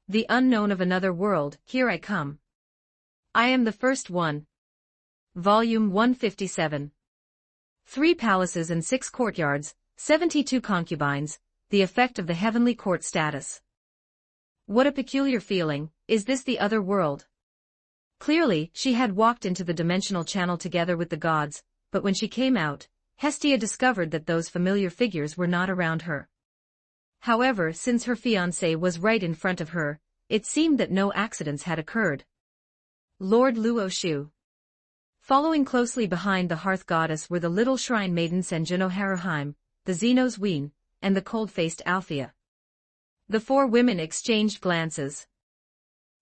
The unknown of another world, here I come. I am the first one. Volume 157. 3 palaces and 6 courtyards, 72 concubines, the effect of the heavenly court status. What a peculiar feeling, is this the other world? Clearly, she had walked into the dimensional channel together with the gods, but when she came out, Hestia discovered that those familiar figures were not around her. However, since her fiancé was right in front of her, it seemed that no accidents had occurred. Lord Luo Shu. Following closely behind the hearth goddess were the little shrine maiden Senjuno Haruheim, the Xenos Ween, and the cold-faced Althea. The 4 women exchanged glances.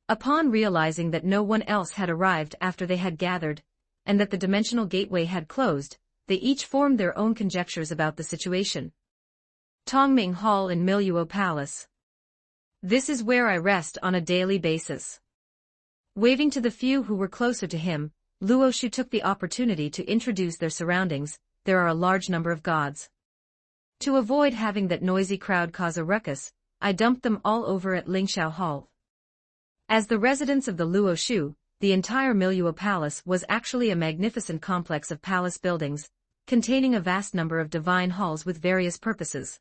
Upon realizing that no one else had arrived after they had gathered, and that the dimensional gateway had closed, they each formed their own conjectures about the situation. Tongming Hall in Miluo Palace. This is where I rest on a daily basis. Waving to the few who were closer to him, Luo Shu took the opportunity to introduce their surroundings. There are a large number of gods. To avoid having that noisy crowd cause a ruckus, I dumped them all over at Lingxiao Hall. As the residence of the Luo Shu, the entire Miluo Palace was actually a magnificent complex of palace buildings, containing a vast number of divine halls with various purposes.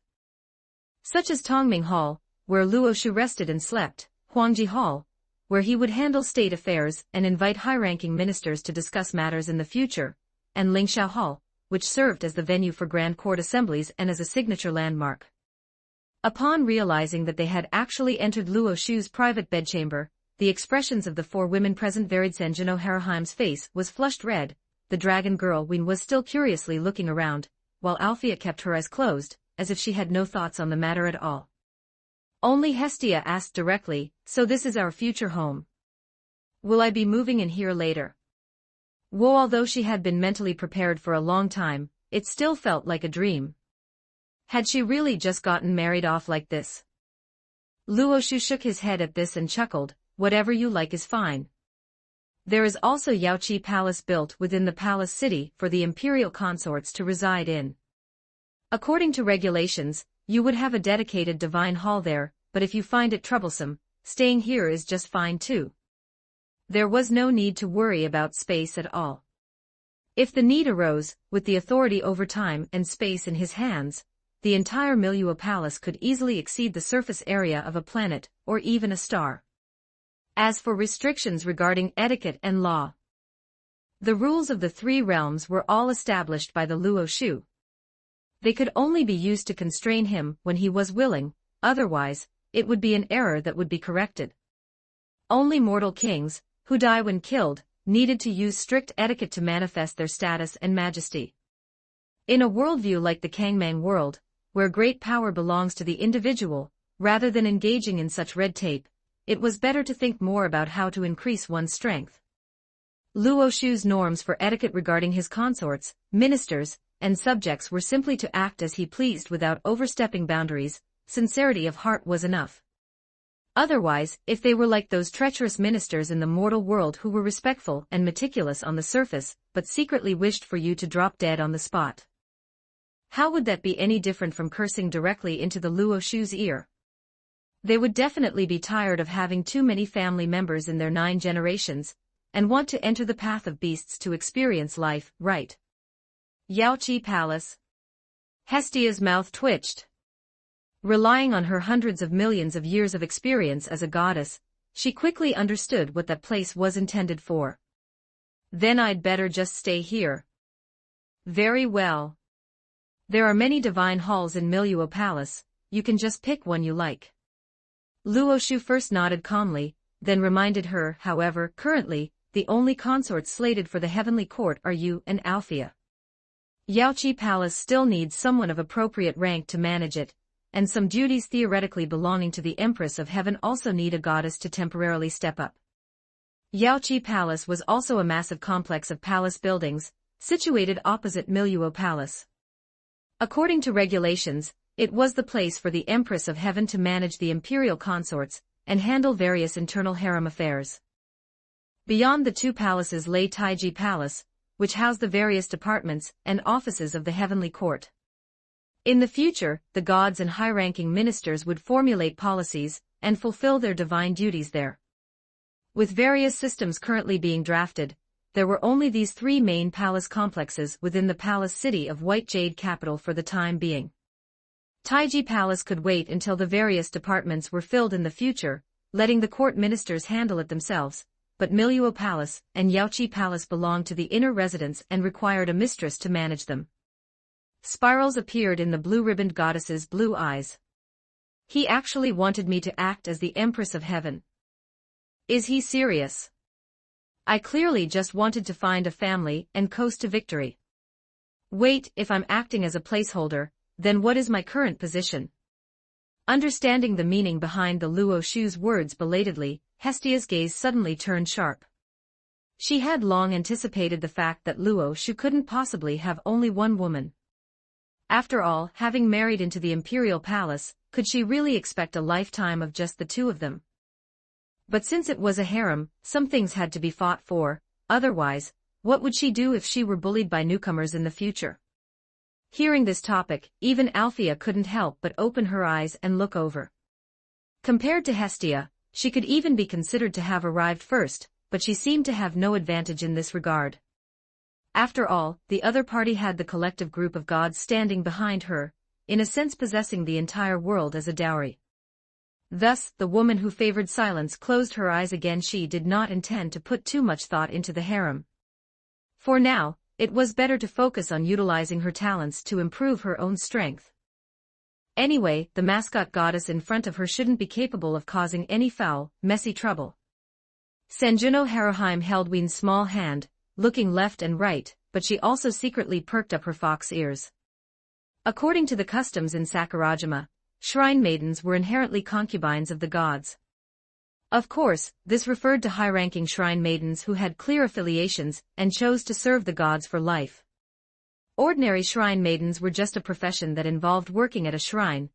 Such as Tongming Hall, where Luo Shu rested and slept, Huangji Hall, where he would handle state affairs and invite high-ranking ministers to discuss matters in the future, and Lingxiao Hall, which served as the venue for grand court assemblies and as a signature landmark. Upon realizing that they had actually entered Luo Shu's private bedchamber, the expressions of the 4 women present varied. Senjuno Haruheim's face was flushed red, the dragon girl Ween was still curiously looking around, while Althea kept her eyes closed, as if she had no thoughts on the matter at all. Only Hestia asked directly, so this is our future home. Will I be moving in here later? Woe, although she had been mentally prepared for a long time, it still felt like a dream. Had she really just gotten married off like this? Luo Shu shook his head at this and chuckled, whatever you like is fine. There is also Yaoqi Palace built within the palace city for the imperial consorts to reside in. According to regulations, you would have a dedicated divine hall there, but if you find it troublesome, staying here is just fine too. There was no need to worry about space at all. If the need arose, with the authority over time and space in his hands, the entire Miluo Palace could easily exceed the surface area of a planet, or even a star. As for restrictions regarding etiquette and law, the rules of the 3 realms were all established by the Luo Shu. They could only be used to constrain him when he was willing, otherwise, it would be an error that would be corrected. Only mortal kings, who die when killed, needed to use strict etiquette to manifest their status and majesty. In a worldview like the Kangmang world, where great power belongs to the individual, rather than engaging in such red tape, it was better to think more about how to increase one's strength. Luo Shu's norms for etiquette regarding his consorts, ministers, and subjects were simply to act as he pleased without overstepping boundaries. Sincerity of heart was enough. Otherwise, if they were like those treacherous ministers in the mortal world who were respectful and meticulous on the surface, but secretly wished for you to drop dead on the spot. How would that be any different from cursing directly into the Luo Shu's ear? They would definitely be tired of having too many family members in their 9 generations, and want to enter the path of beasts to experience life, right? Yaoqi Palace. Hestia's mouth twitched. Relying on her hundreds of millions of years of experience as a goddess, she quickly understood what that place was intended for. Then I'd better just stay here. Very well. There are many divine halls in Miluo Palace, you can just pick one you like. Luo Shu first nodded calmly, then reminded her, however, currently, the only consorts slated for the heavenly court are you and Althea. Yaoqi Palace still needs someone of appropriate rank to manage it, and some duties theoretically belonging to the Empress of Heaven also need a goddess to temporarily step up. Yaoqi Palace was also a massive complex of palace buildings, situated opposite Miluo Palace. According to regulations, it was the place for the Empress of Heaven to manage the imperial consorts, and handle various internal harem affairs. Beyond the 2 palaces lay Taiji Palace, which housed the various departments and offices of the heavenly court. In the future, the gods and high-ranking ministers would formulate policies and fulfill their divine duties there. With various systems currently being drafted, there were only these 3 main palace complexes within the palace city of White Jade capital for the time being. Taiji Palace could wait until the various departments were filled in the future, letting the court ministers handle it themselves, but Miluo Palace and Yaoqi Palace belonged to the inner residents and required a mistress to manage them. Spirals appeared in the blue-ribboned goddess's blue eyes. He actually wanted me to act as the Empress of Heaven. Is he serious? I clearly just wanted to find a family and coast to victory. Wait, if I'm acting as a placeholder, then what is my current position? Understanding the meaning behind the Luo Shu's words belatedly, Hestia's gaze suddenly turned sharp. She had long anticipated the fact that Luo Shu couldn't possibly have only one woman. After all, having married into the imperial palace, could she really expect a lifetime of just the 2 of them? But since it was a harem, some things had to be fought for, otherwise, what would she do if she were bullied by newcomers in the future? Hearing this topic, even Althea couldn't help but open her eyes and look over. Compared to Hestia, she could even be considered to have arrived first, but she seemed to have no advantage in this regard. After all, the other party had the collective group of gods standing behind her, in a sense possessing the entire world as a dowry. Thus, the woman who favored silence closed her eyes again. She did not intend to put too much thought into the harem. For now, it was better to focus on utilizing her talents to improve her own strength. Anyway, the mascot goddess in front of her shouldn't be capable of causing any foul, messy trouble. Sanjuno Haruheim held Ween's small hand, looking left and right, but she also secretly perked up her fox ears. According to the customs in Sakurajima, shrine maidens were inherently concubines of the gods. Of course, this referred to high-ranking shrine maidens who had clear affiliations and chose to serve the gods for life. Ordinary shrine maidens were just a profession that involved working at a shrine.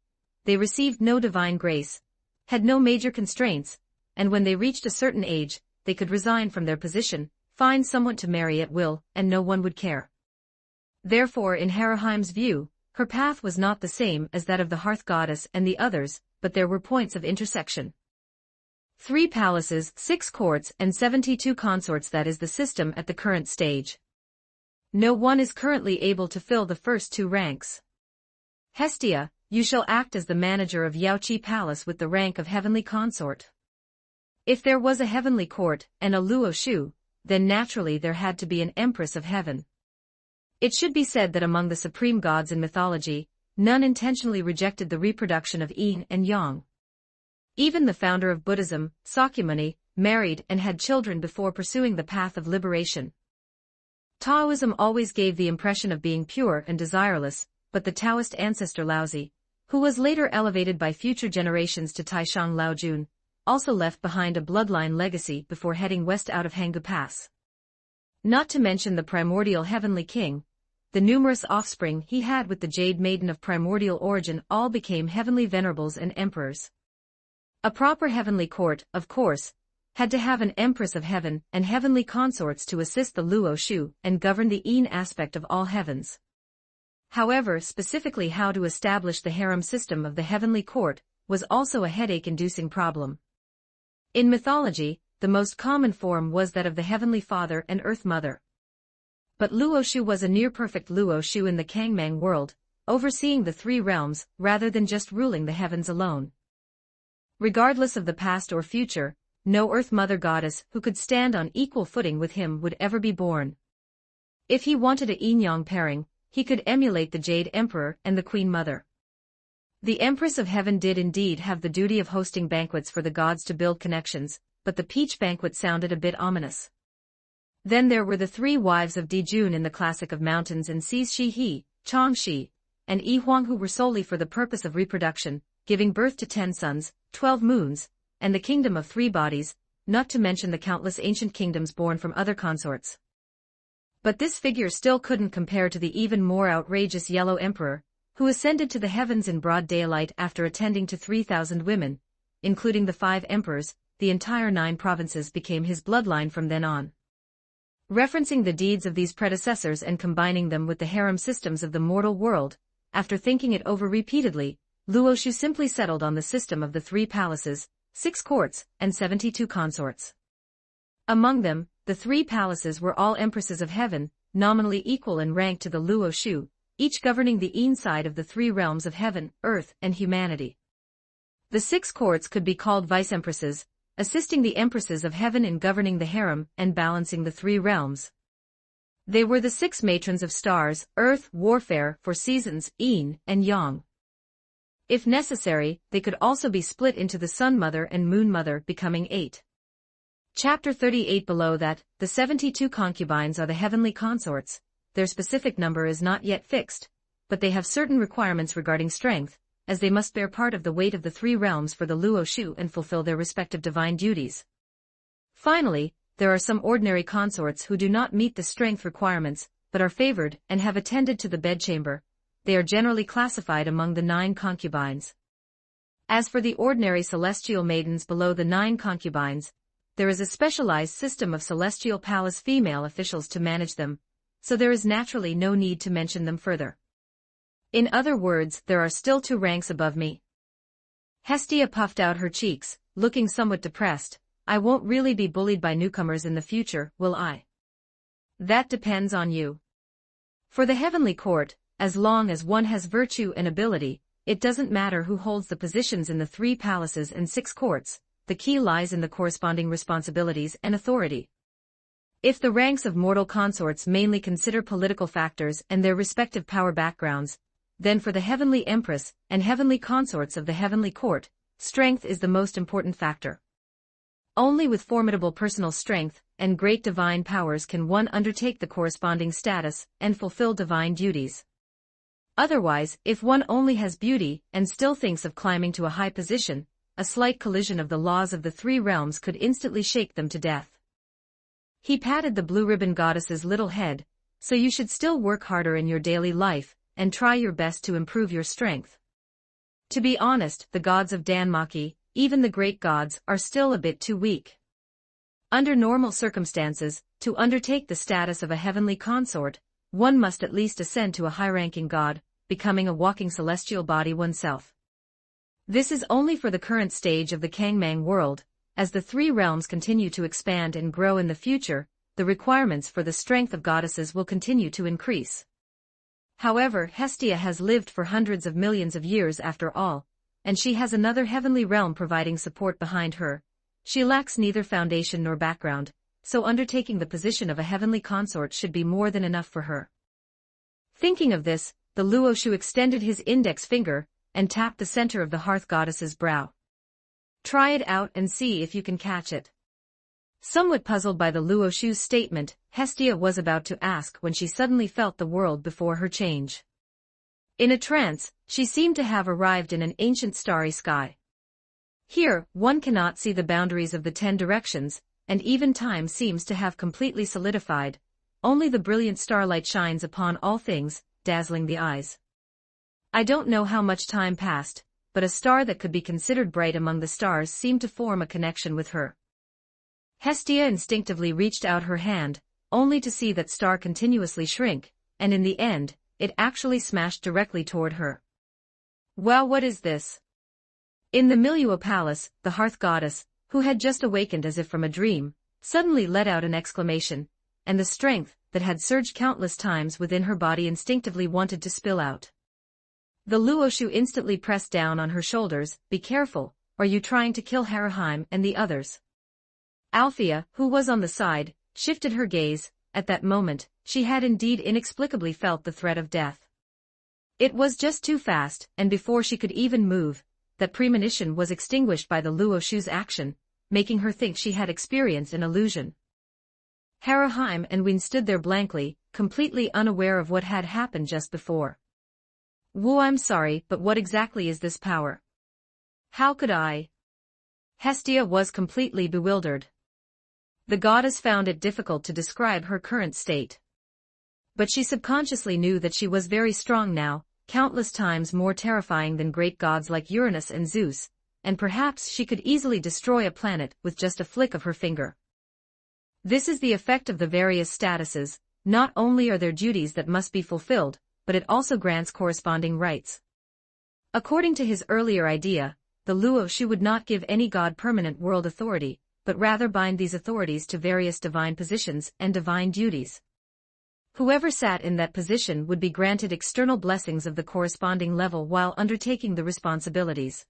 They received no divine grace, had no major constraints, and when they reached a certain age, they could resign from their position, find someone to marry at will, and no one would care. Therefore, in Haruheim's view, her path was not the same as that of the hearth goddess and the others, but there were points of intersection. 3 palaces, 6 courts, and 72 consorts, that is the system at the current stage. No one is currently able to fill the first 2 ranks. Hestia, you shall act as the manager of Yaoqi Palace with the rank of heavenly consort. If there was a heavenly court and a Luo Shu, then naturally there had to be an Empress of Heaven. It should be said that among the supreme gods in mythology, none intentionally rejected the reproduction of yin and yang. Even the founder of Buddhism, Sakyamuni, married and had children before pursuing the path of liberation. Taoism always gave the impression of being pure and desireless, but the Taoist ancestor Laozi, who was later elevated by future generations to Taishang Laojun, also left behind a bloodline legacy before heading west out of Hangu Pass. Not to mention the primordial heavenly king, the numerous offspring he had with the Jade Maiden of primordial origin all became heavenly venerables and emperors. A proper heavenly court, of course, had to have an empress of heaven and heavenly consorts to assist the Luo Shu and govern the Yin aspect of all heavens. However, specifically how to establish the harem system of the heavenly court was also a headache-inducing problem. In mythology, the most common form was that of the heavenly father and earth mother. But Luo Shu was a near-perfect Luo Shu in the Kangmang world, overseeing the three realms rather than just ruling the heavens alone. Regardless of the past or future, no Earth Mother goddess who could stand on equal footing with him would ever be born. If he wanted a yin-yang pairing, he could emulate the Jade Emperor and the Queen Mother. The Empress of Heaven did indeed have the duty of hosting banquets for the gods to build connections, but the peach banquet sounded a bit ominous. Then there were the three wives of Dijun in the classic of mountains and seas, Shi-He, Chang-Shi, and Yi-Huang, who were solely for the purpose of reproduction, giving birth to 10 sons, 12 moons, and the kingdom of 3 bodies, not to mention the countless ancient kingdoms born from other consorts. But this figure still couldn't compare to the even more outrageous Yellow Emperor, who ascended to the heavens in broad daylight after attending to 3,000 women, including the 5 emperors. The entire 9 provinces became his bloodline from then on. Referencing the deeds of these predecessors and combining them with the harem systems of the mortal world, after thinking it over repeatedly, Luo Shu simply settled on the system of the 3 palaces, 6 courts, and 72 consorts. Among them, the 3 palaces were all empresses of heaven, nominally equal in rank to the Luo Shu, each governing the Yin side of the 3 realms of heaven, earth, and humanity. The 6 courts could be called vice-empresses, assisting the empresses of heaven in governing the harem and balancing the 3 realms. They were the 6 matrons of stars, earth, warfare, for seasons, yin and yang. If necessary, they could also be split into the Sun Mother and Moon Mother, becoming 8. Chapter 38. Below that, the 72 concubines are the heavenly consorts. Their specific number is not yet fixed, but they have certain requirements regarding strength, as they must bear part of the weight of the 3 realms for the Luo Shu and fulfill their respective divine duties. Finally, there are some ordinary consorts who do not meet the strength requirements, but are favored and have attended to the bedchamber. They are generally classified among the 9 concubines. As for the ordinary celestial maidens below the 9 concubines, there is a specialized system of celestial palace female officials to manage them, so there is naturally no need to mention them further. In other words, there are still 2 ranks above me. Hestia puffed out her cheeks, looking somewhat depressed. I won't really be bullied by newcomers in the future, will I? That depends on you. For the heavenly court, as long as one has virtue and ability, it doesn't matter who holds the positions in the 3 palaces and 6 courts, the key lies in the corresponding responsibilities and authority. If the ranks of mortal consorts mainly consider political factors and their respective power backgrounds, then for the heavenly empress and heavenly consorts of the heavenly court, strength is the most important factor. Only with formidable personal strength and great divine powers can one undertake the corresponding status and fulfill divine duties. Otherwise, if one only has beauty and still thinks of climbing to a high position, a slight collision of the laws of the 3 realms could instantly shake them to death. He patted the blue ribbon goddess's little head. So you should still work harder in your daily life, and try your best to improve your strength. To be honest, the gods of Danmaki, even the great gods, are still a bit too weak. Under normal circumstances, to undertake the status of a heavenly consort, one must at least ascend to a high-ranking god, becoming a walking celestial body oneself. This is only for the current stage of the Kangmang world. As the 3 realms continue to expand and grow in the future, the requirements for the strength of goddesses will continue to increase. However, Hestia has lived for hundreds of millions of years after all, and she has another heavenly realm providing support behind her. She lacks neither foundation nor background, so undertaking the position of a heavenly consort should be more than enough for her. Thinking of this, the Luo Shu extended his index finger and tapped the center of the hearth goddess's brow. Try it out and see if you can catch it. Somewhat puzzled by the Luo Shu's statement, Hestia was about to ask when she suddenly felt the world before her change. In a trance, she seemed to have arrived in an ancient starry sky. Here, one cannot see the boundaries of the 10 directions, and even time seems to have completely solidified. Only the brilliant starlight shines upon all things, dazzling the eyes. I don't know how much time passed, but a star that could be considered bright among the stars seemed to form a connection with her. Hestia instinctively reached out her hand, only to see that star continuously shrink, and in the end, it actually smashed directly toward her. Wow, what is this? In the Milua Palace, the hearth goddess, who had just awakened as if from a dream, suddenly let out an exclamation, and the strength that had surged countless times within her body instinctively wanted to spill out. The Luoshu instantly pressed down on her shoulders. Be careful, are you trying to kill Haraheim and the others? Althea, who was on the side, shifted her gaze. At that moment, she had indeed inexplicably felt the threat of death. It was just too fast, and before she could even move, that premonition was extinguished by the Luoshu's action, making her think she had experienced an illusion. Haraheim and Wien stood there blankly, completely unaware of what had happened just before. Wu, I'm sorry, but what exactly is this power? How could I? Hestia was completely bewildered. The goddess found it difficult to describe her current state. But she subconsciously knew that she was very strong now, countless times more terrifying than great gods like Uranus and Zeus, and perhaps she could easily destroy a planet with just a flick of her finger. This is the effect of the various statuses. Not only are there duties that must be fulfilled, but it also grants corresponding rights. According to his earlier idea, the Luoshu would not give any god permanent world authority, but rather bind these authorities to various divine positions and divine duties. Whoever sat in that position would be granted external blessings of the corresponding level while undertaking the responsibilities.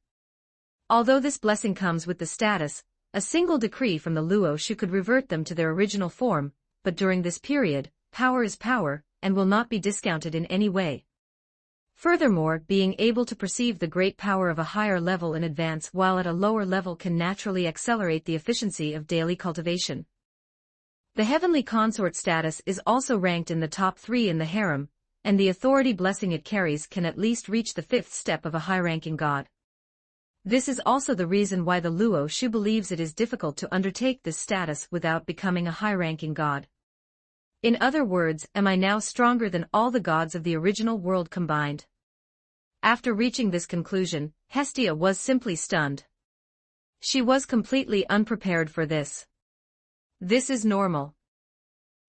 Although this blessing comes with the status, a single decree from the Luoshu could revert them to their original form, but during this period, power is power, and will not be discounted in any way. Furthermore, being able to perceive the great power of a higher level in advance while at a lower level can naturally accelerate the efficiency of daily cultivation. The heavenly consort status is also ranked in the top 3 in the harem, and the authority blessing it carries can at least reach the 5th step of a high-ranking god. This is also the reason why the Luoshu believes it is difficult to undertake this status without becoming a high-ranking god. In other words, am I now stronger than all the gods of the original world combined? After reaching this conclusion, Hestia was simply stunned. She was completely unprepared for this. This is normal.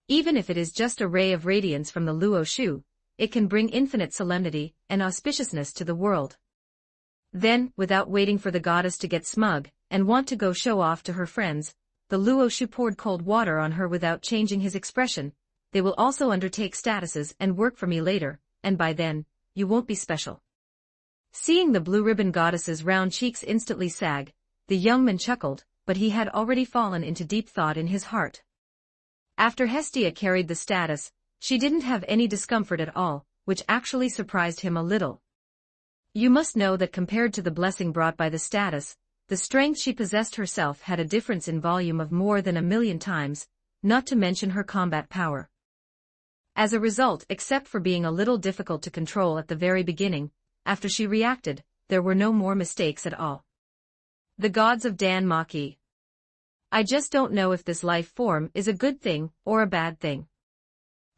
Even if it is just a ray of radiance from the Luoshu, it can bring infinite solemnity and auspiciousness to the world. Then, without waiting for the goddess to get smug and want to go show off to her friends, the Luoshu poured cold water on her without changing his expression. They will also undertake statuses and work for me later, and by then, you won't be special. Seeing the blue ribbon goddess's round cheeks instantly sag, the young man chuckled, but he had already fallen into deep thought in his heart. After Hestia carried the status, she didn't have any discomfort at all, which actually surprised him a little. You must know that compared to the blessing brought by the status, the strength she possessed herself had a difference in volume of more than 1,000,000 times, not to mention her combat power. As a result, except for being a little difficult to control at the very beginning, after she reacted, there were no more mistakes at all. The gods of Dan Maki. I just don't know if this life form is a good thing or a bad thing.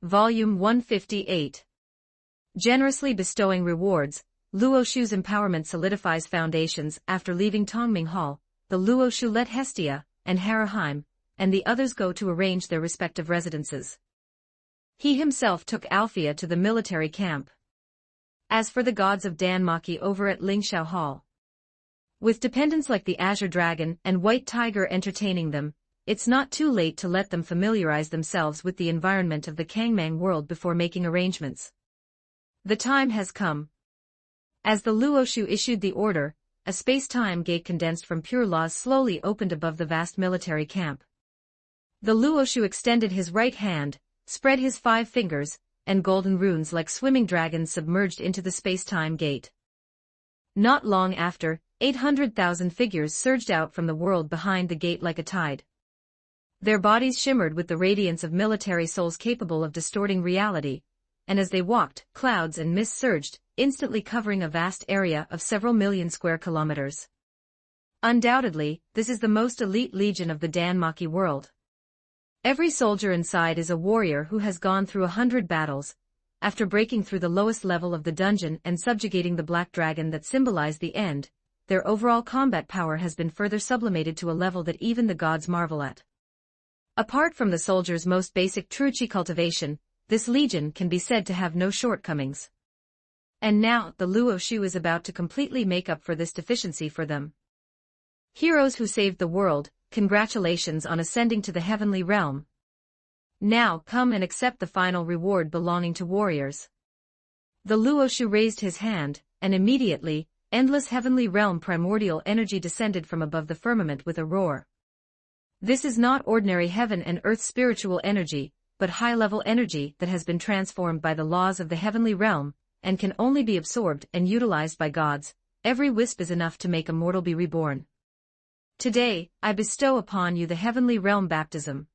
Volume 158. Generously bestowing rewards, Luoshu's empowerment solidifies foundations. After leaving Tongming Hall, the Luoshu let Hestia and Haraheim and the others go to arrange their respective residences. He himself took Althea to the military camp. As for the gods of Dan Maki over at Lingxiao Hall, with dependents like the Azure Dragon and White Tiger entertaining them, it's not too late to let them familiarize themselves with the environment of the Kangmang world before making arrangements. The time has come. As the Luoshu issued the order, a space-time gate condensed from pure laws slowly opened above the vast military camp. The Luoshu extended his right hand, spread his 5 fingers, and golden runes like swimming dragons submerged into the space-time gate. Not long after, 800,000 figures surged out from the world behind the gate like a tide. Their bodies shimmered with the radiance of military souls capable of distorting reality, and as they walked, clouds and mist surged, instantly covering a vast area of several million square kilometers. Undoubtedly, this is the most elite legion of the Dan Maki world. Every soldier inside is a warrior who has gone through 100 battles, after breaking through the lowest level of the dungeon and subjugating the black dragon that symbolized the end, their overall combat power has been further sublimated to a level that even the gods marvel at. Apart from the soldiers' most basic true chi cultivation, this legion can be said to have no shortcomings. And now, the Luo Shu is about to completely make up for this deficiency for them. Heroes who saved the world, congratulations on ascending to the heavenly realm. Now come and accept the final reward belonging to warriors. The Luo Shu raised his hand, and immediately, endless heavenly realm primordial energy descended from above the firmament with a roar. This is not ordinary heaven and earth spiritual energy, but high-level energy that has been transformed by the laws of the heavenly realm, and can only be absorbed and utilized by gods. Every wisp is enough to make a mortal be reborn. Today, I bestow upon you the heavenly realm baptism.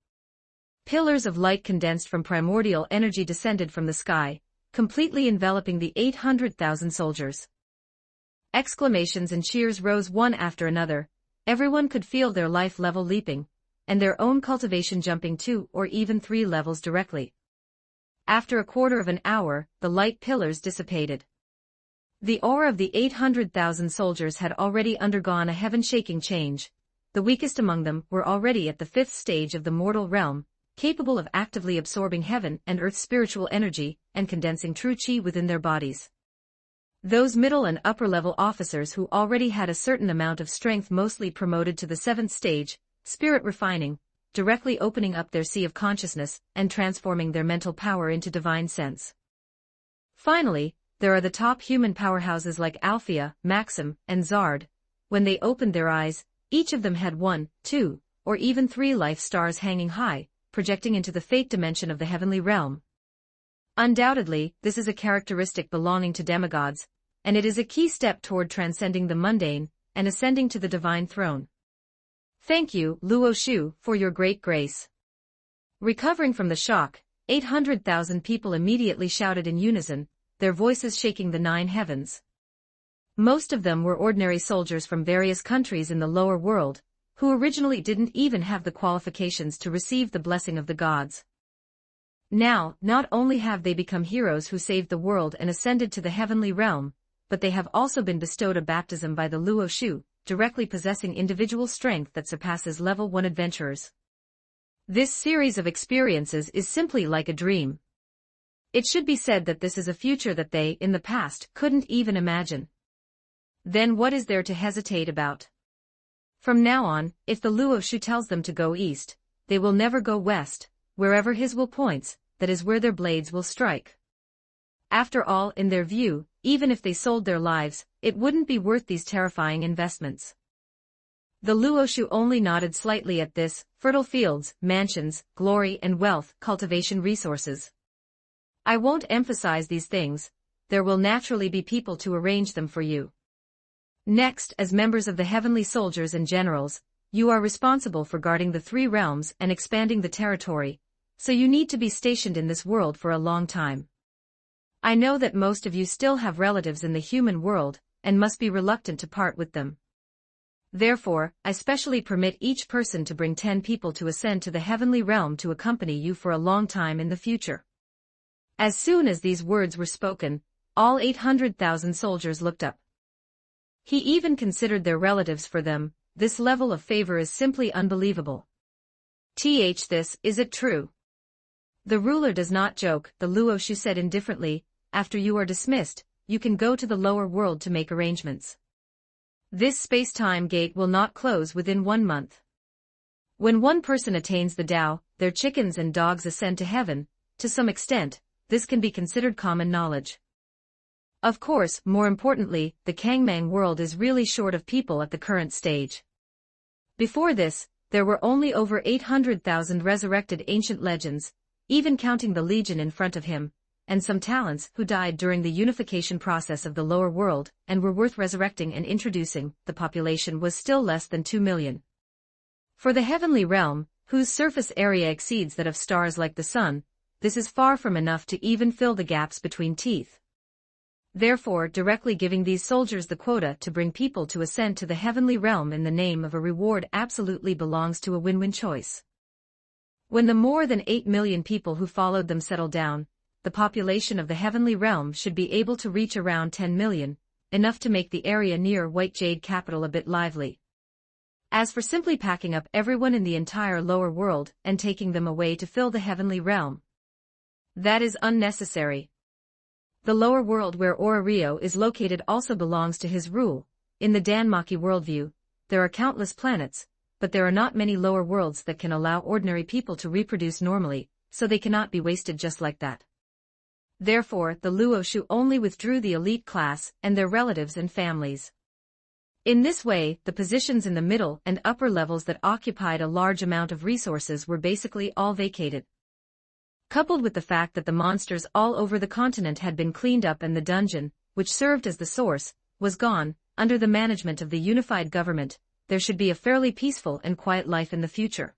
Pillars of light condensed from primordial energy descended from the sky, completely enveloping the 800,000 soldiers. Exclamations and cheers rose one after another. Everyone could feel their life level leaping, and their own cultivation jumping 2 or even 3 levels directly. After a quarter of an hour, the light pillars dissipated. The aura of the 800,000 soldiers had already undergone a heaven-shaking change. The weakest among them were already at the 5th stage of the mortal realm, capable of actively absorbing heaven and earth spiritual energy and condensing true chi within their bodies. Those middle and upper-level officers who already had a certain amount of strength mostly promoted to the 7th stage, spirit refining, directly opening up their sea of consciousness and transforming their mental power into divine sense. Finally, there are the top human powerhouses like Althea, Maxim, and Zard. When they opened their eyes, each of them had 1, 2, or even 3 life stars hanging high, projecting into the fate dimension of the heavenly realm. Undoubtedly, this is a characteristic belonging to demigods, and it is a key step toward transcending the mundane and ascending to the divine throne. Thank you, Luo Shu, for your great grace. Recovering from the shock, 800,000 people immediately shouted in unison, their voices shaking the 9 heavens. Most of them were ordinary soldiers from various countries in the lower world, who originally didn't even have the qualifications to receive the blessing of the gods. Now, not only have they become heroes who saved the world and ascended to the heavenly realm, but they have also been bestowed a baptism by the Luo Shu, directly possessing individual strength that surpasses level 1 adventurers. This series of experiences is simply like a dream. It should be said that this is a future that they, in the past, couldn't even imagine. Then what is there to hesitate about? From now on, if the Luo Shu tells them to go east, they will never go west. Wherever his will points, that is where their blades will strike. After all, in their view, even if they sold their lives, it wouldn't be worth these terrifying investments. The Luo Shu only nodded slightly at this: fertile fields, mansions, glory and wealth, cultivation resources. I won't emphasize these things, there will naturally be people to arrange them for you. Next, as members of the heavenly soldiers and generals, you are responsible for guarding the 3 realms and expanding the territory, so you need to be stationed in this world for a long time. I know that most of you still have relatives in the human world, and must be reluctant to part with them. Therefore, I specially permit each person to bring 10 people to ascend to the heavenly realm to accompany you for a long time in the future. As soon as these words were spoken, all 800,000 soldiers looked up. He even considered their relatives for them. This level of favor is simply unbelievable. This, is it true? The ruler does not joke, the Luo Shu said indifferently. After you are dismissed, you can go to the lower world to make arrangements. This space-time gate will not close within 1 month. When one person attains the Tao, their chickens and dogs ascend to heaven. To some extent, this can be considered common knowledge. Of course, more importantly, the Kangmang world is really short of people at the current stage. Before this, there were only over 800,000 resurrected ancient legends, even counting the legion in front of him, and some talents who died during the unification process of the lower world and were worth resurrecting and introducing. The population was still less than 2 million. For the heavenly realm, whose surface area exceeds that of stars like the sun, this is far from enough to even fill the gaps between teeth. Therefore, directly giving these soldiers the quota to bring people to ascend to the heavenly realm in the name of a reward absolutely belongs to a win-win choice. When the more than 8 million people who followed them settled down, the population of the heavenly realm should be able to reach around 10 million, enough to make the area near White Jade capital a bit lively. As for simply packing up everyone in the entire lower world and taking them away to fill the heavenly realm, that is unnecessary. The lower world where Orario is located also belongs to his rule. In the Danmarki worldview, there are countless planets, but there are not many lower worlds that can allow ordinary people to reproduce normally, so they cannot be wasted just like that. Therefore, the Luoshu only withdrew the elite class and their relatives and families. In this way, the positions in the middle and upper levels that occupied a large amount of resources were basically all vacated. Coupled with the fact that the monsters all over the continent had been cleaned up and the dungeon, which served as the source, was gone, under the management of the unified government, there should be a fairly peaceful and quiet life in the future.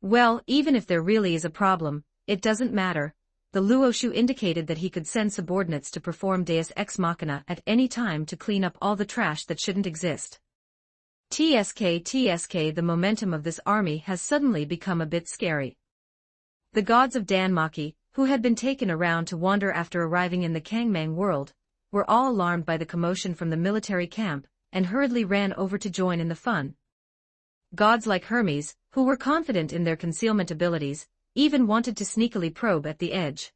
Well, even if there really is a problem, it doesn't matter. The Luoshu indicated that he could send subordinates to perform Deus Ex Machina at any time to clean up all the trash that shouldn't exist. TSK, the momentum of this army has suddenly become a bit scary. The gods of Danmarki, who had been taken around to wander after arriving in the Kangmang world, were all alarmed by the commotion from the military camp, and hurriedly ran over to join in the fun. Gods like Hermes, who were confident in their concealment abilities, even wanted to sneakily probe at the edge.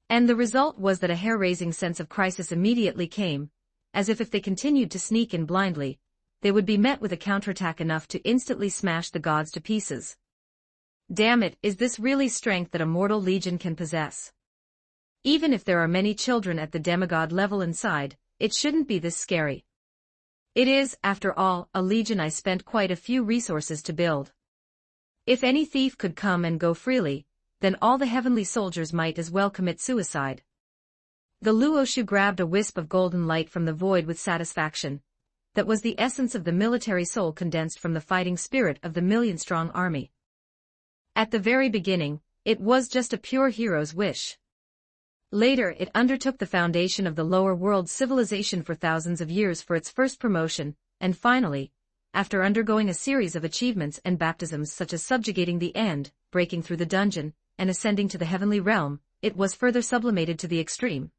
And the result was that a hair-raising sense of crisis immediately came, as if they continued to sneak in blindly, they would be met with a counterattack enough to instantly smash the gods to pieces. Damn it, is this really strength that a mortal legion can possess? Even if there are many children at the demigod level inside, it shouldn't be this scary. It is, after all, a legion I spent quite a few resources to build. If any thief could come and go freely, then all the heavenly soldiers might as well commit suicide. The Luoshu grabbed a wisp of golden light from the void with satisfaction. That was the essence of the military soul condensed from the fighting spirit of the million-strong army. At the very beginning, it was just a pure hero's wish. Later it undertook the foundation of the lower world civilization for thousands of years for its first promotion, and finally, after undergoing a series of achievements and baptisms such as subjugating the End, breaking through the dungeon, and ascending to the heavenly realm, it was further sublimated to the extreme.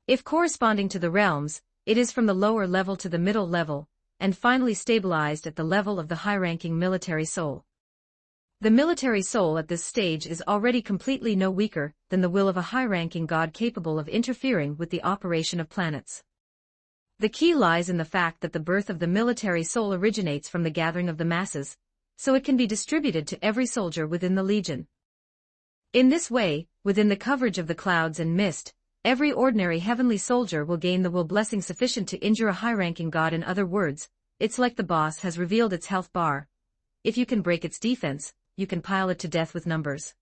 If corresponding to the realms, it is from the lower level to the middle level, and finally stabilized at the level of the high-ranking military soul. The military soul at this stage is already completely no weaker than the will of a high-ranking god capable of interfering with the operation of planets. The key lies in the fact that the birth of the military soul originates from the gathering of the masses, so it can be distributed to every soldier within the legion. In this way, within the coverage of the clouds and mist, every ordinary heavenly soldier will gain the will blessing sufficient to injure a high-ranking god. In other words, it's like the boss has revealed its health bar. If you can break its defense, you can pile it to death with numbers.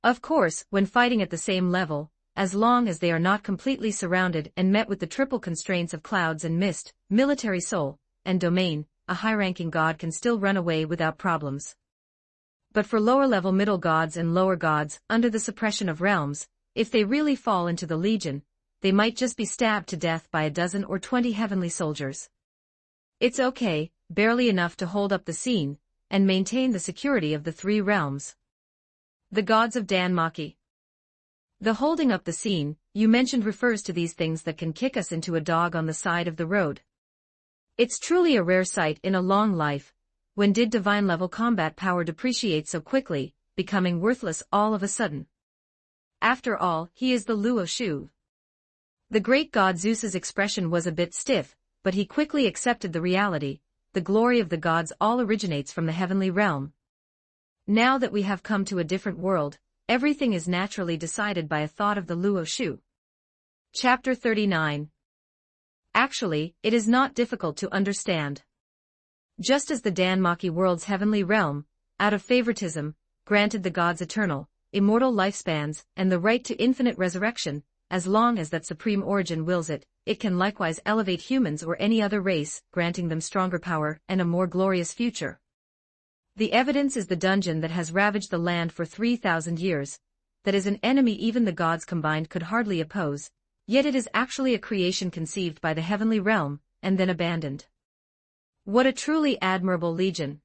Of course, when fighting at the same level, as long as they are not completely surrounded and met with the triple constraints of clouds and mist, military soul, and domain, a high-ranking god can still run away without problems. But for lower-level middle gods and lower gods, under the suppression of realms, if they really fall into the legion, they might just be stabbed to death by a dozen or 20 heavenly soldiers. It's okay, barely enough to hold up the scene, and maintain the security of the three realms. The gods of Danmarki. The holding up the scene, you mentioned, refers to these things that can kick us into a dog on the side of the road. It's truly a rare sight in a long life. When did divine-level combat power depreciate so quickly, becoming worthless all of a sudden? After all, he is the Luoshu. The great god Zeus's expression was a bit stiff, but he quickly accepted the reality. The glory of the gods all originates from the heavenly realm. Now that we have come to a different world, everything is naturally decided by a thought of the Luoshu. Chapter 39. Actually, it is not difficult to understand. Just as the Danmarki world's heavenly realm, out of favoritism, granted the gods eternal, immortal lifespans, and the right to infinite resurrection, as long as that supreme origin wills it, it can likewise elevate humans or any other race, granting them stronger power and a more glorious future. The evidence is the dungeon that has ravaged the land for 3,000 years, that is an enemy even the gods combined could hardly oppose, yet it is actually a creation conceived by the heavenly realm, and then abandoned. What a truly admirable legion!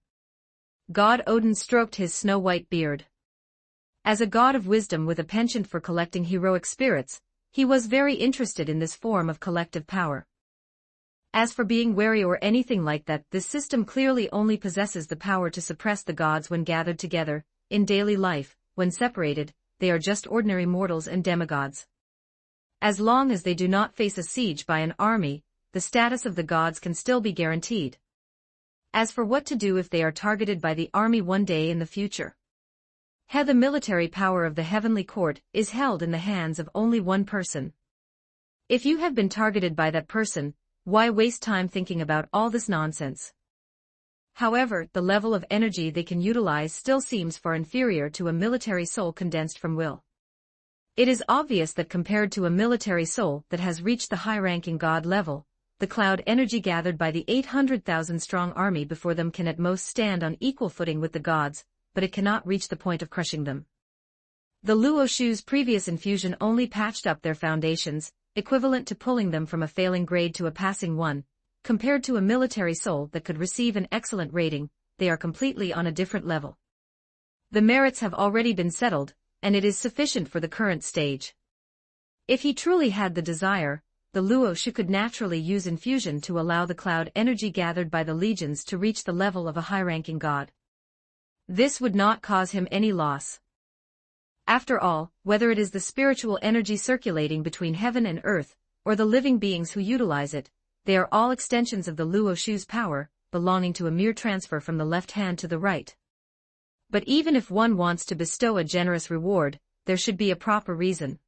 God Odin stroked his snow-white beard. As a god of wisdom with a penchant for collecting heroic spirits, he was very interested in this form of collective power. As for being wary or anything like that, this system clearly only possesses the power to suppress the gods when gathered together. In daily life, when separated, they are just ordinary mortals and demigods. As long as they do not face a siege by an army, the status of the gods can still be guaranteed. As for what to do if they are targeted by the army one day in the future, the military power of the heavenly court is held in the hands of only one person. If you have been targeted by that person, why waste time thinking about all this nonsense? However, the level of energy they can utilize still seems far inferior to a military soul condensed from will. It is obvious that compared to a military soul that has reached the high-ranking god level, the cloud energy gathered by the 800,000-strong army before them can at most stand on equal footing with the gods, but it cannot reach the point of crushing them. The Luo Shu's previous infusion only patched up their foundations, equivalent to pulling them from a failing grade to a passing one. Compared to a military soul that could receive an excellent rating, they are completely on a different level. The merits have already been settled, and it is sufficient for the current stage. If he truly had the desire, the Luo Shu could naturally use infusion to allow the cloud energy gathered by the legions to reach the level of a high-ranking god. This would not cause him any loss. After all, whether it is the spiritual energy circulating between heaven and earth, or the living beings who utilize it, they are all extensions of the Luo Shu's power, belonging to a mere transfer from the left hand to the right. But even if one wants to bestow a generous reward, there should be a proper reason.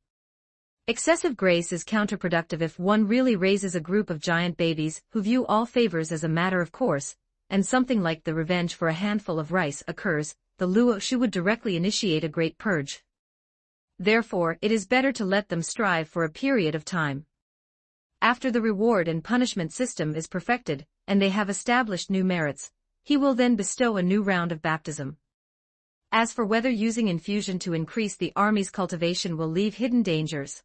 Excessive grace is counterproductive if one really raises a group of giant babies who view all favors as a matter of course, and something like the revenge for a handful of rice occurs, the Luo Shu would directly initiate a great purge. Therefore, it is better to let them strive for a period of time. After the reward and punishment system is perfected, and they have established new merits, he will then bestow a new round of baptism. As for whether using infusion to increase the army's cultivation will leave hidden dangers,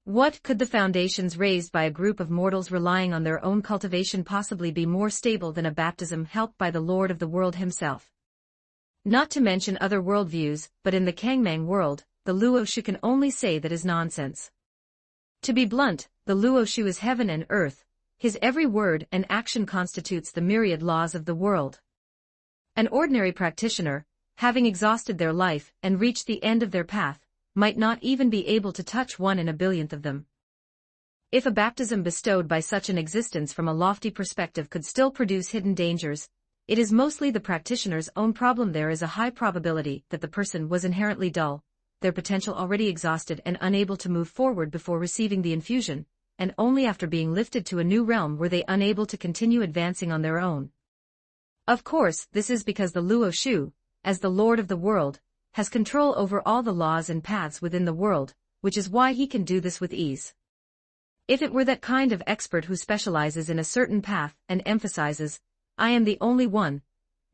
what could the foundations raised by a group of mortals relying on their own cultivation possibly be more stable than a baptism helped by the Lord of the world himself? Not to mention other worldviews, but in the Kangmang world, the Luo Shu can only say that is nonsense. To be blunt, the Luo Shu is heaven and earth, his every word and action constitutes the myriad laws of the world. An ordinary practitioner, having exhausted their life and reached the end of their path, might not even be able to touch 1 in a billionth of them. If a baptism bestowed by such an existence from a lofty perspective could still produce hidden dangers, it is mostly the practitioner's own problem. There is a high probability that the person was inherently dull, their potential already exhausted and unable to move forward before receiving the infusion, and only after being lifted to a new realm were they unable to continue advancing on their own. Of course, this is because the Luo Shu, as the Lord of the world, has control over all the laws and paths within the world, which is why he can do this with ease. If it were that kind of expert who specializes in a certain path and emphasizes, "I am the only one,"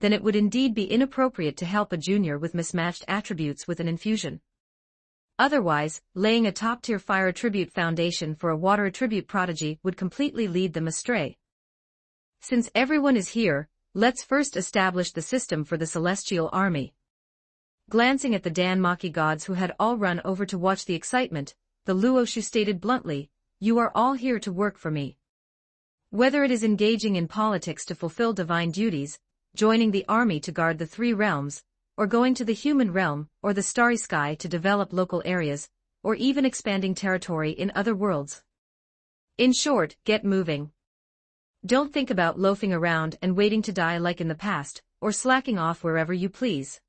then it would indeed be inappropriate to help a junior with mismatched attributes with an infusion. Otherwise, laying a top-tier fire attribute foundation for a water attribute prodigy would completely lead them astray. Since everyone is here, let's first establish the system for the celestial army. Glancing at the Danmaki gods who had all run over to watch the excitement, the Luo Shu stated bluntly, "You are all here to work for me. Whether it is engaging in politics to fulfill divine duties, joining the army to guard the 3 realms, or going to the human realm or the starry sky to develop local areas, or even expanding territory in other worlds. In short, get moving. Don't think about loafing around and waiting to die like in the past, or slacking off wherever you please."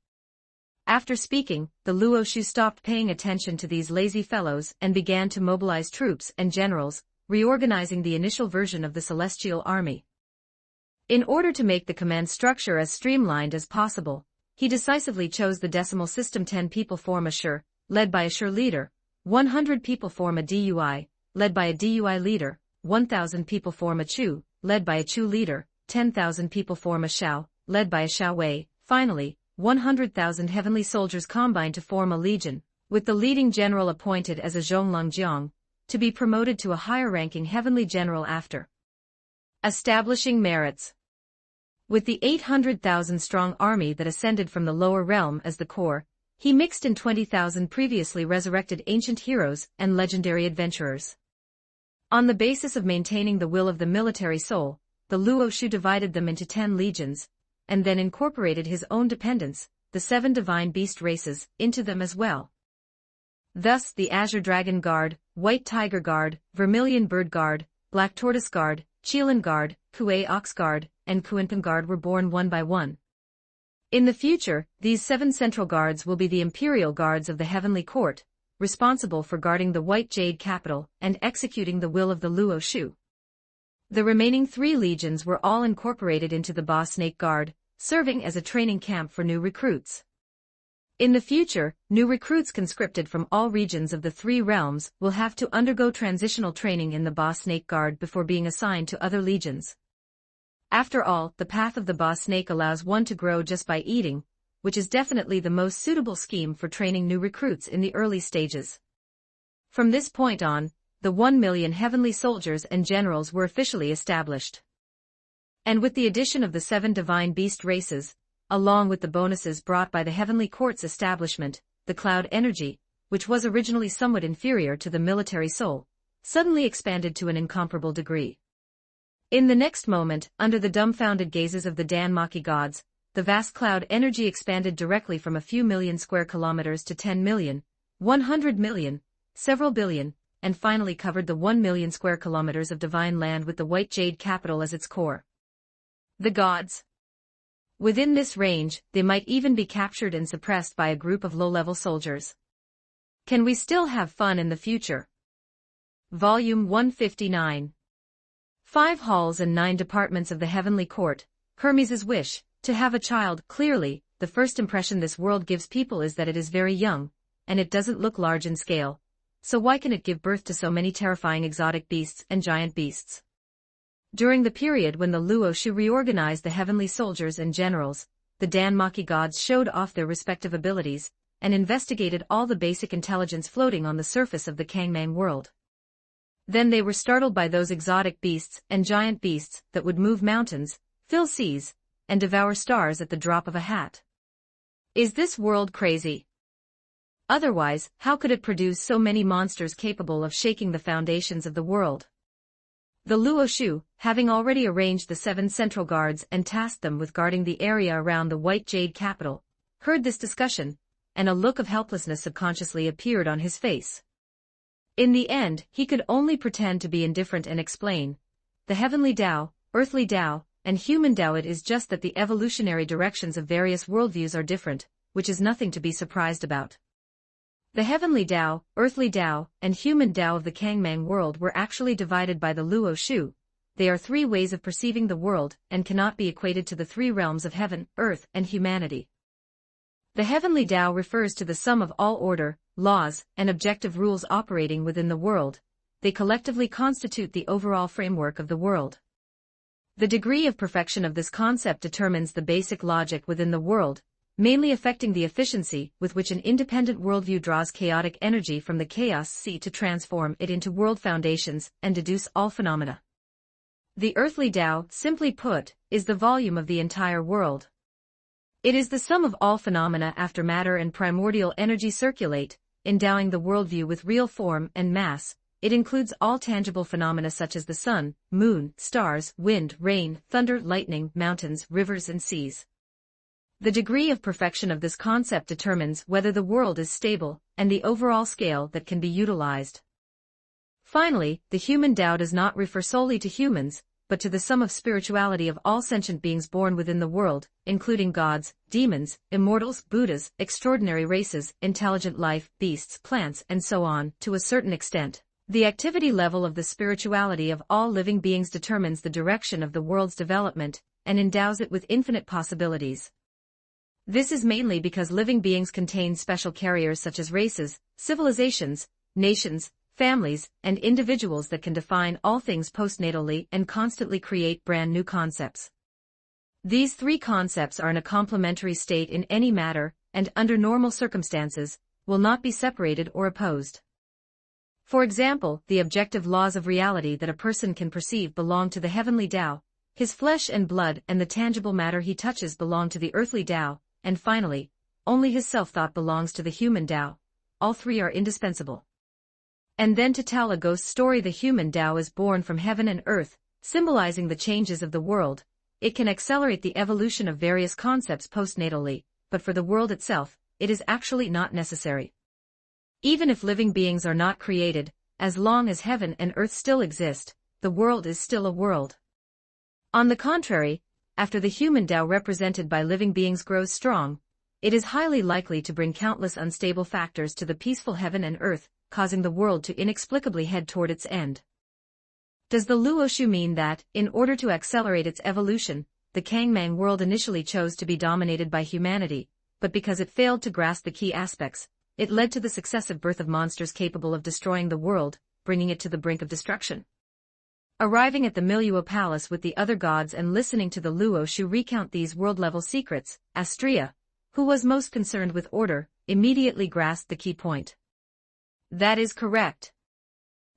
After speaking, the Luo Shu stopped paying attention to these lazy fellows and began to mobilize troops and generals, reorganizing the initial version of the celestial army. In order to make the command structure as streamlined as possible, he decisively chose the decimal system. 10 people form a Shur, led by a Shur leader, 100 people form a DUI, led by a DUI leader, 1,000 people form a Chu, led by a Chu leader, 10,000 people form a Shao, led by a Shao Wei, finally, 100,000 heavenly soldiers combine to form a legion, with the leading general appointed as a Zhonglong Jiang, to be promoted to a higher-ranking heavenly general after. Establishing merits. With the 800,000-strong army that ascended from the lower realm as the core, he mixed in 20,000 previously resurrected ancient heroes and legendary adventurers. On the basis of maintaining the will of the military soul, the Luo Shu divided them into 10 legions, and then incorporated his own dependents, the 7 divine beast races, into them as well. Thus the Azure Dragon Guard, White Tiger Guard, Vermilion Bird Guard, Black Tortoise Guard, Qilin Guard, Kuei Ox Guard, and Kuanping Guard were born one by one. In the future, these 7 central guards will be the imperial guards of the heavenly court, responsible for guarding the White Jade capital and executing the will of the Luo Shu. The remaining 3 legions were all incorporated into the Ba Snake Guard, serving as a training camp for new recruits. In the future, new recruits conscripted from all regions of the 3 realms will have to undergo transitional training in the Ba Snake Guard before being assigned to other legions. After all, the path of the Ba Snake allows one to grow just by eating, which is definitely the most suitable scheme for training new recruits in the early stages. From this point on, the 1 million heavenly soldiers and generals were officially established. And with the addition of the 7 divine beast races, along with the bonuses brought by the heavenly court's establishment, the cloud energy, which was originally somewhat inferior to the military soul, suddenly expanded to an incomparable degree. In the next moment, under the dumbfounded gazes of the Danmaki gods, the vast cloud energy expanded directly from a few million square kilometers to 10 million, 100 million, several billion, and finally covered the 1 million square kilometers of divine land with the White Jade capital as its core. The gods. Within this range, they might even be captured and suppressed by a group of low-level soldiers. Can we still have fun in the future? Volume 159. 5 halls and 9 departments of the heavenly court, Hermes's wish, to have a child. Clearly, the first impression this world gives people is that it is very young, and it doesn't look large in scale. So why can it give birth to so many terrifying exotic beasts and giant beasts? During the period when the Luo Shu reorganized the heavenly soldiers and generals, the Danmaki gods showed off their respective abilities, and investigated all the basic intelligence floating on the surface of the Kangmang world. Then they were startled by those exotic beasts and giant beasts that would move mountains, fill seas, and devour stars at the drop of a hat. Is this world crazy? Otherwise, how could it produce so many monsters capable of shaking the foundations of the world? The Luo Shu, having already arranged the 7 central guards and tasked them with guarding the area around the White Jade capital, heard this discussion, and a look of helplessness subconsciously appeared on his face. In the end, he could only pretend to be indifferent and explain, the heavenly Tao, earthly Tao, and human Tao. It is just that the evolutionary directions of various worldviews are different, which is nothing to be surprised about. The heavenly Tao, earthly Tao, and human Tao of the Kangmang world were actually divided by the Luo Shu. They are 3 ways of perceiving the world and cannot be equated to the 3 realms of heaven, earth, and humanity. The heavenly Tao refers to the sum of all order, laws, and objective rules operating within the world. They collectively constitute the overall framework of the world. The degree of perfection of this concept determines the basic logic within the world, mainly affecting the efficiency with which an independent worldview draws chaotic energy from the chaos sea to transform it into world foundations and deduce all phenomena. The earthly Tao, simply put, is the volume of the entire world. It is the sum of all phenomena after matter and primordial energy circulate, endowing the worldview with real form and mass. It includes all tangible phenomena such as the sun, moon, stars, wind, rain, thunder, lightning, mountains, rivers, and seas. The degree of perfection of this concept determines whether the world is stable, and the overall scale that can be utilized. Finally, the human Tao does not refer solely to humans, but to the sum of spirituality of all sentient beings born within the world, including gods, demons, immortals, Buddhas, extraordinary races, intelligent life, beasts, plants, and so on. To a certain extent, the activity level of the spirituality of all living beings determines the direction of the world's development, and endows it with infinite possibilities. This is mainly because living beings contain special carriers such as races, civilizations, nations, families, and individuals that can define all things postnatally and constantly create brand new concepts. These 3 concepts are in a complementary state in any matter, and under normal circumstances, will not be separated or opposed. For example, the objective laws of reality that a person can perceive belong to the heavenly Tao, his flesh and blood and the tangible matter he touches belong to the earthly Tao, and finally, only his self-thought belongs to the human Tao. All three are indispensable. And then to tell a ghost story, the human Tao is born from heaven and earth, symbolizing the changes of the world. It can accelerate the evolution of various concepts postnatally, but for the world itself, it is actually not necessary. Even if living beings are not created, as long as heaven and earth still exist, the world is still a world. On the contrary, after the human Tao represented by living beings grows strong, it is highly likely to bring countless unstable factors to the peaceful heaven and earth, causing the world to inexplicably head toward its end. Does the Luoshu mean that, in order to accelerate its evolution, the Kangmang world initially chose to be dominated by humanity, but because it failed to grasp the key aspects, it led to the successive birth of monsters capable of destroying the world, bringing it to the brink of destruction? Arriving at the Miluo Palace with the other gods and listening to the Luoshu recount these world-level secrets, Astrea, who was most concerned with order, immediately grasped the key point. That is correct.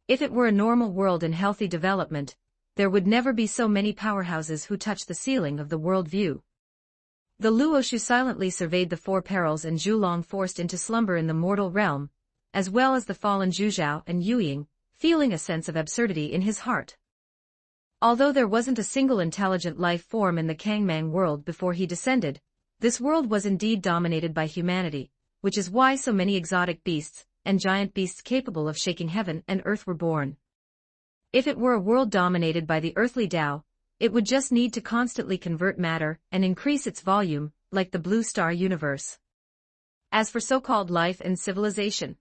If it were a normal world in healthy development, there would never be so many powerhouses who touch the ceiling of the world view. The Luoshu silently surveyed the four perils and Zhulong forced into slumber in the mortal realm, as well as the fallen Zhuzhao and Yuying, feeling a sense of absurdity in his heart. Although there wasn't a single intelligent life form in the Kangmang world before he descended, this world was indeed dominated by humanity, which is why so many exotic beasts and giant beasts capable of shaking heaven and earth were born. If it were a world dominated by the earthly Tao, it would just need to constantly convert matter and increase its volume, like the blue star universe. As for so-called life and civilization,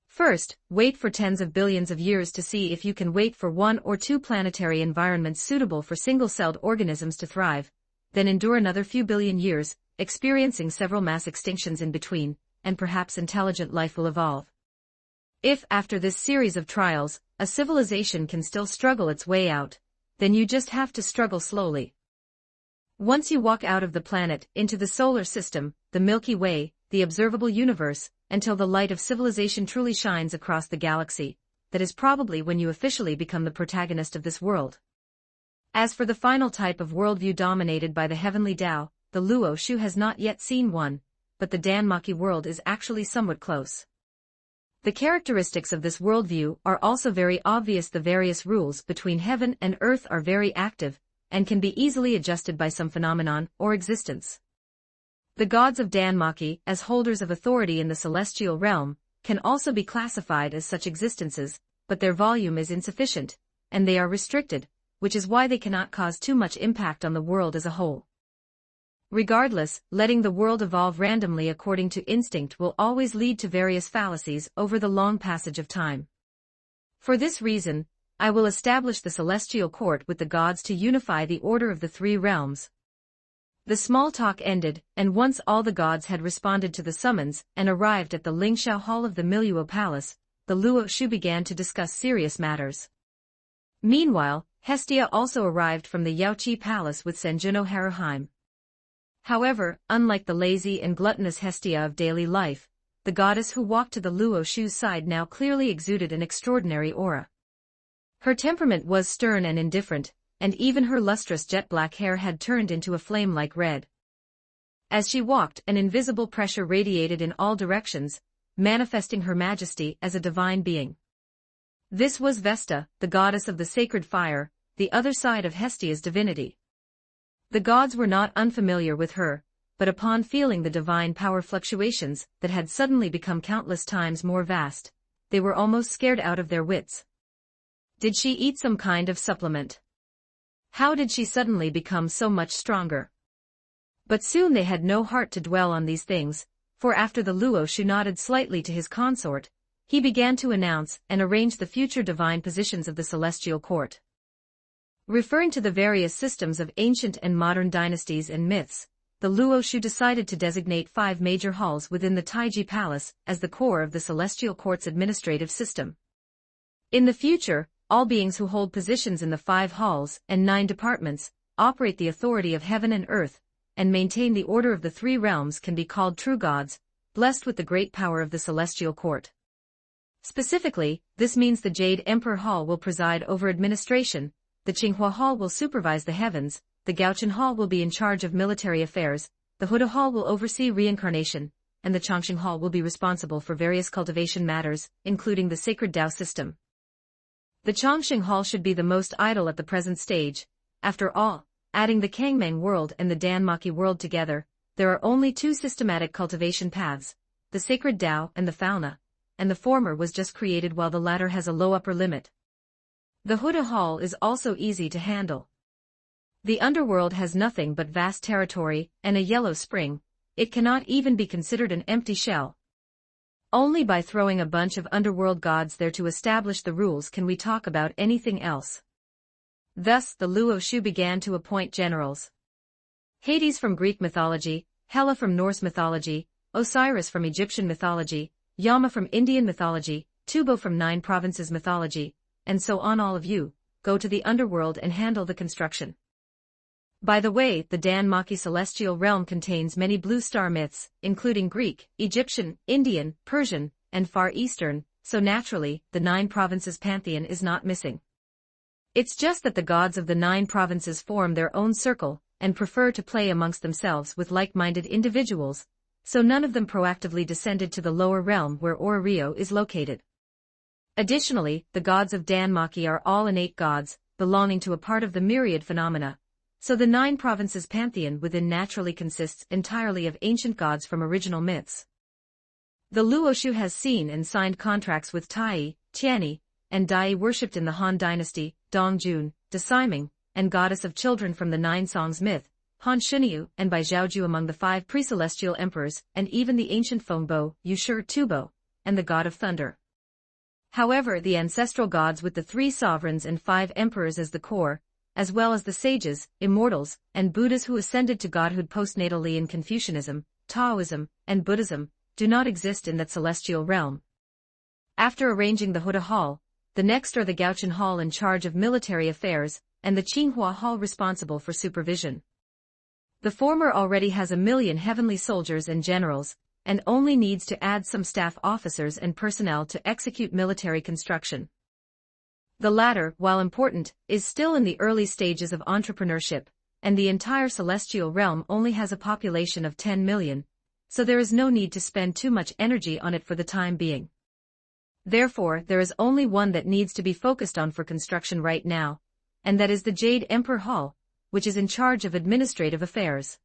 first, wait for tens of billions of years to see if you can wait for one or two planetary environments suitable for single-celled organisms to thrive, then endure another few billion years, experiencing several mass extinctions in between, and perhaps intelligent life will evolve. If, after this series of trials, a civilization can still struggle its way out, then you just have to struggle slowly. Once you walk out of the planet, into the solar system, the Milky Way, the observable universe, until the light of civilization truly shines across the galaxy, that is probably when you officially become the protagonist of this world. As for the final type of worldview dominated by the heavenly Tao, the Luoshu has not yet seen one, but the Danmaki world is actually somewhat close. The characteristics of this worldview are also very obvious. The various rules between heaven and earth are very active, and can be easily adjusted by some phenomenon or existence. The gods of Danmaki, as holders of authority in the celestial realm, can also be classified as such existences, but their volume is insufficient, and they are restricted, which is why they cannot cause too much impact on the world as a whole. Regardless, letting the world evolve randomly according to instinct will always lead to various fallacies over the long passage of time. For this reason, I will establish the celestial court with the gods to unify the order of the three realms. The small talk ended, and once all the gods had responded to the summons and arrived at the Lingxiao Hall of the Miluo Palace, the Luoshu began to discuss serious matters. Meanwhile, Hestia also arrived from the Yaoqi Palace with Senjuno Haruheim. However, unlike the lazy and gluttonous Hestia of daily life, the goddess who walked to the Luoshu's side now clearly exuded an extraordinary aura. Her temperament was stern and indifferent, and even her lustrous jet-black hair had turned into a flame-like red. As she walked, an invisible pressure radiated in all directions, manifesting her majesty as a divine being. This was Vesta, the goddess of the sacred fire, the other side of Hestia's divinity. The gods were not unfamiliar with her, but upon feeling the divine power fluctuations that had suddenly become countless times more vast, they were almost scared out of their wits. Did she eat some kind of supplement? How did she suddenly become so much stronger? But soon they had no heart to dwell on these things, for after the Luoshu nodded slightly to his consort, he began to announce and arrange the future divine positions of the celestial court. Referring to the various systems of ancient and modern dynasties and myths, the Luoshu decided to designate 5 major halls within the Taiji Palace as the core of the celestial court's administrative system. In the future, all beings who hold positions in the 5 halls and 9 departments, operate the authority of heaven and earth, and maintain the order of the 3 realms can be called true gods, blessed with the great power of the celestial court. Specifically, this means the Jade Emperor Hall will preside over administration, the Qinghua Hall will supervise the heavens, the Gaochen Hall will be in charge of military affairs, the Huda Hall will oversee reincarnation, and the Changxing Hall will be responsible for various cultivation matters, including the sacred Tao system. The Changxing Hall should be the most idle at the present stage. After all, adding the Kangmeng world and the Danmaki world together, there are only two systematic cultivation paths, the sacred Tao and the fauna, and the former was just created while the latter has a low upper limit. The Huda Hall is also easy to handle. The underworld has nothing but vast territory and a yellow spring. It cannot even be considered an empty shell. Only by throwing a bunch of underworld gods there to establish the rules can we talk about anything else. Thus the Luo Shu began to appoint generals. Hades from Greek mythology, Hela from Norse mythology, Osiris from Egyptian mythology, Yama from Indian mythology, Tubo from 9 provinces mythology, and so on. All of you, go to the underworld and handle the construction. By the way, the Danmaki celestial realm contains many blue star myths, including Greek, Egyptian, Indian, Persian, and Far Eastern, so naturally, the 9 provinces pantheon is not missing. It's just that the gods of the 9 provinces form their own circle, and prefer to play amongst themselves with like-minded individuals, so none of them proactively descended to the lower realm where Ororio is located. Additionally, the gods of Danmaki are all innate gods, belonging to a part of the myriad phenomena. So the 9 provinces pantheon within naturally consists entirely of ancient gods from original myths. The Luo Shu has seen and signed contracts with Tai, Tianyi, and Dai worshipped in the Han dynasty, Dongjun, Desiming, and goddess of children from the 9 songs myth, Han Shunyu, and by Zhaoju among the 5 pre-celestial emperors, and even the ancient Fengbo, Yushur Tubo, and the god of thunder. However, the ancestral gods with the 3 sovereigns and 5 emperors as the core, as well as the sages, immortals, and Buddhas who ascended to godhood postnatally in Confucianism, Taoism, and Buddhism, do not exist in that celestial realm. After arranging the Huda Hall, the next are the Gaochen Hall in charge of military affairs, and the Qinghua Hall responsible for supervision. The former already has 1 million heavenly soldiers and generals, and only needs to add some staff officers and personnel to execute military construction. The latter, while important, is still in the early stages of entrepreneurship, and the entire celestial realm only has a population of 10 million, so there is no need to spend too much energy on it for the time being. Therefore, there is only one that needs to be focused on for construction right now, and that is the Jade Emperor Hall, which is in charge of administrative affairs.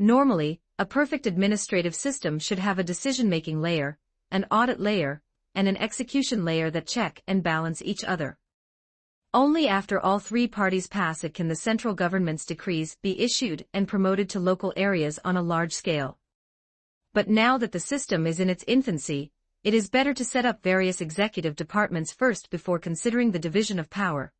Normally, a perfect administrative system should have a decision-making layer, an audit layer, and an execution layer that check and balance each other. Only after all 3 parties pass it can the central government's decrees be issued and promoted to local areas on a large scale. But now that the system is in its infancy, it is better to set up various executive departments first before considering the division of power.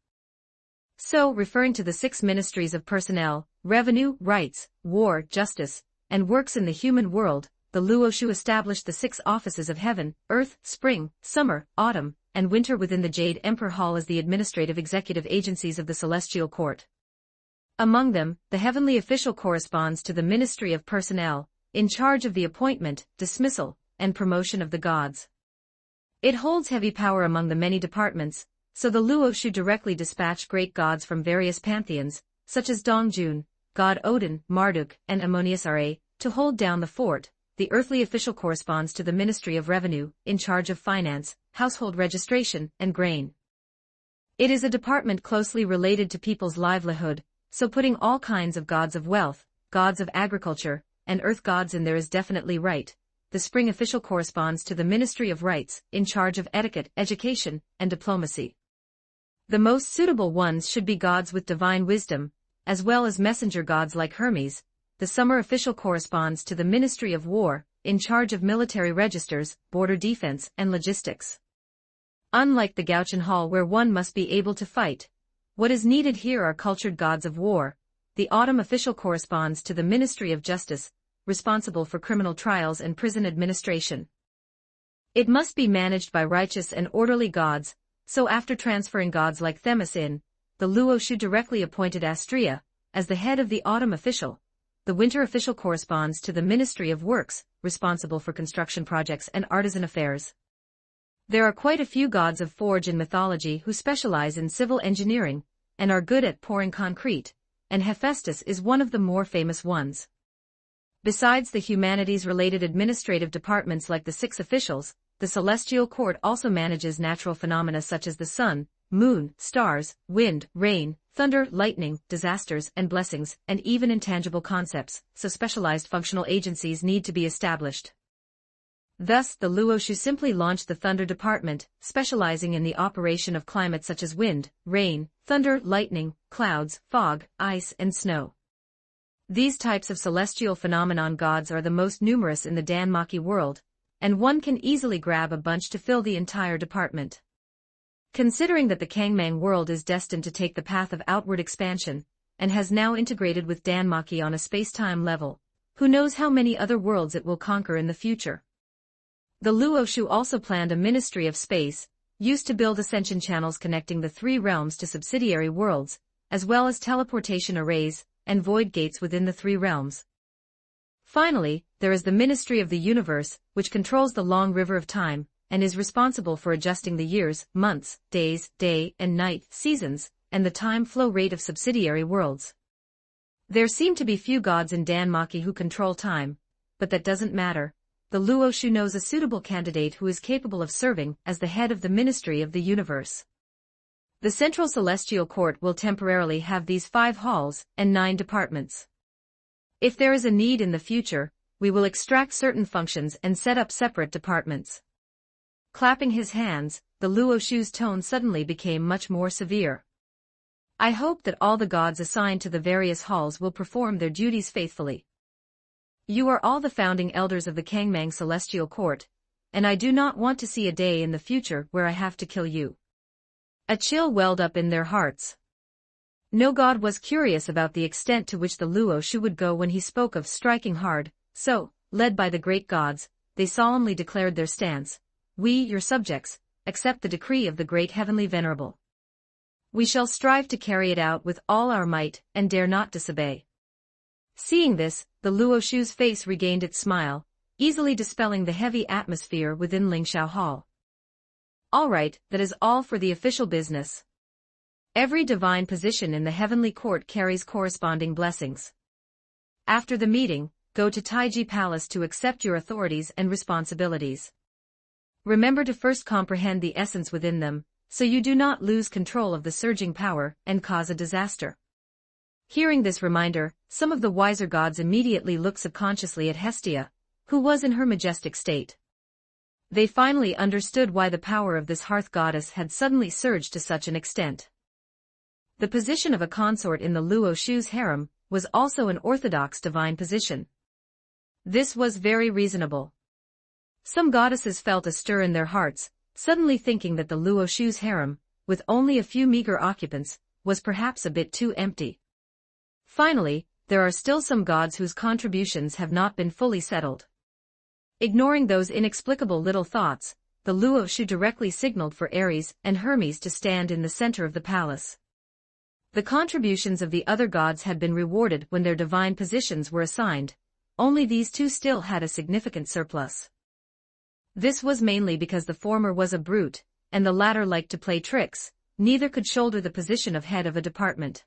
So, referring to the 6 ministries of personnel, revenue, rights, war, justice, and works in the human world, the Luo Shu established the 6 offices of heaven, earth, spring, summer, autumn, and winter within the Jade Emperor Hall as the administrative executive agencies of the celestial court. Among them, the heavenly official corresponds to the Ministry of Personnel, in charge of the appointment, dismissal, and promotion of the gods. It holds heavy power among the many departments, so the Luo Shu directly dispatch great gods from various pantheons, such as Dongjun, god Odin, Marduk, and Ammonius Ra, to hold down the fort. The earthly official corresponds to the Ministry of Revenue, in charge of finance, household registration, and grain. It is a department closely related to people's livelihood, so putting all kinds of gods of wealth, gods of agriculture, and earth gods in there is definitely right. The spring official corresponds to the Ministry of Rights, in charge of etiquette, education, and diplomacy. The most suitable ones should be gods with divine wisdom, as well as messenger gods like Hermes. The summer official corresponds to the Ministry of War, in charge of military registers, border defense, and logistics. Unlike the Gaochen Hall where one must be able to fight, what is needed here are cultured gods of war. The autumn official corresponds to the Ministry of Justice, responsible for criminal trials and prison administration. It must be managed by righteous and orderly gods, so after transferring gods like Themis in, the Luo Shu directly appointed Astrea as the head of the autumn official. The winter official corresponds to the Ministry of Works, responsible for construction projects and artisan affairs. There are quite a few gods of forge in mythology who specialize in civil engineering, and are good at pouring concrete, and Hephaestus is one of the more famous ones. Besides the humanities-related administrative departments like the 6 officials, the celestial court also manages natural phenomena such as the sun, moon, stars, wind, rain, thunder, lightning, disasters, and blessings, and even intangible concepts, so specialized functional agencies need to be established. Thus, the Luoshu simply launched the Thunder Department, specializing in the operation of climate such as wind, rain, thunder, lightning, clouds, fog, ice, and snow. These types of celestial phenomenon gods are the most numerous in the Danmaki world, and one can easily grab a bunch to fill the entire department. Considering that the Kangmang world is destined to take the path of outward expansion, and has now integrated with Danmaki on a space-time level, who knows how many other worlds it will conquer in the future. The Luoshu also planned a Ministry of Space, used to build ascension channels connecting the 3 realms to subsidiary worlds, as well as teleportation arrays and void gates within the 3 realms. Finally, there is the Ministry of the Universe, which controls the long river of time, and is responsible for adjusting the years, months, days, day and night, seasons, and the time flow rate of subsidiary worlds. There seem to be few gods in Danmaki who control time, but that doesn't matter. The Luoshu knows a suitable candidate who is capable of serving as the head of the Ministry of the Universe. The Central Celestial Court will temporarily have these 5 halls and 9 departments. If there is a need in the future, we will extract certain functions and set up separate departments. Clapping his hands, the Luoshu's tone suddenly became much more severe. I hope that all the gods assigned to the various halls will perform their duties faithfully. You are all the founding elders of the Kangmang Celestial Court, and I do not want to see a day in the future where I have to kill you. A chill welled up in their hearts. No god was curious about the extent to which the Luoshu would go when he spoke of striking hard, so, led by the great gods, they solemnly declared their stance. We, your subjects, accept the decree of the great heavenly Venerable. We shall strive to carry it out with all our might and dare not disobey. Seeing this, the Luoshu's face regained its smile, easily dispelling the heavy atmosphere within Lingxiao Hall. All right, that is all for the official business. Every divine position in the heavenly court carries corresponding blessings. After the meeting, go to Taiji Palace to accept your authorities and responsibilities. Remember to first comprehend the essence within them, so you do not lose control of the surging power and cause a disaster. Hearing this reminder, some of the wiser gods immediately looked subconsciously at Hestia, who was in her majestic state. They finally understood why the power of this hearth goddess had suddenly surged to such an extent. The position of a consort in the Luoshu's harem was also an orthodox divine position. This was very reasonable. Some goddesses felt a stir in their hearts, suddenly thinking that the Luoshu's harem, with only a few meager occupants, was perhaps a bit too empty. Finally, there are still some gods whose contributions have not been fully settled. Ignoring those inexplicable little thoughts, the Luoshu directly signaled for Ares and Hermes to stand in the center of the palace. The contributions of the other gods had been rewarded when their divine positions were assigned, only these 2 still had a significant surplus. This was mainly because the former was a brute, and the latter liked to play tricks, neither could shoulder the position of head of a department.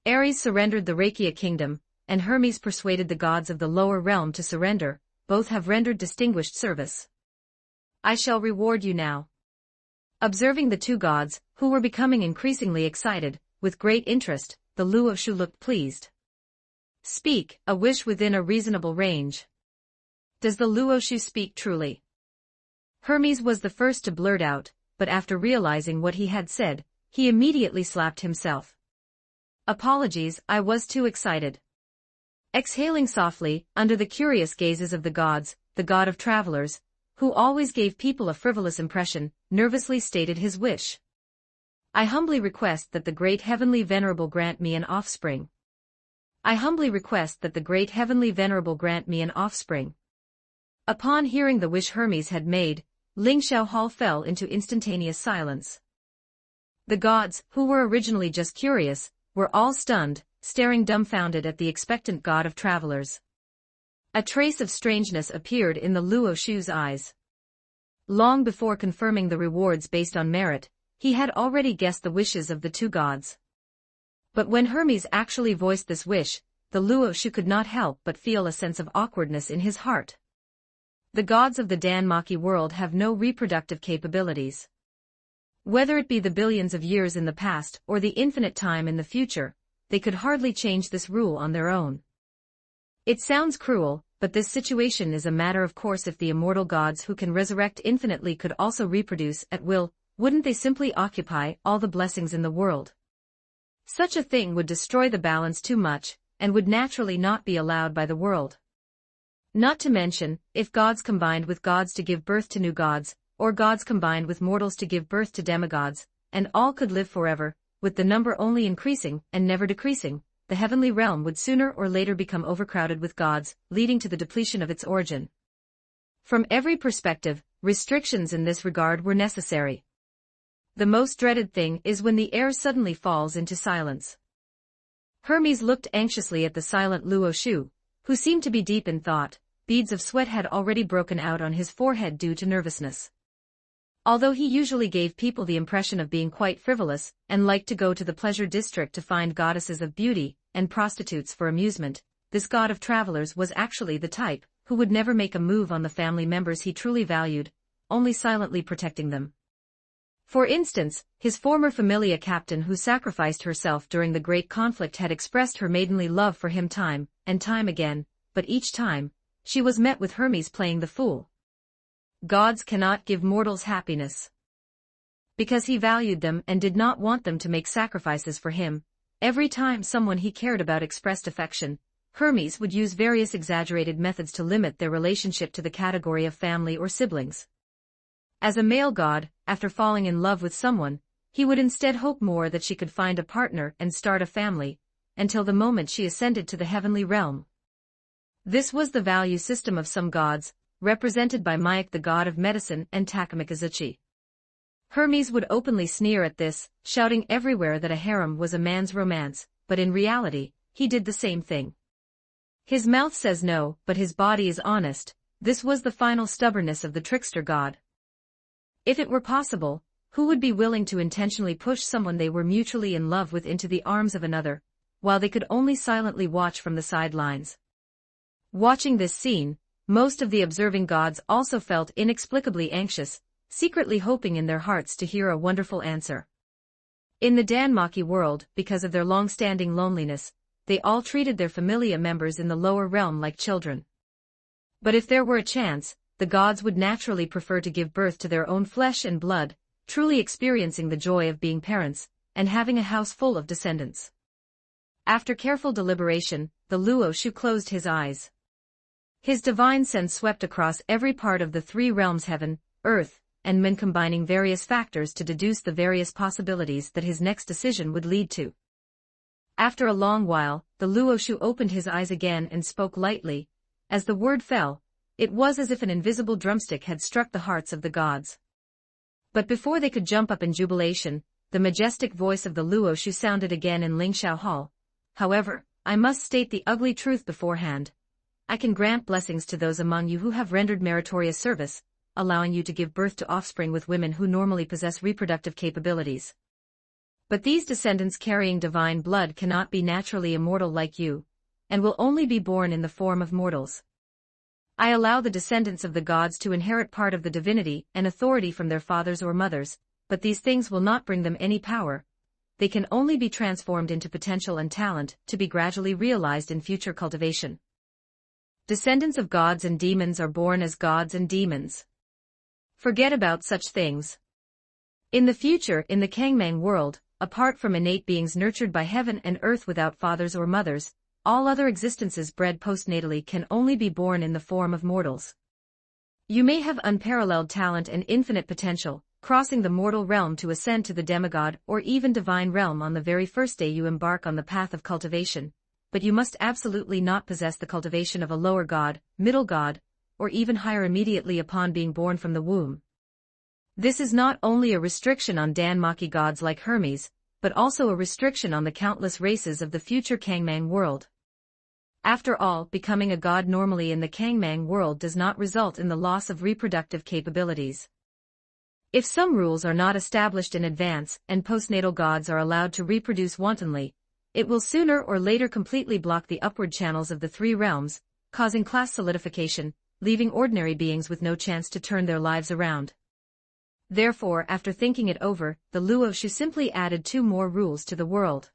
Ares surrendered the Rakia kingdom, and Hermes persuaded the gods of the lower realm to surrender. Both have rendered distinguished service. I shall reward you now. Observing the 2 gods, who were becoming increasingly excited, with great interest, the Luoshu looked pleased. Speak, a wish within a reasonable range. Does the Luoshu speak truly? Hermes was the first to blurt out, but after realizing what he had said, he immediately slapped himself. Apologies, I was too excited. Exhaling softly, under the curious gazes of the gods, the god of travelers, who always gave people a frivolous impression, nervously stated his wish. I humbly request that the great heavenly Venerable grant me an offspring. I humbly request that the great heavenly Venerable grant me an offspring. Upon hearing the wish Hermes had made, Lingxiao Hall fell into instantaneous silence. The gods, who were originally just curious, were all stunned, staring dumbfounded at the expectant god of travelers. A trace of strangeness appeared in the Luoshu's eyes. Long before confirming the rewards based on merit, he had already guessed the wishes of the 2 gods. But when Hermes actually voiced this wish, the Luoshu could not help but feel a sense of awkwardness in his heart. The gods of the Danmaki world have no reproductive capabilities. Whether it be the billions of years in the past or the infinite time in the future, they could hardly change this rule on their own. It sounds cruel, but this situation is a matter of course. If the immortal gods who can resurrect infinitely could also reproduce at will, wouldn't they simply occupy all the blessings in the world? Such a thing would destroy the balance too much, and would naturally not be allowed by the world. Not to mention, if gods combined with gods to give birth to new gods, or gods combined with mortals to give birth to demigods, and all could live forever, with the number only increasing and never decreasing, the heavenly realm would sooner or later become overcrowded with gods, leading to the depletion of its origin. From every perspective, restrictions in this regard were necessary. The most dreaded thing is when the air suddenly falls into silence. Hermes looked anxiously at the silent Luoshu, who seemed to be deep in thought. Beads of sweat had already broken out on his forehead due to nervousness. Although he usually gave people the impression of being quite frivolous, and liked to go to the pleasure district to find goddesses of beauty and prostitutes for amusement, this god of travelers was actually the type who would never make a move on the family members he truly valued, only silently protecting them. For instance, his former familia captain who sacrificed herself during the great conflict had expressed her maidenly love for him time and time again, but each time, she was met with Hermes playing the fool. Gods cannot give mortals happiness. Because he valued them and did not want them to make sacrifices for him, every time someone he cared about expressed affection, Hermes would use various exaggerated methods to limit their relationship to the category of family or siblings. As a male god, after falling in love with someone, he would instead hope more that she could find a partner and start a family, until the moment she ascended to the heavenly realm. This was the value system of some gods, represented by Mike the god of medicine and Takamikazuchi. Hermes would openly sneer at this, shouting everywhere that a harem was a man's romance, but in reality, he did the same thing. His mouth says no, but his body is honest. This was the final stubbornness of the trickster god. If it were possible, who would be willing to intentionally push someone they were mutually in love with into the arms of another, while they could only silently watch from the sidelines? Watching this scene, most of the observing gods also felt inexplicably anxious, secretly hoping in their hearts to hear a wonderful answer. In the Danmaki world, because of their long-standing loneliness, they all treated their familia members in the lower realm like children. But if there were a chance, the gods would naturally prefer to give birth to their own flesh and blood, truly experiencing the joy of being parents, and having a house full of descendants. After careful deliberation, the Luoshu closed his eyes. His divine sense swept across every part of the three realms, heaven, earth, and men, combining various factors to deduce the various possibilities that his next decision would lead to. After a long while, the Luoshu opened his eyes again and spoke lightly. As the word fell, it was as if an invisible drumstick had struck the hearts of the gods. But before they could jump up in jubilation, the majestic voice of the Luoshu sounded again in Lingxiao Hall. However, I must state the ugly truth beforehand. I can grant blessings to those among you who have rendered meritorious service, allowing you to give birth to offspring with women who normally possess reproductive capabilities. But these descendants carrying divine blood cannot be naturally immortal like you, and will only be born in the form of mortals. I allow the descendants of the gods to inherit part of the divinity and authority from their fathers or mothers, but these things will not bring them any power. They can only be transformed into potential and talent, to be gradually realized in future cultivation. Descendants of gods and demons are born as gods and demons. Forget about such things. In the future, in the Kangmang world, apart from innate beings nurtured by heaven and earth without fathers or mothers, all other existences bred postnatally can only be born in the form of mortals. You may have unparalleled talent and infinite potential, crossing the mortal realm to ascend to the demigod or even divine realm on the very first day you embark on the path of cultivation, but you must absolutely not possess the cultivation of a lower god, middle god, or even higher immediately upon being born from the womb. This is not only a restriction on Danmaki gods like Hermes, but also a restriction on the countless races of the future Kangmang world. After all, becoming a god normally in the Kangmang world does not result in the loss of reproductive capabilities. If some rules are not established in advance and postnatal gods are allowed to reproduce wantonly, it will sooner or later completely block the upward channels of the three realms, causing class solidification, leaving ordinary beings with no chance to turn their lives around. Therefore, after thinking it over, the Luoshu simply added 2 more rules to the world.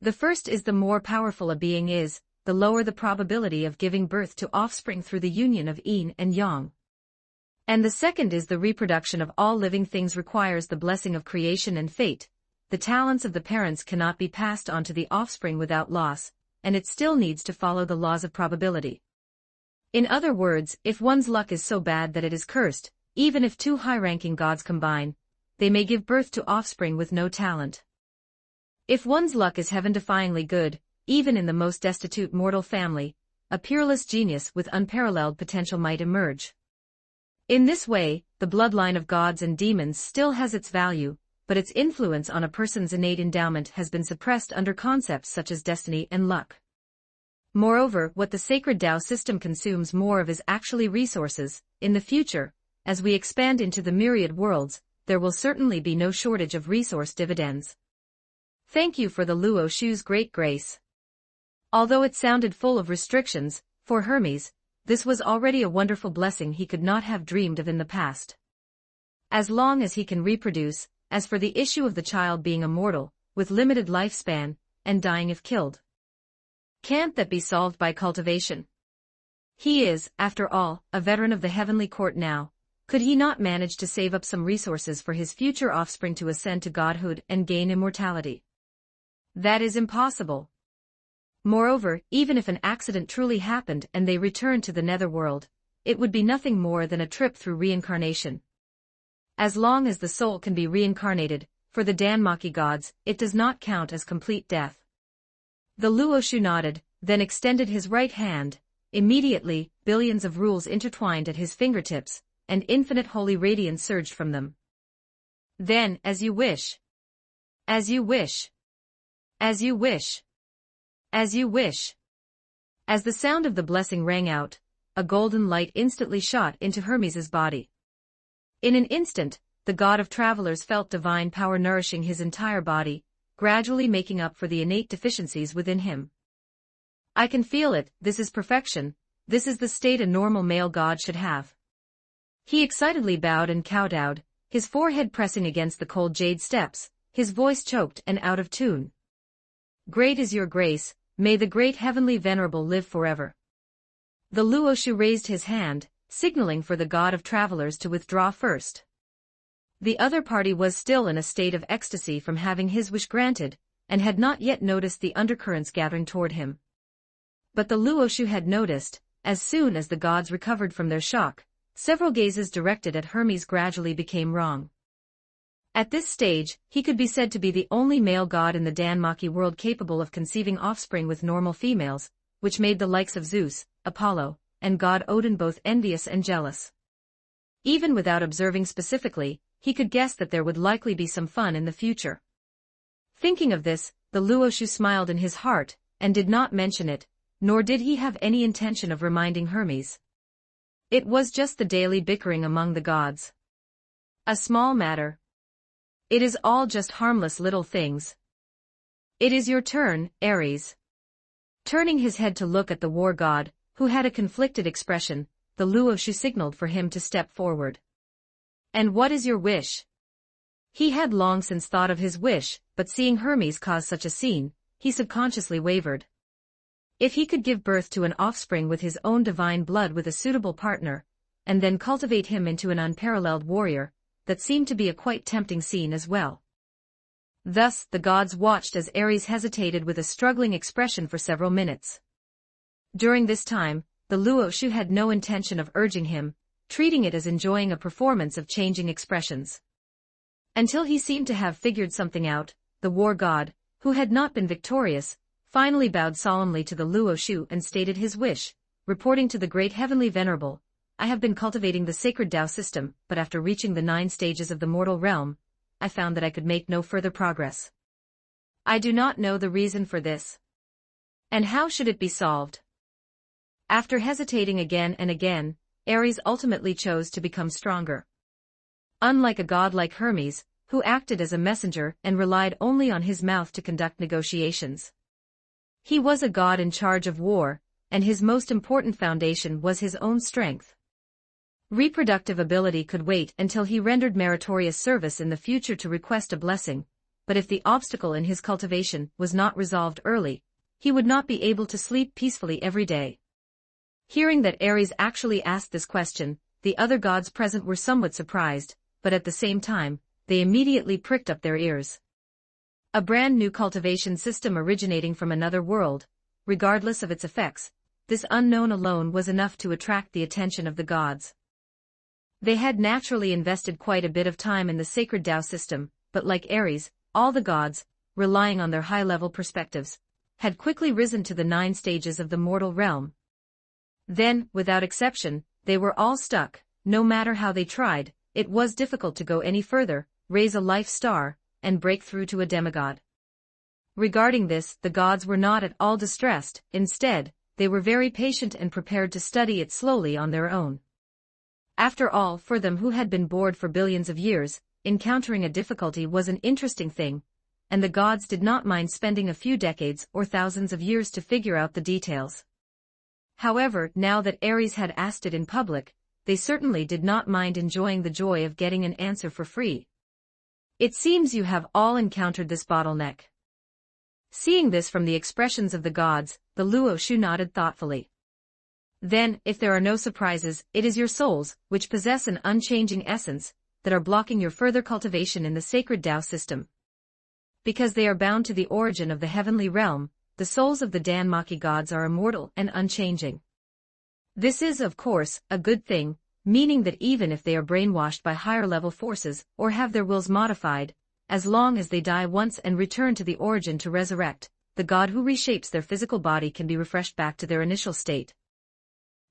The first is the more powerful a being is, the lower the probability of giving birth to offspring through the union of yin and yang. And the second is the reproduction of all living things requires the blessing of creation and fate. The talents of the parents cannot be passed on to the offspring without loss, and it still needs to follow the laws of probability. In other words, if one's luck is so bad that it is cursed, even if 2 high-ranking gods combine, they may give birth to offspring with no talent. If one's luck is heaven-defyingly good, even in the most destitute mortal family, a peerless genius with unparalleled potential might emerge. In this way, the bloodline of gods and demons still has its value, but its influence on a person's innate endowment has been suppressed under concepts such as destiny and luck. Moreover, what the sacred Tao system consumes more of is actually resources. In the future, as we expand into the myriad worlds, there will certainly be no shortage of resource dividends. Thank you for the Luoshu's great grace. Although it sounded full of restrictions, for Hermes, this was already a wonderful blessing he could not have dreamed of in the past. As long as he can reproduce, as for the issue of the child being immortal, with limited lifespan, and dying if killed, can't that be solved by cultivation? He is, after all, a veteran of the heavenly court now. Could he not manage to save up some resources for his future offspring to ascend to godhood and gain immortality? That is impossible. Moreover, even if an accident truly happened and they returned to the netherworld, it would be nothing more than a trip through reincarnation. As long as the soul can be reincarnated, for the Danmaki gods, it does not count as complete death. The Luoshu nodded, then extended his right hand. Immediately, billions of rules intertwined at his fingertips, and infinite holy radiance surged from them. Then, as you wish. As you wish. As you wish. As you wish. As the sound of the blessing rang out, a golden light instantly shot into Hermes's body. In an instant, the god of travelers felt divine power nourishing his entire body, gradually making up for the innate deficiencies within him. I can feel it, this is perfection, this is the state a normal male god should have. He excitedly bowed and kowtowed, his forehead pressing against the cold jade steps, his voice choked and out of tune. Great is your grace, may the great heavenly Venerable live forever. The Luoshu raised his hand, signaling for the god of travelers to withdraw first. The other party was still in a state of ecstasy from having his wish granted, and had not yet noticed the undercurrents gathering toward him. But the Luoshu had noticed, as soon as the gods recovered from their shock, several gazes directed at Hermes gradually became wrong. At this stage, he could be said to be the only male god in the Danmaki world capable of conceiving offspring with normal females, which made the likes of Zeus, Apollo, and god Odin both envious and jealous. Even without observing specifically, he could guess that there would likely be some fun in the future. Thinking of this, the Luoshu smiled in his heart, and did not mention it, nor did he have any intention of reminding Hermes. It was just the daily bickering among the gods. A small matter. It is all just harmless little things. It is your turn, Ares. Turning his head to look at the war god, who had a conflicted expression, the Luoshu signaled for him to step forward. And what is your wish? He had long since thought of his wish, but seeing Hermes cause such a scene, he subconsciously wavered. If he could give birth to an offspring with his own divine blood with a suitable partner, and then cultivate him into an unparalleled warrior, that seemed to be a quite tempting scene as well. Thus, the gods watched as Ares hesitated with a struggling expression for several minutes. During this time, the Luoshu had no intention of urging him, treating it as enjoying a performance of changing expressions. Until he seemed to have figured something out, the war god, who had not been victorious, finally bowed solemnly to the Luoshu and stated his wish, reporting to the great heavenly Venerable, I have been cultivating the sacred Tao system, but after reaching the 9 stages of the mortal realm, I found that I could make no further progress. I do not know the reason for this. And how should it be solved? After hesitating again and again, Ares ultimately chose to become stronger. Unlike a god like Hermes, who acted as a messenger and relied only on his mouth to conduct negotiations. He was a god in charge of war, and his most important foundation was his own strength. Reproductive ability could wait until he rendered meritorious service in the future to request a blessing, but if the obstacle in his cultivation was not resolved early, he would not be able to sleep peacefully every day. Hearing that Ares actually asked this question, the other gods present were somewhat surprised, but at the same time, they immediately pricked up their ears. A brand new cultivation system originating from another world, regardless of its effects, this unknown alone was enough to attract the attention of the gods. They had naturally invested quite a bit of time in the sacred Tao system, but like Ares, all the gods, relying on their high-level perspectives, had quickly risen to the 9 stages of the mortal realm. Then, without exception, they were all stuck. No matter how they tried, it was difficult to go any further, raise a life star, and break through to a demigod. Regarding this, the gods were not at all distressed. Instead, they were very patient and prepared to study it slowly on their own. After all, for them who had been bored for billions of years, encountering a difficulty was an interesting thing, and the gods did not mind spending a few decades or thousands of years to figure out the details. However, now that Ares had asked it in public, they certainly did not mind enjoying the joy of getting an answer for free. It seems you have all encountered this bottleneck. Seeing this from the expressions of the gods, the Luo Shu nodded thoughtfully. Then, if there are no surprises, it is your souls, which possess an unchanging essence, that are blocking your further cultivation in the sacred Tao system. Because they are bound to the origin of the heavenly realm, the souls of the Danmaki gods are immortal and unchanging. This is, of course, a good thing, meaning that even if they are brainwashed by higher-level forces or have their wills modified, as long as they die once and return to the origin to resurrect, the god who reshapes their physical body can be refreshed back to their initial state.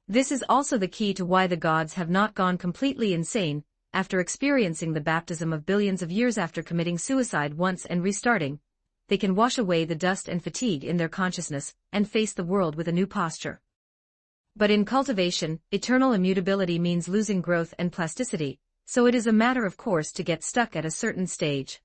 This is also the key to why the gods have not gone completely insane, after experiencing the baptism of billions of years after committing suicide once and restarting. They can wash away the dust and fatigue in their consciousness, and face the world with a new posture. But in cultivation, eternal immutability means losing growth and plasticity, so it is a matter of course to get stuck at a certain stage.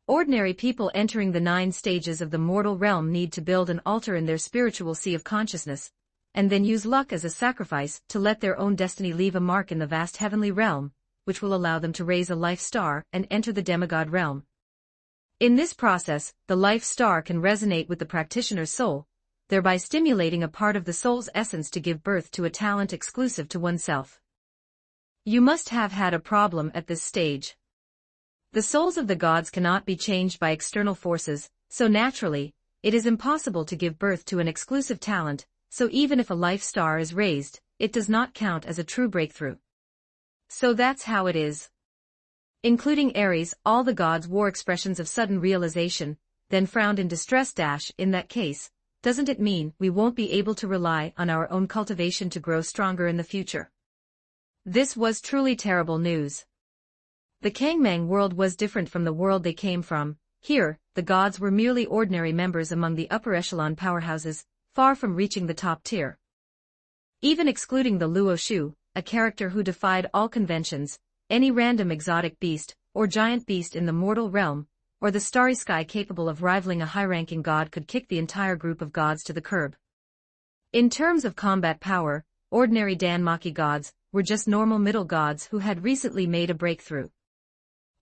Ordinary people entering the 9 stages of the mortal realm need to build an altar in their spiritual sea of consciousness, and then use luck as a sacrifice to let their own destiny leave a mark in the vast heavenly realm, which will allow them to raise a life star and enter the demigod realm. In this process, the life star can resonate with the practitioner's soul, thereby stimulating a part of the soul's essence to give birth to a talent exclusive to oneself. You must have had a problem at this stage. The souls of the gods cannot be changed by external forces, so naturally, it is impossible to give birth to an exclusive talent, so even if a life star is raised, it does not count as a true breakthrough. So that's how it is. Including Ares, all the gods wore expressions of sudden realization, then frowned in distress. In that case, doesn't it mean we won't be able to rely on our own cultivation to grow stronger in the future? This was truly terrible news. The Kangmang world was different from the world they came from. Here, the gods were merely ordinary members among the upper echelon powerhouses, far from reaching the top tier. Even excluding the Luo Shu, a character who defied all conventions, any random exotic beast, or giant beast in the mortal realm, or the starry sky capable of rivaling a high-ranking god could kick the entire group of gods to the curb. In terms of combat power, ordinary Danmaki gods were just normal middle gods who had recently made a breakthrough.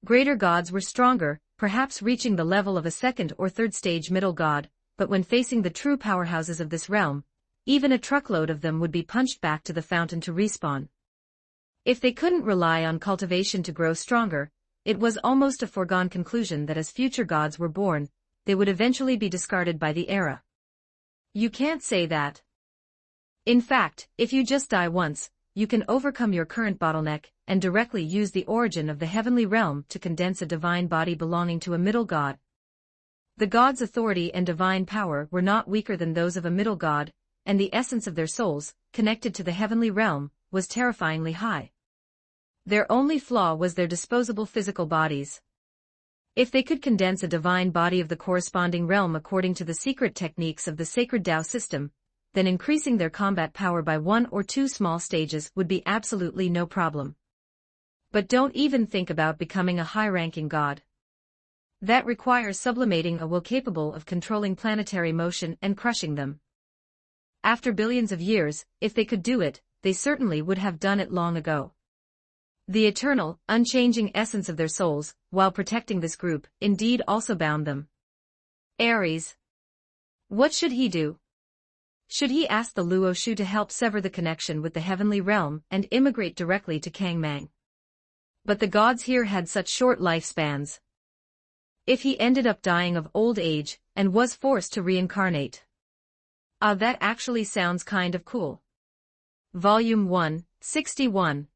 Greater gods were stronger, perhaps reaching the level of a second or third stage middle god, but when facing the true powerhouses of this realm, even a truckload of them would be punched back to the fountain to respawn. If they couldn't rely on cultivation to grow stronger, it was almost a foregone conclusion that as future gods were born, they would eventually be discarded by the era. You can't say that. In fact, if you just die once, you can overcome your current bottleneck and directly use the origin of the heavenly realm to condense a divine body belonging to a middle god. The god's authority and divine power were not weaker than those of a middle god, and the essence of their souls, connected to the heavenly realm, was terrifyingly high. Their only flaw was their disposable physical bodies. If they could condense a divine body of the corresponding realm according to the secret techniques of the sacred Tao system, then increasing their combat power by 1 or 2 small stages would be absolutely no problem. But don't even think about becoming a high-ranking god. That requires sublimating a will capable of controlling planetary motion and crushing them. After billions of years, if they could do it, they certainly would have done it long ago. The eternal, unchanging essence of their souls, while protecting this group, indeed also bound them. Aries. What should he do? Should he ask the Luo Shu to help sever the connection with the heavenly realm and immigrate directly to Kangmang? But the gods here had such short lifespans. If he ended up dying of old age and was forced to reincarnate. That actually sounds kind of cool. Volume 1, 61.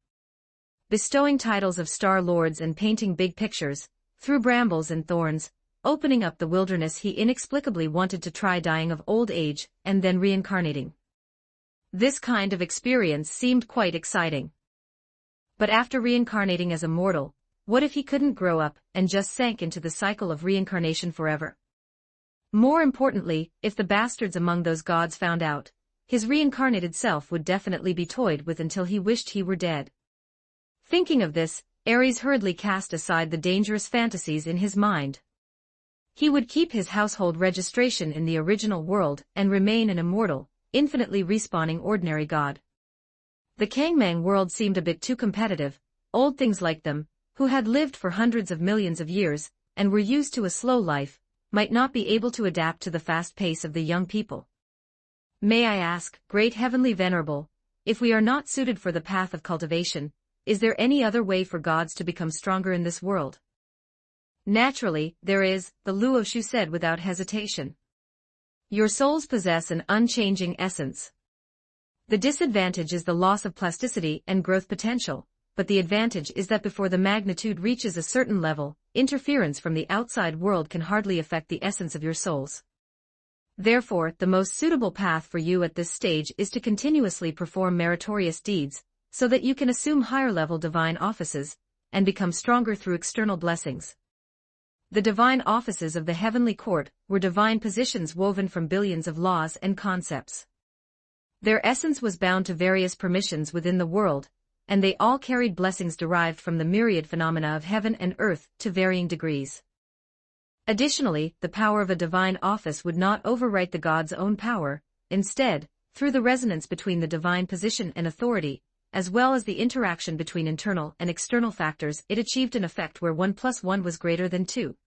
Bestowing titles of star lords and painting big pictures, through brambles and thorns, opening up the wilderness he inexplicably wanted to try dying of old age and then reincarnating. This kind of experience seemed quite exciting. But after reincarnating as a mortal, what if he couldn't grow up and just sank into the cycle of reincarnation forever? More importantly, if the bastards among those gods found out, his reincarnated self would definitely be toyed with until he wished he were dead. Thinking of this, Aries hurriedly cast aside the dangerous fantasies in his mind. He would keep his household registration in the original world and remain an immortal, infinitely respawning ordinary god. The Kangmang world seemed a bit too competitive. Old things like them, who had lived for hundreds of millions of years and were used to a slow life, might not be able to adapt to the fast pace of the young people. May I ask, Great Heavenly Venerable, if we are not suited for the path of cultivation, is there any other way for gods to become stronger in this world? Naturally, there is, the Luo Shu said without hesitation. Your souls possess an unchanging essence. The disadvantage is the loss of plasticity and growth potential, but the advantage is that before the magnitude reaches a certain level, interference from the outside world can hardly affect the essence of your souls. Therefore, the most suitable path for you at this stage is to continuously perform meritorious deeds, so that you can assume higher-level divine offices, and become stronger through external blessings. The divine offices of the heavenly court were divine positions woven from billions of laws and concepts. Their essence was bound to various permissions within the world, and they all carried blessings derived from the myriad phenomena of heaven and earth to varying degrees. Additionally, the power of a divine office would not overwrite the god's own power. Instead, through the resonance between the divine position and authority, as well as the interaction between internal and external factors, it achieved an effect where 1 + 1 was greater than 2.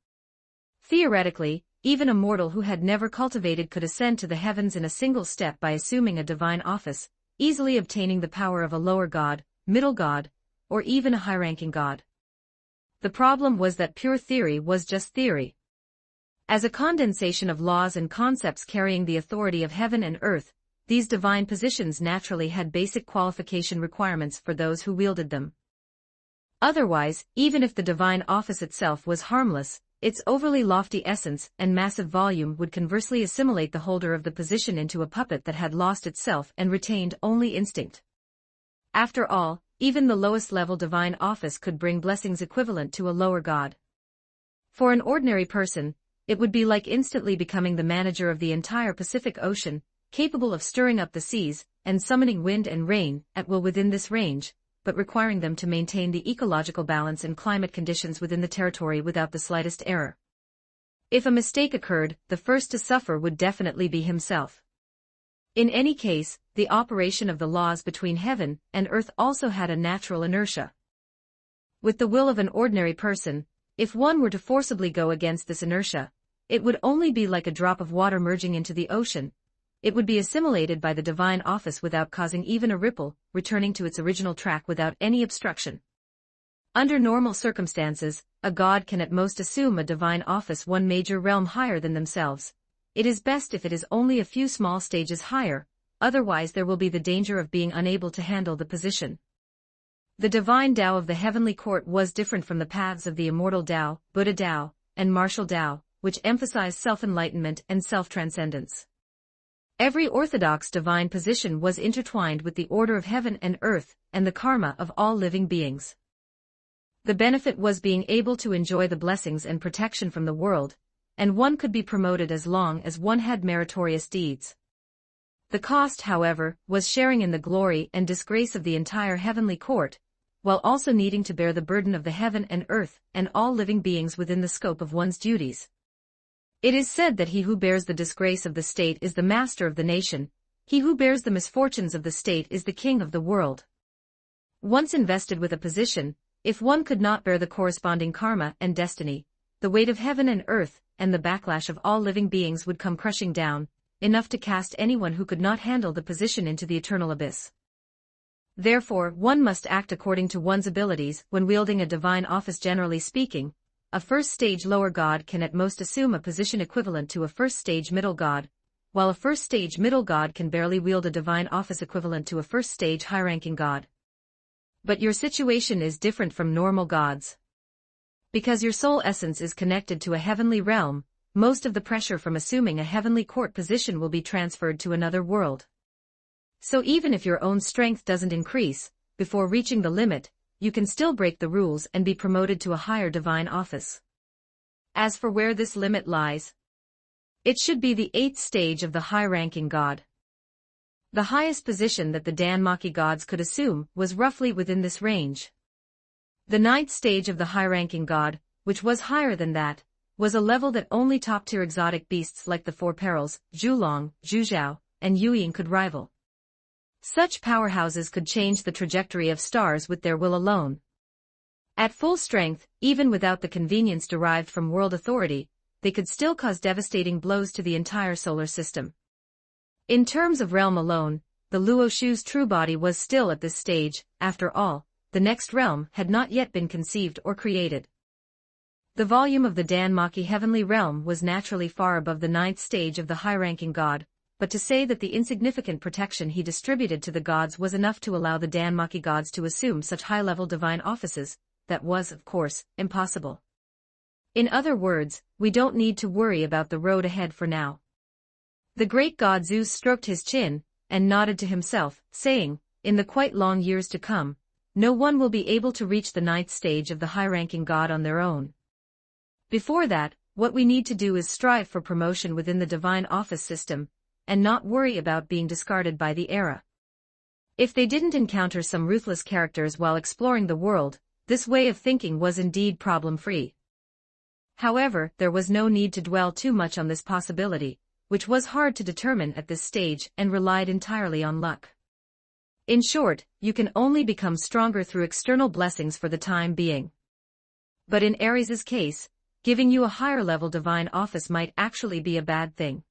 Theoretically, even a mortal who had never cultivated could ascend to the heavens in a single step by assuming a divine office, easily obtaining the power of a lower god, middle god, or even a high-ranking god. The problem was that pure theory was just theory. As a condensation of laws and concepts carrying the authority of heaven and earth, these divine positions naturally had basic qualification requirements for those who wielded them. Otherwise, even if the divine office itself was harmless, its overly lofty essence and massive volume would conversely assimilate the holder of the position into a puppet that had lost itself and retained only instinct. After all, even the lowest level divine office could bring blessings equivalent to a lower god. For an ordinary person, it would be like instantly becoming the manager of the entire Pacific Ocean, capable of stirring up the seas and summoning wind and rain at will within this range, but requiring them to maintain the ecological balance and climate conditions within the territory without the slightest error. If a mistake occurred, the first to suffer would definitely be himself. In any case, the operation of the laws between heaven and earth also had a natural inertia. With the will of an ordinary person, if one were to forcibly go against this inertia, it would only be like a drop of water merging into the ocean. It would be assimilated by the divine office without causing even a ripple, returning to its original track without any obstruction. Under normal circumstances, a god can at most assume a divine office one major realm higher than themselves. It is best if it is only a few small stages higher, otherwise there will be the danger of being unable to handle the position. The divine Tao of the heavenly court was different from the paths of the immortal Tao, Buddha Tao, and martial Tao, which emphasized self-enlightenment and self-transcendence. Every orthodox divine position was intertwined with the order of heaven and earth and the karma of all living beings. The benefit was being able to enjoy the blessings and protection from the world, and one could be promoted as long as one had meritorious deeds. The cost, however, was sharing in the glory and disgrace of the entire heavenly court, while also needing to bear the burden of the heaven and earth and all living beings within the scope of one's duties. It is said that he who bears the disgrace of the state is the master of the nation, he who bears the misfortunes of the state is the king of the world. Once invested with a position, if one could not bear the corresponding karma and destiny, the weight of heaven and earth and the backlash of all living beings would come crushing down, enough to cast anyone who could not handle the position into the eternal abyss. Therefore, one must act according to one's abilities when wielding a divine office. Generally speaking, a first-stage lower god can at most assume a position equivalent to a first-stage middle god, while a first-stage middle god can barely wield a divine office equivalent to a first-stage high-ranking god. But your situation is different from normal gods. Because your soul essence is connected to a heavenly realm, most of the pressure from assuming a heavenly court position will be transferred to another world. So even if your own strength doesn't increase, before reaching the limit, you can still break the rules and be promoted to a higher divine office. As for where this limit lies, it should be the 8th stage of the high-ranking god. The highest position that the Danmaki gods could assume was roughly within this range. The 9th stage of the high-ranking god, which was higher than that, was a level that only top-tier exotic beasts like the Four Perils, Zhulong, Zhuzhao, and Yueying could rival. Such powerhouses could change the trajectory of stars with their will alone. At full strength, even without the convenience derived from world authority, they could still cause devastating blows to the entire solar system. In terms of realm alone, the Luoshu's true body was still at this stage. After all, the next realm had not yet been conceived or created. The volume of the Danmaki heavenly realm was naturally far above the 9th stage of the high-ranking god, but to say that the insignificant protection he distributed to the gods was enough to allow the Danmaki gods to assume such high-level divine offices, that was, of course, impossible. In other words, we don't need to worry about the road ahead for now. The great god Zeus stroked his chin, and nodded to himself, saying, in the quite long years to come, no one will be able to reach the 9th stage of the high-ranking god on their own. Before that, what we need to do is strive for promotion within the divine office system, and not worry about being discarded by the era. If they didn't encounter some ruthless characters while exploring the world, this way of thinking was indeed problem-free. However, there was no need to dwell too much on this possibility, which was hard to determine at this stage and relied entirely on luck. In short, you can only become stronger through external blessings for the time being. But in Ares's case, giving you a higher-level divine office might actually be a bad thing.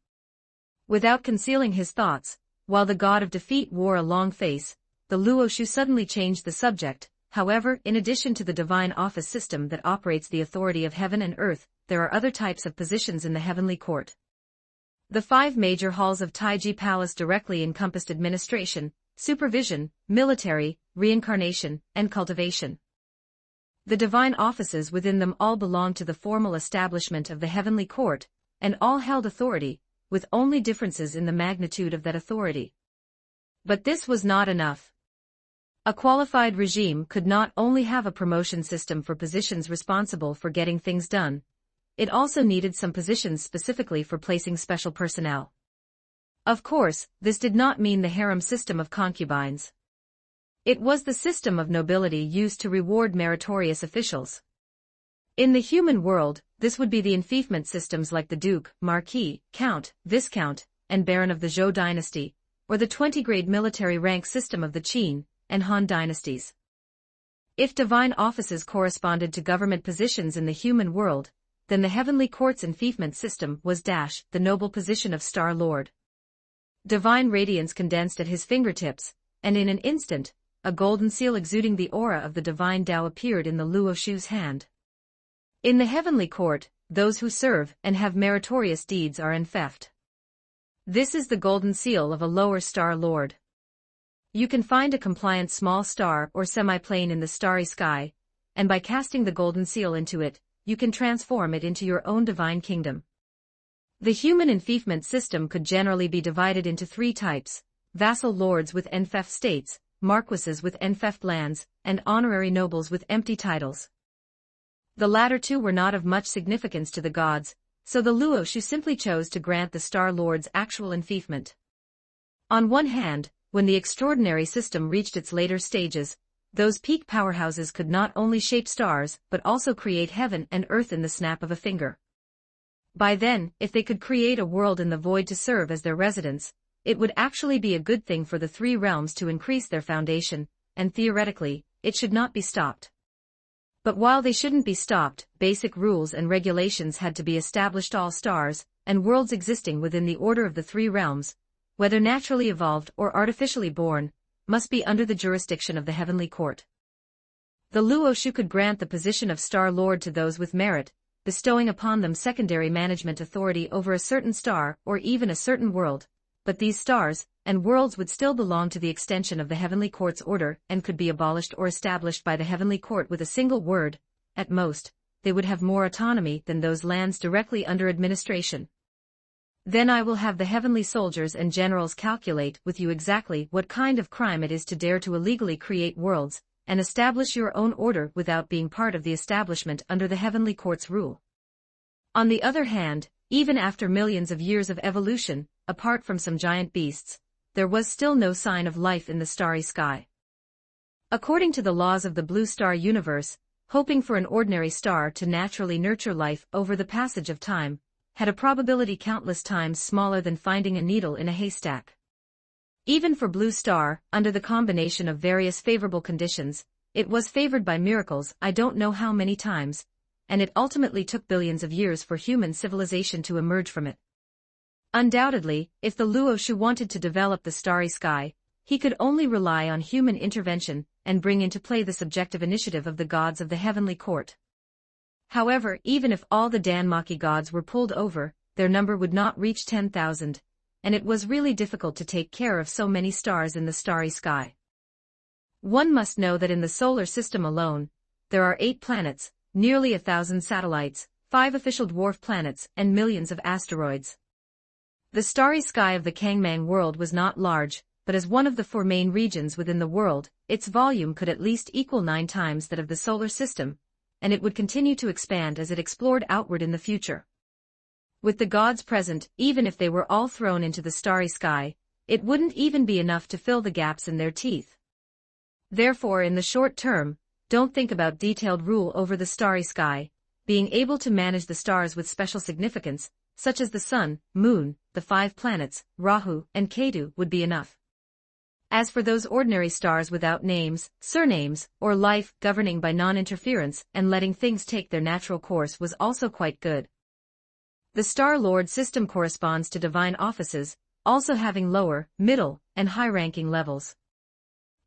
Without concealing his thoughts, while the god of defeat wore a long face, the Luoshu suddenly changed the subject. However, in addition to the divine office system that operates the authority of heaven and earth, there are other types of positions in the heavenly court. The 5 major halls of Taiji Palace directly encompassed administration, supervision, military, reincarnation, and cultivation. The divine offices within them all belonged to the formal establishment of the heavenly court, and all held authority, with only differences in the magnitude of that authority. But this was not enough. A qualified regime could not only have a promotion system for positions responsible for getting things done, it also needed some positions specifically for placing special personnel. Of course, this did not mean the harem system of concubines. It was the system of nobility used to reward meritorious officials. In the human world, this would be the enfeoffment systems like the Duke, Marquis, Count, Viscount, and Baron of the Zhou dynasty, or the 20-grade military rank system of the Qin and Han dynasties. If divine offices corresponded to government positions in the human world, then the heavenly court's enfeoffment system was the noble position of Star Lord. Divine radiance condensed at his fingertips, and in an instant, a golden seal exuding the aura of the divine Tao appeared in the Luoshu's hand. In the heavenly court, those who serve and have meritorious deeds are enfeoffed. This is the golden seal of a lower Star Lord. You can find a compliant small star or semi-plane in the starry sky, and by casting the golden seal into it, you can transform it into your own divine kingdom. The human enfeoffment system could generally be divided into 3 types: vassal lords with enfeoffed states, marquises with enfeoffed lands, and honorary nobles with empty titles. The latter 2 were not of much significance to the gods, so the Luoshu simply chose to grant the Star Lords actual enfeoffment. On one hand, when the extraordinary system reached its later stages, Those peak powerhouses could not only shape stars but also create heaven and earth in the snap of a finger. By then, if they could create a world in the void to serve as their residence, it would actually be a good thing for the three realms to increase their foundation, and theoretically, it should not be stopped. But while they shouldn't be stopped, basic rules and regulations had to be established. All stars and worlds existing within the order of the three realms, whether naturally evolved or artificially born, must be under the jurisdiction of the heavenly court. The Luoshu could grant the position of Star Lord to those with merit, bestowing upon them secondary management authority over a certain star or even a certain world, but these stars and worlds would still belong to the extension of the heavenly court's order and could be abolished or established by the heavenly court with a single word. At most, they would have more autonomy than those lands directly under administration. Then I will have the heavenly soldiers and generals calculate with you exactly what kind of crime it is to dare to illegally create worlds, and establish your own order without being part of the establishment under the heavenly court's rule. On the other hand, even after millions of years of evolution, apart from some giant beasts, there was still no sign of life in the starry sky. According to the laws of the blue star universe, hoping for an ordinary star to naturally nurture life over the passage of time, had a probability countless times smaller than finding a needle in a haystack. Even for blue star, under the combination of various favorable conditions, it was favored by miracles I don't know how many times, and it ultimately took billions of years for human civilization to emerge from it. Undoubtedly, if the Luoshu wanted to develop the starry sky, he could only rely on human intervention and bring into play the subjective initiative of the gods of the heavenly court. However, even if all the Danmaki gods were pulled over, their number would not reach 10,000, and it was really difficult to take care of so many stars in the starry sky. One must know that in the solar system alone, there are 8 planets, nearly 1,000 satellites, 5 official dwarf planets, and millions of asteroids. The starry sky of the Kangmang world was not large, but as one of the 4 main regions within the world, its volume could at least equal 9 times that of the solar system, and it would continue to expand as it explored outward in the future. With the gods present, even if they were all thrown into the starry sky, it wouldn't even be enough to fill the gaps in their teeth. Therefore, in the short term, don't think about detailed rule over the starry sky. Being able to manage the stars with special significance, such as the sun, moon, the 5 planets, Rahu, and Ketu, would be enough. As for those ordinary stars without names, surnames, or life, governing by non-interference and letting things take their natural course was also quite good. The Star Lord system corresponds to divine offices, also having lower, middle, and high-ranking levels.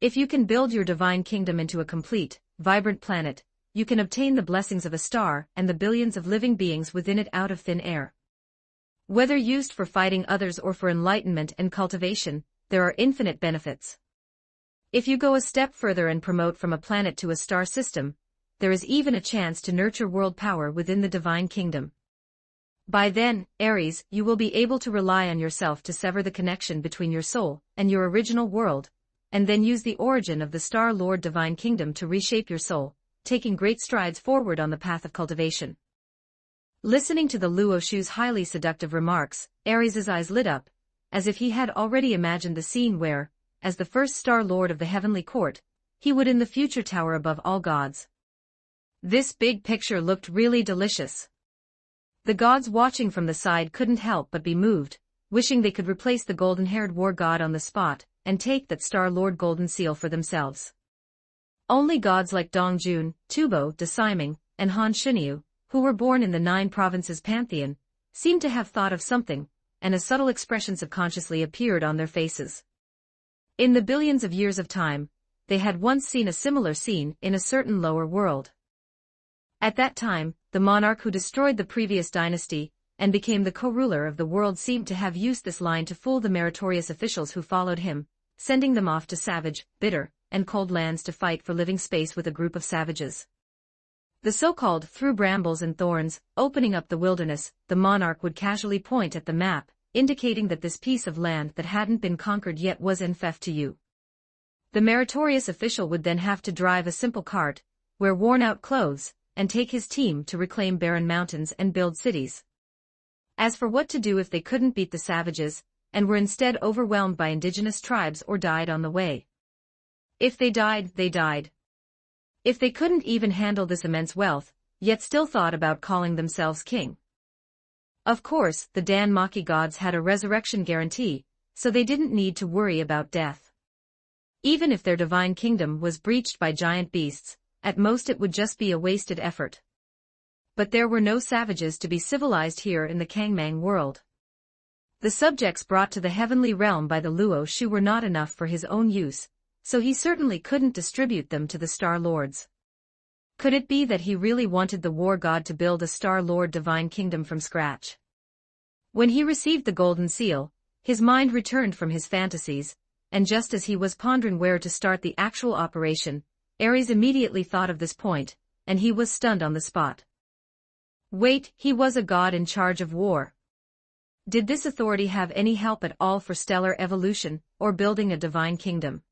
If you can build your divine kingdom into a complete, vibrant planet, you can obtain the blessings of a star and the billions of living beings within it out of thin air. Whether used for fighting others or for enlightenment and cultivation, there are infinite benefits. If you go a step further and promote from a planet to a star system, there is even a chance to nurture world power within the divine kingdom. By then, Aries, you will be able to rely on yourself to sever the connection between your soul and your original world, and then use the origin of the Star Lord divine kingdom to reshape your soul, taking great strides forward on the path of cultivation. Listening to the Luoshu's highly seductive remarks, Aries' eyes lit up, as if he had already imagined the scene where, as the first Star Lord of the heavenly court, he would in the future tower above all gods. This big picture looked really delicious. The gods watching from the side couldn't help but be moved, wishing they could replace the golden-haired war god on the spot and take that Star Lord golden seal for themselves. Only gods like Dongjun, Tubo, Desiming, and Han Shunyu, who were born in the 9 provinces pantheon, seemed to have thought of something, and a subtle expression subconsciously appeared on their faces. In the billions of years of time, they had once seen a similar scene in a certain lower world. At that time, the monarch who destroyed the previous dynasty and became the co-ruler of the world seemed to have used this line to fool the meritorious officials who followed him, sending them off to savage, bitter, and cold lands to fight for living space with a group of savages. The so-called through brambles and thorns, opening up the wilderness, the monarch would casually point at the map, indicating that this piece of land that hadn't been conquered yet was en fef to you. The meritorious official would then have to drive a simple cart, wear worn-out clothes, and take his team to reclaim barren mountains and build cities. As for what to do if they couldn't beat the savages, and were instead overwhelmed by indigenous tribes or died on the way. If they died, they died, If they couldn't even handle this immense wealth, yet still thought about calling themselves king. Of course, the Dan-Maki gods had a resurrection guarantee, so they didn't need to worry about death. Even if their divine kingdom was breached by giant beasts, at most it would just be a wasted effort. But there were no savages to be civilized here in the Kangmang world. The subjects brought to the heavenly realm by the Luo Shu were not enough for his own use, so he certainly couldn't distribute them to the Star Lords. Could it be that he really wanted the war god to build a Star Lord divine kingdom from scratch? When he received the golden seal, his mind returned from his fantasies, and just as he was pondering where to start the actual operation, Ares immediately thought of this point, and he was stunned on the spot. Wait, he was a god in charge of war. Did this authority have any help at all for stellar evolution, or building a divine kingdom?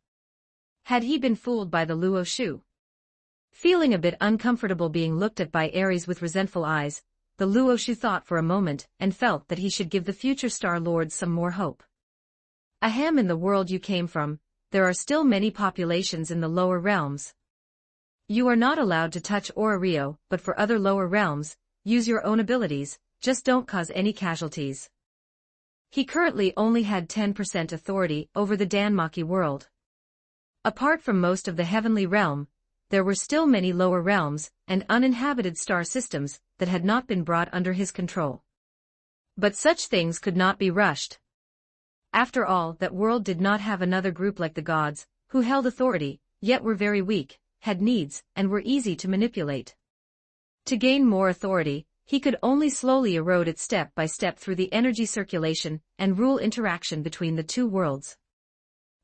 Had he been fooled by the Luo Shu? Feeling a bit uncomfortable being looked at by Ares with resentful eyes, the Luo Shu thought for a moment and felt that he should give the future Star Lords some more hope. Ahem, in the world you came from, there are still many populations in the lower realms. You are not allowed to touch Orario, but for other lower realms, use your own abilities, just don't cause any casualties. He currently only had 10% authority over the Dan-Maki world. Apart from most of the heavenly realm, there were still many lower realms and uninhabited star systems that had not been brought under his control. But such things could not be rushed. After all, that world did not have another group like the gods, who held authority, yet were very weak, had needs, and were easy to manipulate. To gain more authority, he could only slowly erode it step by step through the energy circulation and rule interaction between the two worlds.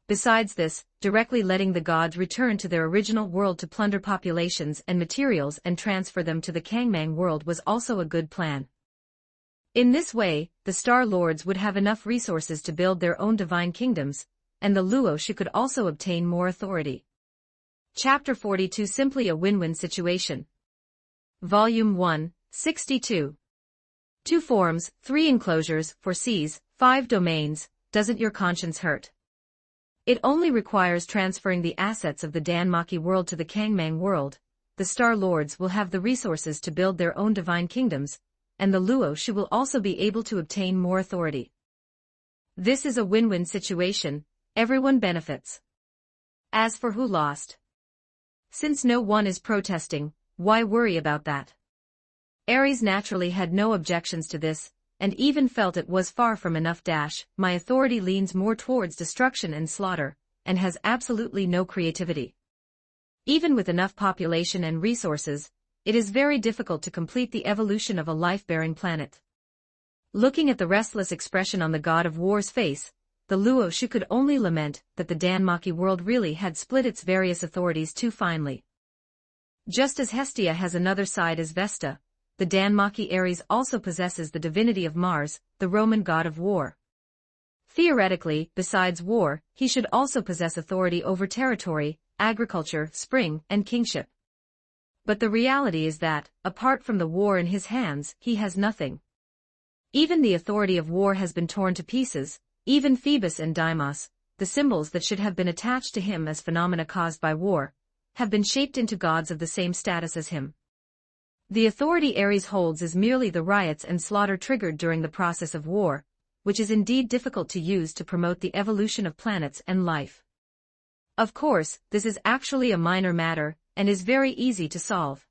Besides this, directly letting the gods return to their original world to plunder populations and materials and transfer them to the Kangmang world was also a good plan. In this way, the Star Lords would have enough resources to build their own divine kingdoms, and the Luo Shu could also obtain more authority. Chapter 42, Simply a Win-Win Situation. Volume 1, 62. 2 forms, 3 enclosures, 4 seas, 5 domains, doesn't your conscience hurt? It only requires transferring the assets of the Dan-Maki world to the Kangmang world. The Star Lords will have the resources to build their own divine kingdoms, and the Luo Shu will also be able to obtain more authority. This is a win-win situation, everyone benefits. As for who lost? Since no one is protesting, why worry about that? Ares naturally had no objections to this, and even felt it was far from enough. My authority leans more towards destruction and slaughter, and has absolutely no creativity. Even with enough population and resources, it is very difficult to complete the evolution of a life-bearing planet. Looking at the restless expression on the god of war's face, the Luo Shu could only lament that the Dan-Maki world really had split its various authorities too finely. Just as Hestia has another side as Vesta, the Dan-Maki Ares also possesses the divinity of Mars, the Roman god of war. Theoretically, besides war, he should also possess authority over territory, agriculture, spring, and kingship. But the reality is that, apart from the war in his hands, he has nothing. Even the authority of war has been torn to pieces, even Phoebus and Deimos, the symbols that should have been attached to him as phenomena caused by war, have been shaped into gods of the same status as him. The authority Ares holds is merely the riots and slaughter triggered during the process of war, which is indeed difficult to use to promote the evolution of planets and life. Of course, this is actually a minor matter, and is very easy to solve.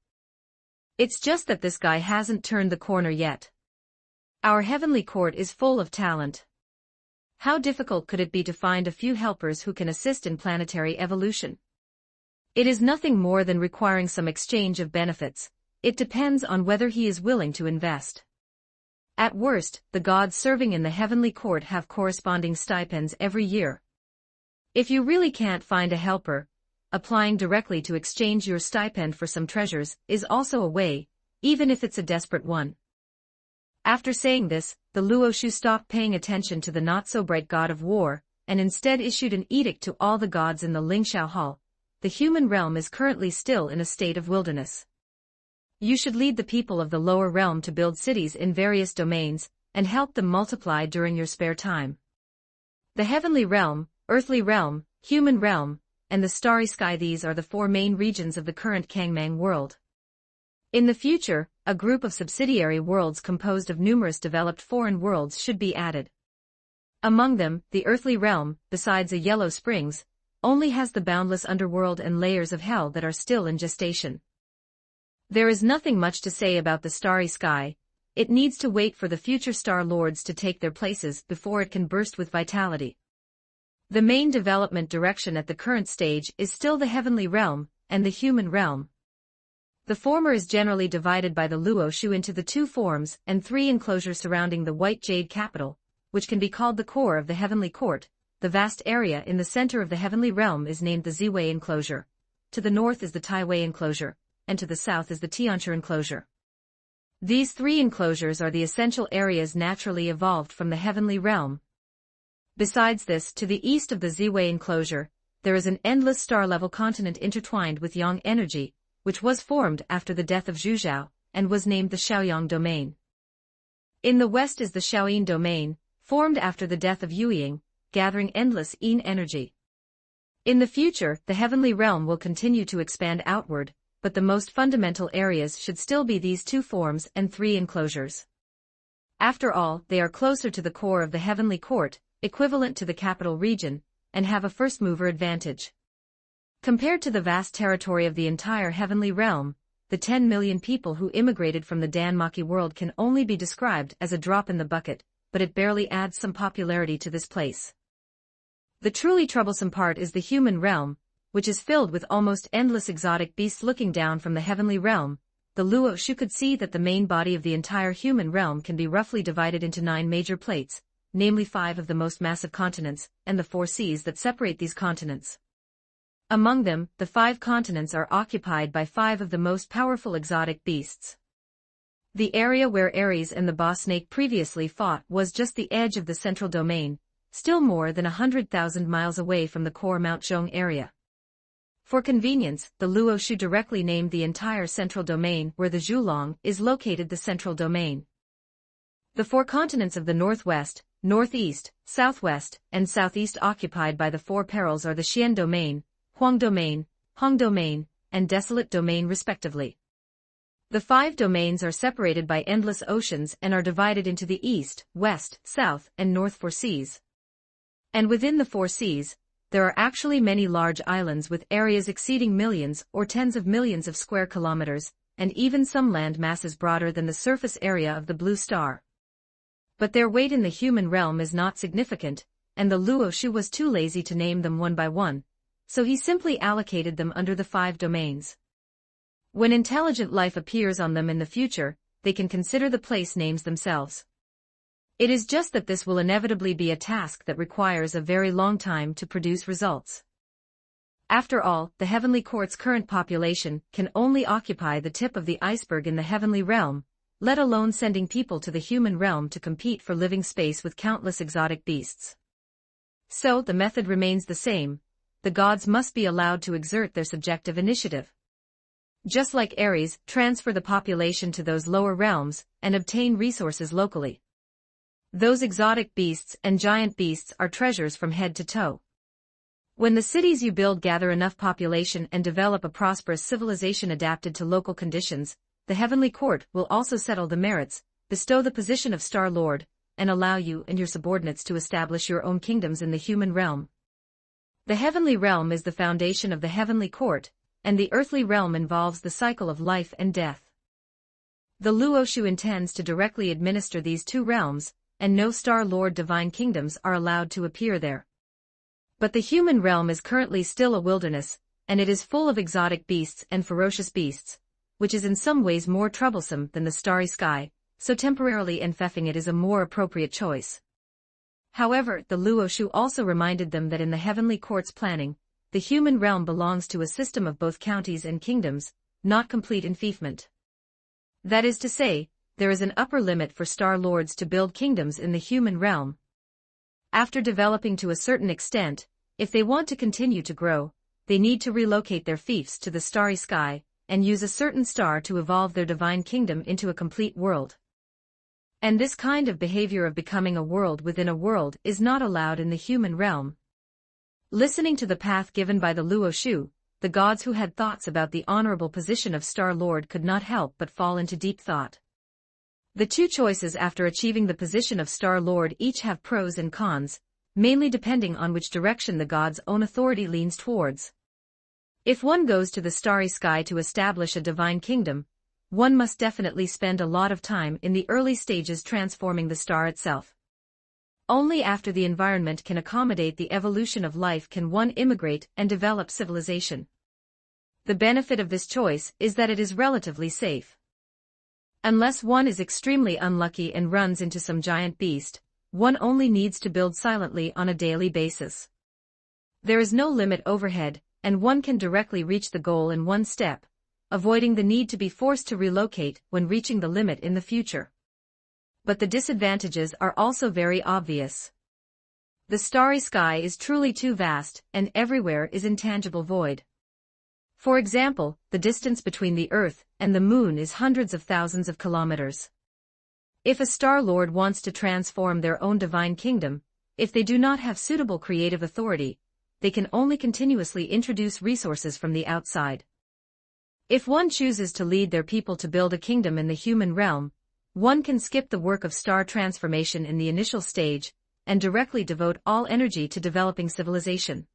It's just that this guy hasn't turned the corner yet. Our heavenly court is full of talent. How difficult could it be to find a few helpers who can assist in planetary evolution? It is nothing more than requiring some exchange of benefits. It depends on whether he is willing to invest. At worst, the gods serving in the heavenly court have corresponding stipends every year. If you really can't find a helper, applying directly to exchange your stipend for some treasures is also a way, even if it's a desperate one. After saying this, the Luo Shu stopped paying attention to the not-so-bright god of war, and instead issued an edict to all the gods in the Lingxiao Hall. The human realm is currently still in a state of wilderness. You should lead the people of the lower realm to build cities in various domains, and help them multiply during your spare time. The heavenly realm, earthly realm, human realm, and the starry sky. These are the four main regions of the current Kangmang world. In the future, a group of subsidiary worlds composed of numerous developed foreign worlds should be added. Among them, the earthly realm, besides a yellow springs, only has the boundless underworld and layers of hell that are still in gestation. There is nothing much to say about the starry sky. It needs to wait for the future star lords to take their places before it can burst with vitality. The main development direction at the current stage is still the heavenly realm and the human realm. The former is generally divided by the Luo-Shu into the two forms and three enclosures surrounding the white jade capital, which can be called the core of the heavenly court. The vast area in the center of the heavenly realm is named the Ziwei enclosure. To the north is the Taiwei enclosure, and to the south is the Tianchi enclosure. These three enclosures are the essential areas naturally evolved from the heavenly realm. Besides this, to the east of the Ziwei enclosure, there is an endless star-level continent intertwined with yang energy, which was formed after the death of Zhuzhou, and was named the Shaoyang domain. In the west is the Shaoyin domain, formed after the death of Yueying, gathering endless yin energy. In the future, the heavenly realm will continue to expand outward, but the most fundamental areas should still be these two forms and three enclosures. After all, they are closer to the core of the heavenly court, equivalent to the capital region, and have a first-mover advantage. Compared to the vast territory of the entire heavenly realm, the 10 million people who immigrated from the Danmaki world can only be described as a drop in the bucket, but it barely adds some popularity to this place. The truly troublesome part is the human realm, which is filled with almost endless exotic beasts. Looking down from the heavenly realm, the Luo-Shu could see that the main body of the entire human realm can be roughly divided into 9 major plates, namely 5 of the most massive continents, and the 4 seas that separate these continents. Among them, the 5 continents are occupied by 5 of the most powerful exotic beasts. The area where Ares and the boss snake previously fought was just the edge of the central domain, still more than 100,000 miles away from the core Mount Zhong area. For convenience, the Luo-Shu directly named the entire central domain where the Zhulong is located the central domain. The 4 continents of the northwest, northeast, southwest, and southeast occupied by the 4 perils are the Xian domain, Huang domain, Hong domain, and Desolate domain respectively. The 5 domains are separated by endless oceans and are divided into the east, west, south, and north 4 seas. And within the 4 seas, there are actually many large islands with areas exceeding millions or tens of millions of square kilometers, and even some land masses broader than the surface area of the blue star. But their weight in the human realm is not significant, and the Luo-Shu was too lazy to name them one by one, so he simply allocated them under the 5 domains. When intelligent life appears on them in the future, they can consider the place names themselves. It is just that this will inevitably be a task that requires a very long time to produce results. After all, the heavenly court's current population can only occupy the tip of the iceberg in the heavenly realm, let alone sending people to the human realm to compete for living space with countless exotic beasts. So the method remains the same. The gods must be allowed to exert their subjective initiative. Just like Ares, transfer the population to those lower realms and obtain resources locally. Those exotic beasts and giant beasts are treasures from head to toe. When the cities you build gather enough population and develop a prosperous civilization adapted to local conditions, the heavenly court will also settle the merits, bestow the position of Star Lord, and allow you and your subordinates to establish your own kingdoms in the human realm. The heavenly realm is the foundation of the heavenly court, and the earthly realm involves the cycle of life and death. The Luo-Shu intends to directly administer these 2 realms, and no Star Lord divine kingdoms are allowed to appear there. But the human realm is currently still a wilderness, and it is full of exotic beasts and ferocious beasts, which is in some ways more troublesome than the starry sky, so temporarily enfeoffing it is a more appropriate choice. However, the Luo-Shu also reminded them that in the heavenly court's planning, the human realm belongs to a system of both counties and kingdoms, not complete enfeoffment. That is to say, there is an upper limit for Star Lords to build kingdoms in the human realm. After developing to a certain extent, if they want to continue to grow, they need to relocate their fiefs to the starry sky, and use a certain star to evolve their divine kingdom into a complete world. And this kind of behavior of becoming a world within a world is not allowed in the human realm. Listening to the path given by the Luo Shu, the gods who had thoughts about the honorable position of Star Lord could not help but fall into deep thought. The two choices after achieving the position of Star Lord each have pros and cons, mainly depending on which direction the god's own authority leans towards. If one goes to the starry sky to establish a divine kingdom, one must definitely spend a lot of time in the early stages transforming the star itself. Only after the environment can accommodate the evolution of life can one immigrate and develop civilization. The benefit of this choice is that it is relatively safe. Unless one is extremely unlucky and runs into some giant beast, one only needs to build silently on a daily basis. There is no limit overhead, and one can directly reach the goal in one step, avoiding the need to be forced to relocate when reaching the limit in the future. But the disadvantages are also very obvious. The starry sky is truly too vast, and everywhere is intangible void. For example, the distance between the Earth and the Moon is hundreds of thousands of kilometers. If a Star Lord wants to transform their own divine kingdom, if they do not have suitable creative authority, they can only continuously introduce resources from the outside. If one chooses to lead their people to build a kingdom in the human realm, one can skip the work of star transformation in the initial stage, and directly devote all energy to developing civilization.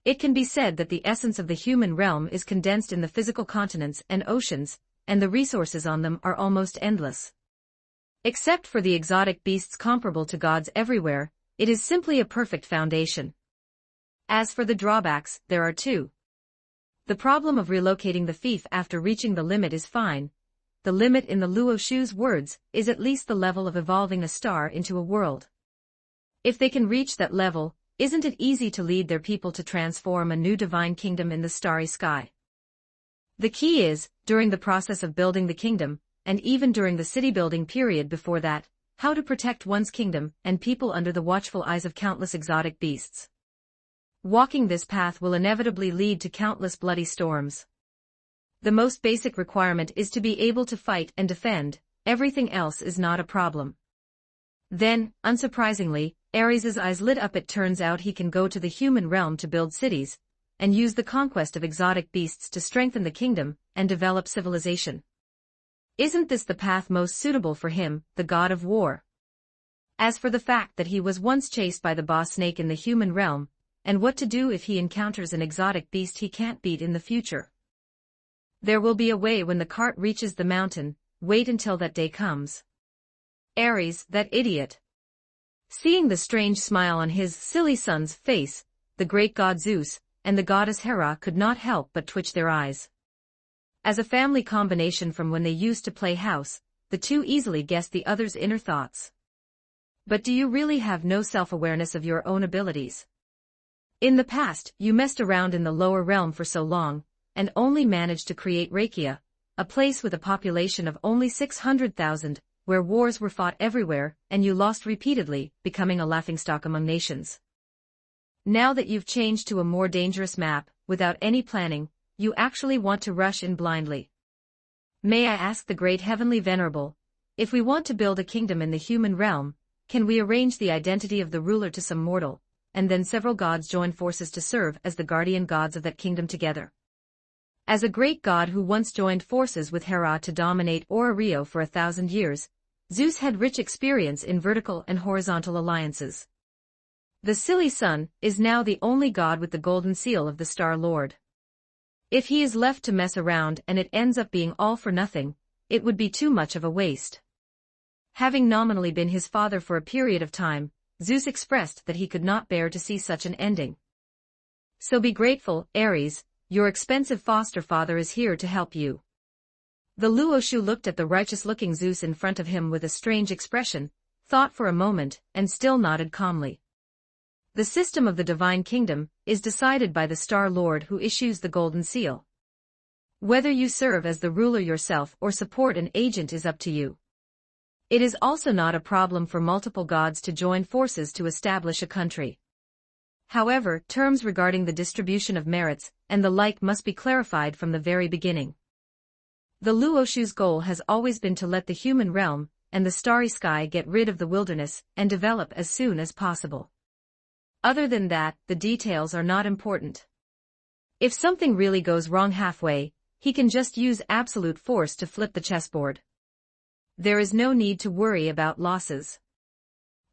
It can be said that the essence of the human realm is condensed in the physical continents and oceans, and the resources on them are almost endless. Except for the exotic beasts comparable to gods everywhere, it is simply a perfect foundation. As for the drawbacks, there are two. The problem of relocating the fief after reaching the limit is fine. The limit in the Luo Shu's words is at least the level of evolving a star into a world. If they can reach that level, isn't it easy to lead their people to transform a new divine kingdom in the starry sky? The key is, during the process of building the kingdom, and even during the city-building period before that, how to protect one's kingdom and people under the watchful eyes of countless exotic beasts. Walking this path will inevitably lead to countless bloody storms. The most basic requirement is to be able to fight and defend, everything else is not a problem. Then, unsurprisingly, Ares's eyes lit up. It turns out he can go to the human realm to build cities, and use the conquest of exotic beasts to strengthen the kingdom and develop civilization. Isn't this the path most suitable for him, the god of war? As for the fact that he was once chased by the boss snake in the human realm, and what to do if he encounters an exotic beast he can't beat in the future. There will be a way when the cart reaches the mountain, wait until that day comes. Ares, that idiot. Seeing the strange smile on his silly son's face, the great god Zeus and the goddess Hera could not help but twitch their eyes. As a family combination from when they used to play house, the two easily guessed the other's inner thoughts. But do you really have no self-awareness of your own abilities? In the past, you messed around in the lower realm for so long, and only managed to create Rakia, a place with a population of only 600,000, where wars were fought everywhere, and you lost repeatedly, becoming a laughingstock among nations. Now that you've changed to a more dangerous map, without any planning, you actually want to rush in blindly. May I ask the great heavenly Venerable, if we want to build a kingdom in the human realm, can we arrange the identity of the ruler to some mortal, and then several gods join forces to serve as the guardian gods of that kingdom together? As a great god who once joined forces with Hera to dominate Rio for 1,000 years, Zeus had rich experience in vertical and horizontal alliances. The silly son is now the only god with the golden seal of the Star Lord. If he is left to mess around and it ends up being all for nothing, it would be too much of a waste. Having nominally been his father for a period of time, Zeus expressed that he could not bear to see such an ending. So be grateful, Ares, your expensive foster father is here to help you. The Luo Shu looked at the righteous-looking Zeus in front of him with a strange expression, thought for a moment, and still nodded calmly. The system of the divine kingdom is decided by the Star Lord who issues the golden seal. Whether you serve as the ruler yourself or support an agent is up to you. It is also not a problem for multiple gods to join forces to establish a country. However, terms regarding the distribution of merits and the like must be clarified from the very beginning. The Luo Shu's goal has always been to let the human realm and the starry sky get rid of the wilderness and develop as soon as possible. Other than that, the details are not important. If something really goes wrong halfway, he can just use absolute force to flip the chessboard. There is no need to worry about losses.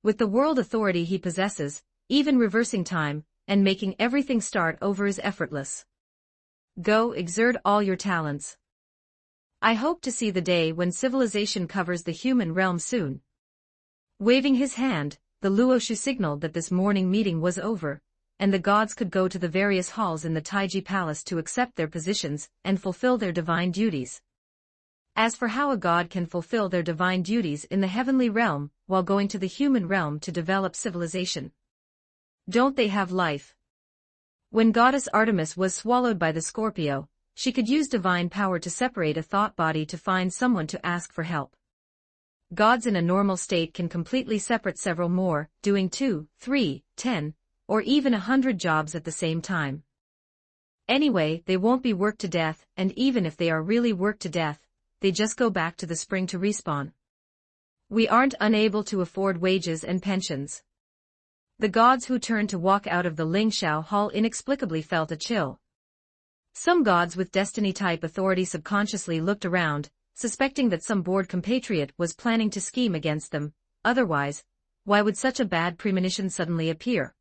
With the world authority he possesses, even reversing time and making everything start over is effortless. Go exert all your talents. I hope to see the day when civilization covers the human realm soon. Waving his hand, the Luoshu signaled that this morning meeting was over, and the gods could go to the various halls in the Taiji Palace to accept their positions and fulfill their divine duties. As for how a god can fulfill their divine duties in the heavenly realm while going to the human realm to develop civilization. Don't they have life? When goddess Artemis was swallowed by the Scorpio, she could use divine power to separate a thought body to find someone to ask for help. Gods in a normal state can completely separate several more, doing 2, 3, 10, or even 100 jobs at the same time. Anyway, they won't be worked to death, and even if they are really worked to death, they just go back to the spring to respawn. We aren't unable to afford wages and pensions. The gods who turned to walk out of the Lingxiao Hall inexplicably felt a chill. Some gods with destiny-type authority subconsciously looked around, suspecting that some bored compatriot was planning to scheme against them. Otherwise, why would such a bad premonition suddenly appear?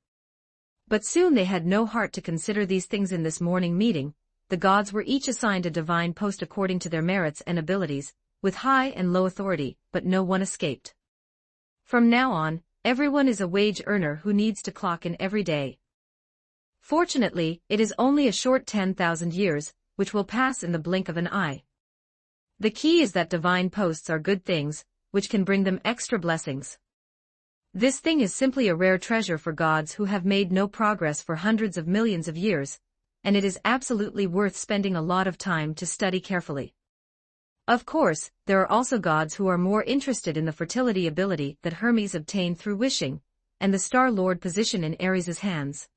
But soon they had no heart to consider these things in this morning meeting. The gods were each assigned a divine post according to their merits and abilities, with high and low authority, but no one escaped. From now on, everyone is a wage earner who needs to clock in every day. Fortunately, it is only a short 10,000 years, which will pass in the blink of an eye. The key is that divine posts are good things, which can bring them extra blessings. This thing is simply a rare treasure for gods who have made no progress for hundreds of millions of years, and it is absolutely worth spending a lot of time to study carefully. Of course, there are also gods who are more interested in the fertility ability that Hermes obtained through wishing, and the Star Lord position in Ares's hands.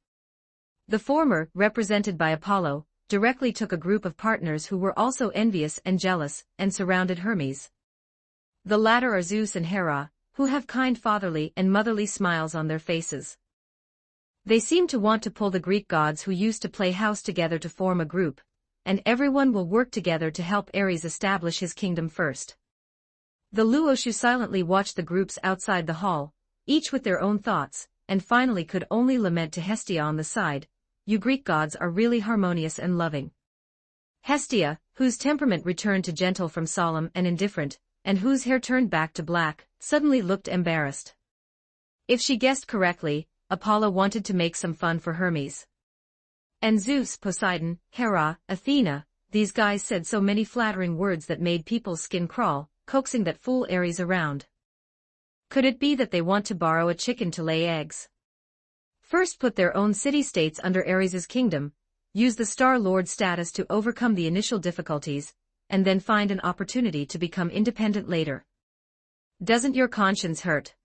The former, represented by Apollo, directly took a group of partners who were also envious and jealous, and surrounded Hermes. The latter are Zeus and Hera, who have kind fatherly and motherly smiles on their faces. They seem to want to pull the Greek gods who used to play house together to form a group, and everyone will work together to help Ares establish his kingdom first. The Luoshu silently watched the groups outside the hall, each with their own thoughts, and finally could only lament to Hestia on the side, "You Greek gods are really harmonious and loving." Hestia, whose temperament returned to gentle from solemn and indifferent, and whose hair turned back to black, suddenly looked embarrassed. If she guessed correctly, Apollo wanted to make some fun for Hermes. And Zeus, Poseidon, Hera, Athena, these guys said so many flattering words that made people's skin crawl, coaxing that fool Ares around. Could it be that they want to borrow a chicken to lay eggs? First put their own city-states under Ares's kingdom, use the Star Lord status to overcome the initial difficulties, and then find an opportunity to become independent later. Doesn't your conscience hurt?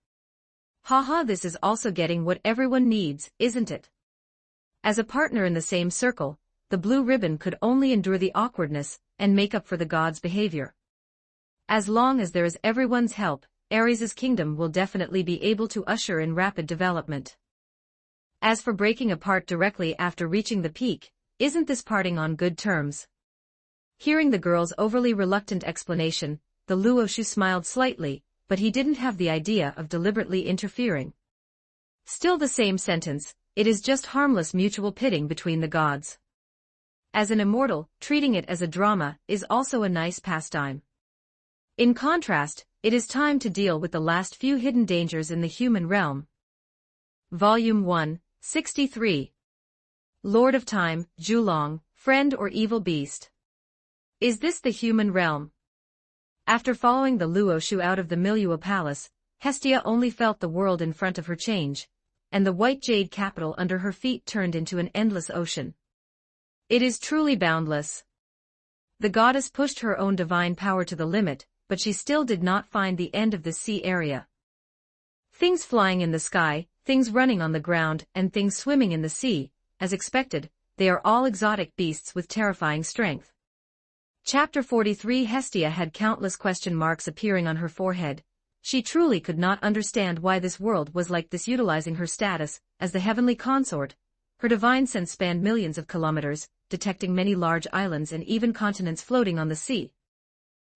Haha, this is also getting what everyone needs, isn't it? As a partner in the same circle, the blue ribbon could only endure the awkwardness and make up for the gods' behavior. As long as there is everyone's help, Ares's kingdom will definitely be able to usher in rapid development. As for breaking apart directly after reaching the peak, isn't this parting on good terms? Hearing the girl's overly reluctant explanation, the Luoshu smiled slightly, but he didn't have the idea of deliberately interfering. Still the same sentence, it is just harmless mutual pitting between the gods. As an immortal, treating it as a drama is also a nice pastime. In contrast, it is time to deal with the last few hidden dangers in the human realm. Volume 1, 63. Lord of Time, Zhulong, Friend or Evil Beast? Is this the human realm? After following the Luoshu out of the Milua Palace, Hestia only felt the world in front of her change, and the white jade capital under her feet turned into an endless ocean. It is truly boundless. The goddess pushed her own divine power to the limit, but she still did not find the end of this sea area. Things flying in the sky, things running on the ground, and things swimming in the sea, as expected, they are all exotic beasts with terrifying strength. Chapter 43. Hestia had countless question marks appearing on her forehead. She truly could not understand why this world was like this, utilizing her status, as the heavenly consort, her divine sense spanned millions of kilometers, detecting many large islands and even continents floating on the sea.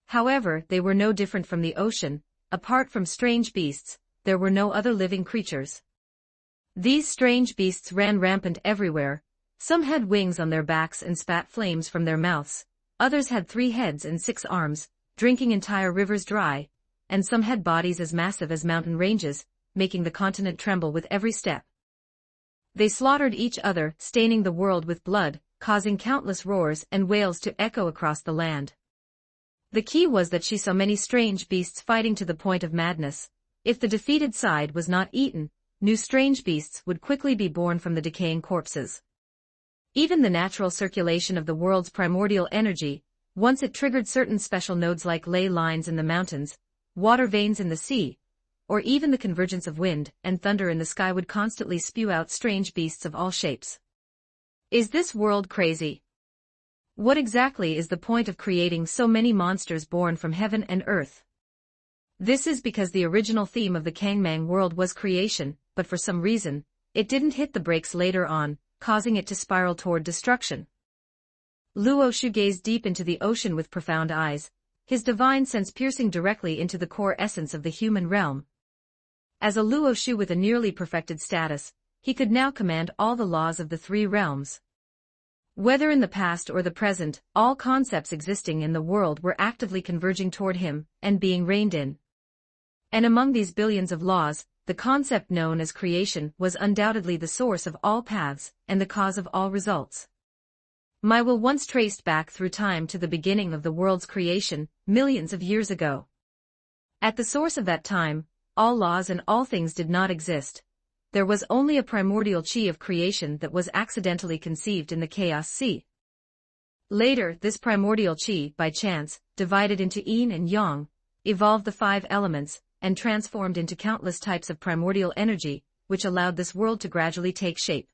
However, they were no different from the ocean. Apart from strange beasts, there were no other living creatures. These strange beasts ran rampant everywhere. Some had wings on their backs and spat flames from their mouths, others had 3 heads and 6 arms, drinking entire rivers dry, and some had bodies as massive as mountain ranges, making the continent tremble with every step. They slaughtered each other, staining the world with blood, causing countless roars and wails to echo across the land. The key was that she saw many strange beasts fighting to the point of madness. If the defeated side was not eaten, new strange beasts would quickly be born from the decaying corpses. Even the natural circulation of the world's primordial energy, once it triggered certain special nodes like ley lines in the mountains, water veins in the sea, or even the convergence of wind and thunder in the sky would constantly spew out strange beasts of all shapes. Is this world crazy? What exactly is the point of creating so many monsters born from heaven and earth? This is because the original theme of the Kangmang world was creation, but for some reason, it didn't hit the brakes later on, causing it to spiral toward destruction. Luoshu gazed deep into the ocean with profound eyes, his divine sense piercing directly into the core essence of the human realm. As a Luoshu with a nearly perfected status, he could now command all the laws of the 3 realms. Whether in the past or the present, all concepts existing in the world were actively converging toward him and being reined in. And among these billions of laws, the concept known as creation was undoubtedly the source of all paths and the cause of all results. My will once traced back through time to the beginning of the world's creation, millions of years ago. At the source of that time, all laws and all things did not exist. There was only a primordial chi of creation that was accidentally conceived in the chaos sea. Later, this primordial chi, by chance, divided into yin and yang, evolved the 5 elements, and transformed into countless types of primordial energy, which allowed this world to gradually take shape.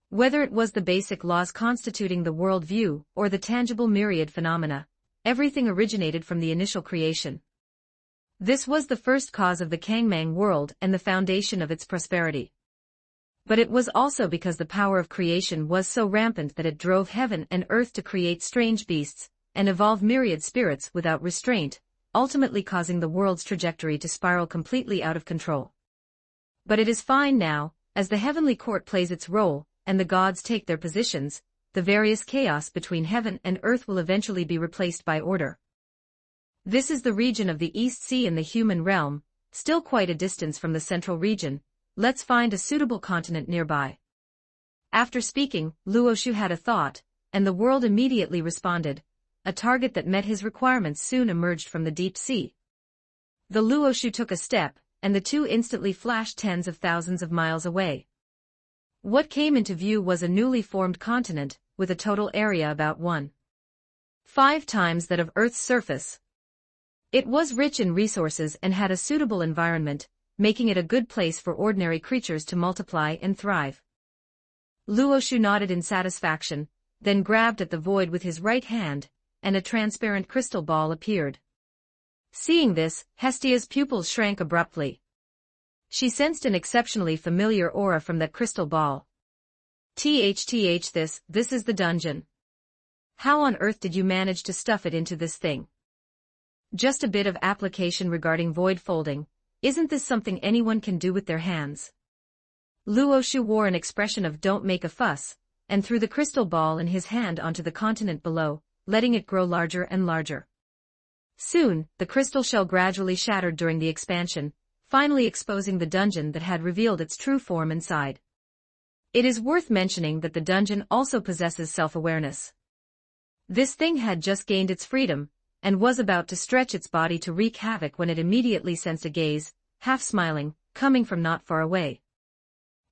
Whether it was the basic laws constituting the world view, or the tangible myriad phenomena, everything originated from the initial creation. This was the first cause of the Kangmang world and the foundation of its prosperity. But it was also because the power of creation was so rampant that it drove heaven and earth to create strange beasts, and evolve myriad spirits without restraint, ultimately causing the world's trajectory to spiral completely out of control. But it is fine now, as the heavenly court plays its role, and the gods take their positions, the various chaos between heaven and earth will eventually be replaced by order. This is the region of the East Sea in the human realm, still quite a distance from the central region. Let's find a suitable continent nearby. After speaking, Luoshu had a thought, and the world immediately responded. A target that met his requirements soon emerged from the deep sea. The Luoshu took a step, and the 2 instantly flashed tens of thousands of miles away. What came into view was a newly formed continent, with a total area about 1.5 times that of Earth's surface. It was rich in resources and had a suitable environment, making it a good place for ordinary creatures to multiply and thrive. Luoshu nodded in satisfaction, then grabbed at the void with his right hand, and a transparent crystal ball appeared. Seeing this, Hestia's pupils shrank abruptly. She sensed an exceptionally familiar aura from that crystal ball. This is the dungeon. How on earth did you manage to stuff it into this thing? Just a bit of application regarding void folding. Isn't this something anyone can do with their hands? Luoshu wore an expression of don't make a fuss, and threw the crystal ball in his hand onto the continent below, letting it grow larger and larger. Soon, the crystal shell gradually shattered during the expansion, finally exposing the dungeon that had revealed its true form inside. It is worth mentioning that the dungeon also possesses self-awareness. This thing had just gained its freedom, and was about to stretch its body to wreak havoc when it immediately sensed a gaze, half smiling, coming from not far away.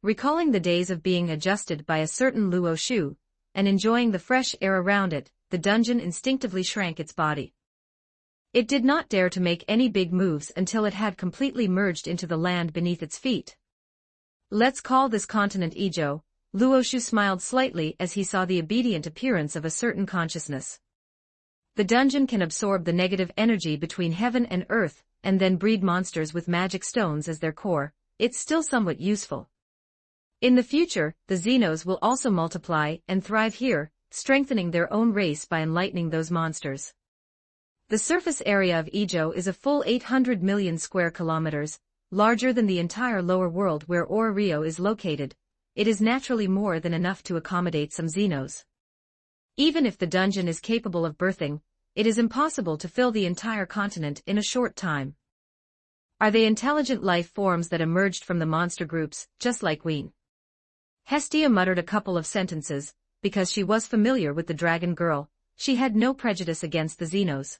Recalling the days of being adjusted by a certain Luoshu, and enjoying the fresh air around it, the dungeon instinctively shrank its body. It did not dare to make any big moves until it had completely merged into the land beneath its feet. Let's call this continent Ijo. Luoshu smiled slightly as he saw the obedient appearance of a certain consciousness. The dungeon can absorb the negative energy between heaven and earth, and then breed monsters with magic stones as their core. It's still somewhat useful. In the future, the Xenos will also multiply and thrive here, strengthening their own race by enlightening those monsters. The surface area of Ejo is a full 800 million square kilometers, larger than the entire lower world where Rio is located. It is naturally more than enough to accommodate some Xenos. Even if the dungeon is capable of birthing, it is impossible to fill the entire continent in a short time. Are they intelligent life forms that emerged from the monster groups, just like Ween? Hestia muttered a couple of sentences. Because she was familiar with the dragon girl, she had no prejudice against the Xenos.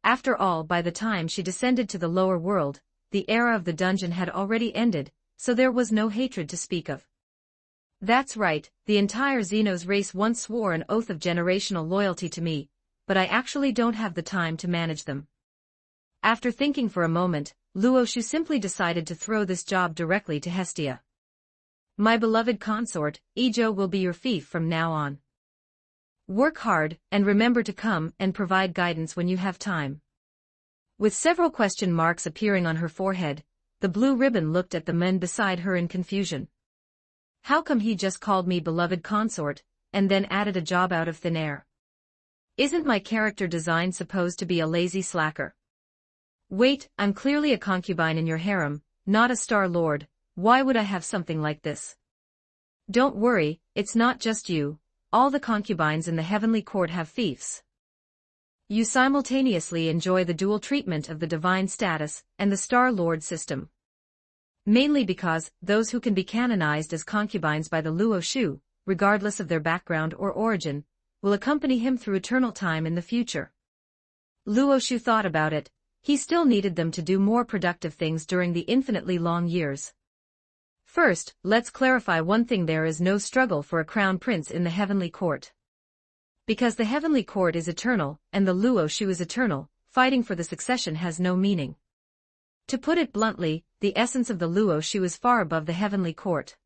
After all, by the time she descended to the lower world, the era of the dungeon had already ended, so there was no hatred to speak of. That's right, the entire Xenos race once swore an oath of generational loyalty to me, but I actually don't have the time to manage them. After thinking for a moment, Luoshu simply decided to throw this job directly to Hestia. My beloved consort, Ejo will be your fief from now on. Work hard, and remember to come and provide guidance when you have time. With several question marks appearing on her forehead, the blue ribbon looked at the men beside her in confusion. How come he just called me beloved consort, and then added a job out of thin air? Isn't my character design supposed to be a lazy slacker? Wait, I'm clearly a concubine in your harem, not a star lord. Why would I have something like this? Don't worry, it's not just you, all the concubines in the heavenly court have fiefs. You simultaneously enjoy the dual treatment of the divine status and the Star Lord system. Mainly because those who can be canonized as concubines by the Luoshu, regardless of their background or origin, will accompany him through eternal time in the future. Luoshu thought about it. He still needed them to do more productive things during the infinitely long years. First, let's clarify one thing: there is no struggle for a crown prince in the heavenly court. Because the heavenly court is eternal, and the Luoshu is eternal, fighting for the succession has no meaning. To put it bluntly, the essence of the Luoshu is far above the heavenly court.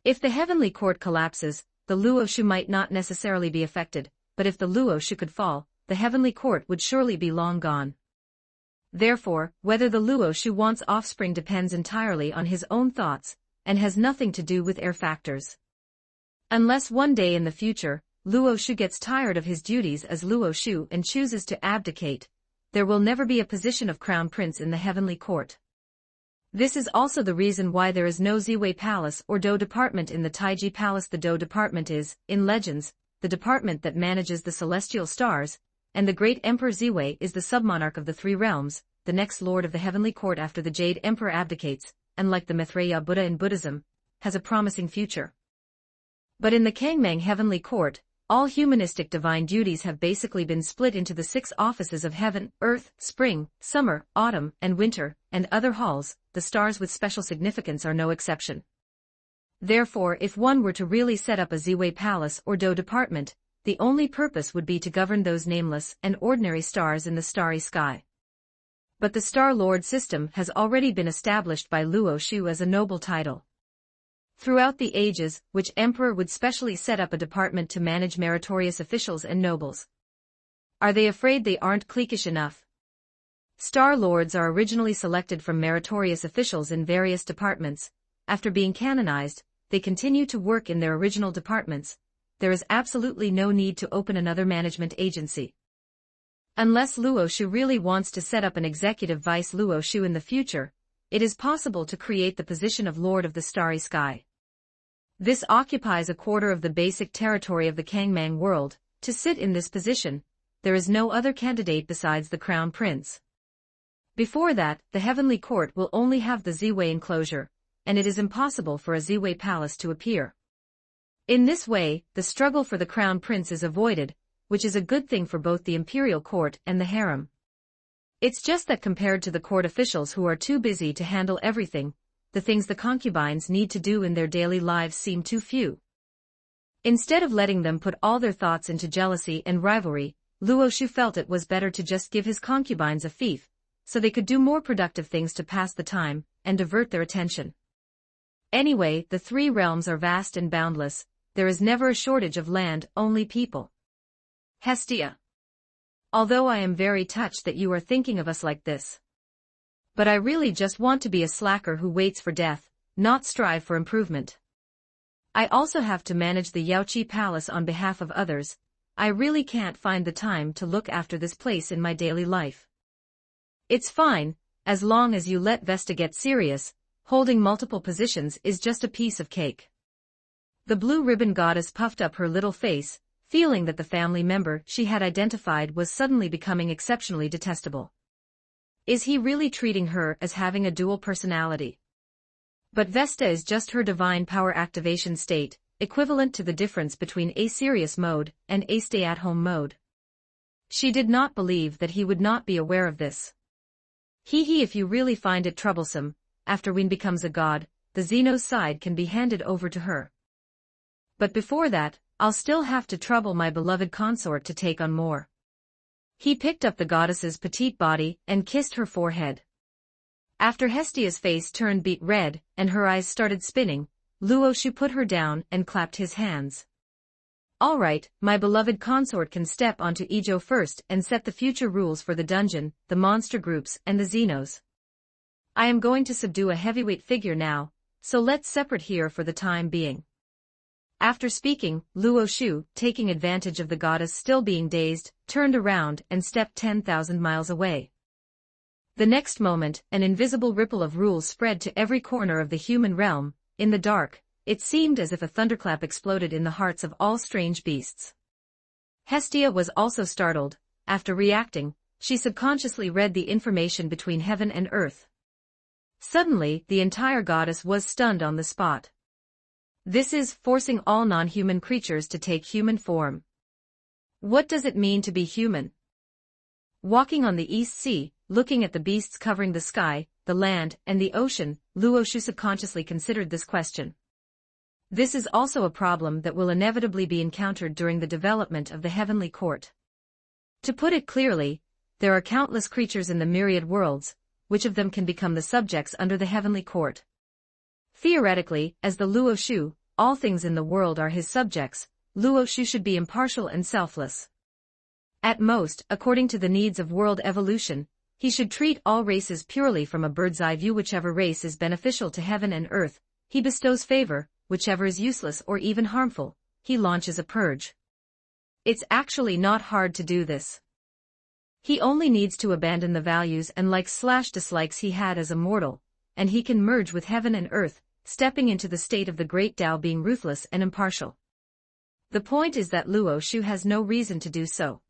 If the heavenly court collapses, the Luoshu might not necessarily be affected, but if the Luoshu could fall, the heavenly court would surely be long gone. Therefore, whether the Luoshu wants offspring depends entirely on his own thoughts, and has nothing to do with air factors. Unless one day in the future, Luoshu gets tired of his duties as Luoshu and chooses to abdicate, there will never be a position of crown prince in the heavenly court. This is also the reason why there is no Ziwei Palace or Do Department in the Taiji Palace. The Do Department is, in legends, the department that manages the celestial stars, and the great Emperor Ziwei is the submonarch of the three realms, the next lord of the heavenly court after the Jade Emperor abdicates, and like the Maitreya Buddha in Buddhism, has a promising future. But in the Kangmang heavenly court, all humanistic divine duties have basically been split into the 6 offices of heaven, earth, spring, summer, autumn, and winter, and other halls. The stars with special significance are no exception. Therefore, if one were to really set up a Ziwei Palace or Do Department, the only purpose would be to govern those nameless and ordinary stars in the starry sky. But the Star Lord system has already been established by Luoshu as a noble title. Throughout the ages, which emperor would specially set up a department to manage meritorious officials and nobles? Are they afraid they aren't cliquish enough? Star Lords are originally selected from meritorious officials in various departments. After being canonized, they continue to work in their original departments. There is absolutely no need to open another management agency. Unless Luoshu really wants to set up an executive vice Luoshu in the future, it is possible to create the position of Lord of the Starry Sky. This occupies a quarter of the basic territory of the Kangmang world. To sit in this position, there is no other candidate besides the Crown Prince. Before that, the heavenly court will only have the Ziwei enclosure, and it is impossible for a Ziwei palace to appear. In this way, the struggle for the Crown Prince is avoided, which is a good thing for both the imperial court and the harem. It's just that compared to the court officials who are too busy to handle everything, the things the concubines need to do in their daily lives seem too few. Instead of letting them put all their thoughts into jealousy and rivalry, Luoshu felt it was better to just give his concubines a fief, so they could do more productive things to pass the time and divert their attention. Anyway, the 3 realms are vast and boundless. There is never a shortage of land, only people. Hestia. Although I am very touched that you are thinking of us like this. But I really just want to be a slacker who waits for death, not strive for improvement. I also have to manage the Yaoqi Palace on behalf of others. I really can't find the time to look after this place in my daily life. It's fine, as long as you let Vesta get serious. Holding multiple positions is just a piece of cake. The blue ribbon goddess puffed up her little face, feeling that the family member she had identified was suddenly becoming exceptionally detestable. Is he really treating her as having a dual personality? But Vesta is just her divine power activation state, equivalent to the difference between a serious mode and a stay-at-home mode. She did not believe that he would not be aware of this. If you really find it troublesome, after Ween becomes a god, the Xenos side can be handed over to her. But before that, I'll still have to trouble my beloved consort to take on more. He picked up the goddess's petite body and kissed her forehead. After Hestia's face turned beet red and her eyes started spinning, Luoshu put her down and clapped his hands. All right, my beloved consort can step onto Ijo first and set the future rules for the dungeon, the monster groups and the Xenos. I am going to subdue a heavyweight figure now, so let's separate here for the time being. After speaking, Luoshu, taking advantage of the goddess still being dazed, turned around and stepped 10,000 miles away. The next moment, an invisible ripple of rules spread to every corner of the human realm. In the dark, it seemed as if a thunderclap exploded in the hearts of all strange beasts. Hestia was also startled. After reacting, she subconsciously read the information between heaven and earth. Suddenly, the entire goddess was stunned on the spot. This is forcing all non-human creatures to take human form. What does it mean to be human? Walking on the East Sea, looking at the beasts covering the sky, the land, and the ocean, Luoshu subconsciously considered this question. This is also a problem that will inevitably be encountered during the development of the heavenly court. To put it clearly, there are countless creatures in the myriad worlds. Which of them can become the subjects under the heavenly court? Theoretically, as the Luoshu, all things in the world are his subjects. Luoshu should be impartial and selfless. At most, according to the needs of world evolution, he should treat all races purely from a bird's-eye view. Whichever race is beneficial to heaven and earth, he bestows favor. Whichever is useless or even harmful, he launches a purge. It's actually not hard to do this. He only needs to abandon the values and likes/dislikes he had as a mortal, and he can merge with heaven and earth, stepping into the state of the great Tao, being ruthless and impartial. The point is that Luoshu has no reason to do so.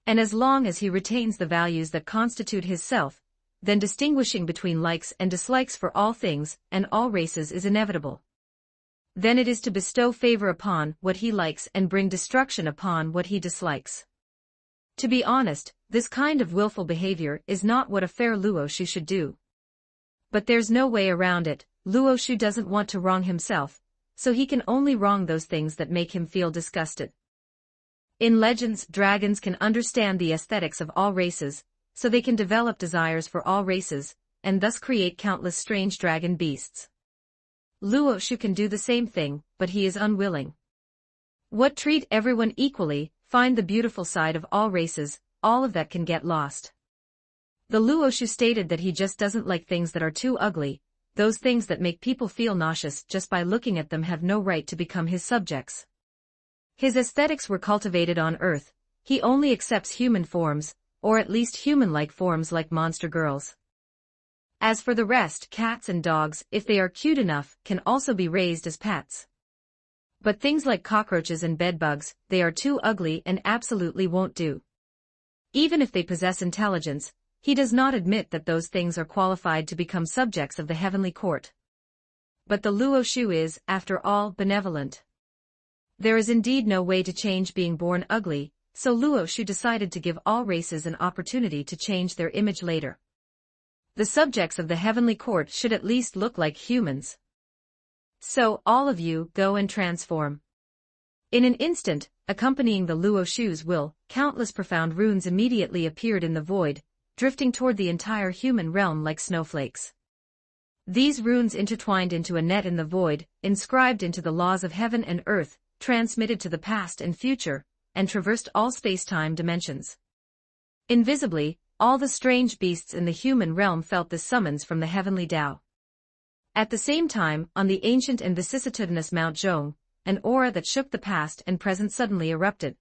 And as long as he retains the values that constitute his self, then distinguishing between likes and dislikes for all things and all races is inevitable. Then it is to bestow favor upon what he likes and bring destruction upon what he dislikes. To be honest, this kind of willful behavior is not what a fair Luoshu should do. But there's no way around it. Luoshu doesn't want to wrong himself, so he can only wrong those things that make him feel disgusted. In legends, dragons can understand the aesthetics of all races, so they can develop desires for all races, and thus create countless strange dragon beasts. Luoshu can do the same thing, but he is unwilling. What treat everyone equally, find the beautiful side of all races, all of that can get lost. The Luoshu stated that he just doesn't like things that are too ugly. Those things that make people feel nauseous just by looking at them have no right to become his subjects. His aesthetics were cultivated on Earth. He only accepts human forms, or at least human-like forms like monster girls. As for the rest, cats and dogs, if they are cute enough, can also be raised as pets. But things like cockroaches and bedbugs, they are too ugly and absolutely won't do. Even if they possess intelligence, he does not admit that those things are qualified to become subjects of the heavenly court. But the Luoshu is, after all, benevolent. There is indeed no way to change being born ugly, so Luoshu decided to give all races an opportunity to change their image later. The subjects of the heavenly court should at least look like humans. So, all of you, go and transform. In an instant, accompanying the Luoshu's will, countless profound runes immediately appeared in the void, drifting toward the entire human realm like snowflakes. These runes intertwined into a net in the void, inscribed into the laws of heaven and earth, transmitted to the past and future, and traversed all space-time dimensions. Invisibly, all the strange beasts in the human realm felt this summons from the heavenly Tao. At the same time, on the ancient and vicissitudinous Mount Zhong, an aura that shook the past and present suddenly erupted.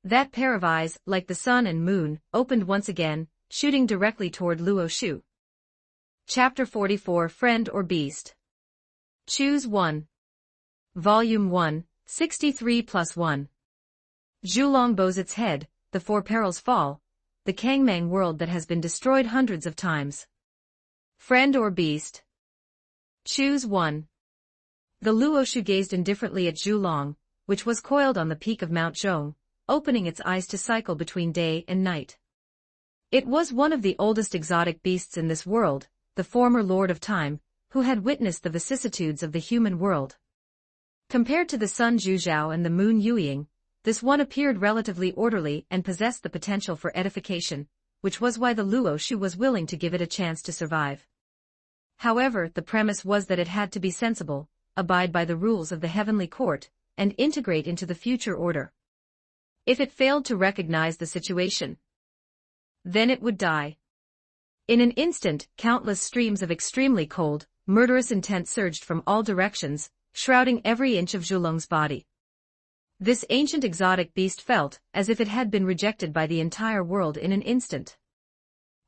That pair of eyes, like the sun and moon, opened once again, shooting directly toward Luo Shu. Chapter 44 Friend or Beast. Choose one. Volume 1, 63+1. Zhulong bows its head, the four perils fall, the Kangmang world that has been destroyed hundreds of times. Friend or beast? Choose one. The Luoshu gazed indifferently at Zhulong, which was coiled on the peak of Mount Zhong, opening its eyes to cycle between day and night. It was one of the oldest exotic beasts in this world, the former Lord of Time, who had witnessed the vicissitudes of the human world. Compared to the sun Zhuzhao and the moon Yueying, this one appeared relatively orderly and possessed the potential for edification, which was why the Luoshu was willing to give it a chance to survive. However, the premise was that it had to be sensible, abide by the rules of the heavenly court, and integrate into the future order. If it failed to recognize the situation, then it would die. In an instant, countless streams of extremely cold, murderous intent surged from all directions, shrouding every inch of Zhulong's body. This ancient exotic beast felt as if it had been rejected by the entire world in an instant.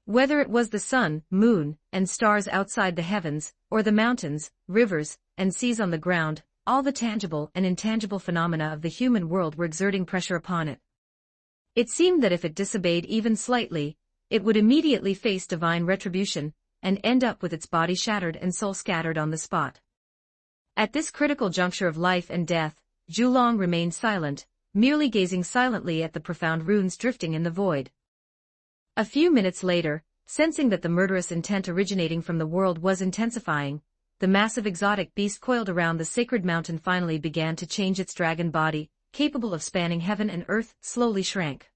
Whether it was the sun, moon, and stars outside the heavens, or the mountains, rivers, and seas on the ground, all the tangible and intangible phenomena of the human world were exerting pressure upon it. It seemed that if it disobeyed even slightly, it would immediately face divine retribution, and end up with its body shattered and soul scattered on the spot. At this critical juncture of life and death, Zhulong remained silent, merely gazing silently at the profound runes drifting in the void. A few minutes later, sensing that the murderous intent originating from the world was intensifying, the massive exotic beast coiled around the sacred mountain finally began to change. Its dragon body, capable of spanning heaven and earth, slowly shrank.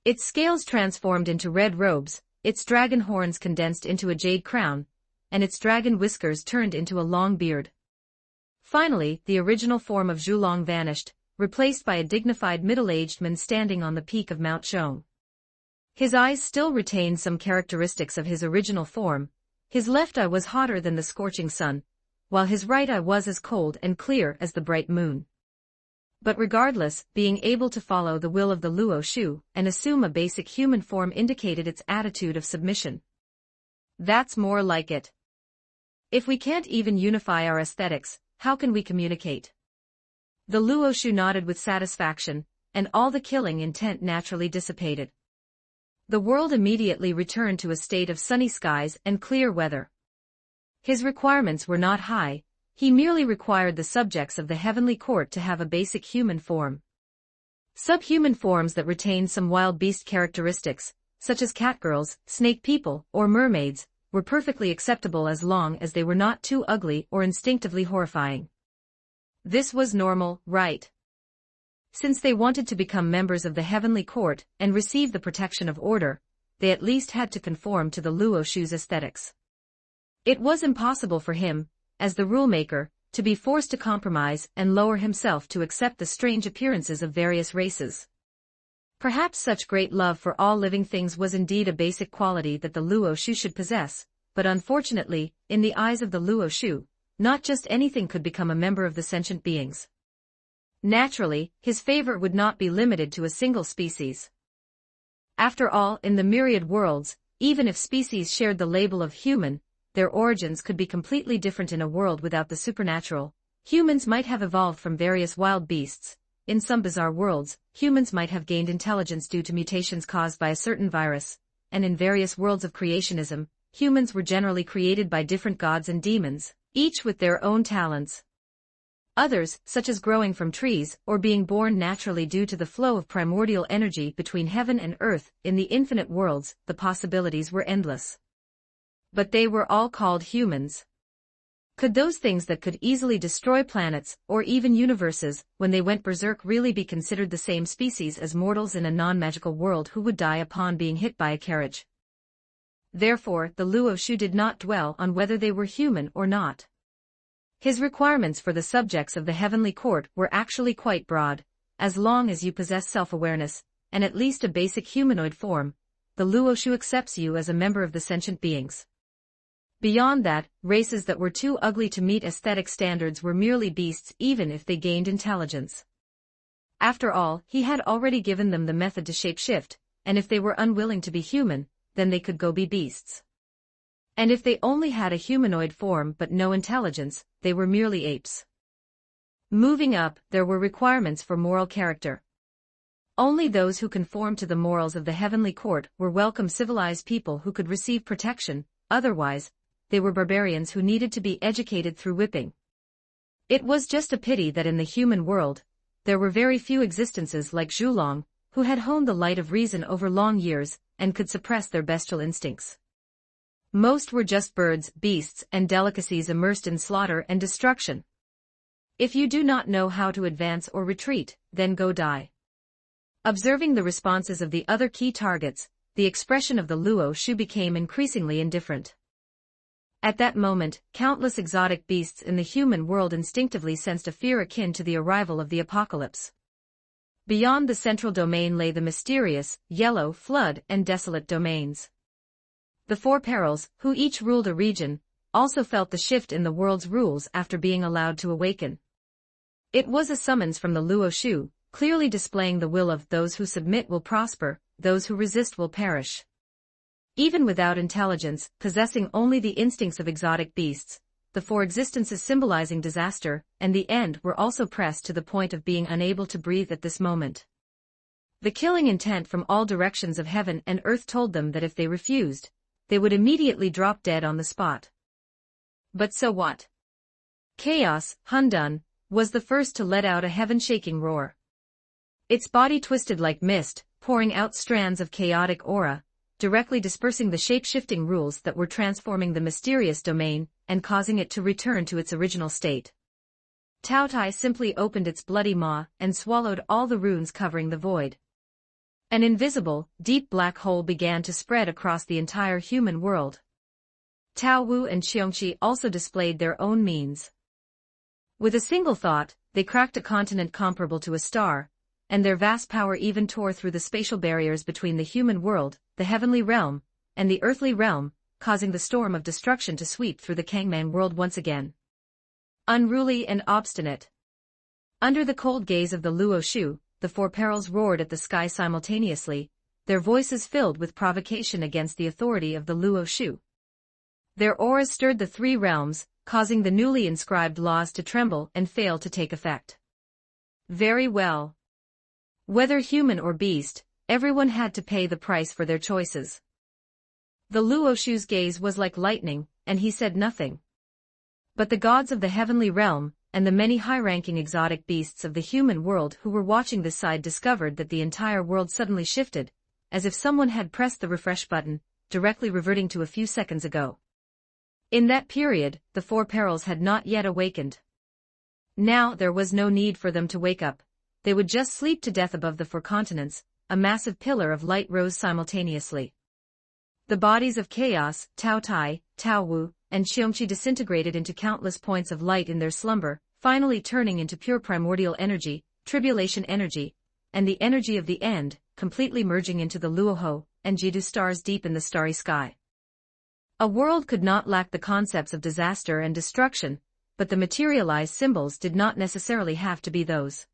Its scales transformed into red robes, its dragon horns condensed into a jade crown, and its dragon whiskers turned into a long beard. Finally, the original form of Zhulong vanished, replaced by a dignified middle-aged man standing on the peak of Mount Zhong. His eyes still retained some characteristics of his original form. His left eye was hotter than the scorching sun, while his right eye was as cold and clear as the bright moon. But regardless, being able to follow the will of the Luoshu and assume a basic human form indicated its attitude of submission. That's more like it. If we can't even unify our aesthetics, how can we communicate? The Luoshu nodded with satisfaction, and all the killing intent naturally dissipated. The world immediately returned to a state of sunny skies and clear weather. His requirements were not high. He merely required the subjects of the heavenly court to have a basic human form. Subhuman forms that retained some wild beast characteristics, such as catgirls, snake people, or mermaids, were perfectly acceptable as long as they were not too ugly or instinctively horrifying. This was normal, right? Since they wanted to become members of the heavenly court and receive the protection of order, they at least had to conform to the Luoshu's aesthetics. It was impossible for him, as the rule-maker, to be forced to compromise and lower himself to accept the strange appearances of various races. Perhaps such great love for all living things was indeed a basic quality that the Luoshu should possess, but unfortunately, in the eyes of the Luoshu, not just anything could become a member of the sentient beings. Naturally, his favor would not be limited to a single species. After all, in the myriad worlds, even if species shared the label of human, their origins could be completely different. In a world without the supernatural, humans might have evolved from various wild beasts. In some bizarre worlds, humans might have gained intelligence due to mutations caused by a certain virus, and in various worlds of creationism, humans were generally created by different gods and demons, each with their own talents. Others, such as growing from trees or being born naturally due to the flow of primordial energy between heaven and earth, in the infinite worlds, the possibilities were endless. But they were all called humans. Could those things that could easily destroy planets, or even universes, when they went berserk really be considered the same species as mortals in a non-magical world who would die upon being hit by a carriage? Therefore, the Luoshu did not dwell on whether they were human or not. His requirements for the subjects of the heavenly court were actually quite broad. As long as you possess self-awareness, and at least a basic humanoid form, the Luoshu accepts you as a member of the sentient beings. Beyond that, races that were too ugly to meet aesthetic standards were merely beasts even if they gained intelligence. After all, he had already given them the method to shapeshift, and if they were unwilling to be human, then they could go be beasts. And if they only had a humanoid form but no intelligence, they were merely apes. Moving up, there were requirements for moral character. Only those who conformed to the morals of the heavenly court were welcome civilized people who could receive protection, otherwise, they were barbarians who needed to be educated through whipping. It was just a pity that in the human world, there were very few existences like Zhulong, who had honed the light of reason over long years, and could suppress their bestial instincts. Most were just birds, beasts, and delicacies immersed in slaughter and destruction. If you do not know how to advance or retreat, then go die. Observing the responses of the other key targets, the expression of the Luo Shu became increasingly indifferent. At that moment, countless exotic beasts in the human world instinctively sensed a fear akin to the arrival of the apocalypse. Beyond the central domain lay the mysterious, yellow, flood, and desolate domains. The four perils, who each ruled a region, also felt the shift in the world's rules after being allowed to awaken. It was a summons from the Luo Shu, clearly displaying the will of those who submit will prosper, those who resist will perish. Even without intelligence, possessing only the instincts of exotic beasts, the four existences symbolizing disaster and the end were also pressed to the point of being unable to breathe at this moment. The killing intent from all directions of heaven and earth told them that if they refused, they would immediately drop dead on the spot. But so what? Chaos, Hundun, was the first to let out a heaven-shaking roar. Its body twisted like mist, pouring out strands of chaotic aura, directly dispersing the shape-shifting rules that were transforming the mysterious domain and causing it to return to its original state. Tao Tai simply opened its bloody maw and swallowed all the runes covering the void. An invisible, deep black hole began to spread across the entire human world. Tao Wu and Xiongqi also displayed their own means. With a single thought, they cracked a continent comparable to a star, and their vast power even tore through the spatial barriers between the human world, the heavenly realm, and the earthly realm, causing the storm of destruction to sweep through the Kangman world once again. Unruly and obstinate. Under the cold gaze of the Luo Shu, the four perils roared at the sky simultaneously, their voices filled with provocation against the authority of the Luo Shu. Their auras stirred the three realms, causing the newly inscribed laws to tremble and fail to take effect. Very well. Whether human or beast, everyone had to pay the price for their choices. The Luo Shu's gaze was like lightning, and he said nothing. But the gods of the heavenly realm, and the many high-ranking exotic beasts of the human world who were watching this side discovered that the entire world suddenly shifted, as if someone had pressed the refresh button, directly reverting to a few seconds ago. In that period, the four perils had not yet awakened. Now there was no need for them to wake up. They would just sleep to death above the four continents. A massive pillar of light rose simultaneously. The bodies of chaos, Tao Tai, Tao Wu, and Xiongqi disintegrated into countless points of light in their slumber, finally turning into pure primordial energy, tribulation energy, and the energy of the end, completely merging into the Luoho and Jidu stars deep in the starry sky. A world could not lack the concepts of disaster and destruction, but the materialized symbols did not necessarily have to be those.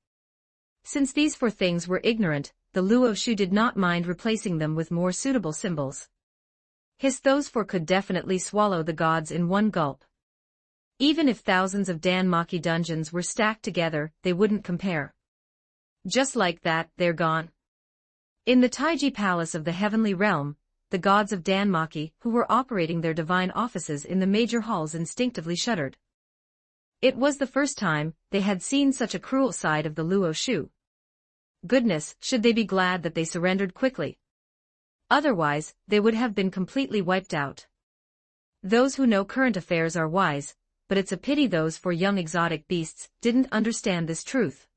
Since these four things were ignorant, the Luo Shu did not mind replacing them with more suitable symbols. Those four could definitely swallow the gods in one gulp. Even if thousands of Danmaki dungeons were stacked together, they wouldn't compare. Just like that, they're gone. In the Taiji Palace of the Heavenly Realm, the gods of Danmaki, who were operating their divine offices in the major halls, instinctively shuddered. It was the first time they had seen such a cruel side of the Luo Shu. Goodness, should they be glad that they surrendered quickly. Otherwise, they would have been completely wiped out. Those who know current affairs are wise, but it's a pity those four young exotic beasts didn't understand this truth.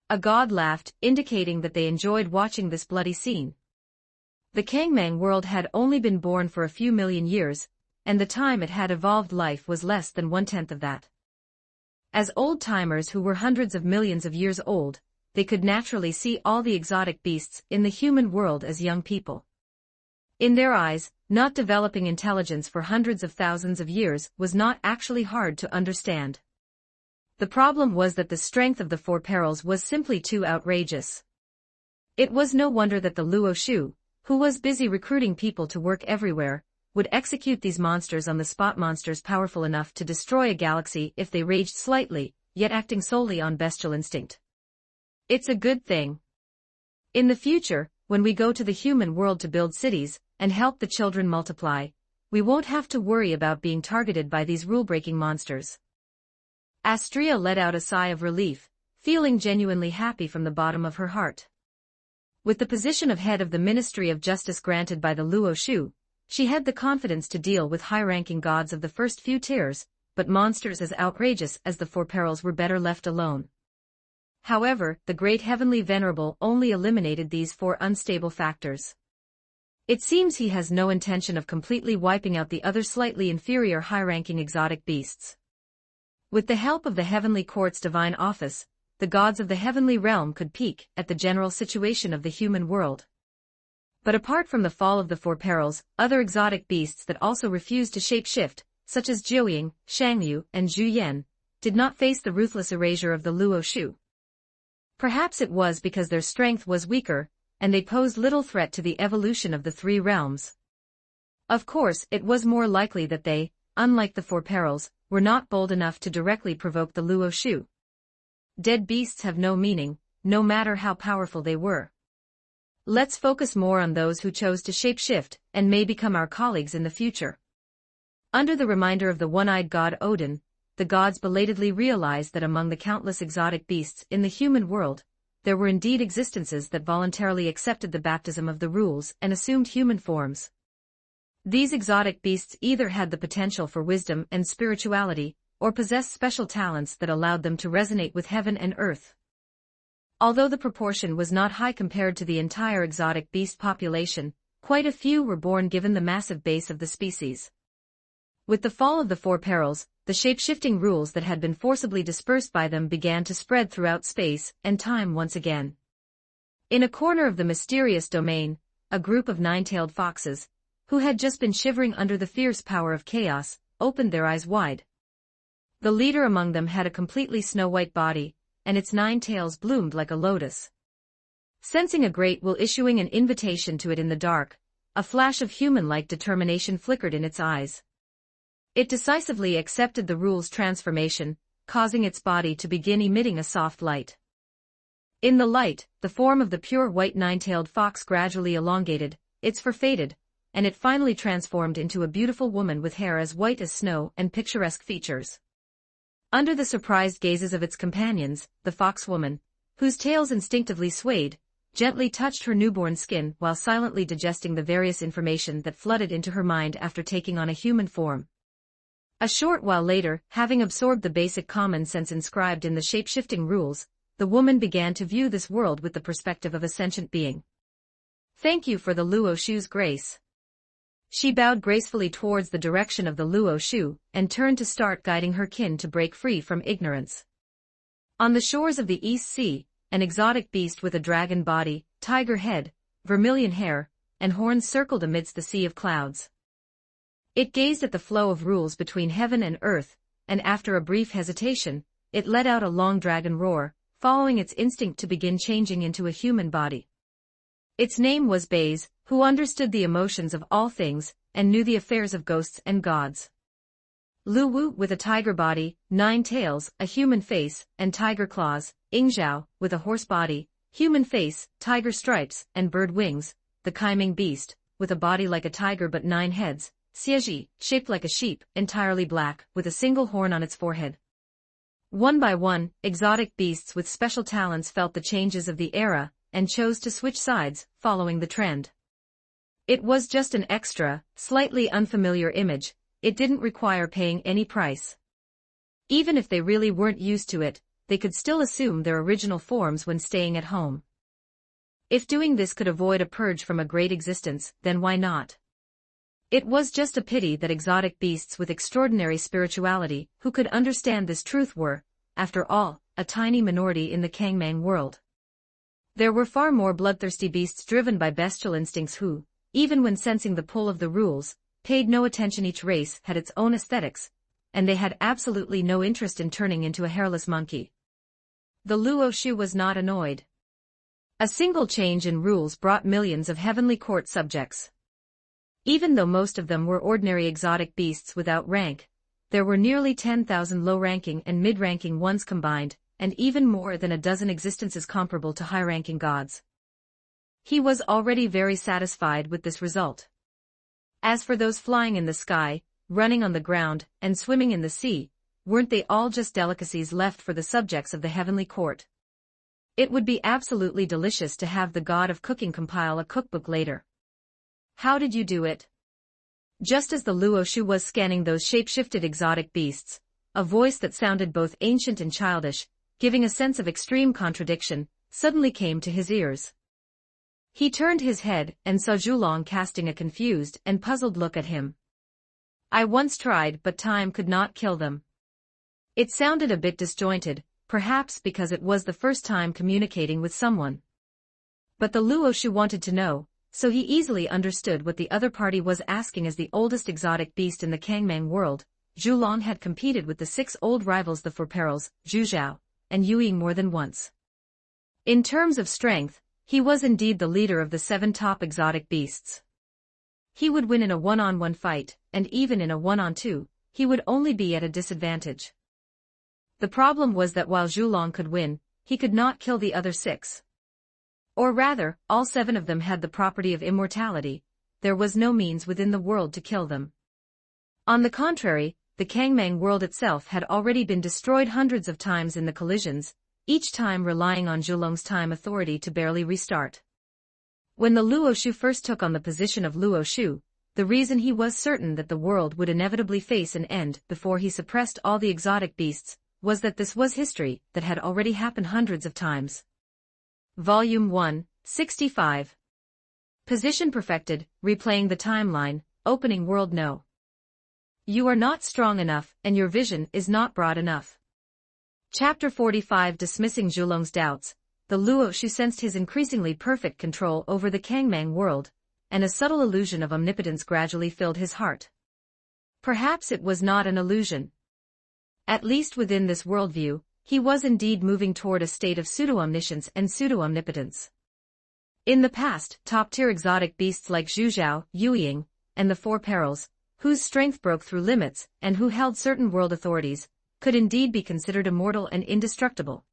A god laughed, indicating that they enjoyed watching this bloody scene. The Kangmang world had only been born for a few million years, and the time it had evolved life was less than 1/10 of that. As old-timers who were hundreds of millions of years old, they could naturally see all the exotic beasts in the human world as young people. In their eyes, not developing intelligence for hundreds of thousands of years was not actually hard to understand. The problem was that the strength of the Four Perils was simply too outrageous. It was no wonder that the Luo Shu, who was busy recruiting people to work everywhere, would execute these monsters on the spot, monsters powerful enough to destroy a galaxy if they raged slightly, yet acting solely on bestial instinct. It's a good thing. In the future, when we go to the human world to build cities and help the children multiply, we won't have to worry about being targeted by these rule-breaking monsters. Astrea let out a sigh of relief, feeling genuinely happy from the bottom of her heart. With the position of head of the Ministry of Justice granted by the Luo Shu, she had the confidence to deal with high-ranking gods of the first few tiers, but monsters as outrageous as the Four Perils were better left alone. However, the great heavenly Venerable only eliminated these four unstable factors. It seems he has no intention of completely wiping out the other slightly inferior high-ranking exotic beasts. With the help of the Heavenly Court's divine office, the gods of the heavenly realm could peek at the general situation of the human world. But apart from the fall of the Four Perils, other exotic beasts that also refused to shapeshift, such as Jiuying, Shangyu, and Zhu Yan, did not face the ruthless erasure of the Luo Shu. Perhaps it was because their strength was weaker, and they posed little threat to the evolution of the three realms. Of course, it was more likely that they, unlike the Four Perils, were not bold enough to directly provoke the Luo Shu. Dead beasts have no meaning, no matter how powerful they were. Let's focus more on those who chose to shapeshift and may become our colleagues in the future. Under the reminder of the one-eyed god Odin, the gods belatedly realized that among the countless exotic beasts in the human world, there were indeed existences that voluntarily accepted the baptism of the rules and assumed human forms. These exotic beasts either had the potential for wisdom and spirituality, or possessed special talents that allowed them to resonate with heaven and earth. Although the proportion was not high compared to the entire exotic beast population, quite a few were born given the massive base of the species. With the fall of the Four Perils, the shape-shifting rules that had been forcibly dispersed by them began to spread throughout space and time once again. In a corner of the mysterious domain, a group of nine-tailed foxes, who had just been shivering under the fierce power of chaos, opened their eyes wide. The leader among them had a completely snow-white body, and its 9 tails bloomed like a lotus. Sensing a great will issuing an invitation to it in the dark, a flash of human-like determination flickered in its eyes. It decisively accepted the rule's transformation, causing its body to begin emitting a soft light. In the light, the form of the pure white 9-tailed fox gradually elongated, its fur faded, and it finally transformed into a beautiful woman with hair as white as snow and picturesque features. Under the surprised gazes of its companions, the fox woman, whose tails instinctively swayed, gently touched her newborn skin while silently digesting the various information that flooded into her mind after taking on a human form. A short while later, having absorbed the basic common sense inscribed in the shape-shifting rules, the woman began to view this world with the perspective of a sentient being. "Thank you for the Luo Shu's grace." She bowed gracefully towards the direction of the Luo Shu, and turned to start guiding her kin to break free from ignorance. On the shores of the East Sea, an exotic beast with a dragon body, tiger head, vermilion hair, and horns circled amidst the sea of clouds. It gazed at the flow of rules between heaven and earth, and after a brief hesitation, it let out a long dragon roar, following its instinct to begin changing into a human body. Its name was Baze, who understood the emotions of all things, and knew the affairs of ghosts and gods. Lu Wu with a tiger body, 9 tails, a human face, and tiger claws, Ingzhao, with a horse body, human face, tiger stripes, and bird wings, the Kaiming beast, with a body like a tiger but 9 heads, Xieji, shaped like a sheep, entirely black, with a single horn on its forehead. One by one, exotic beasts with special talents felt the changes of the era, and chose to switch sides, following the trend. It was just an extra, slightly unfamiliar image, it didn't require paying any price. Even if they really weren't used to it, they could still assume their original forms when staying at home. If doing this could avoid a purge from a great existence, then why not? It was just a pity that exotic beasts with extraordinary spirituality, who could understand this truth were, after all, a tiny minority in the Kangmang world. There were far more bloodthirsty beasts driven by bestial instincts who, even when sensing the pull of the rules, paid no attention. Each race had its own aesthetics, and they had absolutely no interest in turning into a hairless monkey. The Luo Shu was not annoyed. A single change in rules brought millions of heavenly court subjects. Even though most of them were ordinary exotic beasts without rank, there were nearly 10,000 low-ranking and mid-ranking ones combined, and even more than a dozen existences comparable to high-ranking gods. He was already very satisfied with this result. As for those flying in the sky, running on the ground, and swimming in the sea, weren't they all just delicacies left for the subjects of the heavenly court? It would be absolutely delicious to have the god of cooking compile a cookbook later. How did you do it? Just as the Luo Shu was scanning those shape-shifted exotic beasts, a voice that sounded both ancient and childish, giving a sense of extreme contradiction, suddenly came to his ears. He turned his head and saw Zhulong casting a confused and puzzled look at him. I once tried, but time could not kill them. It sounded a bit disjointed, perhaps because it was the first time communicating with someone. But the Luo Shu wanted to know, so he easily understood what the other party was asking. As the oldest exotic beast in the Kangmang world, Zhulong had competed with the 6 old rivals, the Four Perils, Zhuzhao, and Yueying, more than once. In terms of strength, he was indeed the leader of the 7 top exotic beasts. He would win in a one-on-one fight, and even in a one-on-two, he would only be at a disadvantage. The problem was that while Zhulong could win, he could not kill the other 6. Or rather, all 7 of them had the property of immortality. There was no means within the world to kill them. On the contrary, the Kangmang world itself had already been destroyed hundreds of times in the collisions, each time relying on Zhulong's time authority to barely restart. When the Luo Shu first took on the position of Luo Shu, the reason he was certain that the world would inevitably face an end before he suppressed all the exotic beasts was that this was history that had already happened hundreds of times. Volume 1, 65. Position perfected, replaying the timeline, opening world. No. You are not strong enough, and your vision is not broad enough. Chapter 45. Dismissing Zhulong's doubts, the Luo Shu sensed his increasingly perfect control over the Kangmang world, and a subtle illusion of omnipotence gradually filled his heart. Perhaps it was not an illusion. At least within this worldview, he was indeed moving toward a state of pseudo-omniscience and pseudo-omnipotence. In the past, top-tier exotic beasts like Zhuzhao, Yueying, and the Four Perils, whose strength broke through limits and who held certain world authorities, could indeed be considered immortal and indestructible.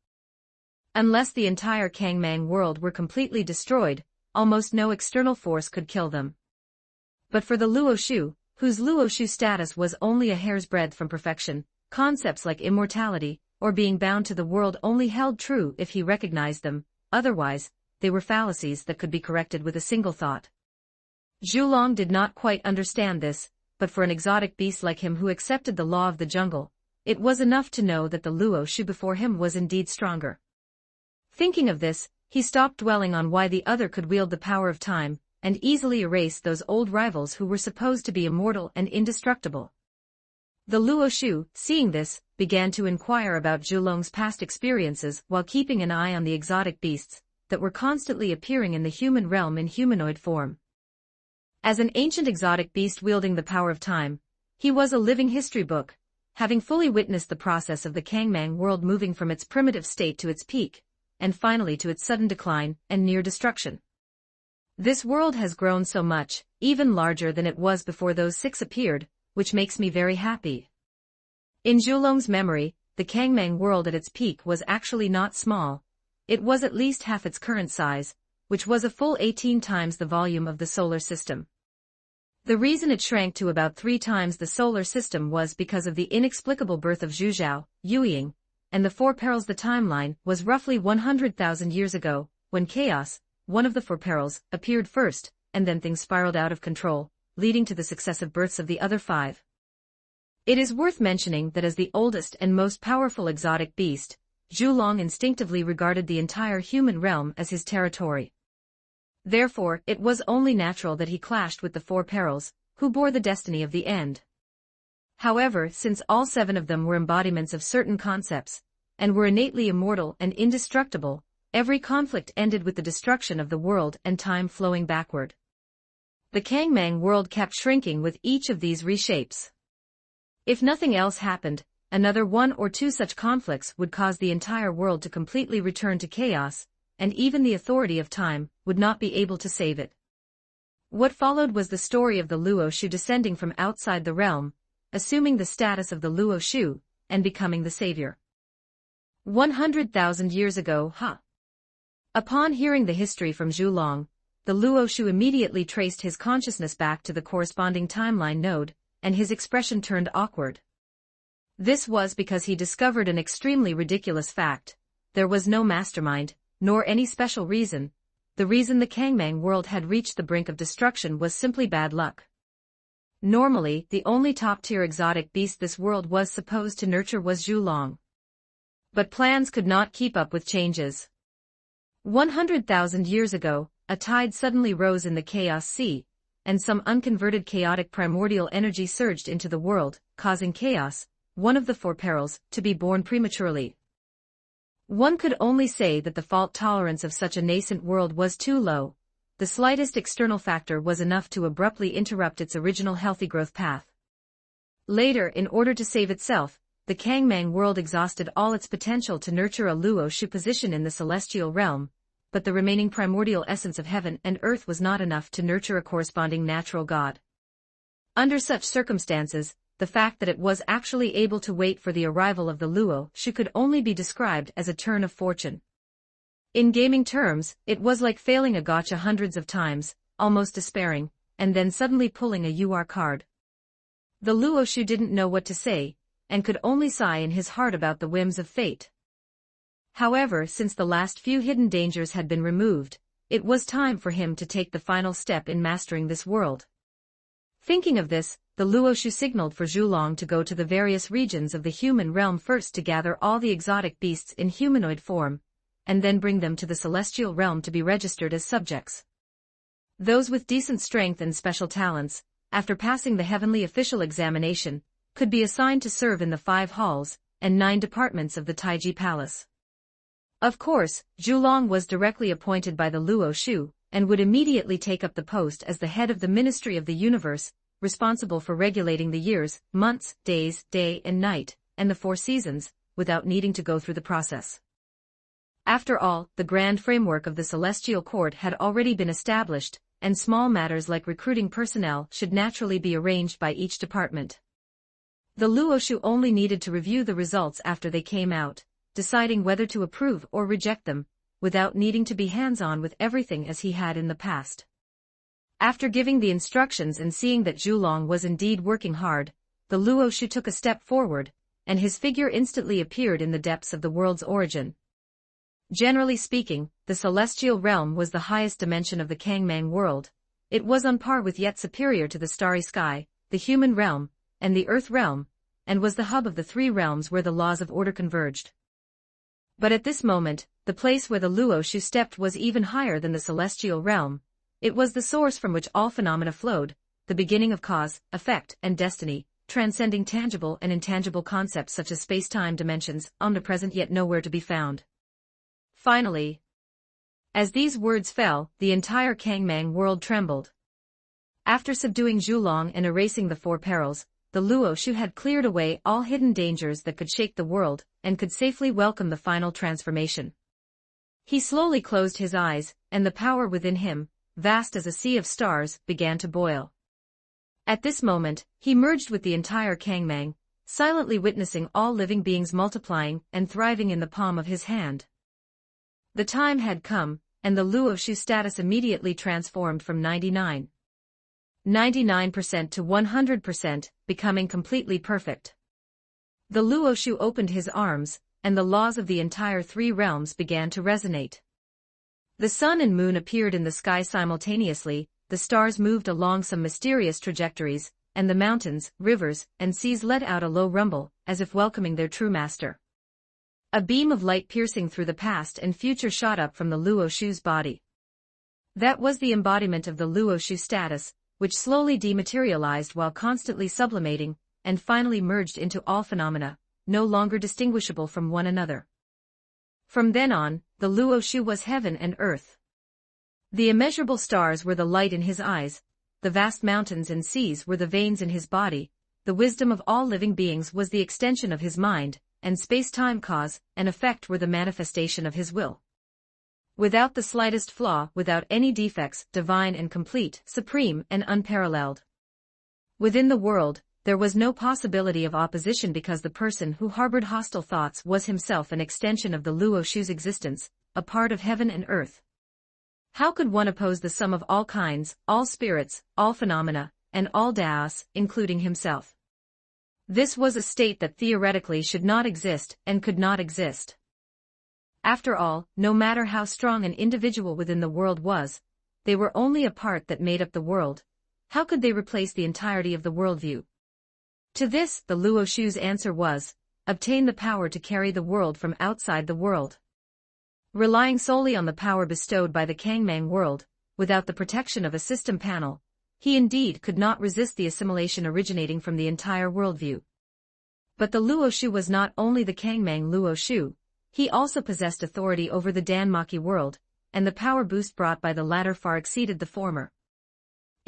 Unless the entire Kangmang world were completely destroyed, almost no external force could kill them. But for the Luo Shu, whose Luo Shu status was only a hair's breadth from perfection, concepts like immortality, or being bound to the world only held true if he recognized them, otherwise, they were fallacies that could be corrected with a single thought. Zhulong did not quite understand this, but for an exotic beast like him who accepted the law of the jungle, it was enough to know that the Luo Shu before him was indeed stronger. Thinking of this, he stopped dwelling on why the other could wield the power of time, and easily erased those old rivals who were supposed to be immortal and indestructible. The Luo Shu, seeing this, began to inquire about Zhulong's past experiences while keeping an eye on the exotic beasts that were constantly appearing in the human realm in humanoid form. As an ancient exotic beast wielding the power of time, he was a living history book, having fully witnessed the process of the Kangmang world moving from its primitive state to its peak, and finally to its sudden decline and near destruction. This world has grown so much, even larger than it was before those 6 appeared, which makes me very happy. In Zhulong's memory, the Kangmang world at its peak was actually not small. It was at least half its current size, which was a full 18 times the volume of the solar system. The reason it shrank to about 3 times the solar system was because of the inexplicable birth of Zhuzhao, Yueying, and the Four Perils. The timeline was roughly 100,000 years ago, when Chaos, one of the Four Perils, appeared first, and then things spiraled out of control, leading to the successive births of the other 5. It is worth mentioning that as the oldest and most powerful exotic beast, Zhulong instinctively regarded the entire human realm as his territory. Therefore, it was only natural that he clashed with the Four Perils, who bore the destiny of the end. However, since all 7 of them were embodiments of certain concepts, and were innately immortal and indestructible, every conflict ended with the destruction of the world and time flowing backward. the Kangmang world kept shrinking with each of these reshapes. If nothing else happened, another one or two such conflicts would cause the entire world to completely return to chaos, and even the authority of time would not be able to save it. What followed was the story of the Luo Shu descending from outside the realm, assuming the status of the Luo Shu, and becoming the savior. 100,000 years ago, Upon hearing the history from Zhulong, the Luo Shu immediately traced his consciousness back to the corresponding timeline node, and his expression turned awkward. This was because he discovered an extremely ridiculous fact: there was no mastermind, nor any special reason. The reason the Kangmang world had reached the brink of destruction was simply bad luck. Normally, the only top-tier exotic beast this world was supposed to nurture was Zhulong. But plans could not keep up with changes. 100,000 years ago, a tide suddenly rose in the Chaos Sea, and some unconverted chaotic primordial energy surged into the world, causing chaos, one of the four perils, to be born prematurely. One could only say that the fault tolerance of such a nascent world was too low. The slightest external factor was enough to abruptly interrupt its original healthy growth path. Later, in order to save itself, the Kangmang world exhausted all its potential to nurture a Luo Shu position in the celestial realm, but the remaining primordial essence of heaven and earth was not enough to nurture a corresponding natural god. Under such circumstances, the fact that it was actually able to wait for the arrival of the Luo Shu could only be described as a turn of fortune. In gaming terms, it was like failing a gacha hundreds of times, almost despairing, and then suddenly pulling a UR card. The Luo Shu didn't know what to say, and could only sigh in his heart about the whims of fate. However, since the last few hidden dangers had been removed, it was time for him to take the final step in mastering this world. Thinking of this, the Luo Shu signaled for Zhulong to go to the various regions of the human realm first to gather all the exotic beasts in humanoid form, and then bring them to the celestial realm to be registered as subjects. Those with decent strength and special talents, after passing the heavenly official examination, could be assigned to serve in the 5 halls and 9 departments of the Taiji Palace. Of course, Zhulong was directly appointed by the Luo Shu, and would immediately take up the post as the head of the Ministry of the Universe, responsible for regulating the years, months, days, day and night, and the 4 seasons, without needing to go through the process. After all, the grand framework of the Celestial Court had already been established, and small matters like recruiting personnel should naturally be arranged by each department. The Luo Shu only needed to review the results after they came out, deciding whether to approve or reject them, without needing to be hands-on with everything as he had in the past. After giving the instructions and seeing that Zhulong was indeed working hard, the Luo Shu took a step forward, and his figure instantly appeared in the depths of the world's origin. Generally speaking, the celestial realm was the highest dimension of the Kangmang world. It was on par with yet superior to the starry sky, the human realm, and the earth realm, and was the hub of the 3 realms where the laws of order converged. But at this moment, the place where the Luo Shu stepped was even higher than the celestial realm. It was the source from which all phenomena flowed, the beginning of cause, effect, and destiny, transcending tangible and intangible concepts such as space-time dimensions, omnipresent yet nowhere to be found. Finally, as these words fell, the entire Kangmang world trembled. After subduing Zhulong and erasing the 4 perils, the Luo Shu had cleared away all hidden dangers that could shake the world, and could safely welcome the final transformation. He slowly closed his eyes, and the power within him, vast as a sea of stars, began to boil. At this moment, he merged with the entire Kangmang, silently witnessing all living beings multiplying and thriving in the palm of his hand. The time had come, and the Luo Shu status immediately transformed from 99% to 100%, becoming completely perfect. The Luo Shu opened his arms, and the laws of the entire 3 realms began to resonate. The sun and moon appeared in the sky simultaneously, the stars moved along some mysterious trajectories, and the mountains, rivers, and seas let out a low rumble, as if welcoming their true master. A beam of light piercing through the past and future shot up from the Luo Shu's body. That was the embodiment of the Luo Shu status, which slowly dematerialized while constantly sublimating, and finally merged into all phenomena, no longer distinguishable from one another. From then on, the Luo Shu was heaven and earth. The immeasurable stars were the light in his eyes, the vast mountains and seas were the veins in his body, the wisdom of all living beings was the extension of his mind, and space-time cause and effect were the manifestation of his will. Without the slightest flaw, without any defects, divine and complete, supreme and unparalleled. Within the world, there was no possibility of opposition because the person who harbored hostile thoughts was himself an extension of the Luo Shu's existence, a part of heaven and earth. How could one oppose the sum of all kinds, all spirits, all phenomena, and all Daos, including himself? This was a state that theoretically should not exist and could not exist. After all, no matter how strong an individual within the world was, they were only a part that made up the world. How could they replace the entirety of the worldview? To this, the Luo Shu's answer was, obtain the power to carry the world from outside the world. Relying solely on the power bestowed by the Kangmang world, without the protection of a system panel, he indeed could not resist the assimilation originating from the entire worldview. But the Luo Shu was not only the Kangmang Luo Shu, he also possessed authority over the Danmaki world, and the power boost brought by the latter far exceeded the former.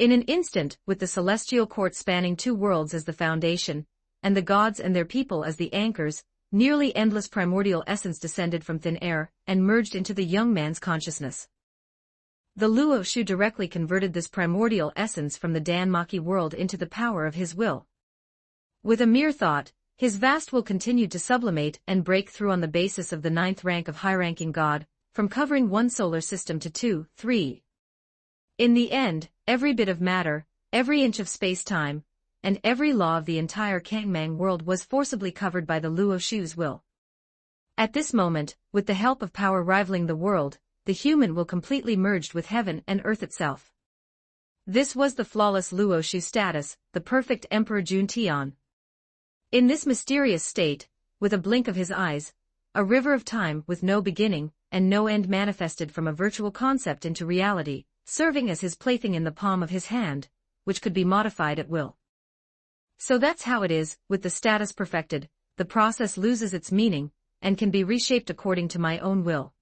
In an instant, with the celestial court spanning two worlds as the foundation, and the gods and their people as the anchors, nearly endless primordial essence descended from thin air, and merged into the young man's consciousness. The Luo Shu directly converted this primordial essence from the Danmaki world into the power of his will. With a mere thought, his vast will continued to sublimate and break through on the basis of the 9th rank of high-ranking God, from covering one solar system to 2, 3. In the end, every bit of matter, every inch of space-time, and every law of the entire Kangmang world was forcibly covered by the Luo Shu's will. At this moment, with the help of power rivaling the world, the human will completely merged with heaven and earth itself. This was the flawless Luo Shu status, the perfect Emperor Juntian. In this mysterious state, with a blink of his eyes, a river of time with no beginning and no end manifested from a virtual concept into reality, serving as his plaything in the palm of his hand, which could be modified at will. So that's how it is, with the status perfected, the process loses its meaning, and can be reshaped according to my own will.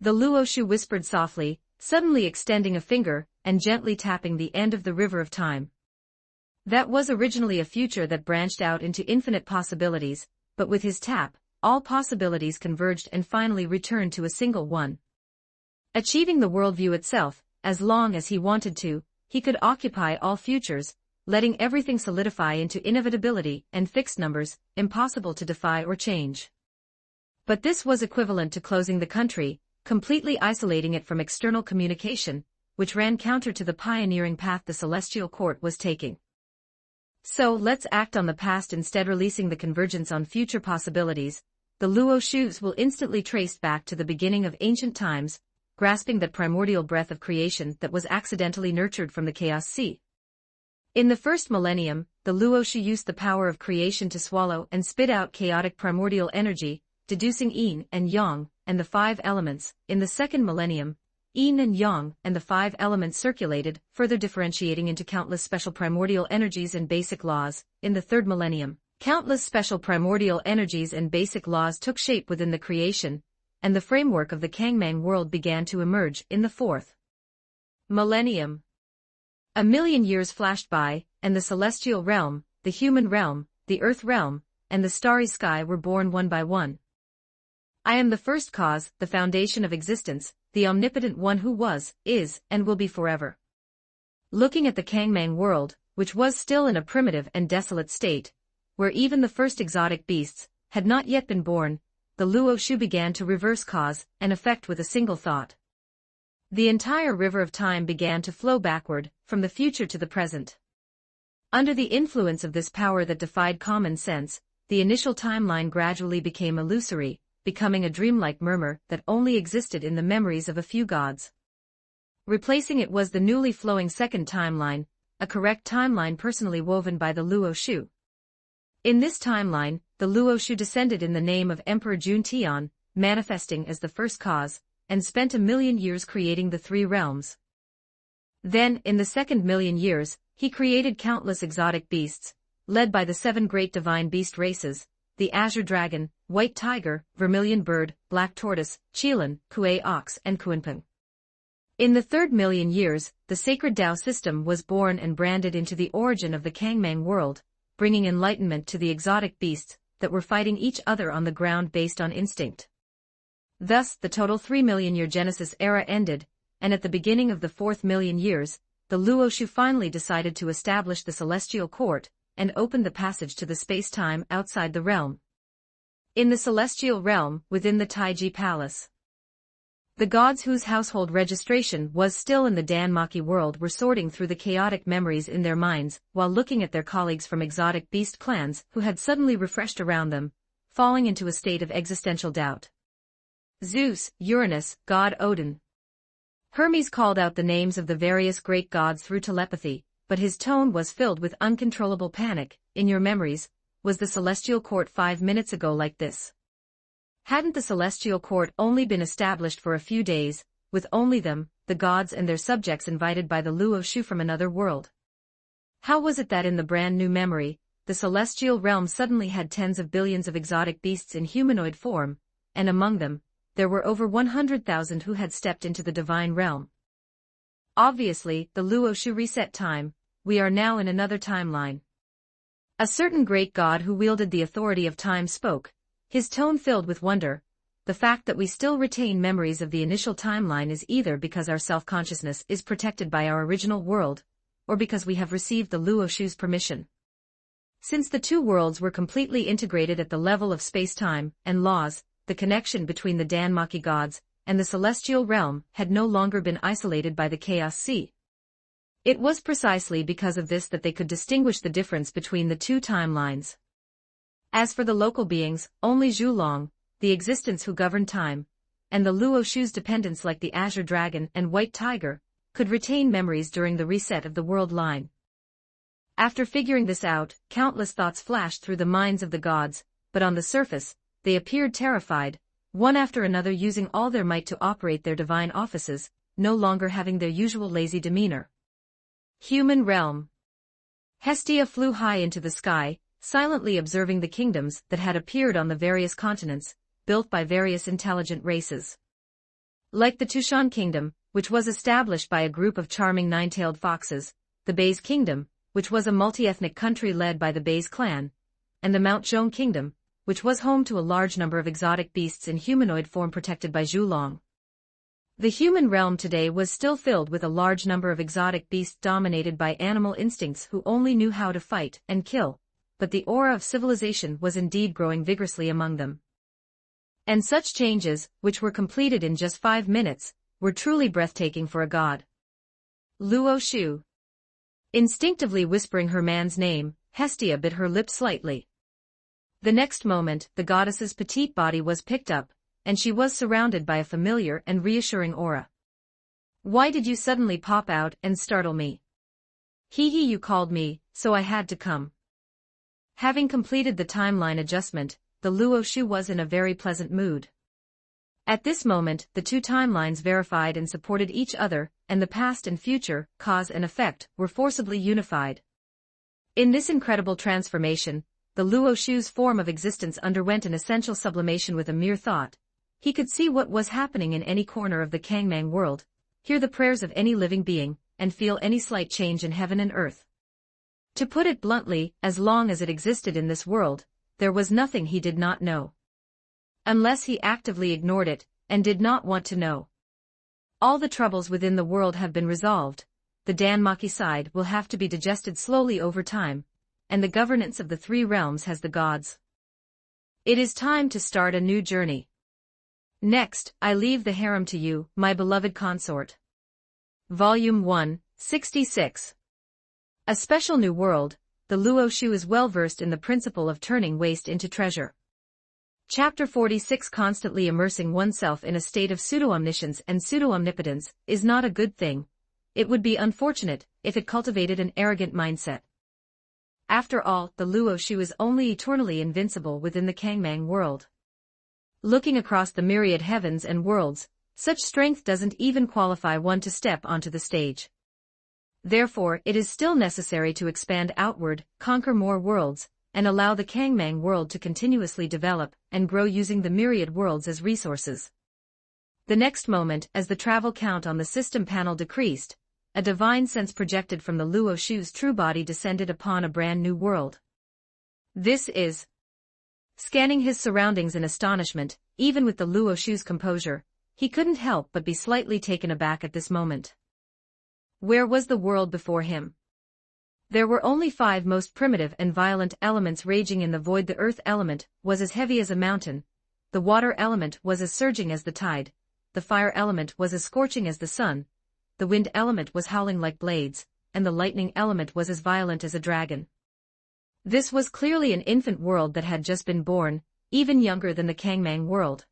The Luo Shu whispered softly, suddenly extending a finger, and gently tapping the end of the river of time. That was originally a future that branched out into infinite possibilities, but with his tap, all possibilities converged and finally returned to a single one. Achieving the worldview itself, as long as he wanted to, he could occupy all futures, letting everything solidify into inevitability and fixed numbers, impossible to defy or change. But this was equivalent to closing the country, completely isolating it from external communication, which ran counter to the pioneering path the celestial court was taking. So let's act on the past instead, releasing the convergence on future possibilities. The Luo Shus will instantly traced back to the beginning of ancient times, grasping that primordial breath of creation that was accidentally nurtured from the chaos sea. In the first millennium, the Luo Shu used the power of creation to swallow and spit out chaotic primordial energy, deducing yin and yang, and the 5 elements. In the second millennium, yin and yang and the 5 elements circulated, further differentiating into countless special primordial energies and basic laws. In the third millennium, countless special primordial energies and basic laws took shape within the creation, and the framework of the Kangmang world began to emerge. In the fourth millennium, 1,000,000 years flashed by, and the celestial realm, the human realm, the earth realm, and the starry sky were born one by one. I am the first cause, the foundation of existence, the omnipotent one who was, is, and will be forever. Looking at the Kangmang world, which was still in a primitive and desolate state, where even the first exotic beasts had not yet been born, the Luo Shu began to reverse cause and effect with a single thought. The entire river of time began to flow backward, from the future to the present. Under the influence of this power that defied common sense, the initial timeline gradually became illusory, becoming a dreamlike murmur that only existed in the memories of a few gods. Replacing it was the newly flowing second timeline, a correct timeline personally woven by the Luo Shu. In this timeline, the Luo Shu descended in the name of Emperor Juntian, manifesting as the first cause, and spent 1,000,000 years creating the 3 realms. Then, in the second 1,000,000 years, he created countless exotic beasts, led by the 7 great divine beast races, the azure dragon, white tiger, vermilion bird, black tortoise, qilin, kuei ox, and kuanping. In the 3rd million years, the sacred Tao system was born and branded into the origin of the Kangmang world, bringing enlightenment to the exotic beasts that were fighting each other on the ground based on instinct. Thus, the total 3 million year Genesis era ended, and at the beginning of the 4th million years, the Luoshu finally decided to establish the celestial court, and opened the passage to the space-time outside the realm. In the celestial realm, within the Taiji Palace, the gods whose household registration was still in the Danmaki world were sorting through the chaotic memories in their minds, while looking at their colleagues from exotic beast clans who had suddenly refreshed around them, falling into a state of existential doubt. Zeus, Uranus, God Odin. Hermes called out the names of the various great gods through telepathy, but his tone was filled with uncontrollable panic. In your memories, was the celestial court 5 minutes ago like this? Hadn't the celestial court only been established for a few days, with only them, the gods and their subjects invited by the Luoshu from another world? How was it that in the brand new memory, the celestial realm suddenly had tens of billions of exotic beasts in humanoid form, and among them, there were over 100,000 who had stepped into the divine realm? Obviously, the Luoshu reset time. We are now in another timeline. A certain great god who wielded the authority of time spoke, his tone filled with wonder. The fact that we still retain memories of the initial timeline is either because our self-consciousness is protected by our original world, or because we have received the Luoshu's permission. Since the two worlds were completely integrated at the level of space-time and laws, the connection between the Danmaki gods and the celestial realm had no longer been isolated by the Chaos Sea. It was precisely because of this that they could distinguish the difference between the two timelines. As for the local beings, only Zhulong, the existence who governed time, and the Luoshu's dependents like the Azure Dragon and White Tiger, could retain memories during the reset of the world line. After figuring this out, countless thoughts flashed through the minds of the gods, but on the surface, they appeared terrified, one after another using all their might to operate their divine offices, no longer having their usual lazy demeanor. Human realm. Hestia flew high into the sky, silently observing the kingdoms that had appeared on the various continents, built by various intelligent races. Like the Tushan kingdom, which was established by a group of charming nine-tailed foxes, the Bays kingdom, which was a multi-ethnic country led by the Bays clan, and the Mount Zhong kingdom, which was home to a large number of exotic beasts in humanoid form protected by Zhulong. The human realm today was still filled with a large number of exotic beasts dominated by animal instincts who only knew how to fight and kill, but the aura of civilization was indeed growing vigorously among them. And such changes, which were completed in just 5 minutes, were truly breathtaking for a god. Luoshu. Instinctively whispering her man's name, Hestia bit her lip slightly. The next moment, the goddess's petite body was picked up, and she was surrounded by a familiar and reassuring aura. Why did you suddenly pop out and startle me? Hee, you called me, so I had to come. Having completed the timeline adjustment, the Luoshu was in a very pleasant mood. At this moment, the two timelines verified and supported each other, and the past and future, cause and effect, were forcibly unified. In this incredible transformation, the Luoshu's form of existence underwent an essential sublimation with a mere thought. He could see what was happening in any corner of the Kangmang world, hear the prayers of any living being, and feel any slight change in heaven and earth. To put it bluntly, as long as it existed in this world, there was nothing he did not know. Unless he actively ignored it, and did not want to know. All the troubles within the world have been resolved, the Danmaki side will have to be digested slowly over time, and the governance of the three realms has the gods. It is time to start a new journey. Next, I leave the harem to you, my beloved consort. Volume 1, 66. A special new world, the Luoshu is well versed in the principle of turning waste into treasure. Chapter 46. Constantly immersing oneself in a state of pseudo-omniscience and pseudo-omnipotence is not a good thing. It would be unfortunate if it cultivated an arrogant mindset. After all, the Luoshu is only eternally invincible within the Kangmang world. Looking across the myriad heavens and worlds, such strength doesn't even qualify one to step onto the stage. Therefore, it is still necessary to expand outward, conquer more worlds, and allow the Kangmang world to continuously develop and grow using the myriad worlds as resources. The next moment, as the travel count on the system panel decreased, a divine sense projected from the Luo Shu's true body descended upon a brand new world. This is... Scanning his surroundings in astonishment, even with the Luo Shu's composure, he couldn't help but be slightly taken aback at this moment. Where was the world before him? There were only 5 most primitive and violent elements raging in the void. The earth element was as heavy as a mountain, the water element was as surging as the tide, the fire element was as scorching as the sun, the wind element was howling like blades, and the lightning element was as violent as a dragon. This was clearly an infant world that had just been born, even younger than the Kangmang world.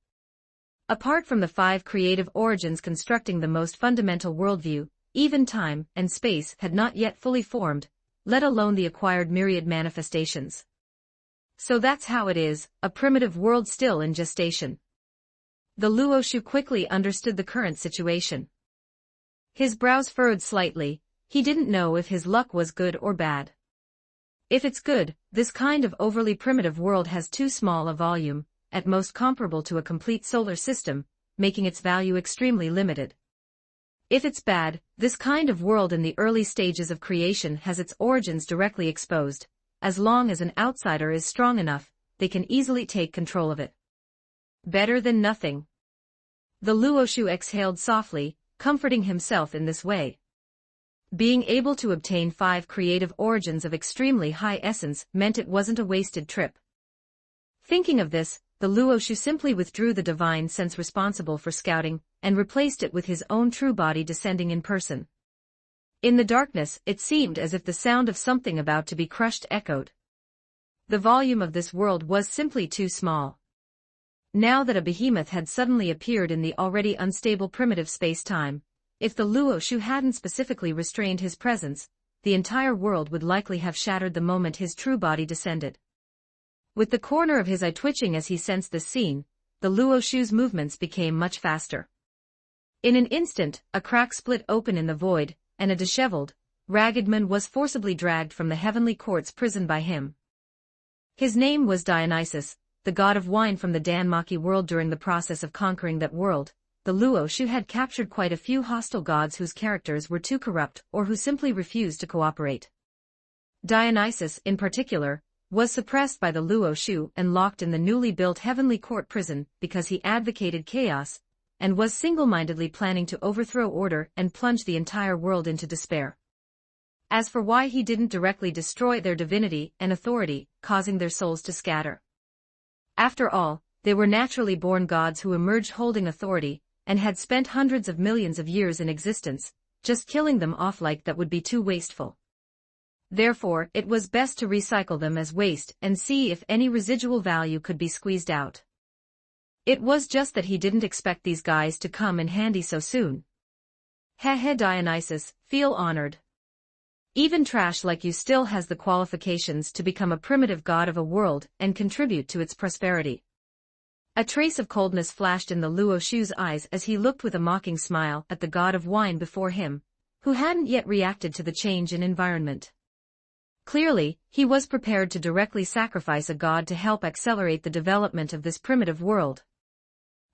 Apart from the 5 creative origins constructing the most fundamental worldview, even time and space had not yet fully formed, let alone the acquired myriad manifestations. So that's how it is, a primitive world still in gestation. The Luo Shu quickly understood the current situation. His brows furrowed slightly, he didn't know if his luck was good or bad. If it's good, this kind of overly primitive world has too small a volume, at most comparable to a complete solar system, making its value extremely limited. If it's bad, this kind of world in the early stages of creation has its origins directly exposed. As long as an outsider is strong enough, they can easily take control of it. Better than nothing. The Luo Shu exhaled softly, comforting himself in this way. Being able to obtain 5 creative origins of extremely high essence meant it wasn't a wasted trip. Thinking of this, the Luo Shu simply withdrew the divine sense responsible for scouting, and replaced it with his own true body descending in person. In the darkness, it seemed as if the sound of something about to be crushed echoed. The volume of this world was simply too small. Now that a behemoth had suddenly appeared in the already unstable primitive space-time, if the Luo Shu hadn't specifically restrained his presence, the entire world would likely have shattered the moment his true body descended. With the corner of his eye twitching as he sensed this scene, the Luo Shu's movements became much faster. In an instant, a crack split open in the void, and a disheveled, ragged man was forcibly dragged from the heavenly court's prison by him. His name was Dionysus, the god of wine from the Danmaki world. During the process of conquering that world, the Luo Shu had captured quite a few hostile gods whose characters were too corrupt or who simply refused to cooperate. Dionysus, in particular, was suppressed by the Luo Shu and locked in the newly built heavenly court prison because he advocated chaos, and was single-mindedly planning to overthrow order and plunge the entire world into despair. As for why he didn't directly destroy their divinity and authority, causing their souls to scatter. After all, they were naturally born gods who emerged holding authority, and had spent hundreds of millions of years in existence, just killing them off like that would be too wasteful. Therefore, it was best to recycle them as waste and see if any residual value could be squeezed out. It was just that he didn't expect these guys to come in handy so soon. Heh Dionysus, feel honored. Even trash like you still has the qualifications to become a primitive god of a world and contribute to its prosperity. A trace of coldness flashed in the Luo Shu's eyes as he looked with a mocking smile at the god of wine before him, who hadn't yet reacted to the change in environment. Clearly, he was prepared to directly sacrifice a god to help accelerate the development of this primitive world.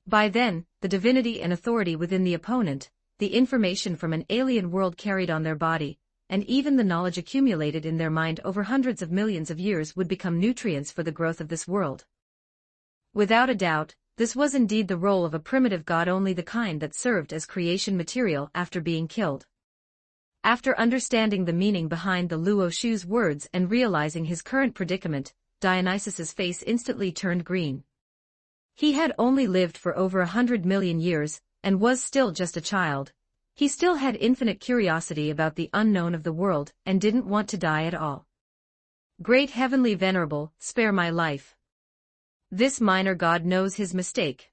By then, the divinity and authority within the opponent, the information from an alien world carried on their body, and even the knowledge accumulated in their mind over hundreds of millions of years would become nutrients for the growth of this world. Without a doubt, this was indeed the role of a primitive god, only the kind that served as creation material after being killed. After understanding the meaning behind the Luo Shu's words and realizing his current predicament, Dionysus's face instantly turned green. He had only lived for over 100 million years, and was still just a child. He still had infinite curiosity about the unknown of the world, and didn't want to die at all. Great Heavenly Venerable, spare my life. This minor god knows his mistake.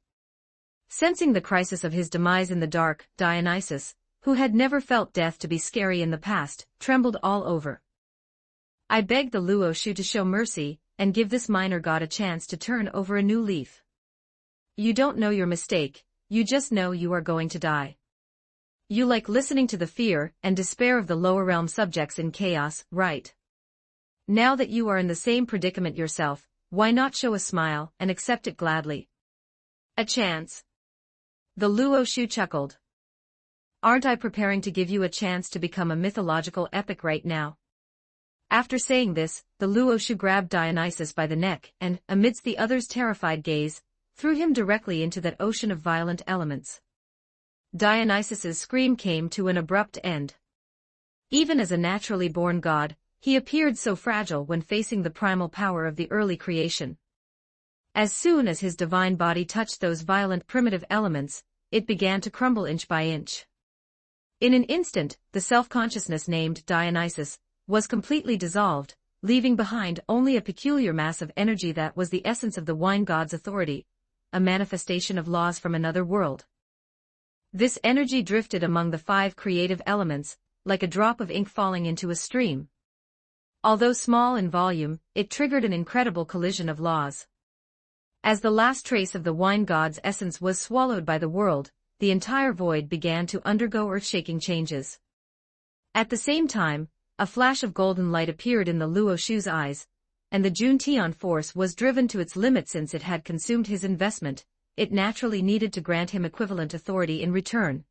Sensing the crisis of his demise in the dark, Dionysus, who had never felt death to be scary in the past, trembled all over. I beg the Luo Shu to show mercy, and give this minor god a chance to turn over a new leaf. You don't know your mistake, you just know you are going to die. You like listening to the fear and despair of the lower realm subjects in chaos, right? Now that you are in the same predicament yourself, why not show a smile and accept it gladly? A chance. The Luo Shu chuckled. Aren't I preparing to give you a chance to become a mythological epic right now? After saying this, the Luo Shu grabbed Dionysus by the neck and, amidst the other's terrified gaze, threw him directly into that ocean of violent elements. Dionysus's scream came to an abrupt end. Even as a naturally born god, he appeared so fragile when facing the primal power of the early creation. As soon as his divine body touched those violent primitive elements, it began to crumble inch by inch. In an instant, the self-consciousness named Dionysus was completely dissolved, leaving behind only a peculiar mass of energy that was the essence of the wine god's authority, a manifestation of laws from another world. This energy drifted among the 5 creative elements, like a drop of ink falling into a stream. Although small in volume, it triggered an incredible collision of laws. As the last trace of the wine god's essence was swallowed by the world, the entire void began to undergo earth-shaking changes. At the same time, a flash of golden light appeared in the Luo Shu's eyes, and the Juntian force was driven to its limit since it had consumed his investment. It naturally needed to grant him equivalent authority in return.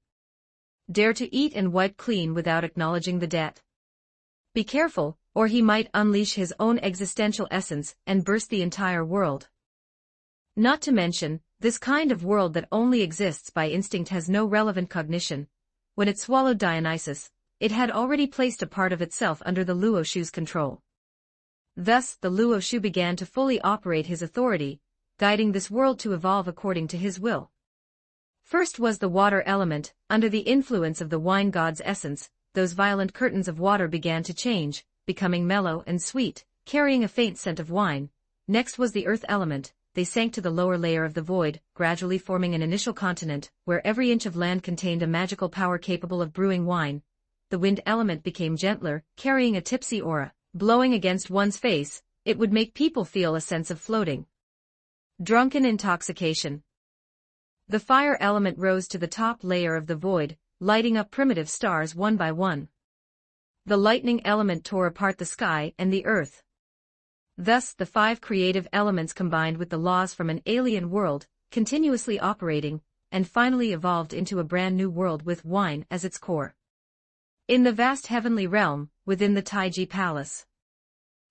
Dare to eat and wipe clean without acknowledging the debt. Be careful, or he might unleash his own existential essence and burst the entire world. Not to mention, this kind of world that only exists by instinct has no relevant cognition. When it swallowed Dionysus, it had already placed a part of itself under the Luo Shu's control. Thus, the Luo Shu began to fully operate his authority, guiding this world to evolve according to his will. First was the water element. Under the influence of the wine god's essence, those violent curtains of water began to change, becoming mellow and sweet, carrying a faint scent of wine. Next was the earth element. They sank to the lower layer of the void, gradually forming an initial continent, where every inch of land contained a magical power capable of brewing wine. The wind element became gentler, carrying a tipsy aura. Blowing against one's face, it would make people feel a sense of floating. Drunken intoxication. The fire element rose to the top layer of the void, lighting up primitive stars one by one. The lightning element tore apart the sky and the earth. Thus, the 5 creative elements combined with the laws from an alien world, continuously operating, and finally evolved into a brand new world with wine as its core. In the vast heavenly realm, within the Taiji Palace,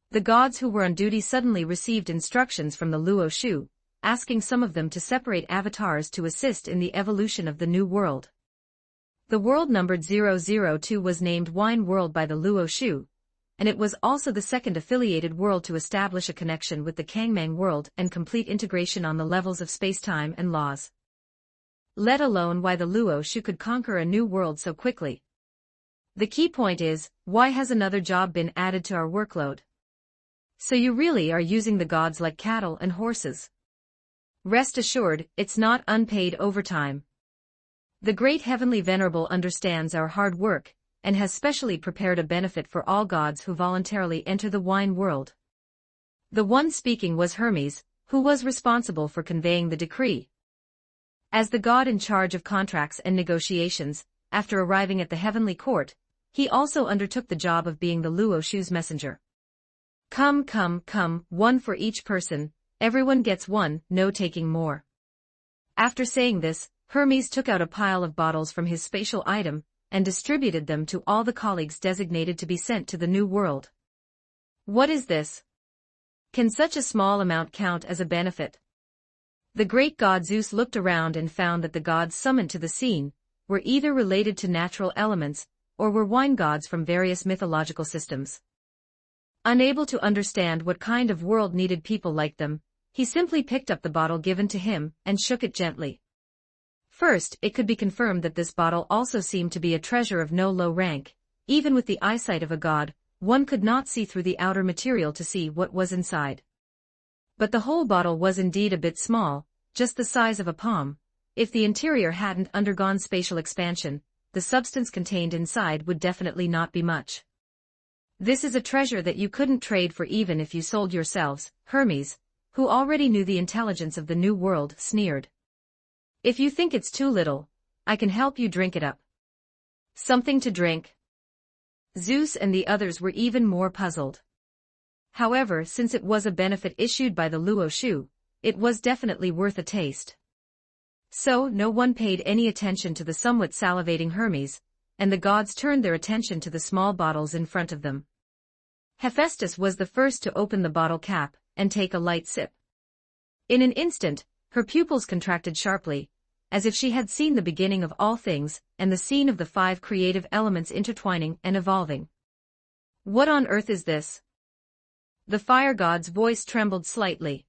the gods who were on duty suddenly received instructions from the Luo Shu, asking some of them to separate avatars to assist in the evolution of the new world. The world numbered 002 was named Wine World by the Luo Shu, and it was also the second affiliated world to establish a connection with the Kangmang world and complete integration on the levels of space-time and laws. Let alone why the Luo Shu could conquer a new world so quickly. The key point is, why has another job been added to our workload? So you really are using the gods like cattle and horses. Rest assured, it's not unpaid overtime. The great heavenly Venerable understands our hard work, and has specially prepared a benefit for all gods who voluntarily enter the wine world. The one speaking was Hermes, who was responsible for conveying the decree. As the god in charge of contracts and negotiations, after arriving at the heavenly court, he also undertook the job of being the Luo Shu's messenger. Come, one for each person, everyone gets one, no taking more. After saying this, Hermes took out a pile of bottles from his spatial item, and distributed them to all the colleagues designated to be sent to the new world. What is this? Can such a small amount count as a benefit? The great god Zeus looked around and found that the gods summoned to the scene were either related to natural elements, or were wine gods from various mythological systems. Unable to understand what kind of world needed people like them, he simply picked up the bottle given to him and shook it gently. First, it could be confirmed that this bottle also seemed to be a treasure of no low rank. Even with the eyesight of a god, one could not see through the outer material to see what was inside. But the whole bottle was indeed a bit small, just the size of a palm. If the interior hadn't undergone spatial expansion, the substance contained inside would definitely not be much. This is a treasure that you couldn't trade for even if you sold yourselves, Hermes, who already knew the intelligence of the new world, sneered. If you think it's too little, I can help you drink it up. Something to drink? Zeus and the others were even more puzzled. However, since it was a benefit issued by the Luo Shu, it was definitely worth a taste. So no one paid any attention to the somewhat salivating Hermes, and the gods turned their attention to the small bottles in front of them. Hephaestus was the first to open the bottle cap and take a light sip. In an instant, her pupils contracted sharply, as if she had seen the beginning of all things and the scene of the 5 creative elements intertwining and evolving. What on earth is this? The fire god's voice trembled slightly.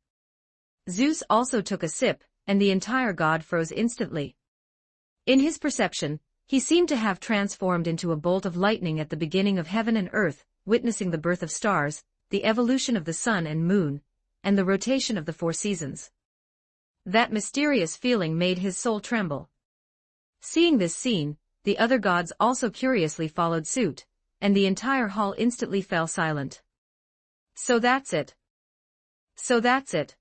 Zeus also took a sip, and the entire god froze instantly. In his perception, he seemed to have transformed into a bolt of lightning at the beginning of heaven and earth, witnessing the birth of stars, the evolution of the sun and moon, and the rotation of the 4 seasons. That mysterious feeling made his soul tremble. Seeing this scene, the other gods also curiously followed suit, and the entire hall instantly fell silent. So that's it. So that's it.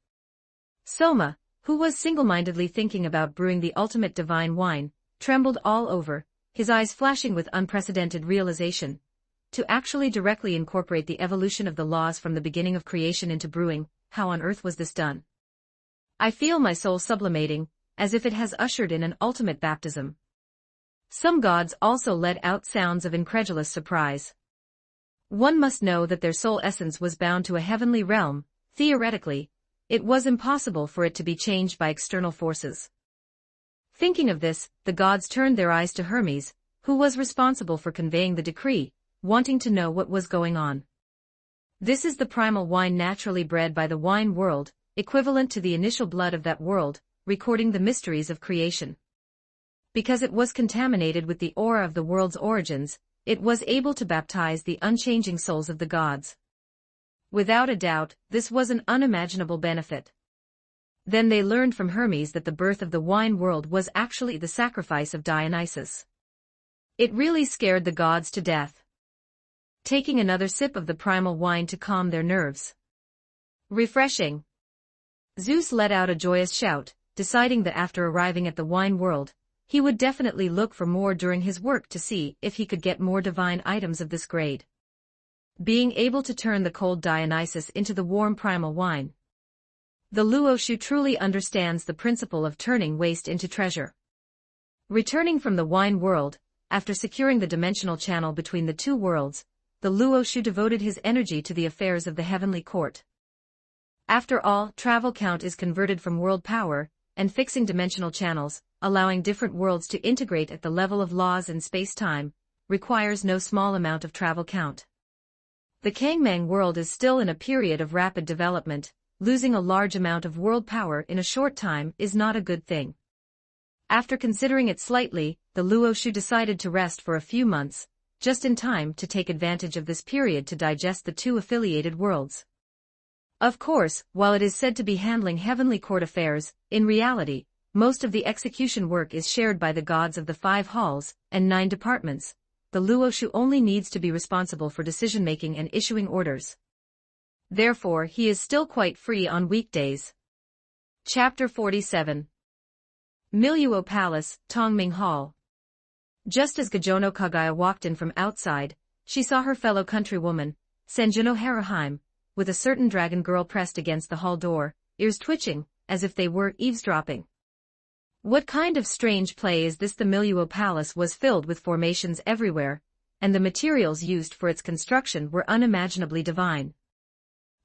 Soma, who was single-mindedly thinking about brewing the ultimate divine wine, trembled all over, his eyes flashing with unprecedented realization. To actually directly incorporate the evolution of the laws from the beginning of creation into brewing, how on earth was this done? I feel my soul sublimating, as if it has ushered in an ultimate baptism. Some gods also let out sounds of incredulous surprise. One must know that their soul essence was bound to a heavenly realm. Theoretically, it was impossible for it to be changed by external forces. Thinking of this, the gods turned their eyes to Hermes, who was responsible for conveying the decree, wanting to know what was going on. This is the primal wine naturally bred by the wine world, equivalent to the initial blood of that world, recording the mysteries of creation. Because it was contaminated with the aura of the world's origins, it was able to baptize the unchanging souls of the gods. Without a doubt, this was an unimaginable benefit. Then they learned from Hermes that the birth of the wine world was actually the sacrifice of Dionysus. It really scared the gods to death. Taking another sip of the primal wine to calm their nerves. Refreshing. Zeus let out a joyous shout, deciding that after arriving at the wine world, he would definitely look for more during his work to see if he could get more divine items of this grade. Being able to turn the cold Dionysus into the warm primal wine. The Luoshu truly understands the principle of turning waste into treasure. Returning from the wine world, after securing the dimensional channel between the 2 worlds, the Luoshu devoted his energy to the affairs of the heavenly court. After all, travel count is converted from world power, and fixing dimensional channels, allowing different worlds to integrate at the level of laws and space-time, requires no small amount of travel count. The Kangmang world is still in a period of rapid development. Losing a large amount of world power in a short time is not a good thing. After considering it slightly, the Luoshu decided to rest for a few months, just in time to take advantage of this period to digest the 2 affiliated worlds. Of course, while it is said to be handling heavenly court affairs, in reality, most of the execution work is shared by the gods of the 5 halls and 9 departments. The Luoshu only needs to be responsible for decision-making and issuing orders. Therefore, he is still quite free on weekdays. Chapter 47. Miluo Palace, Tongming Hall. Just as Gajono Kagaya walked in from outside, she saw her fellow countrywoman, Senjuno Haraheim, with a certain dragon girl pressed against the hall door, ears twitching, as if they were eavesdropping. What kind of strange play is this? The Miluo Palace was filled with formations everywhere, and the materials used for its construction were unimaginably divine.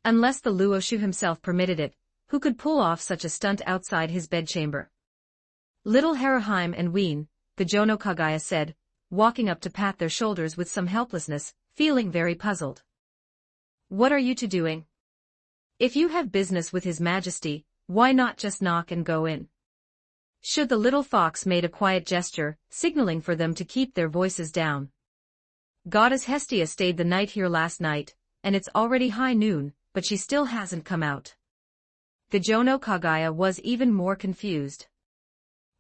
Unless the Luoshu himself permitted it, who could pull off such a stunt outside his bedchamber? Little Haraheim and Ween, Gajono Kagaya said, walking up to pat their shoulders with some helplessness, feeling very puzzled. What are you two doing? If you have business with His Majesty, why not just knock and go in? Should the little fox made a quiet gesture, signaling for them to keep their voices down. Goddess Hestia stayed the night here last night, and it's already high noon, but she still hasn't come out. Gajono Kagaya was even more confused.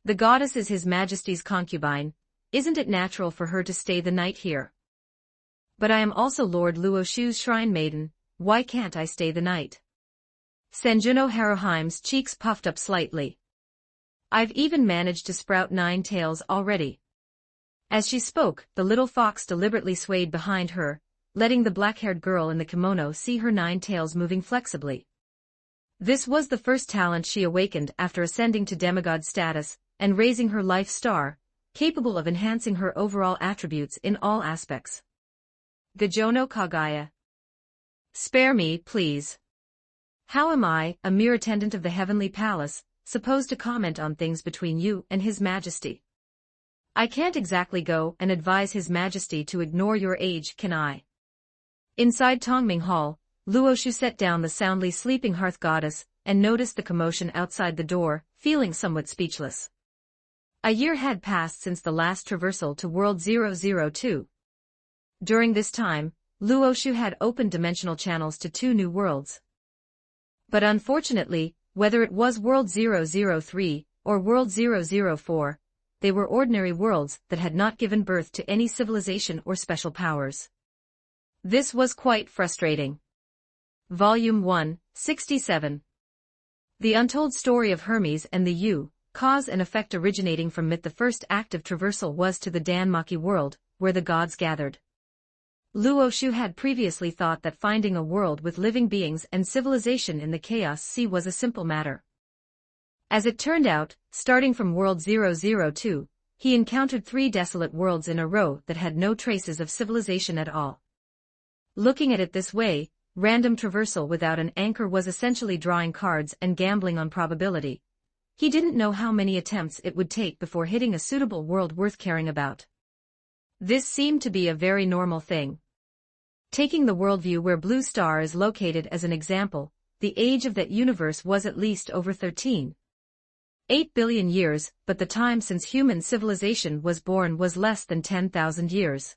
The goddess is His Majesty's concubine, isn't it natural for her to stay the night here? But I am also Lord Luoshu's shrine maiden, why can't I stay the night? Senjuno Haraheim's cheeks puffed up slightly. I've even managed to sprout 9 tails already. As she spoke, the little fox deliberately swayed behind her, letting the black-haired girl in the kimono see her 9 tails moving flexibly. This was the first talent she awakened after ascending to demigod status, and raising her life star, capable of enhancing her overall attributes in all aspects. Gajono Kagaya. Spare me, please. How am I, a mere attendant of the heavenly palace, supposed to comment on things between you and His Majesty? I can't exactly go and advise His Majesty to ignore your age, can I? Inside Tongming Hall, Luoshu set down the soundly sleeping hearth goddess and noticed the commotion outside the door, feeling somewhat speechless. A year had passed since the last traversal to World 002. During this time, Luoshu had opened dimensional channels to 2 new worlds. But unfortunately, whether it was World 003 or World 004, they were ordinary worlds that had not given birth to any civilization or special powers. This was quite frustrating. Volume 1, 67. The Untold Story of Hermes and the U, Cause and Effect originating from myth. The first act of traversal was to the Danmaki world, where the gods gathered. Luoshu had previously thought that finding a world with living beings and civilization in the Chaos Sea was a simple matter. As it turned out, starting from World 002, he encountered 3 desolate worlds in a row that had no traces of civilization at all. Looking at it this way, random traversal without an anchor was essentially drawing cards and gambling on probability. He didn't know how many attempts it would take before hitting a suitable world worth caring about. This seemed to be a very normal thing. Taking the worldview where Blue Star is located as an example, the age of that universe was at least over 13.8 billion years, but the time since human civilization was born was less than 10,000 years.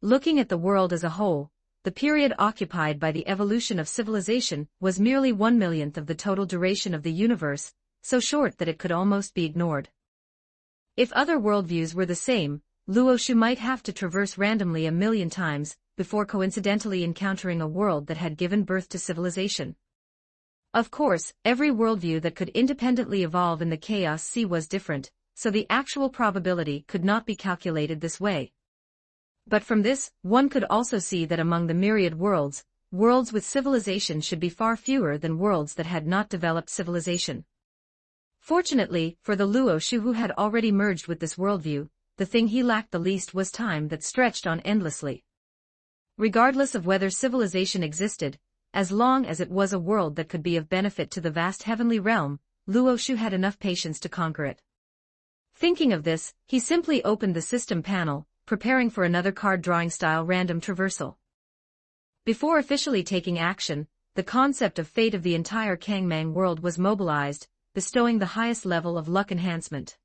Looking at the world as a whole, the period occupied by the evolution of civilization was merely 1/millionth of the total duration of the universe, so short that it could almost be ignored. If other worldviews were the same, Luoshu might have to traverse randomly 1,000,000 times, before coincidentally encountering a world that had given birth to civilization. Of course, every worldview that could independently evolve in the Chaos Sea was different, so the actual probability could not be calculated this way. But from this, one could also see that among the myriad worlds, worlds with civilization should be far fewer than worlds that had not developed civilization. Fortunately, for the Luoshu who had already merged with this worldview, the thing he lacked the least was time that stretched on endlessly. Regardless of whether civilization existed, as long as it was a world that could be of benefit to the vast heavenly realm, Luoshu had enough patience to conquer it. Thinking of this, he simply opened the system panel, preparing for another card-drawing style random traversal. Before officially taking action, the concept of fate of the entire Kangmang world was mobilized, bestowing the highest level of luck enhancement.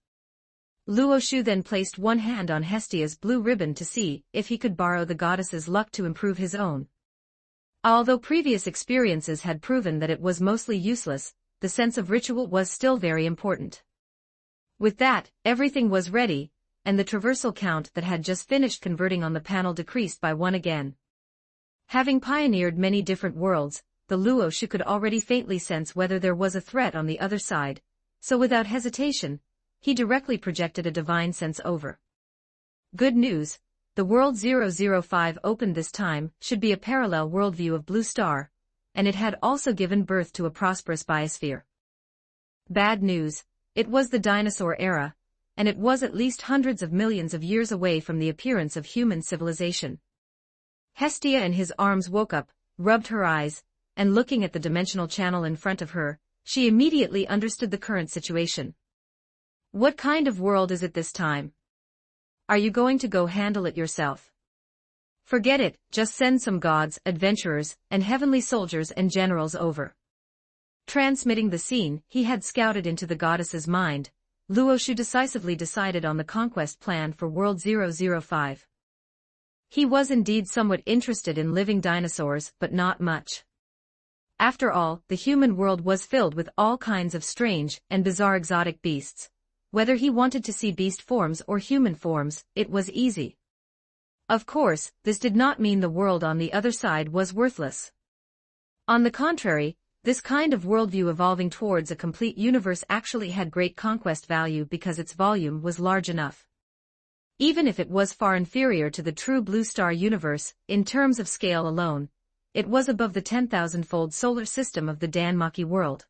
Luoshu then placed one hand on Hestia's blue ribbon to see if he could borrow the goddess's luck to improve his own. Although previous experiences had proven that it was mostly useless, the sense of ritual was still very important. With that, everything was ready, and the traversal count that had just finished converting on the panel decreased by 1 again. Having pioneered many different worlds, the Luoshu could already faintly sense whether there was a threat on the other side, so without hesitation, he directly projected a divine sense over. Good news, the World 005 opened this time should be a parallel worldview of Blue Star, and it had also given birth to a prosperous biosphere. Bad news, it was the dinosaur era, and it was at least hundreds of millions of years away from the appearance of human civilization. Hestia in his arms woke up, rubbed her eyes, and looking at the dimensional channel in front of her, she immediately understood the current situation. What kind of world is it this time? Are you going to go handle it yourself? Forget it, just send some gods, adventurers, and heavenly soldiers and generals over. Transmitting the scene he had scouted into the goddess's mind, Luoshu decisively decided on the conquest plan for World 005. He was indeed somewhat interested in living dinosaurs, but not much. After all, the human world was filled with all kinds of strange and bizarre exotic beasts. Whether he wanted to see beast forms or human forms, it was easy. Of course, this did not mean the world on the other side was worthless. On the contrary, this kind of worldview evolving towards a complete universe actually had great conquest value because its volume was large enough. Even if it was far inferior to the true Blue Star universe, in terms of scale alone, it was above the 10,000-fold solar system of the Danmaki world.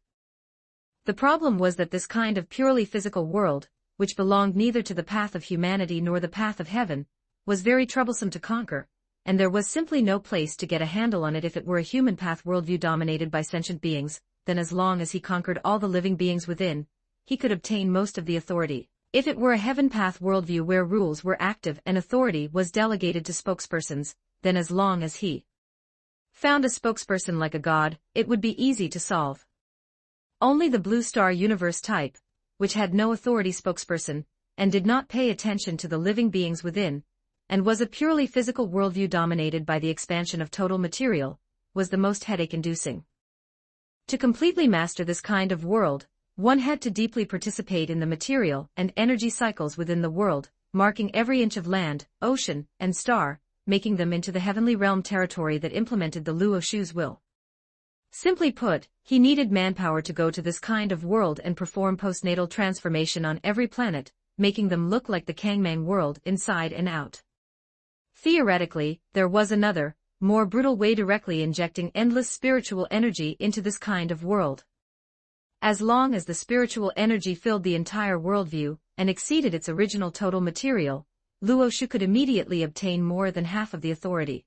The problem was that this kind of purely physical world, which belonged neither to the path of humanity nor the path of heaven, was very troublesome to conquer, and there was simply no place to get a handle on it if it were a human path worldview dominated by sentient beings. Then as long as he conquered all the living beings within, he could obtain most of the authority. If it were a heaven path worldview where rules were active and authority was delegated to spokespersons, then as long as he found a spokesperson like a god, it would be easy to solve. Only the blue star universe type, which had no authority spokesperson, and did not pay attention to the living beings within, and was a purely physical worldview dominated by the expansion of total material, was the most headache-inducing. To completely master this kind of world, one had to deeply participate in the material and energy cycles within the world, marking every inch of land, ocean, and star, making them into the heavenly realm territory that implemented the Luo Shu's will. Simply put, he needed manpower to go to this kind of world and perform postnatal transformation on every planet, making them look like the Kangmang world inside and out. Theoretically, there was another, more brutal way directly injecting endless spiritual energy into this kind of world. As long as the spiritual energy filled the entire worldview and exceeded its original total material, Luo Shu could immediately obtain more than half of the authority.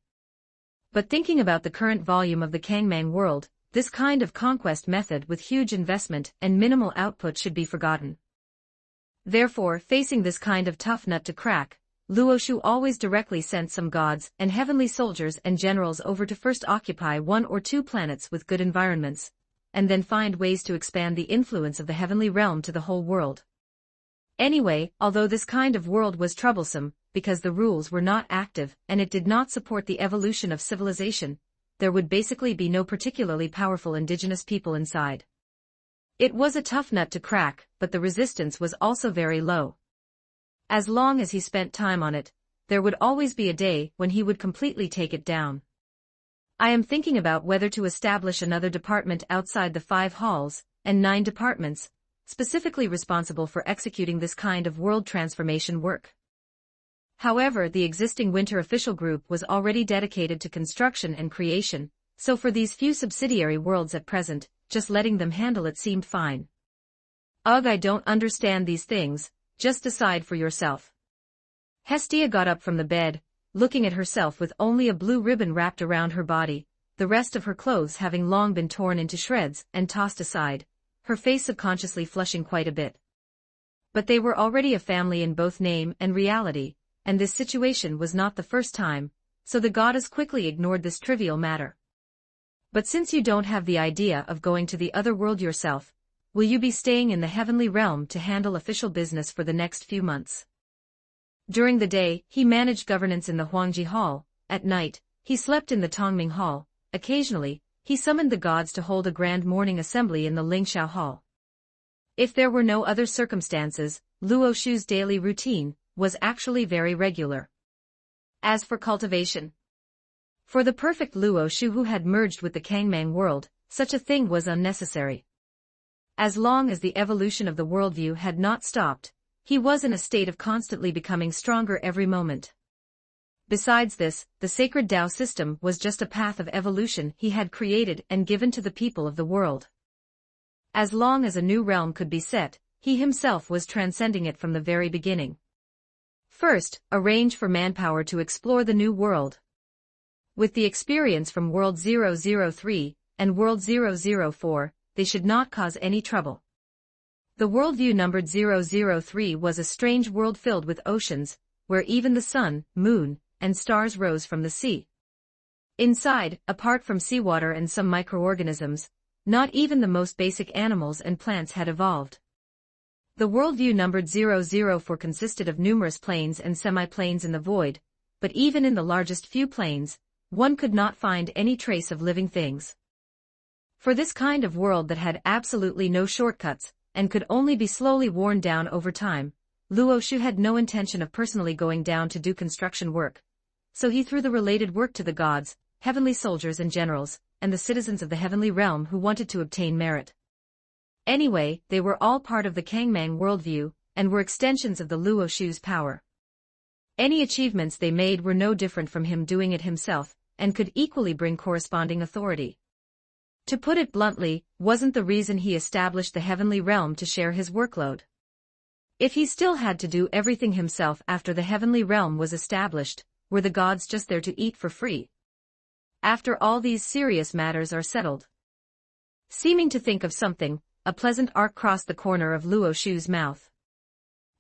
But thinking about the current volume of the Kangmang world, this kind of conquest method with huge investment and minimal output should be forgotten. Therefore, facing this kind of tough nut to crack, Luo Shu always directly sent some gods and heavenly soldiers and generals over to first occupy 1 or 2 planets with good environments, and then find ways to expand the influence of the heavenly realm to the whole world. Anyway, although this kind of world was troublesome, because the rules were not active and it did not support the evolution of civilization, there would basically be no particularly powerful indigenous people inside. It was a tough nut to crack, but the resistance was also very low. As long as he spent time on it, there would always be a day when he would completely take it down. I am thinking about whether to establish another department outside the 5 halls, and 9 departments, specifically responsible for executing this kind of world transformation work. However, the existing winter official group was already dedicated to construction and creation, so for these few subsidiary worlds at present, just letting them handle it seemed fine. Ugh, I don't understand these things. Just decide for yourself. Hestia got up from the bed, looking at herself with only a blue ribbon wrapped around her body, the rest of her clothes having long been torn into shreds and tossed aside, her face subconsciously flushing quite a bit. But they were already a family in both name and reality, and this situation was not the first time, so the goddess quickly ignored this trivial matter. But since you don't have the idea of going to the other world yourself, will you be staying in the heavenly realm to handle official business for the next few months? During the day, he managed governance in the Huangji Hall. At night, he slept in the Tongming Hall. Occasionally, he summoned the gods to hold a grand morning assembly in the Lingxiao Hall. If there were no other circumstances, Luo Shu's daily routine was actually very regular. As for cultivation, for the perfect Luo Shu who had merged with the Kangmang world, such a thing was unnecessary. As long as the evolution of the worldview had not stopped, he was in a state of constantly becoming stronger every moment. Besides this, the sacred Tao system was just a path of evolution he had created and given to the people of the world. As long as a new realm could be set, he himself was transcending it from the very beginning. First, arrange for manpower to explore the new world. With the experience from World 003 and World 004, they should not cause any trouble. The worldview numbered 003 was a strange world filled with oceans, where even the sun, moon, and stars rose from the sea. Inside, apart from seawater and some microorganisms, not even the most basic animals and plants had evolved. The worldview numbered 004 consisted of numerous planes and semi-planes in the void, but even in the largest few planes, one could not find any trace of living things. For this kind of world that had absolutely no shortcuts, and could only be slowly worn down over time, Luo Shu had no intention of personally going down to do construction work, so he threw the related work to the gods, heavenly soldiers and generals, and the citizens of the heavenly realm who wanted to obtain merit. Anyway, they were all part of the Kangmang worldview, and were extensions of the Luo Shu's power. Any achievements they made were no different from him doing it himself, and could equally bring corresponding authority. To put it bluntly, wasn't the reason he established the heavenly realm to share his workload. If he still had to do everything himself after the heavenly realm was established, were the gods just there to eat for free? After all these serious matters are settled. Seeming to think of something, a pleasant arc crossed the corner of Luo Shu's mouth.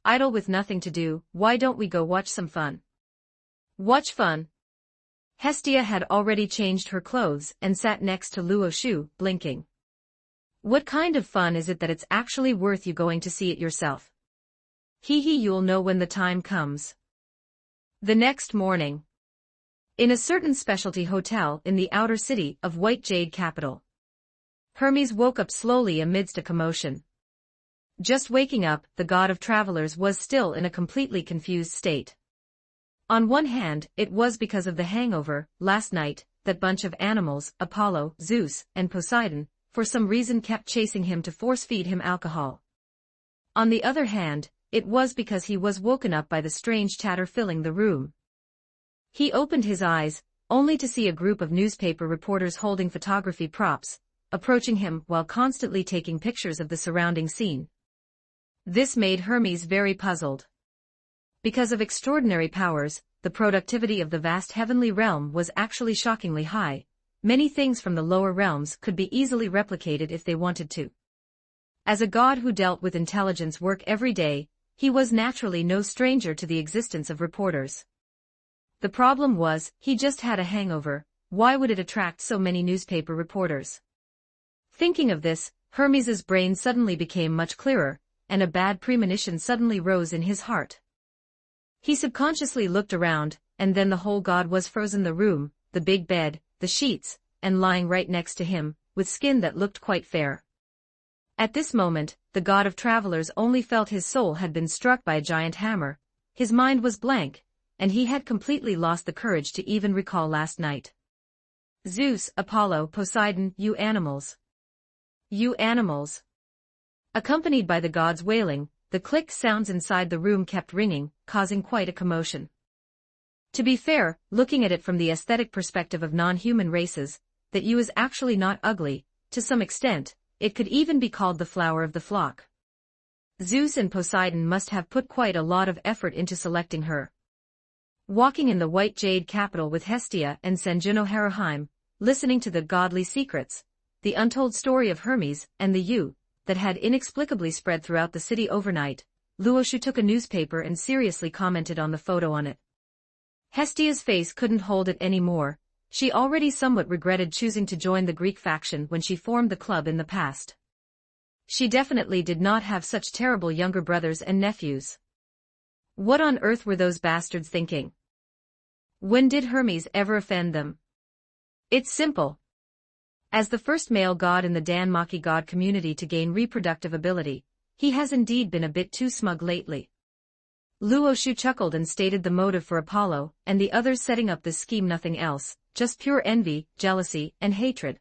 Idle with nothing to do, why don't we go watch some fun? Watch fun? Hestia had already changed her clothes and sat next to Luo Shu, blinking. What kind of fun is it that it's actually worth you going to see it yourself? You'll know when the time comes. The next morning. In a certain specialty hotel in the outer city of White Jade capital. Hermes woke up slowly amidst a commotion. Just waking up, the god of travelers was still in a completely confused state. On one hand, it was because of the hangover, last night, that bunch of animals, Apollo, Zeus, and Poseidon, for some reason kept chasing him to force-feed him alcohol. On the other hand, it was because he was woken up by the strange chatter filling the room. He opened his eyes, only to see a group of newspaper reporters holding photography props, approaching him while constantly taking pictures of the surrounding scene. This made Hermes very puzzled. Because of extraordinary powers, the productivity of the vast heavenly realm was actually shockingly high. Many things from the lower realms could be easily replicated if they wanted to. As a god who dealt with intelligence work every day, he was naturally no stranger to the existence of reporters. The problem was, he just had a hangover. Why would it attract so many newspaper reporters? Thinking of this, Hermes's brain suddenly became much clearer, and a bad premonition suddenly rose in his heart. He subconsciously looked around, and then the whole god was frozen: the room, the big bed, the sheets, and lying right next to him, with skin that looked quite fair. At this moment, the god of travelers only felt his soul had been struck by a giant hammer. His mind was blank, and he had completely lost the courage to even recall last night. Zeus, Apollo, Poseidon, you animals. You animals. Accompanied by the gods wailing, the click sounds inside the room kept ringing, causing quite a commotion. To be fair, looking at it from the aesthetic perspective of non-human races, that you is actually not ugly. To some extent, it could even be called the flower of the flock. Zeus and Poseidon must have put quite a lot of effort into selecting her. Walking in the White Jade capital with Hestia and Sanjuno Heraheim, listening to the godly secrets, the untold story of Hermes and the you, that had inexplicably spread throughout the city overnight, Luo Shu took a newspaper and seriously commented on the photo on it. Hestia's face couldn't hold it anymore. She already somewhat regretted choosing to join the Greek faction when she formed the club in the past. She definitely did not have such terrible younger brothers and nephews. What on earth were those bastards thinking? When did Hermes ever offend them? It's simple. As the first male god in the Dan-Maki god community to gain reproductive ability, he has indeed been a bit too smug lately. Luo Shu chuckled and stated the motive for Apollo and the others setting up this scheme: nothing else, just pure envy, jealousy, and hatred.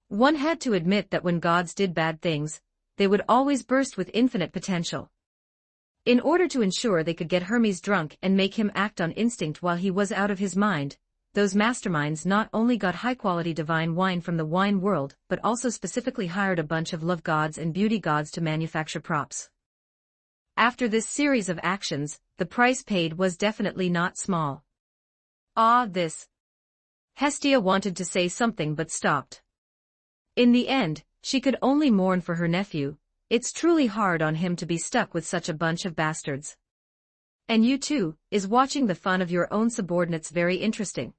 One had to admit that when gods did bad things, they would always burst with infinite potential. In order to ensure they could get Hermes drunk and make him act on instinct while he was out of his mind, those masterminds not only got high-quality divine wine from the wine world but also specifically hired a bunch of love gods and beauty gods to manufacture props. After this series of actions, the price paid was definitely not small. This. Hestia wanted to say something but stopped. In the end, she could only mourn for her nephew. It's truly hard on him to be stuck with such a bunch of bastards. And you too, is watching the fun of your own subordinates very interesting?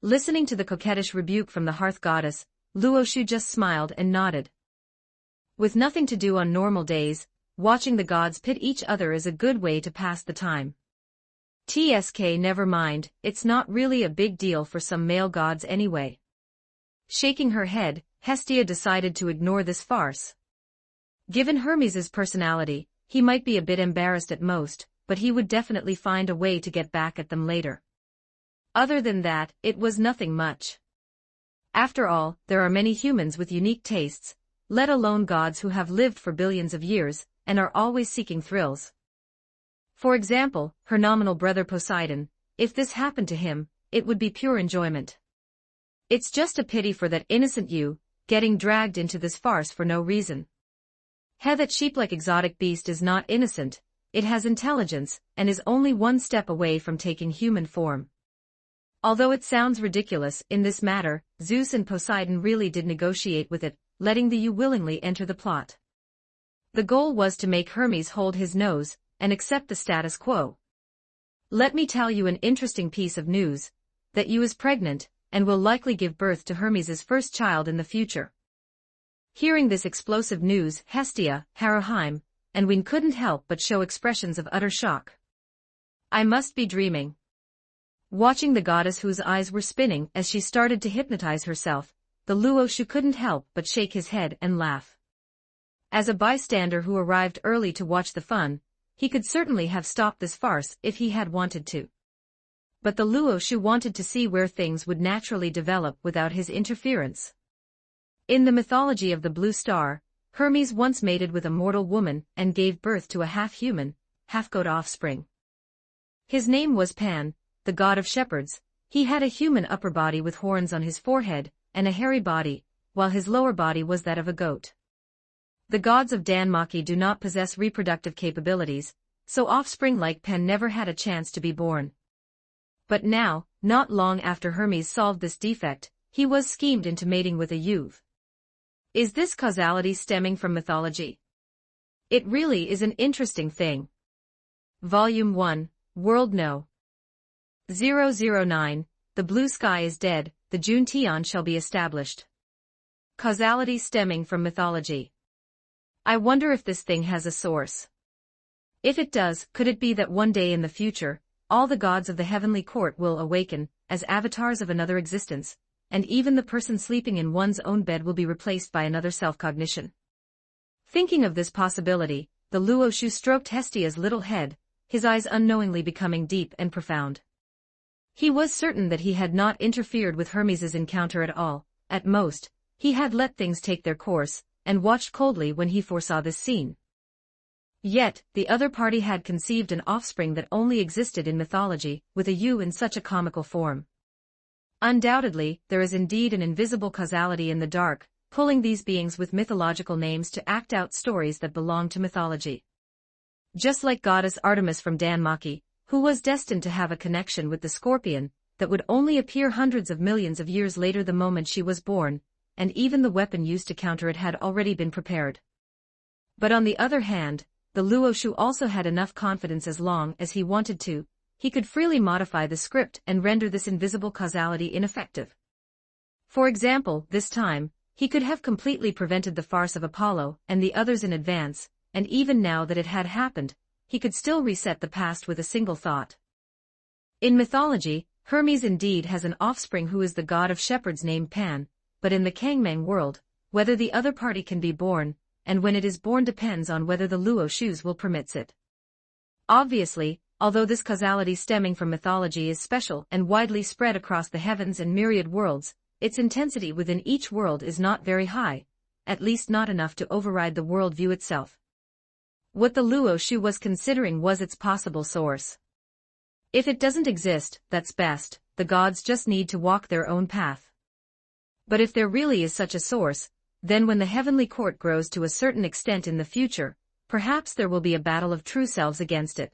Listening to the coquettish rebuke from the hearth goddess, Luo Shu just smiled and nodded. With nothing to do on normal days, watching the gods pit each other is a good way to pass the time. Never mind, it's not really a big deal for some male gods anyway. Shaking her head, Hestia decided to ignore this farce. Given Hermes's personality, he might be a bit embarrassed at most, but he would definitely find a way to get back at them later. Other than that, it was nothing much. After all, there are many humans with unique tastes, let alone gods who have lived for billions of years, and are always seeking thrills. For example, her nominal brother Poseidon, if this happened to him, it would be pure enjoyment. It's just a pity for that innocent you, getting dragged into this farce for no reason. That sheep-like exotic beast is not innocent, it has intelligence, and is only one step away from taking human form. Although it sounds ridiculous, in this matter, Zeus and Poseidon really did negotiate with it, letting the ewe willingly enter the plot. The goal was to make Hermes hold his nose, and accept the status quo. Let me tell you an interesting piece of news, that ewe is pregnant, and will likely give birth to Hermes's first child in the future. Hearing this explosive news, Hestia, Haroheim, and Wien couldn't help but show expressions of utter shock. I must be dreaming. Watching the goddess whose eyes were spinning as she started to hypnotize herself, the Luoshu couldn't help but shake his head and laugh. As a bystander who arrived early to watch the fun, he could certainly have stopped this farce if he had wanted to. But the Luoshu wanted to see where things would naturally develop without his interference. In the mythology of the Blue Star, Hermes once mated with a mortal woman and gave birth to a half-human, half-goat offspring. His name was Pan, the god of shepherds. He had a human upper body with horns on his forehead, and a hairy body, while his lower body was that of a goat. The gods of Danmarki do not possess reproductive capabilities, so offspring like Pan never had a chance to be born. But now, not long after Hermes solved this defect, he was schemed into mating with a ewe. Is this causality stemming from mythology? It really is an interesting thing. Volume 1, World No. 009, The blue sky is dead, the Juntion shall be established. Causality stemming from mythology. I wonder if this thing has a source. If it does, could it be that one day in the future, all the gods of the heavenly court will awaken, as avatars of another existence, and even the person sleeping in one's own bed will be replaced by another self-cognition? Thinking of this possibility, the Luoshu stroked Hestia's little head, his eyes unknowingly becoming deep and profound. He was certain that he had not interfered with Hermes's encounter at all. At most, he had let things take their course, and watched coldly when he foresaw this scene. Yet, the other party had conceived an offspring that only existed in mythology, with a ewe in such a comical form. Undoubtedly, there is indeed an invisible causality in the dark, pulling these beings with mythological names to act out stories that belong to mythology. Just like goddess Artemis from Danmarki, who was destined to have a connection with the scorpion, that would only appear hundreds of millions of years later the moment she was born, and even the weapon used to counter it had already been prepared. But on the other hand, the Luoshu also had enough confidence as long as he wanted to, he could freely modify the script and render this invisible causality ineffective. For example, this time, he could have completely prevented the farce of Apollo and the others in advance, and even now that it had happened, he could still reset the past with a single thought. In mythology, Hermes indeed has an offspring who is the god of shepherds named Pan, but in the Kangmang world, whether the other party can be born, and when it is born depends on whether the Luoshus will permit it. Obviously, although this causality stemming from mythology is special and widely spread across the heavens and myriad worlds, its intensity within each world is not very high, at least not enough to override the worldview itself. What the Luoshu was considering was its possible source. If it doesn't exist, that's best, the gods just need to walk their own path. But if there really is such a source, then when the heavenly court grows to a certain extent in the future, perhaps there will be a battle of true selves against it.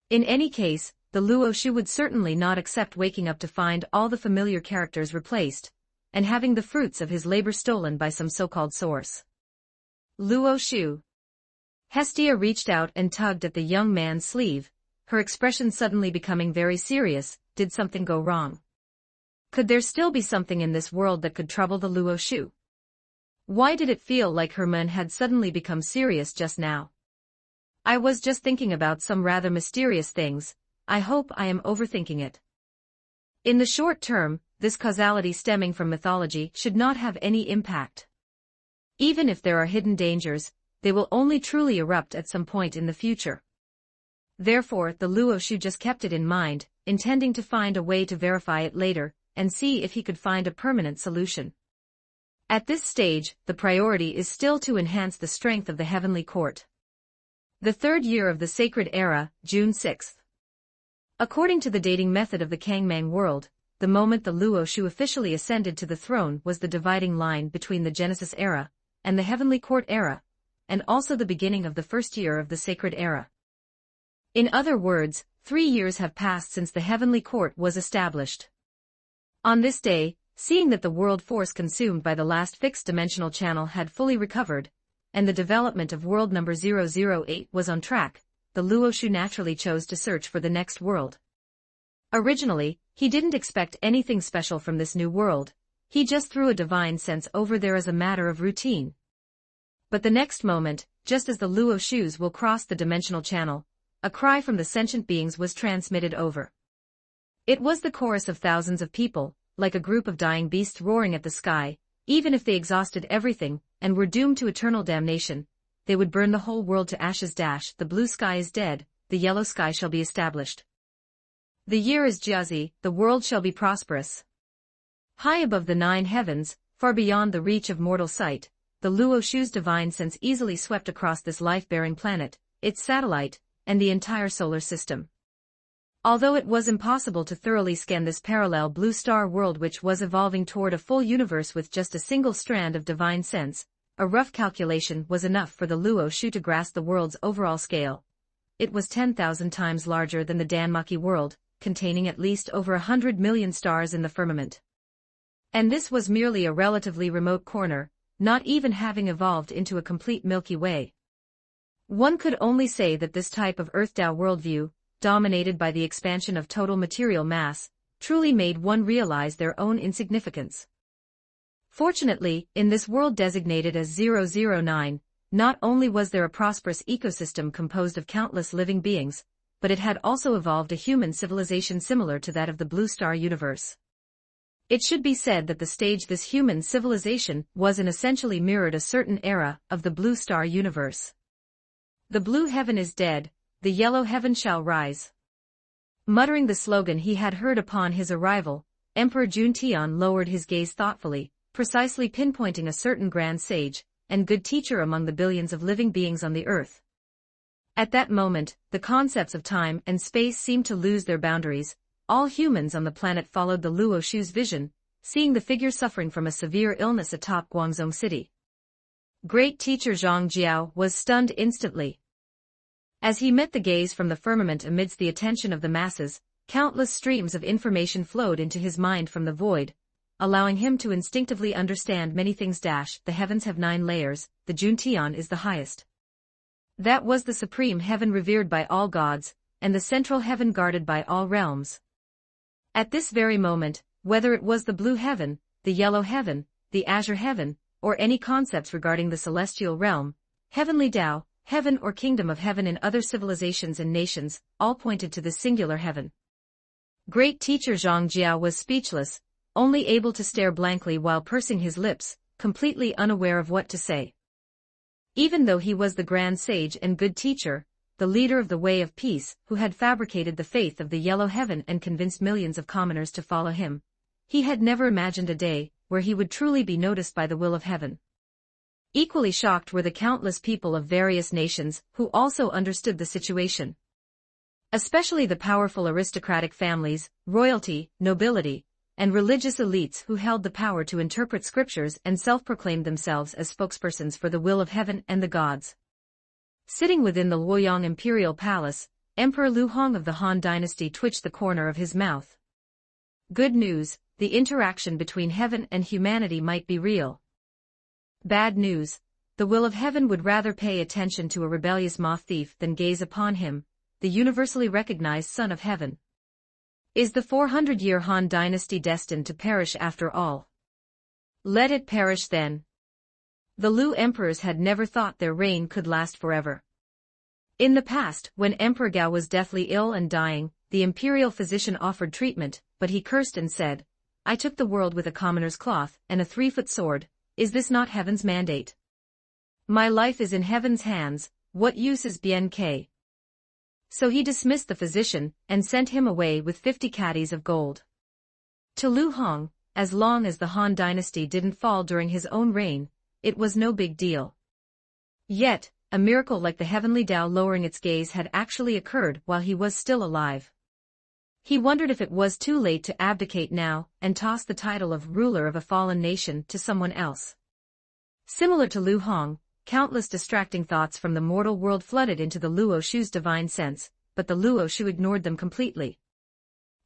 In any case, the Luoshu would certainly not accept waking up to find all the familiar characters replaced, and having the fruits of his labor stolen by some so-called source. Luoshu. Hestia reached out and tugged at the young man's sleeve, her expression suddenly becoming very serious. Did something go wrong? Could there still be something in this world that could trouble the Luoshu? Why did it feel like Herman had suddenly become serious just now? I was just thinking about some rather mysterious things. I hope I am overthinking it. In the short term, this causality stemming from mythology should not have any impact. Even if there are hidden dangers, they will only truly erupt at some point in the future. Therefore, the Luoshu just kept it in mind, intending to find a way to verify it later, and see if he could find a permanent solution. At this stage, the priority is still to enhance the strength of the heavenly court. The third year of the sacred era, June 6. According to the dating method of the Kangmang world, the moment the Luo Shu officially ascended to the throne was the dividing line between the Genesis era and the Heavenly Court era, and also the beginning of the first year of the Sacred Era. In other words, 3 years have passed since the Heavenly Court was established. On this day, seeing that the world force consumed by the last fixed dimensional channel had fully recovered, and the development of world number 008 was on track, the Luo Shu naturally chose to search for the next world. Originally, he didn't expect anything special from this new world, he just threw a divine sense over there as a matter of routine. But the next moment, just as the Luo Shus will cross the dimensional channel, a cry from the sentient beings was transmitted over. It was the chorus of thousands of people, like a group of dying beasts roaring at the sky. Even if they exhausted everything, and were doomed to eternal damnation, they would burn the whole world to ashes. The blue sky is dead, the yellow sky shall be established. The year is Jiazi, the world shall be prosperous. High above the 9 heavens, far beyond the reach of mortal sight, the Luo Shu's divine sense easily swept across this life-bearing planet, its satellite, and the entire solar system. Although it was impossible to thoroughly scan this parallel blue star world which was evolving toward a full universe with just a single strand of divine sense, a rough calculation was enough for the Luo Shu to grasp the world's overall scale. It was 10,000 times larger than the Danmaki world, containing at least over 100 million stars in the firmament. And this was merely a relatively remote corner, not even having evolved into a complete Milky Way. One could only say that this type of Earth Tao worldview, dominated by the expansion of total material mass, truly made one realize their own insignificance. Fortunately, in this world designated as 009, not only was there a prosperous ecosystem composed of countless living beings, but it had also evolved a human civilization similar to that of the Blue Star universe. It should be said that the stage this human civilization was in essentially mirrored a certain era of the Blue Star universe. The blue heaven is dead, the yellow heaven shall rise. Muttering the slogan he had heard upon his arrival, Emperor Juntian lowered his gaze thoughtfully, precisely pinpointing a certain grand sage and good teacher among the billions of living beings on the earth. At that moment, the concepts of time and space seemed to lose their boundaries. All humans on the planet followed the Luo Shu's vision, seeing the figure suffering from a severe illness atop Guangzhou City. Great teacher Zhang Jiao was stunned instantly. As he met the gaze from the firmament amidst the attention of the masses, countless streams of information flowed into his mind from the void, allowing him to instinctively understand many things. The heavens have 9 layers, the Juntian is the highest. That was the supreme heaven revered by all gods, and the central heaven guarded by all realms. At this very moment, whether it was the blue heaven, the yellow heaven, the azure heaven, or any concepts regarding the celestial realm, heavenly Tao, heaven or kingdom of heaven in other civilizations and nations, all pointed to this singular heaven. Great teacher Zhang Jiao was speechless, only able to stare blankly while pursing his lips, completely unaware of what to say. Even though he was the grand sage and good teacher, the leader of the way of peace, who had fabricated the faith of the yellow heaven and convinced millions of commoners to follow him, he had never imagined a day where he would truly be noticed by the will of heaven. Equally shocked were the countless people of various nations who also understood the situation. Especially the powerful aristocratic families, royalty, nobility, and religious elites who held the power to interpret scriptures and self-proclaimed themselves as spokespersons for the will of heaven and the gods. Sitting within the Luoyang imperial palace, Emperor Lu Hong of the Han dynasty twitched the corner of his mouth. Good news, the interaction between heaven and humanity might be real. Bad news, the will of heaven would rather pay attention to a rebellious moth thief than gaze upon him, the universally recognized son of heaven. Is the 400-year Han dynasty destined to perish after all? Let it perish then. The Lu emperors had never thought their reign could last forever. In the past, when Emperor Gao was deathly ill and dying, the imperial physician offered treatment, but he cursed and said, "I took the world with a commoner's cloth and a 3-foot sword. Is this not heaven's mandate? My life is in heaven's hands, what use is BNK?" So he dismissed the physician and sent him away with 50 caddies of gold. To Lu Hong, as long as the Han dynasty didn't fall during his own reign, it was no big deal. Yet, a miracle like the heavenly Tao lowering its gaze had actually occurred while he was still alive. He wondered if it was too late to abdicate now and toss the title of ruler of a fallen nation to someone else. Similar to Lu Hong, countless distracting thoughts from the mortal world flooded into the Luo Shu's divine sense, but the Luo Shu ignored them completely.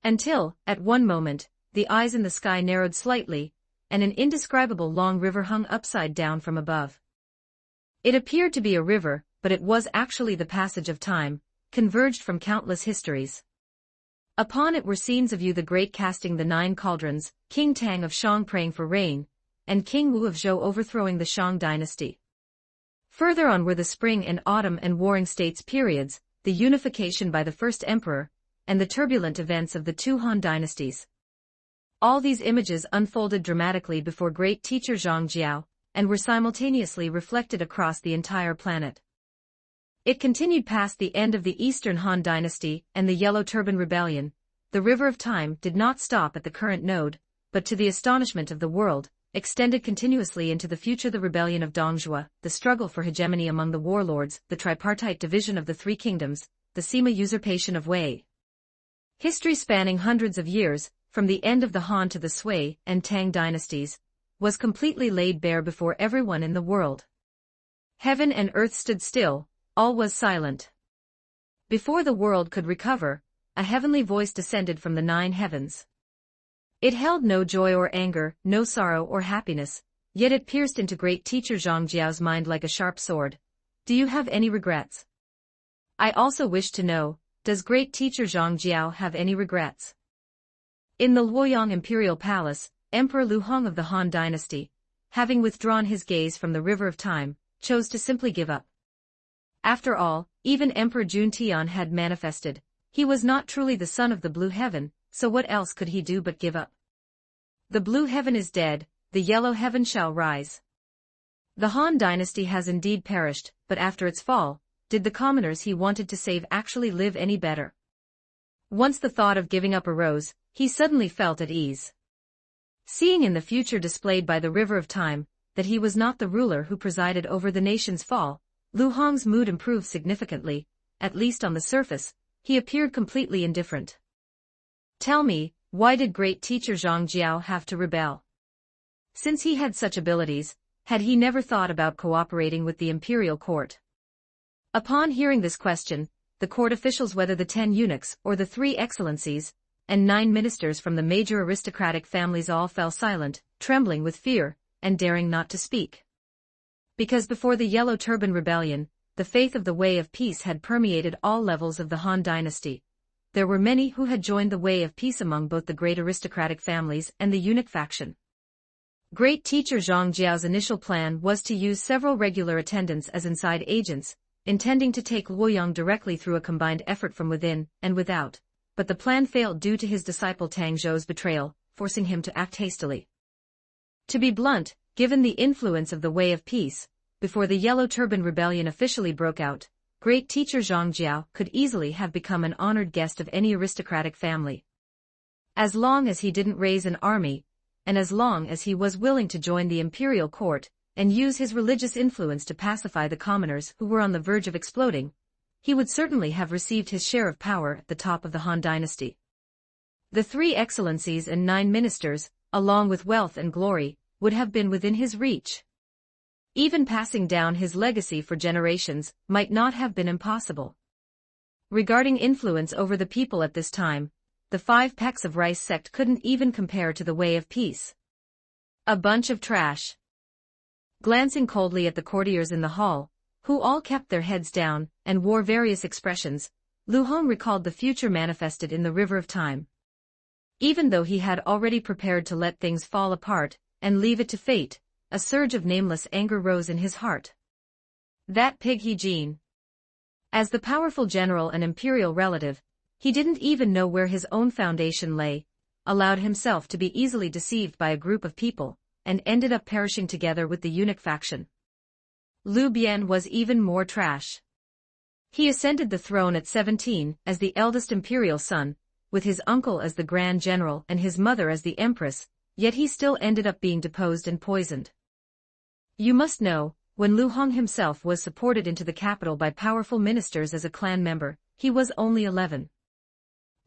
Until, at one moment, the eyes in the sky narrowed slightly, and an indescribable long river hung upside down from above. It appeared to be a river, but it was actually the passage of time, converged from countless histories. Upon it were scenes of Yu the Great casting the 9 cauldrons, King Tang of Shang praying for rain, and King Wu of Zhou overthrowing the Shang dynasty. Further on were the spring and autumn and warring states periods, the unification by the first emperor, and the turbulent events of the 2 Han dynasties. All these images unfolded dramatically before great teacher Zhang Jiao, and were simultaneously reflected across the entire planet. It continued past the end of the Eastern Han dynasty and the Yellow Turban Rebellion. The river of time did not stop at the current node, but to the astonishment of the world, extended continuously into the future. The rebellion of Dongjua, the struggle for hegemony among the warlords, the tripartite division of the 3 kingdoms, the Sima usurpation of Wei. History spanning hundreds of years, from the end of the Han to the Sui and Tang dynasties, was completely laid bare before everyone in the world. Heaven and earth stood still, all was silent. Before the world could recover, a heavenly voice descended from the 9 heavens. It held no joy or anger, no sorrow or happiness, yet it pierced into great teacher Zhang Jiao's mind like a sharp sword. Do you have any regrets? I also wish to know, does great teacher Zhang Jiao have any regrets? In the Luoyang imperial palace, Emperor Lu Hong of the Han dynasty, having withdrawn his gaze from the river of time, chose to simply give up. After all, even Emperor Jun Tian had manifested. He was not truly the son of the blue heaven, so what else could he do but give up? The blue heaven is dead, the yellow heaven shall rise. The Han dynasty has indeed perished, but after its fall, did the commoners he wanted to save actually live any better? Once the thought of giving up arose, he suddenly felt at ease. Seeing in the future displayed by the river of time, that he was not the ruler who presided over the nation's fall, Lu Hong's mood improved significantly. At least on the surface, he appeared completely indifferent. Tell me, why did great teacher Zhang Jiao have to rebel? Since he had such abilities, had he never thought about cooperating with the imperial court? Upon hearing this question, the court officials, whether the 10 eunuchs or the 3 excellencies, and 9 ministers from the major aristocratic families, all fell silent, trembling with fear, and daring not to speak. Because before the Yellow Turban Rebellion, the faith of the way of peace had permeated all levels of the Han dynasty. There were many who had joined the way of peace among both the great aristocratic families and the eunuch faction. Great teacher Zhang Jiao's initial plan was to use several regular attendants as inside agents, intending to take Luoyang directly through a combined effort from within and without, but the plan failed due to his disciple Tang Zhou's betrayal, forcing him to act hastily. To be blunt, given the influence of the way of peace, before the Yellow Turban Rebellion officially broke out, great teacher Zhang Jiao could easily have become an honored guest of any aristocratic family. As long as he didn't raise an army, and as long as he was willing to join the imperial court, and use his religious influence to pacify the commoners who were on the verge of exploding, he would certainly have received his share of power at the top of the Han dynasty. The 3 excellencies and 9 ministers, along with wealth and glory, would have been within his reach. Even passing down his legacy for generations might not have been impossible. Regarding influence over the people at this time, the 5 pecks of rice sect couldn't even compare to the way of peace. A bunch of trash. Glancing coldly at the courtiers in the hall, who all kept their heads down and wore various expressions, Lu Hong recalled the future manifested in the river of time. Even though he had already prepared to let things fall apart and leave it to fate, a surge of nameless anger rose in his heart. That pig He Jin. As the powerful general and imperial relative, he didn't even know where his own foundation lay, allowed himself to be easily deceived by a group of people, and ended up perishing together with the eunuch faction. Liu Bian was even more trash. He ascended the throne at 17 as the eldest imperial son, with his uncle as the grand general and his mother as the empress, yet he still ended up being deposed and poisoned. You must know, when Lu Hong himself was supported into the capital by powerful ministers as a clan member, he was only 11.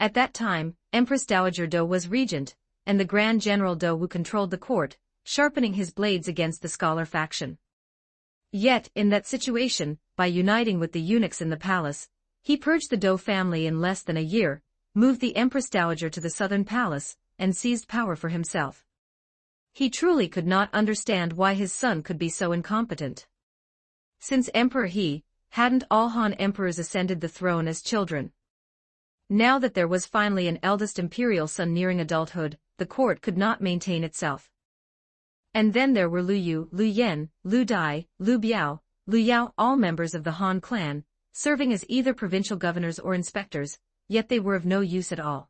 At that time, Empress Dowager Do was regent, and the Grand General Do Wu controlled the court, sharpening his blades against the scholar faction. Yet, in that situation, by uniting with the eunuchs in the palace, he purged the Do family in less than a year, moved the Empress Dowager to the southern palace, and seized power for himself. He truly could not understand why his son could be so incompetent. Since emperor he, hadn't all Han emperors ascended the throne as children? Now that there was finally an eldest imperial son nearing adulthood, the court could not maintain itself. And then there were Lu Yu, Lu Yen, Lu Dai, Lu Biao, Lu Yao, all members of the Han clan, serving as either provincial governors or inspectors, yet they were of no use at all.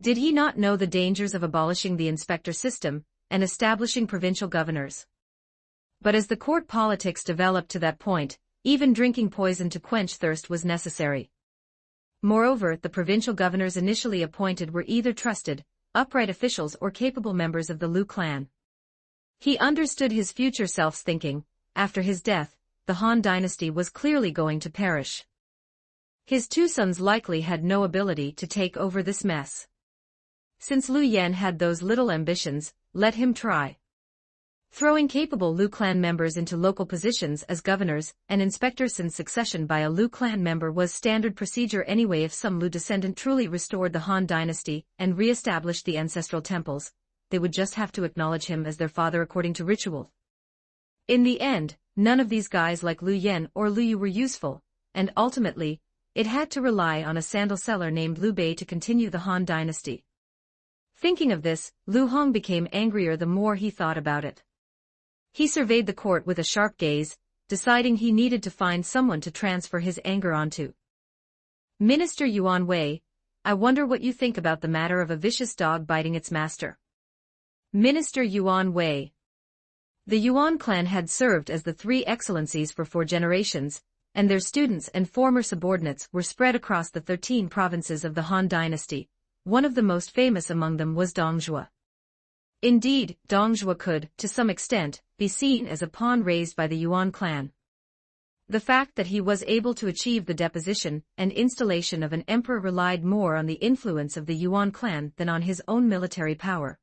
Did he not know the dangers of abolishing the inspector system, and establishing provincial governors? But as the court politics developed to that point, even drinking poison to quench thirst was necessary. Moreover, the provincial governors initially appointed were either trusted, upright officials or capable members of the Lu clan. He understood his future self's thinking. After his death, the Han dynasty was clearly going to perish. His two sons likely had no ability to take over this mess. Since Lu Yen had those little ambitions, let him try. Throwing capable Lu clan members into local positions as governors and inspectors since succession by a Lu clan member was standard procedure anyway. If some Lu descendant truly restored the Han dynasty and re-established the ancestral temples, they would just have to acknowledge him as their father according to ritual. In the end, none of these guys like Lu Yen or Lu Yu were useful, and ultimately, it had to rely on a sandal seller named Lu Bei to continue the Han dynasty. Thinking of this, Lu Hong became angrier the more he thought about it. He surveyed the court with a sharp gaze, deciding he needed to find someone to transfer his anger onto. Minister Yuan Wei, I wonder what you think about the matter of a vicious dog biting its master. Minister Yuan Wei. The Yuan clan had served as the three excellencies for 4 generations, and their students and former subordinates were spread across the 13 provinces of the Han dynasty. One of the most famous among them was Dong Zhuo. Indeed, Dong Zhuo could, to some extent, be seen as a pawn raised by the Yuan clan. The fact that he was able to achieve the deposition and installation of an emperor relied more on the influence of the Yuan clan than on his own military power.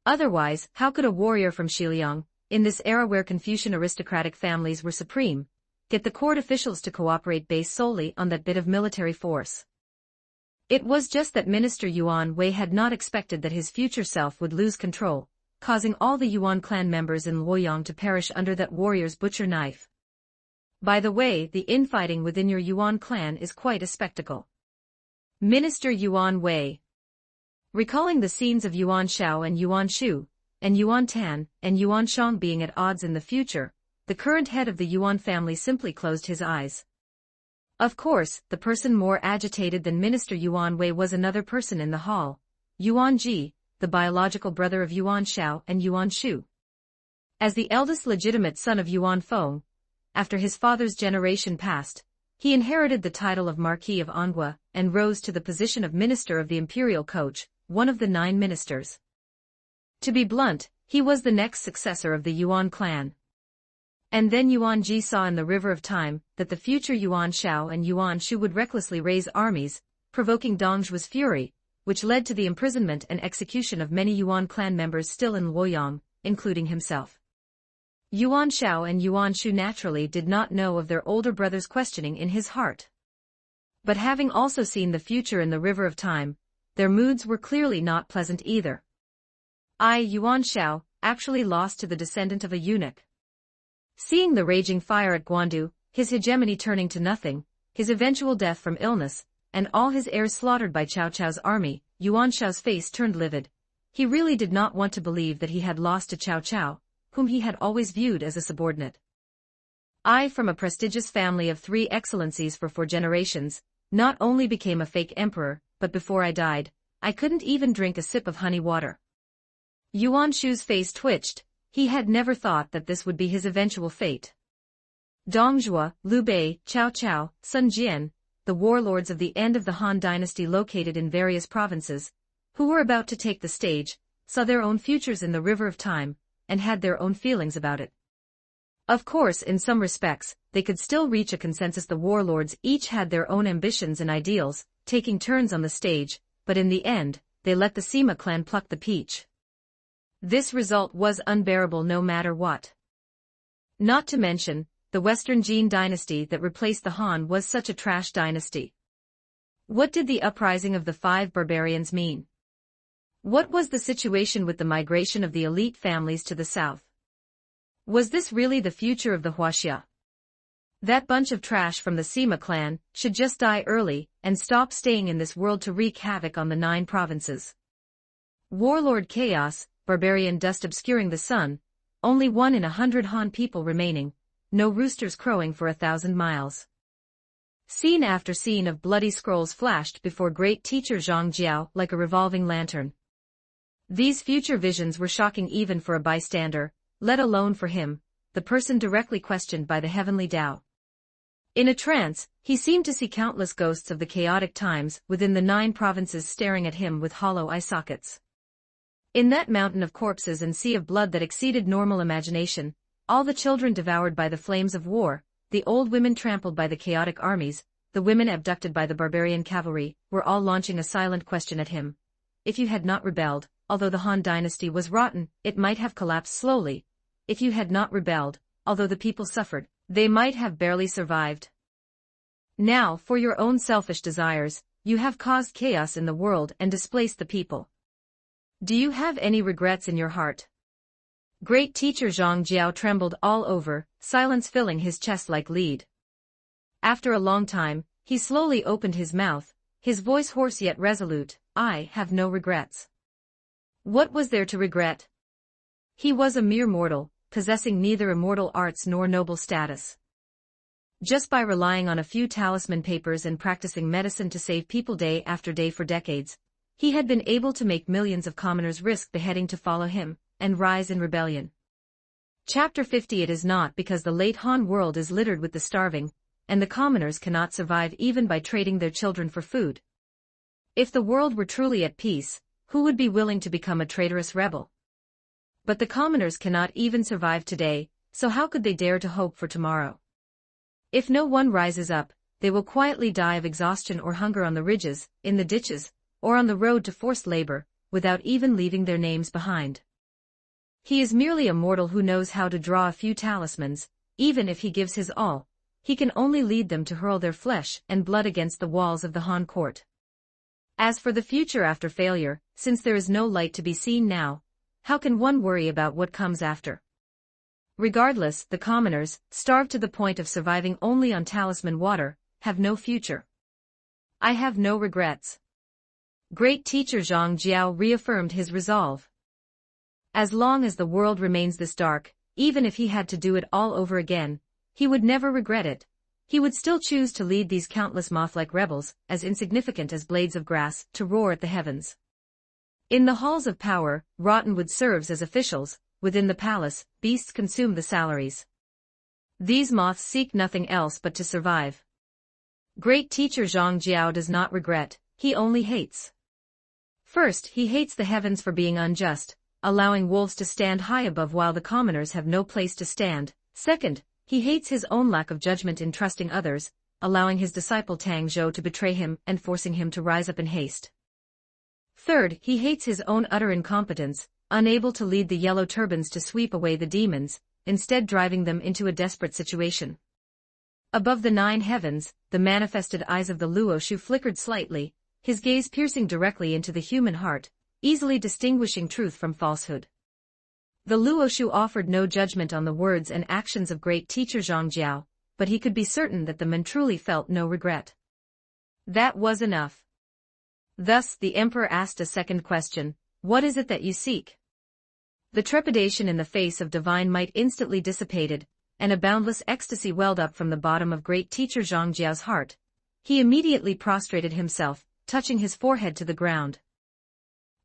Otherwise, how could a warrior from Xiliang, in this era where Confucian aristocratic families were supreme, get the court officials to cooperate based solely on that bit of military force? It was just that Minister Yuan Wei had not expected that his future self would lose control, causing all the Yuan clan members in Luoyang to perish under that warrior's butcher knife. By the way, the infighting within your Yuan clan is quite a spectacle. Minister Yuan Wei. Recalling the scenes of Yuan Shao and Yuan Shu, and Yuan Tan and Yuan Shang being at odds in the future, the current head of the Yuan family simply closed his eyes. Of course, the person more agitated than Minister Yuan Wei was another person in the hall, Yuan Ji, the biological brother of Yuan Shao and Yuan Shu. As the eldest legitimate son of Yuan Feng, after his father's generation passed, he inherited the title of Marquis of Anhua and rose to the position of Minister of the Imperial Coach, one of the 9 ministers. To be blunt, he was the next successor of the Yuan clan. And then Yuan Ji saw in the river of time that the future Yuan Shao and Yuan Shu would recklessly raise armies, provoking Dong Zhuo's fury, which led to the imprisonment and execution of many Yuan clan members still in Luoyang, including himself. Yuan Shao and Yuan Shu naturally did not know of their older brother's questioning in his heart. But having also seen the future in the river of time, their moods were clearly not pleasant either. Yuan Shao, actually lost to the descendant of a eunuch. Seeing the raging fire at Guandu, his hegemony turning to nothing, his eventual death from illness, and all his heirs slaughtered by Cao Cao's army, Yuan Shao's face turned livid. He really did not want to believe that he had lost to Cao Cao, whom he had always viewed as a subordinate. I, from a prestigious family of 3 excellencies for 4 generations, not only became a fake emperor, but before I died, I couldn't even drink a sip of honey water. Yuan Shu's face twitched. He had never thought that this would be his eventual fate. Dong Zhuo, Liu Bei, Cao Cao, Sun Jian, the warlords of the end of the Han dynasty located in various provinces, who were about to take the stage, saw their own futures in the river of time, and had their own feelings about it. Of course, in some respects, they could still reach a consensus. The warlords each had their own ambitions and ideals, taking turns on the stage, but in the end, they let the Sima clan pluck the peach. This result was unbearable no matter what. Not to mention, the Western Jin dynasty that replaced the Han was such a trash dynasty. What did the uprising of the 5 barbarians mean? What was the situation with the migration of the elite families to the south? Was this really the future of the Huaxia? That bunch of trash from the Sima clan should just die early and stop staying in this world to wreak havoc on the 9 provinces. Warlord chaos, barbarian dust obscuring the sun, only 1 in 100 Han people remaining, no roosters crowing for 1,000 miles. Scene after scene of bloody scrolls flashed before great teacher Zhang Jiao like a revolving lantern. These future visions were shocking even for a bystander, let alone for him, the person directly questioned by the heavenly Tao. In a trance, he seemed to see countless ghosts of the chaotic times within the 9 provinces staring at him with hollow eye sockets. In that mountain of corpses and sea of blood that exceeded normal imagination, all the children devoured by the flames of war, the old women trampled by the chaotic armies, the women abducted by the barbarian cavalry, were all launching a silent question at him. If you had not rebelled, although the Han dynasty was rotten, it might have collapsed slowly. If you had not rebelled, although the people suffered, they might have barely survived. Now, for your own selfish desires, you have caused chaos in the world and displaced the people. Do you have any regrets in your heart? Great teacher Zhang Jiao trembled all over, silence filling his chest like lead. After a long time, he slowly opened his mouth, his voice hoarse yet resolute. I have no regrets. What was there to regret? He was a mere mortal, possessing neither immortal arts nor noble status. Just by relying on a few talisman papers and practicing medicine to save people day after day for decades, he had been able to make millions of commoners risk beheading to follow him, and rise in rebellion. Chapter 50. It is not because the late Han world is littered with the starving, and the commoners cannot survive even by trading their children for food. If the world were truly at peace, who would be willing to become a traitorous rebel? But the commoners cannot even survive today, so how could they dare to hope for tomorrow? If no one rises up, they will quietly die of exhaustion or hunger on the ridges, in the ditches, or on the road to forced labor, without even leaving their names behind. He is merely a mortal who knows how to draw a few talismans. Even if he gives his all, he can only lead them to hurl their flesh and blood against the walls of the Han court. As for the future after failure, since there is no light to be seen now, how can one worry about what comes after? Regardless, the commoners, starved to the point of surviving only on talisman water, have no future. I have no regrets. Great teacher Zhang Jiao reaffirmed his resolve. As long as the world remains this dark, even if he had to do it all over again, he would never regret it. He would still choose to lead these countless moth-like rebels, as insignificant as blades of grass, to roar at the heavens. In the halls of power, Rottenwood serves as officials. Within the palace, beasts consume the salaries. These moths seek nothing else but to survive. Great teacher Zhang Jiao does not regret, he only hates. First, he hates the heavens for being unjust, allowing wolves to stand high above while the commoners have no place to stand. Second, he hates his own lack of judgment in trusting others, allowing his disciple Tang Zhou to betray him and forcing him to rise up in haste. Third, he hates his own utter incompetence, unable to lead the yellow turbans to sweep away the demons, instead driving them into a desperate situation. Above the 9 heavens, the manifested eyes of the Luoshu flickered slightly, his gaze piercing directly into the human heart, easily distinguishing truth from falsehood. The Luoshu offered no judgment on the words and actions of great teacher Zhang Jiao, but he could be certain that the man truly felt no regret. That was enough. Thus the emperor asked a second question, what is it that you seek? The trepidation in the face of divine might instantly dissipated, and a boundless ecstasy welled up from the bottom of great teacher Zhang Jiao's heart. He immediately prostrated himself, touching his forehead to the ground.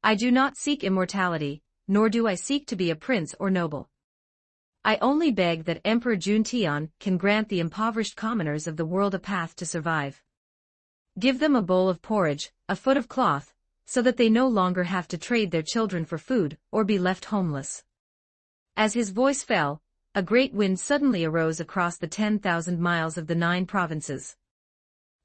I do not seek immortality, nor do I seek to be a prince or noble. I only beg that Emperor Juntian can grant the impoverished commoners of the world a path to survive. Give them a bowl of porridge, a foot of cloth, so that they no longer have to trade their children for food or be left homeless. As his voice fell, a great wind suddenly arose across the 10,000 miles of the 9 provinces.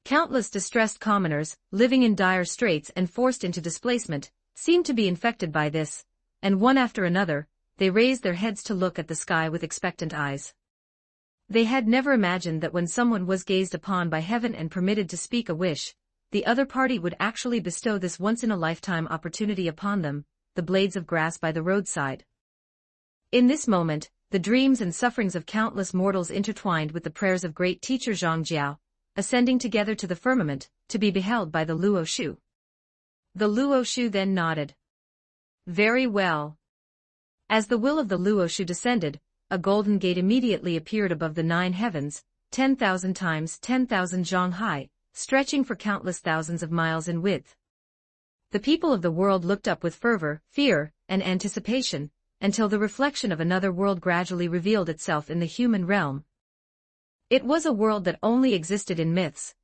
Countless distressed commoners, living in dire straits and forced into displacement, seemed to be infected by this, and one after another, they raised their heads to look at the sky with expectant eyes. They had never imagined that when someone was gazed upon by heaven and permitted to speak a wish, the other party would actually bestow this once-in-a-lifetime opportunity upon them, the blades of grass by the roadside. In this moment, the dreams and sufferings of countless mortals intertwined with the prayers of great teacher Zhangjiao, ascending together to the firmament, to be beheld by the Luo Shu. The Luo Shu then nodded. Very well. As the will of the Luo Shu descended, a golden gate immediately appeared above the 9 heavens, 10,000 times 10,000 zhang high, stretching for countless thousands of miles in width. The people of the world looked up with fervor, fear, and anticipation, until the reflection of another world gradually revealed itself in the human realm. It was a world that only existed in myths.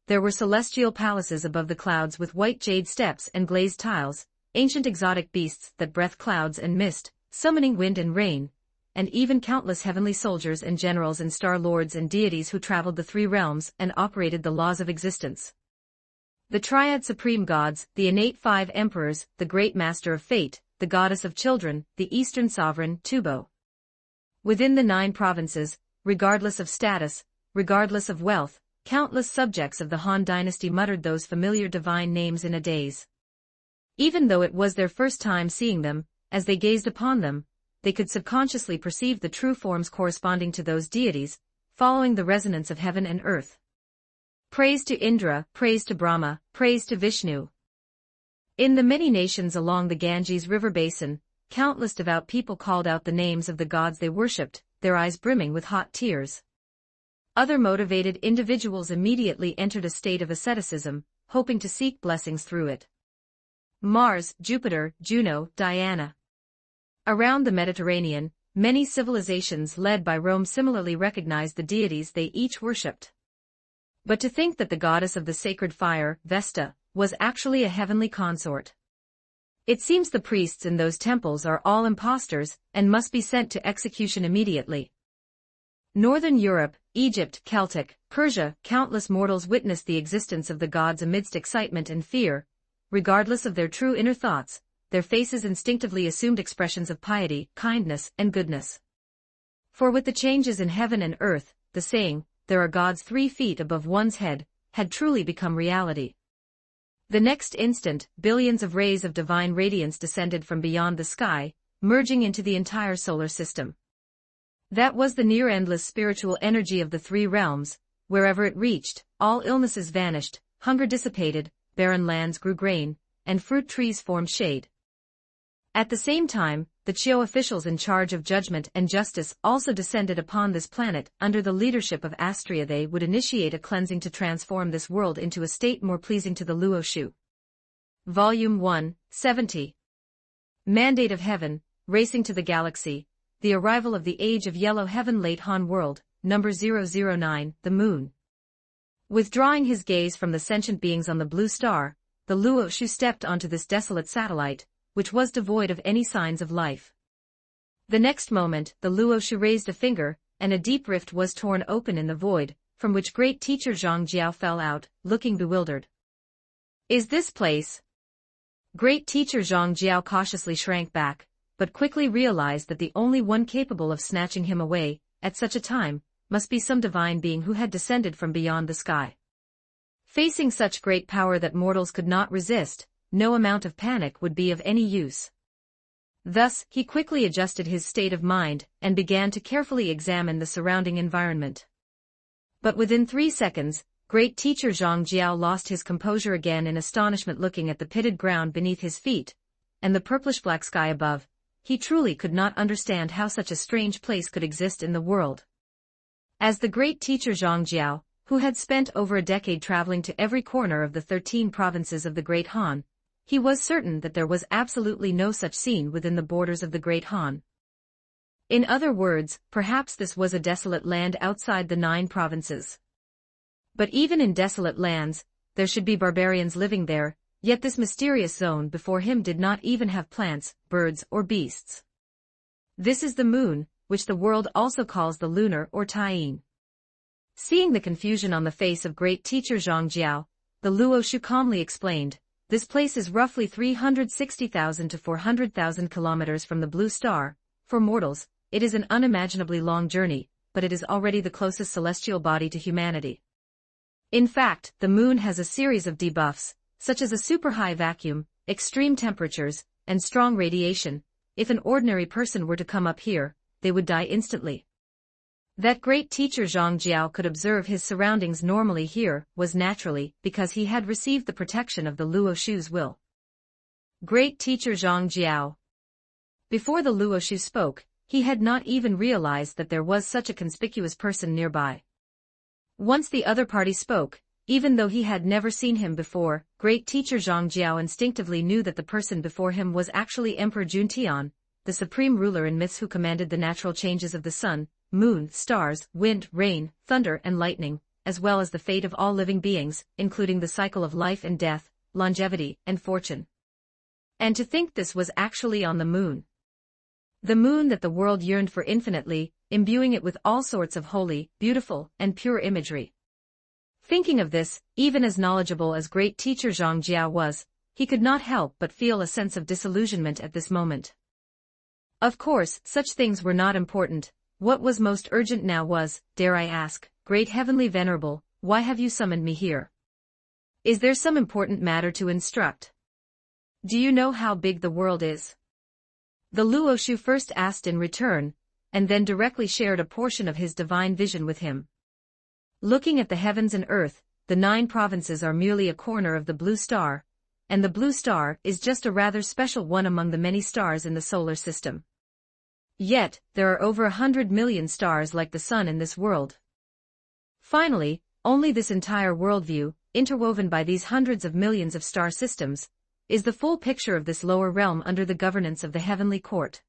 There were celestial palaces above the clouds with white jade steps and glazed tiles, ancient exotic beasts that breathed clouds and mist, summoning wind and rain, and even countless heavenly soldiers and generals and star lords and deities who traveled the 3 realms and operated the laws of existence. The triad supreme gods, the innate 5 emperors, the great master of fate, the goddess of children, the eastern sovereign, Tubo. Within the 9 provinces, regardless of status, regardless of wealth, countless subjects of the Han dynasty muttered those familiar divine names in a daze. Even though it was their first time seeing them, as they gazed upon them, they could subconsciously perceive the true forms corresponding to those deities, following the resonance of heaven and earth. Praise to Indra, praise to Brahma, praise to Vishnu. In the many nations along the Ganges River basin, countless devout people called out the names of the gods they worshipped, their eyes brimming with hot tears. Other motivated individuals immediately entered a state of asceticism, hoping to seek blessings through it. Mars, Jupiter, Juno, Diana. Around the Mediterranean, many civilizations led by Rome similarly recognized the deities they each worshipped. But to think that the goddess of the sacred fire, Vesta, was actually a heavenly consort. It seems the priests in those temples are all impostors and must be sent to execution immediately. Northern Europe, Egypt, Celtic, Persia, countless mortals witnessed the existence of the gods amidst excitement and fear. Regardless of their true inner thoughts, their faces instinctively assumed expressions of piety, kindness, and goodness. For with the changes in heaven and earth, the saying, "There are gods 3 feet above one's head," had truly become reality. The next instant, billions of rays of divine radiance descended from beyond the sky, merging into the entire solar system. That was the near-endless spiritual energy of the 3 realms. Wherever it reached, all illnesses vanished, hunger dissipated, barren lands grew grain, and fruit trees formed shade. At the same time, the Chiao officials in charge of judgment and justice also descended upon this planet. Under the leadership of Astrea, they would initiate a cleansing to transform this world into a state more pleasing to the Luo Shu. Volume 1, 70. Mandate of Heaven, Racing to the Galaxy, The Arrival of the Age of Yellow Heaven, Late Han World, Number 009, The Moon. Withdrawing his gaze from the sentient beings on the blue star, the Luo Shu stepped onto this desolate satellite, which was devoid of any signs of life. The next moment, the Luo Shu raised a finger, and a deep rift was torn open in the void, from which great teacher Zhangjiao fell out, looking bewildered. Is this place? Great teacher Zhangjiao cautiously shrank back, but quickly realized that the only one capable of snatching him away, at such a time, must be some divine being who had descended from beyond the sky. Facing such great power that mortals could not resist, no amount of panic would be of any use. Thus, he quickly adjusted his state of mind and began to carefully examine the surrounding environment. But within 3 seconds, great teacher Zhangjiao lost his composure again in astonishment, looking at the pitted ground beneath his feet and the purplish-black sky above. He truly could not understand how such a strange place could exist in the world. As the great teacher Zhangjiao, who had spent over a decade traveling to every corner of the 13 provinces of the Great Han, he was certain that there was absolutely no such scene within the borders of the Great Han. In other words, perhaps this was a desolate land outside the 9 provinces. But even in desolate lands, there should be barbarians living there, yet this mysterious zone before him did not even have plants, birds, or beasts. This is the moon, which the world also calls the lunar or Taiyin Seeing the confusion on the face of great teacher Zhang Jiao, the Luo Shu calmly explained, "This place is roughly 360,000 to 400,000 kilometers from the blue star. For mortals, it is an unimaginably long journey, but it is already the closest celestial body to humanity. In fact, the moon has a series of debuffs, such as a super high vacuum, extreme temperatures, and strong radiation. If an ordinary person were to come up here, they would die instantly." That great teacher Zhang Jiao could observe his surroundings normally here was naturally because he had received the protection of the Luo Shu's will. Great teacher Zhang Jiao. Before the Luo Shu spoke, he had not even realized that there was such a conspicuous person nearby. Once the other party spoke, even though he had never seen him before, great teacher Zhang Jiao instinctively knew that the person before him was actually Emperor Juntian, the supreme ruler in myths who commanded the natural changes of the sun, moon, stars, wind, rain, thunder and lightning, as well as the fate of all living beings, including the cycle of life and death, longevity and fortune. And to think this was actually on the moon. The moon that the world yearned for infinitely, imbuing it with all sorts of holy, beautiful, and pure imagery. Thinking of this, even as knowledgeable as great teacher Zhang Jiao was, he could not help but feel a sense of disillusionment at this moment. Of course, such things were not important. What was most urgent now was, dare I ask, great heavenly venerable, why have you summoned me here? Is there some important matter to instruct? Do you know how big the world is? The Luo Shu first asked in return, and then directly shared a portion of his divine vision with him. Looking at the heavens and earth, the 9 provinces are merely a corner of the blue star, and the blue star is just a rather special one among the many stars in the solar system. Yet, there are over 100 million stars like the sun in this world. Finally, only this entire worldview, interwoven by these hundreds of millions of star systems, is the full picture of this lower realm under the governance of the heavenly court.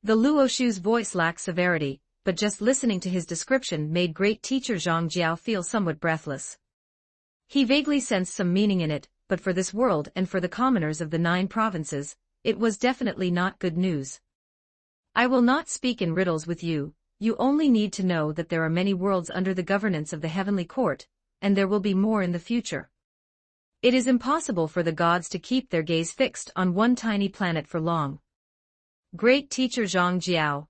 The Luo Shu's voice lacked severity, but just listening to his description made great teacher Zhang Jiao feel somewhat breathless. He vaguely sensed some meaning in it, but for this world and for the commoners of the 9 provinces, it was definitely not good news. I will not speak in riddles with you, you only need to know that there are many worlds under the governance of the heavenly court, and there will be more in the future. It is impossible for the gods to keep their gaze fixed on one tiny planet for long. Great teacher Zhang Jiao.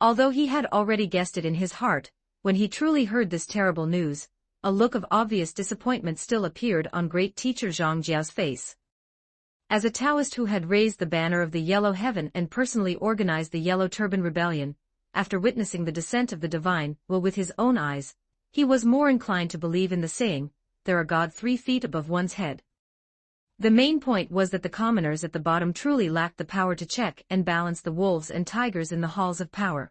Although he had already guessed it in his heart, when he truly heard this terrible news, a look of obvious disappointment still appeared on great teacher Zhang Jiao's face. As a Taoist who had raised the banner of the Yellow Heaven and personally organized the Yellow Turban Rebellion, after witnessing the descent of the divine will with his own eyes, he was more inclined to believe in the saying, "There are gods 3 feet above one's head." The main point was that the commoners at the bottom truly lacked the power to check and balance the wolves and tigers in the halls of power.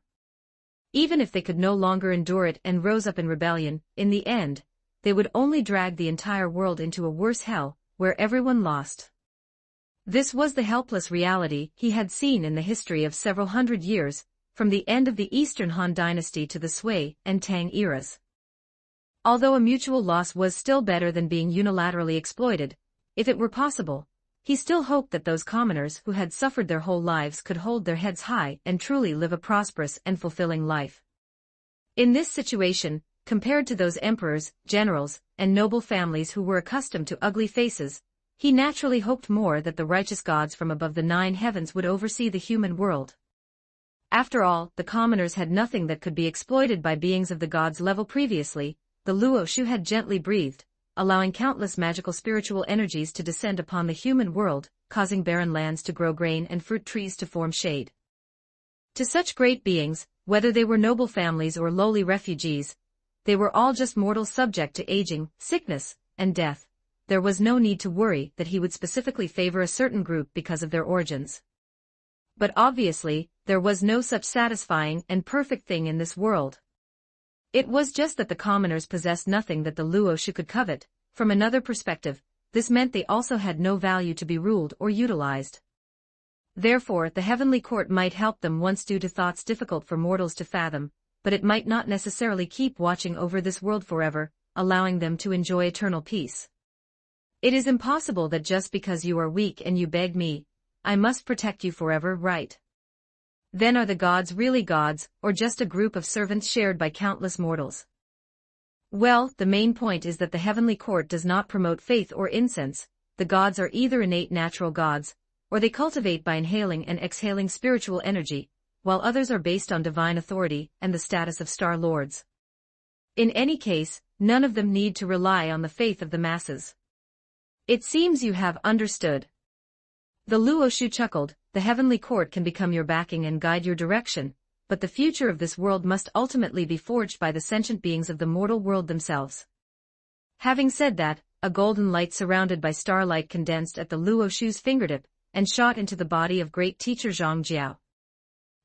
Even if they could no longer endure it and rose up in rebellion, in the end, they would only drag the entire world into a worse hell, where everyone lost. This was the helpless reality he had seen in the history of several hundred years, from the end of the Eastern Han dynasty to the Sui and Tang eras. Although a mutual loss was still better than being unilaterally exploited, if it were possible, he still hoped that those commoners who had suffered their whole lives could hold their heads high and truly live a prosperous and fulfilling life. In this situation, compared to those emperors, generals, and noble families who were accustomed to ugly faces, he naturally hoped more that the righteous gods from above the 9 heavens would oversee the human world. After all, the commoners had nothing that could be exploited by beings of the gods' level previously. The Luo Shu had gently breathed, allowing countless magical spiritual energies to descend upon the human world, causing barren lands to grow grain and fruit trees to form shade. To such great beings, whether they were noble families or lowly refugees, they were all just mortals subject to aging, sickness, and death. There was no need to worry that he would specifically favor a certain group because of their origins. But obviously, there was no such satisfying and perfect thing in this world. It was just that the commoners possessed nothing that the Luo Shu could covet. From another perspective, this meant they also had no value to be ruled or utilized. Therefore, the heavenly court might help them once due to thoughts difficult for mortals to fathom, but it might not necessarily keep watching over this world forever, allowing them to enjoy eternal peace. It is impossible that just because you are weak and you beg me, I must protect you forever, right? Then are the gods really gods, or just a group of servants shared by countless mortals? Well, the main point is that the heavenly court does not promote faith or incense. The gods are either innate natural gods, or they cultivate by inhaling and exhaling spiritual energy, while others are based on divine authority and the status of star lords. In any case, none of them need to rely on the faith of the masses. It seems you have understood. The Luoshu chuckled. The heavenly court can become your backing and guide your direction, but the future of this world must ultimately be forged by the sentient beings of the mortal world themselves. Having said that, a golden light surrounded by starlight condensed at the Luoshu's fingertip and shot into the body of great teacher Zhang Jiao.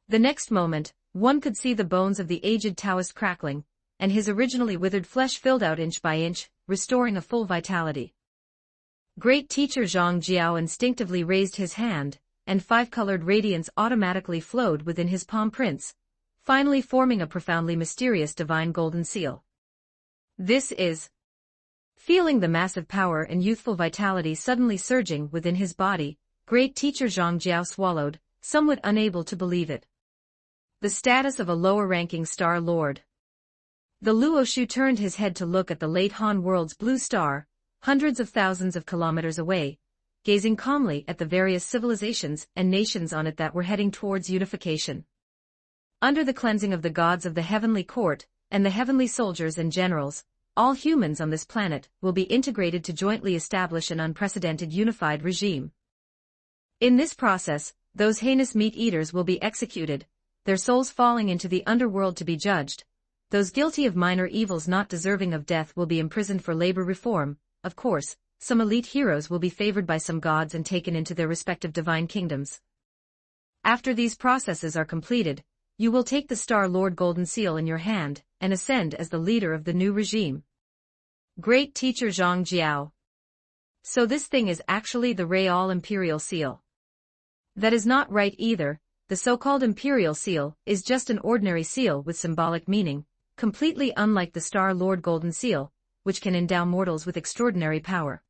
The next moment, one could see the bones of the aged Taoist crackling, and his originally withered flesh filled out inch by inch, restoring a full vitality. Great teacher Zhang Jiao instinctively raised his hand, and five-colored radiance automatically flowed within his palm prints, finally forming a profoundly mysterious divine golden seal. This is... Feeling the massive power and youthful vitality suddenly surging within his body, great teacher Zhang Jiao swallowed, somewhat unable to believe it. The status of a lower-ranking star lord. The Luoshu turned his head to look at the late Han world's blue star, hundreds of thousands of kilometers away, gazing calmly at the various civilizations and nations on it that were heading towards unification. Under the cleansing of the gods of the heavenly court, and the heavenly soldiers and generals, all humans on this planet will be integrated to jointly establish an unprecedented unified regime. In this process, those heinous meat-eaters will be executed, their souls falling into the underworld to be judged. Those guilty of minor evils not deserving of death will be imprisoned for labor reform. Of course, some elite heroes will be favored by some gods and taken into their respective divine kingdoms. After these processes are completed, you will take the Star Lord Golden Seal in your hand and ascend as the leader of the new regime. Great teacher Zhang Jiao. So this thing is actually the Real Imperial Seal. That is not right either. The so-called Imperial Seal is just an ordinary seal with symbolic meaning, completely unlike the Star Lord Golden Seal, which can endow mortals with extraordinary power.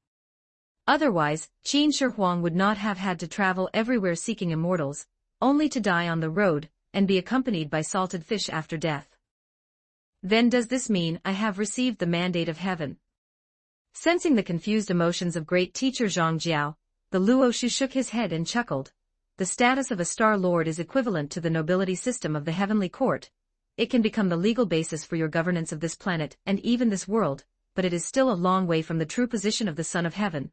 Otherwise, Qin Shi Huang would not have had to travel everywhere seeking immortals, only to die on the road, and be accompanied by salted fish after death. Then does this mean I have received the mandate of heaven? Sensing the confused emotions of great teacher Zhang Jiao, the Luoshu shook his head and chuckled. The status of a Star Lord is equivalent to the nobility system of the heavenly court. It can become the legal basis for your governance of this planet and even this world, but it is still a long way from the true position of the Son of Heaven.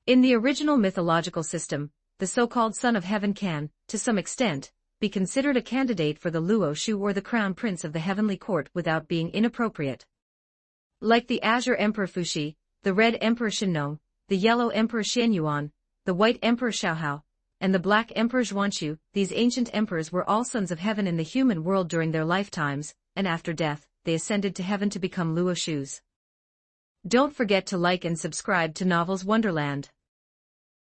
In the original mythological system, the so-called Son of Heaven can, to some extent, be considered a candidate for the Luoshu or the Crown Prince of the Heavenly Court without being inappropriate. Like the Azure Emperor Fuxi, the Red Emperor Shenong, the Yellow Emperor Xianyuan, the White Emperor Xiaohao, and the Black Emperor Zhuanxu, these ancient emperors were all sons of heaven in the human world during their lifetimes, and after death, they ascended to heaven to become Luoshus. Don't forget to like and subscribe to Novels Wonderland.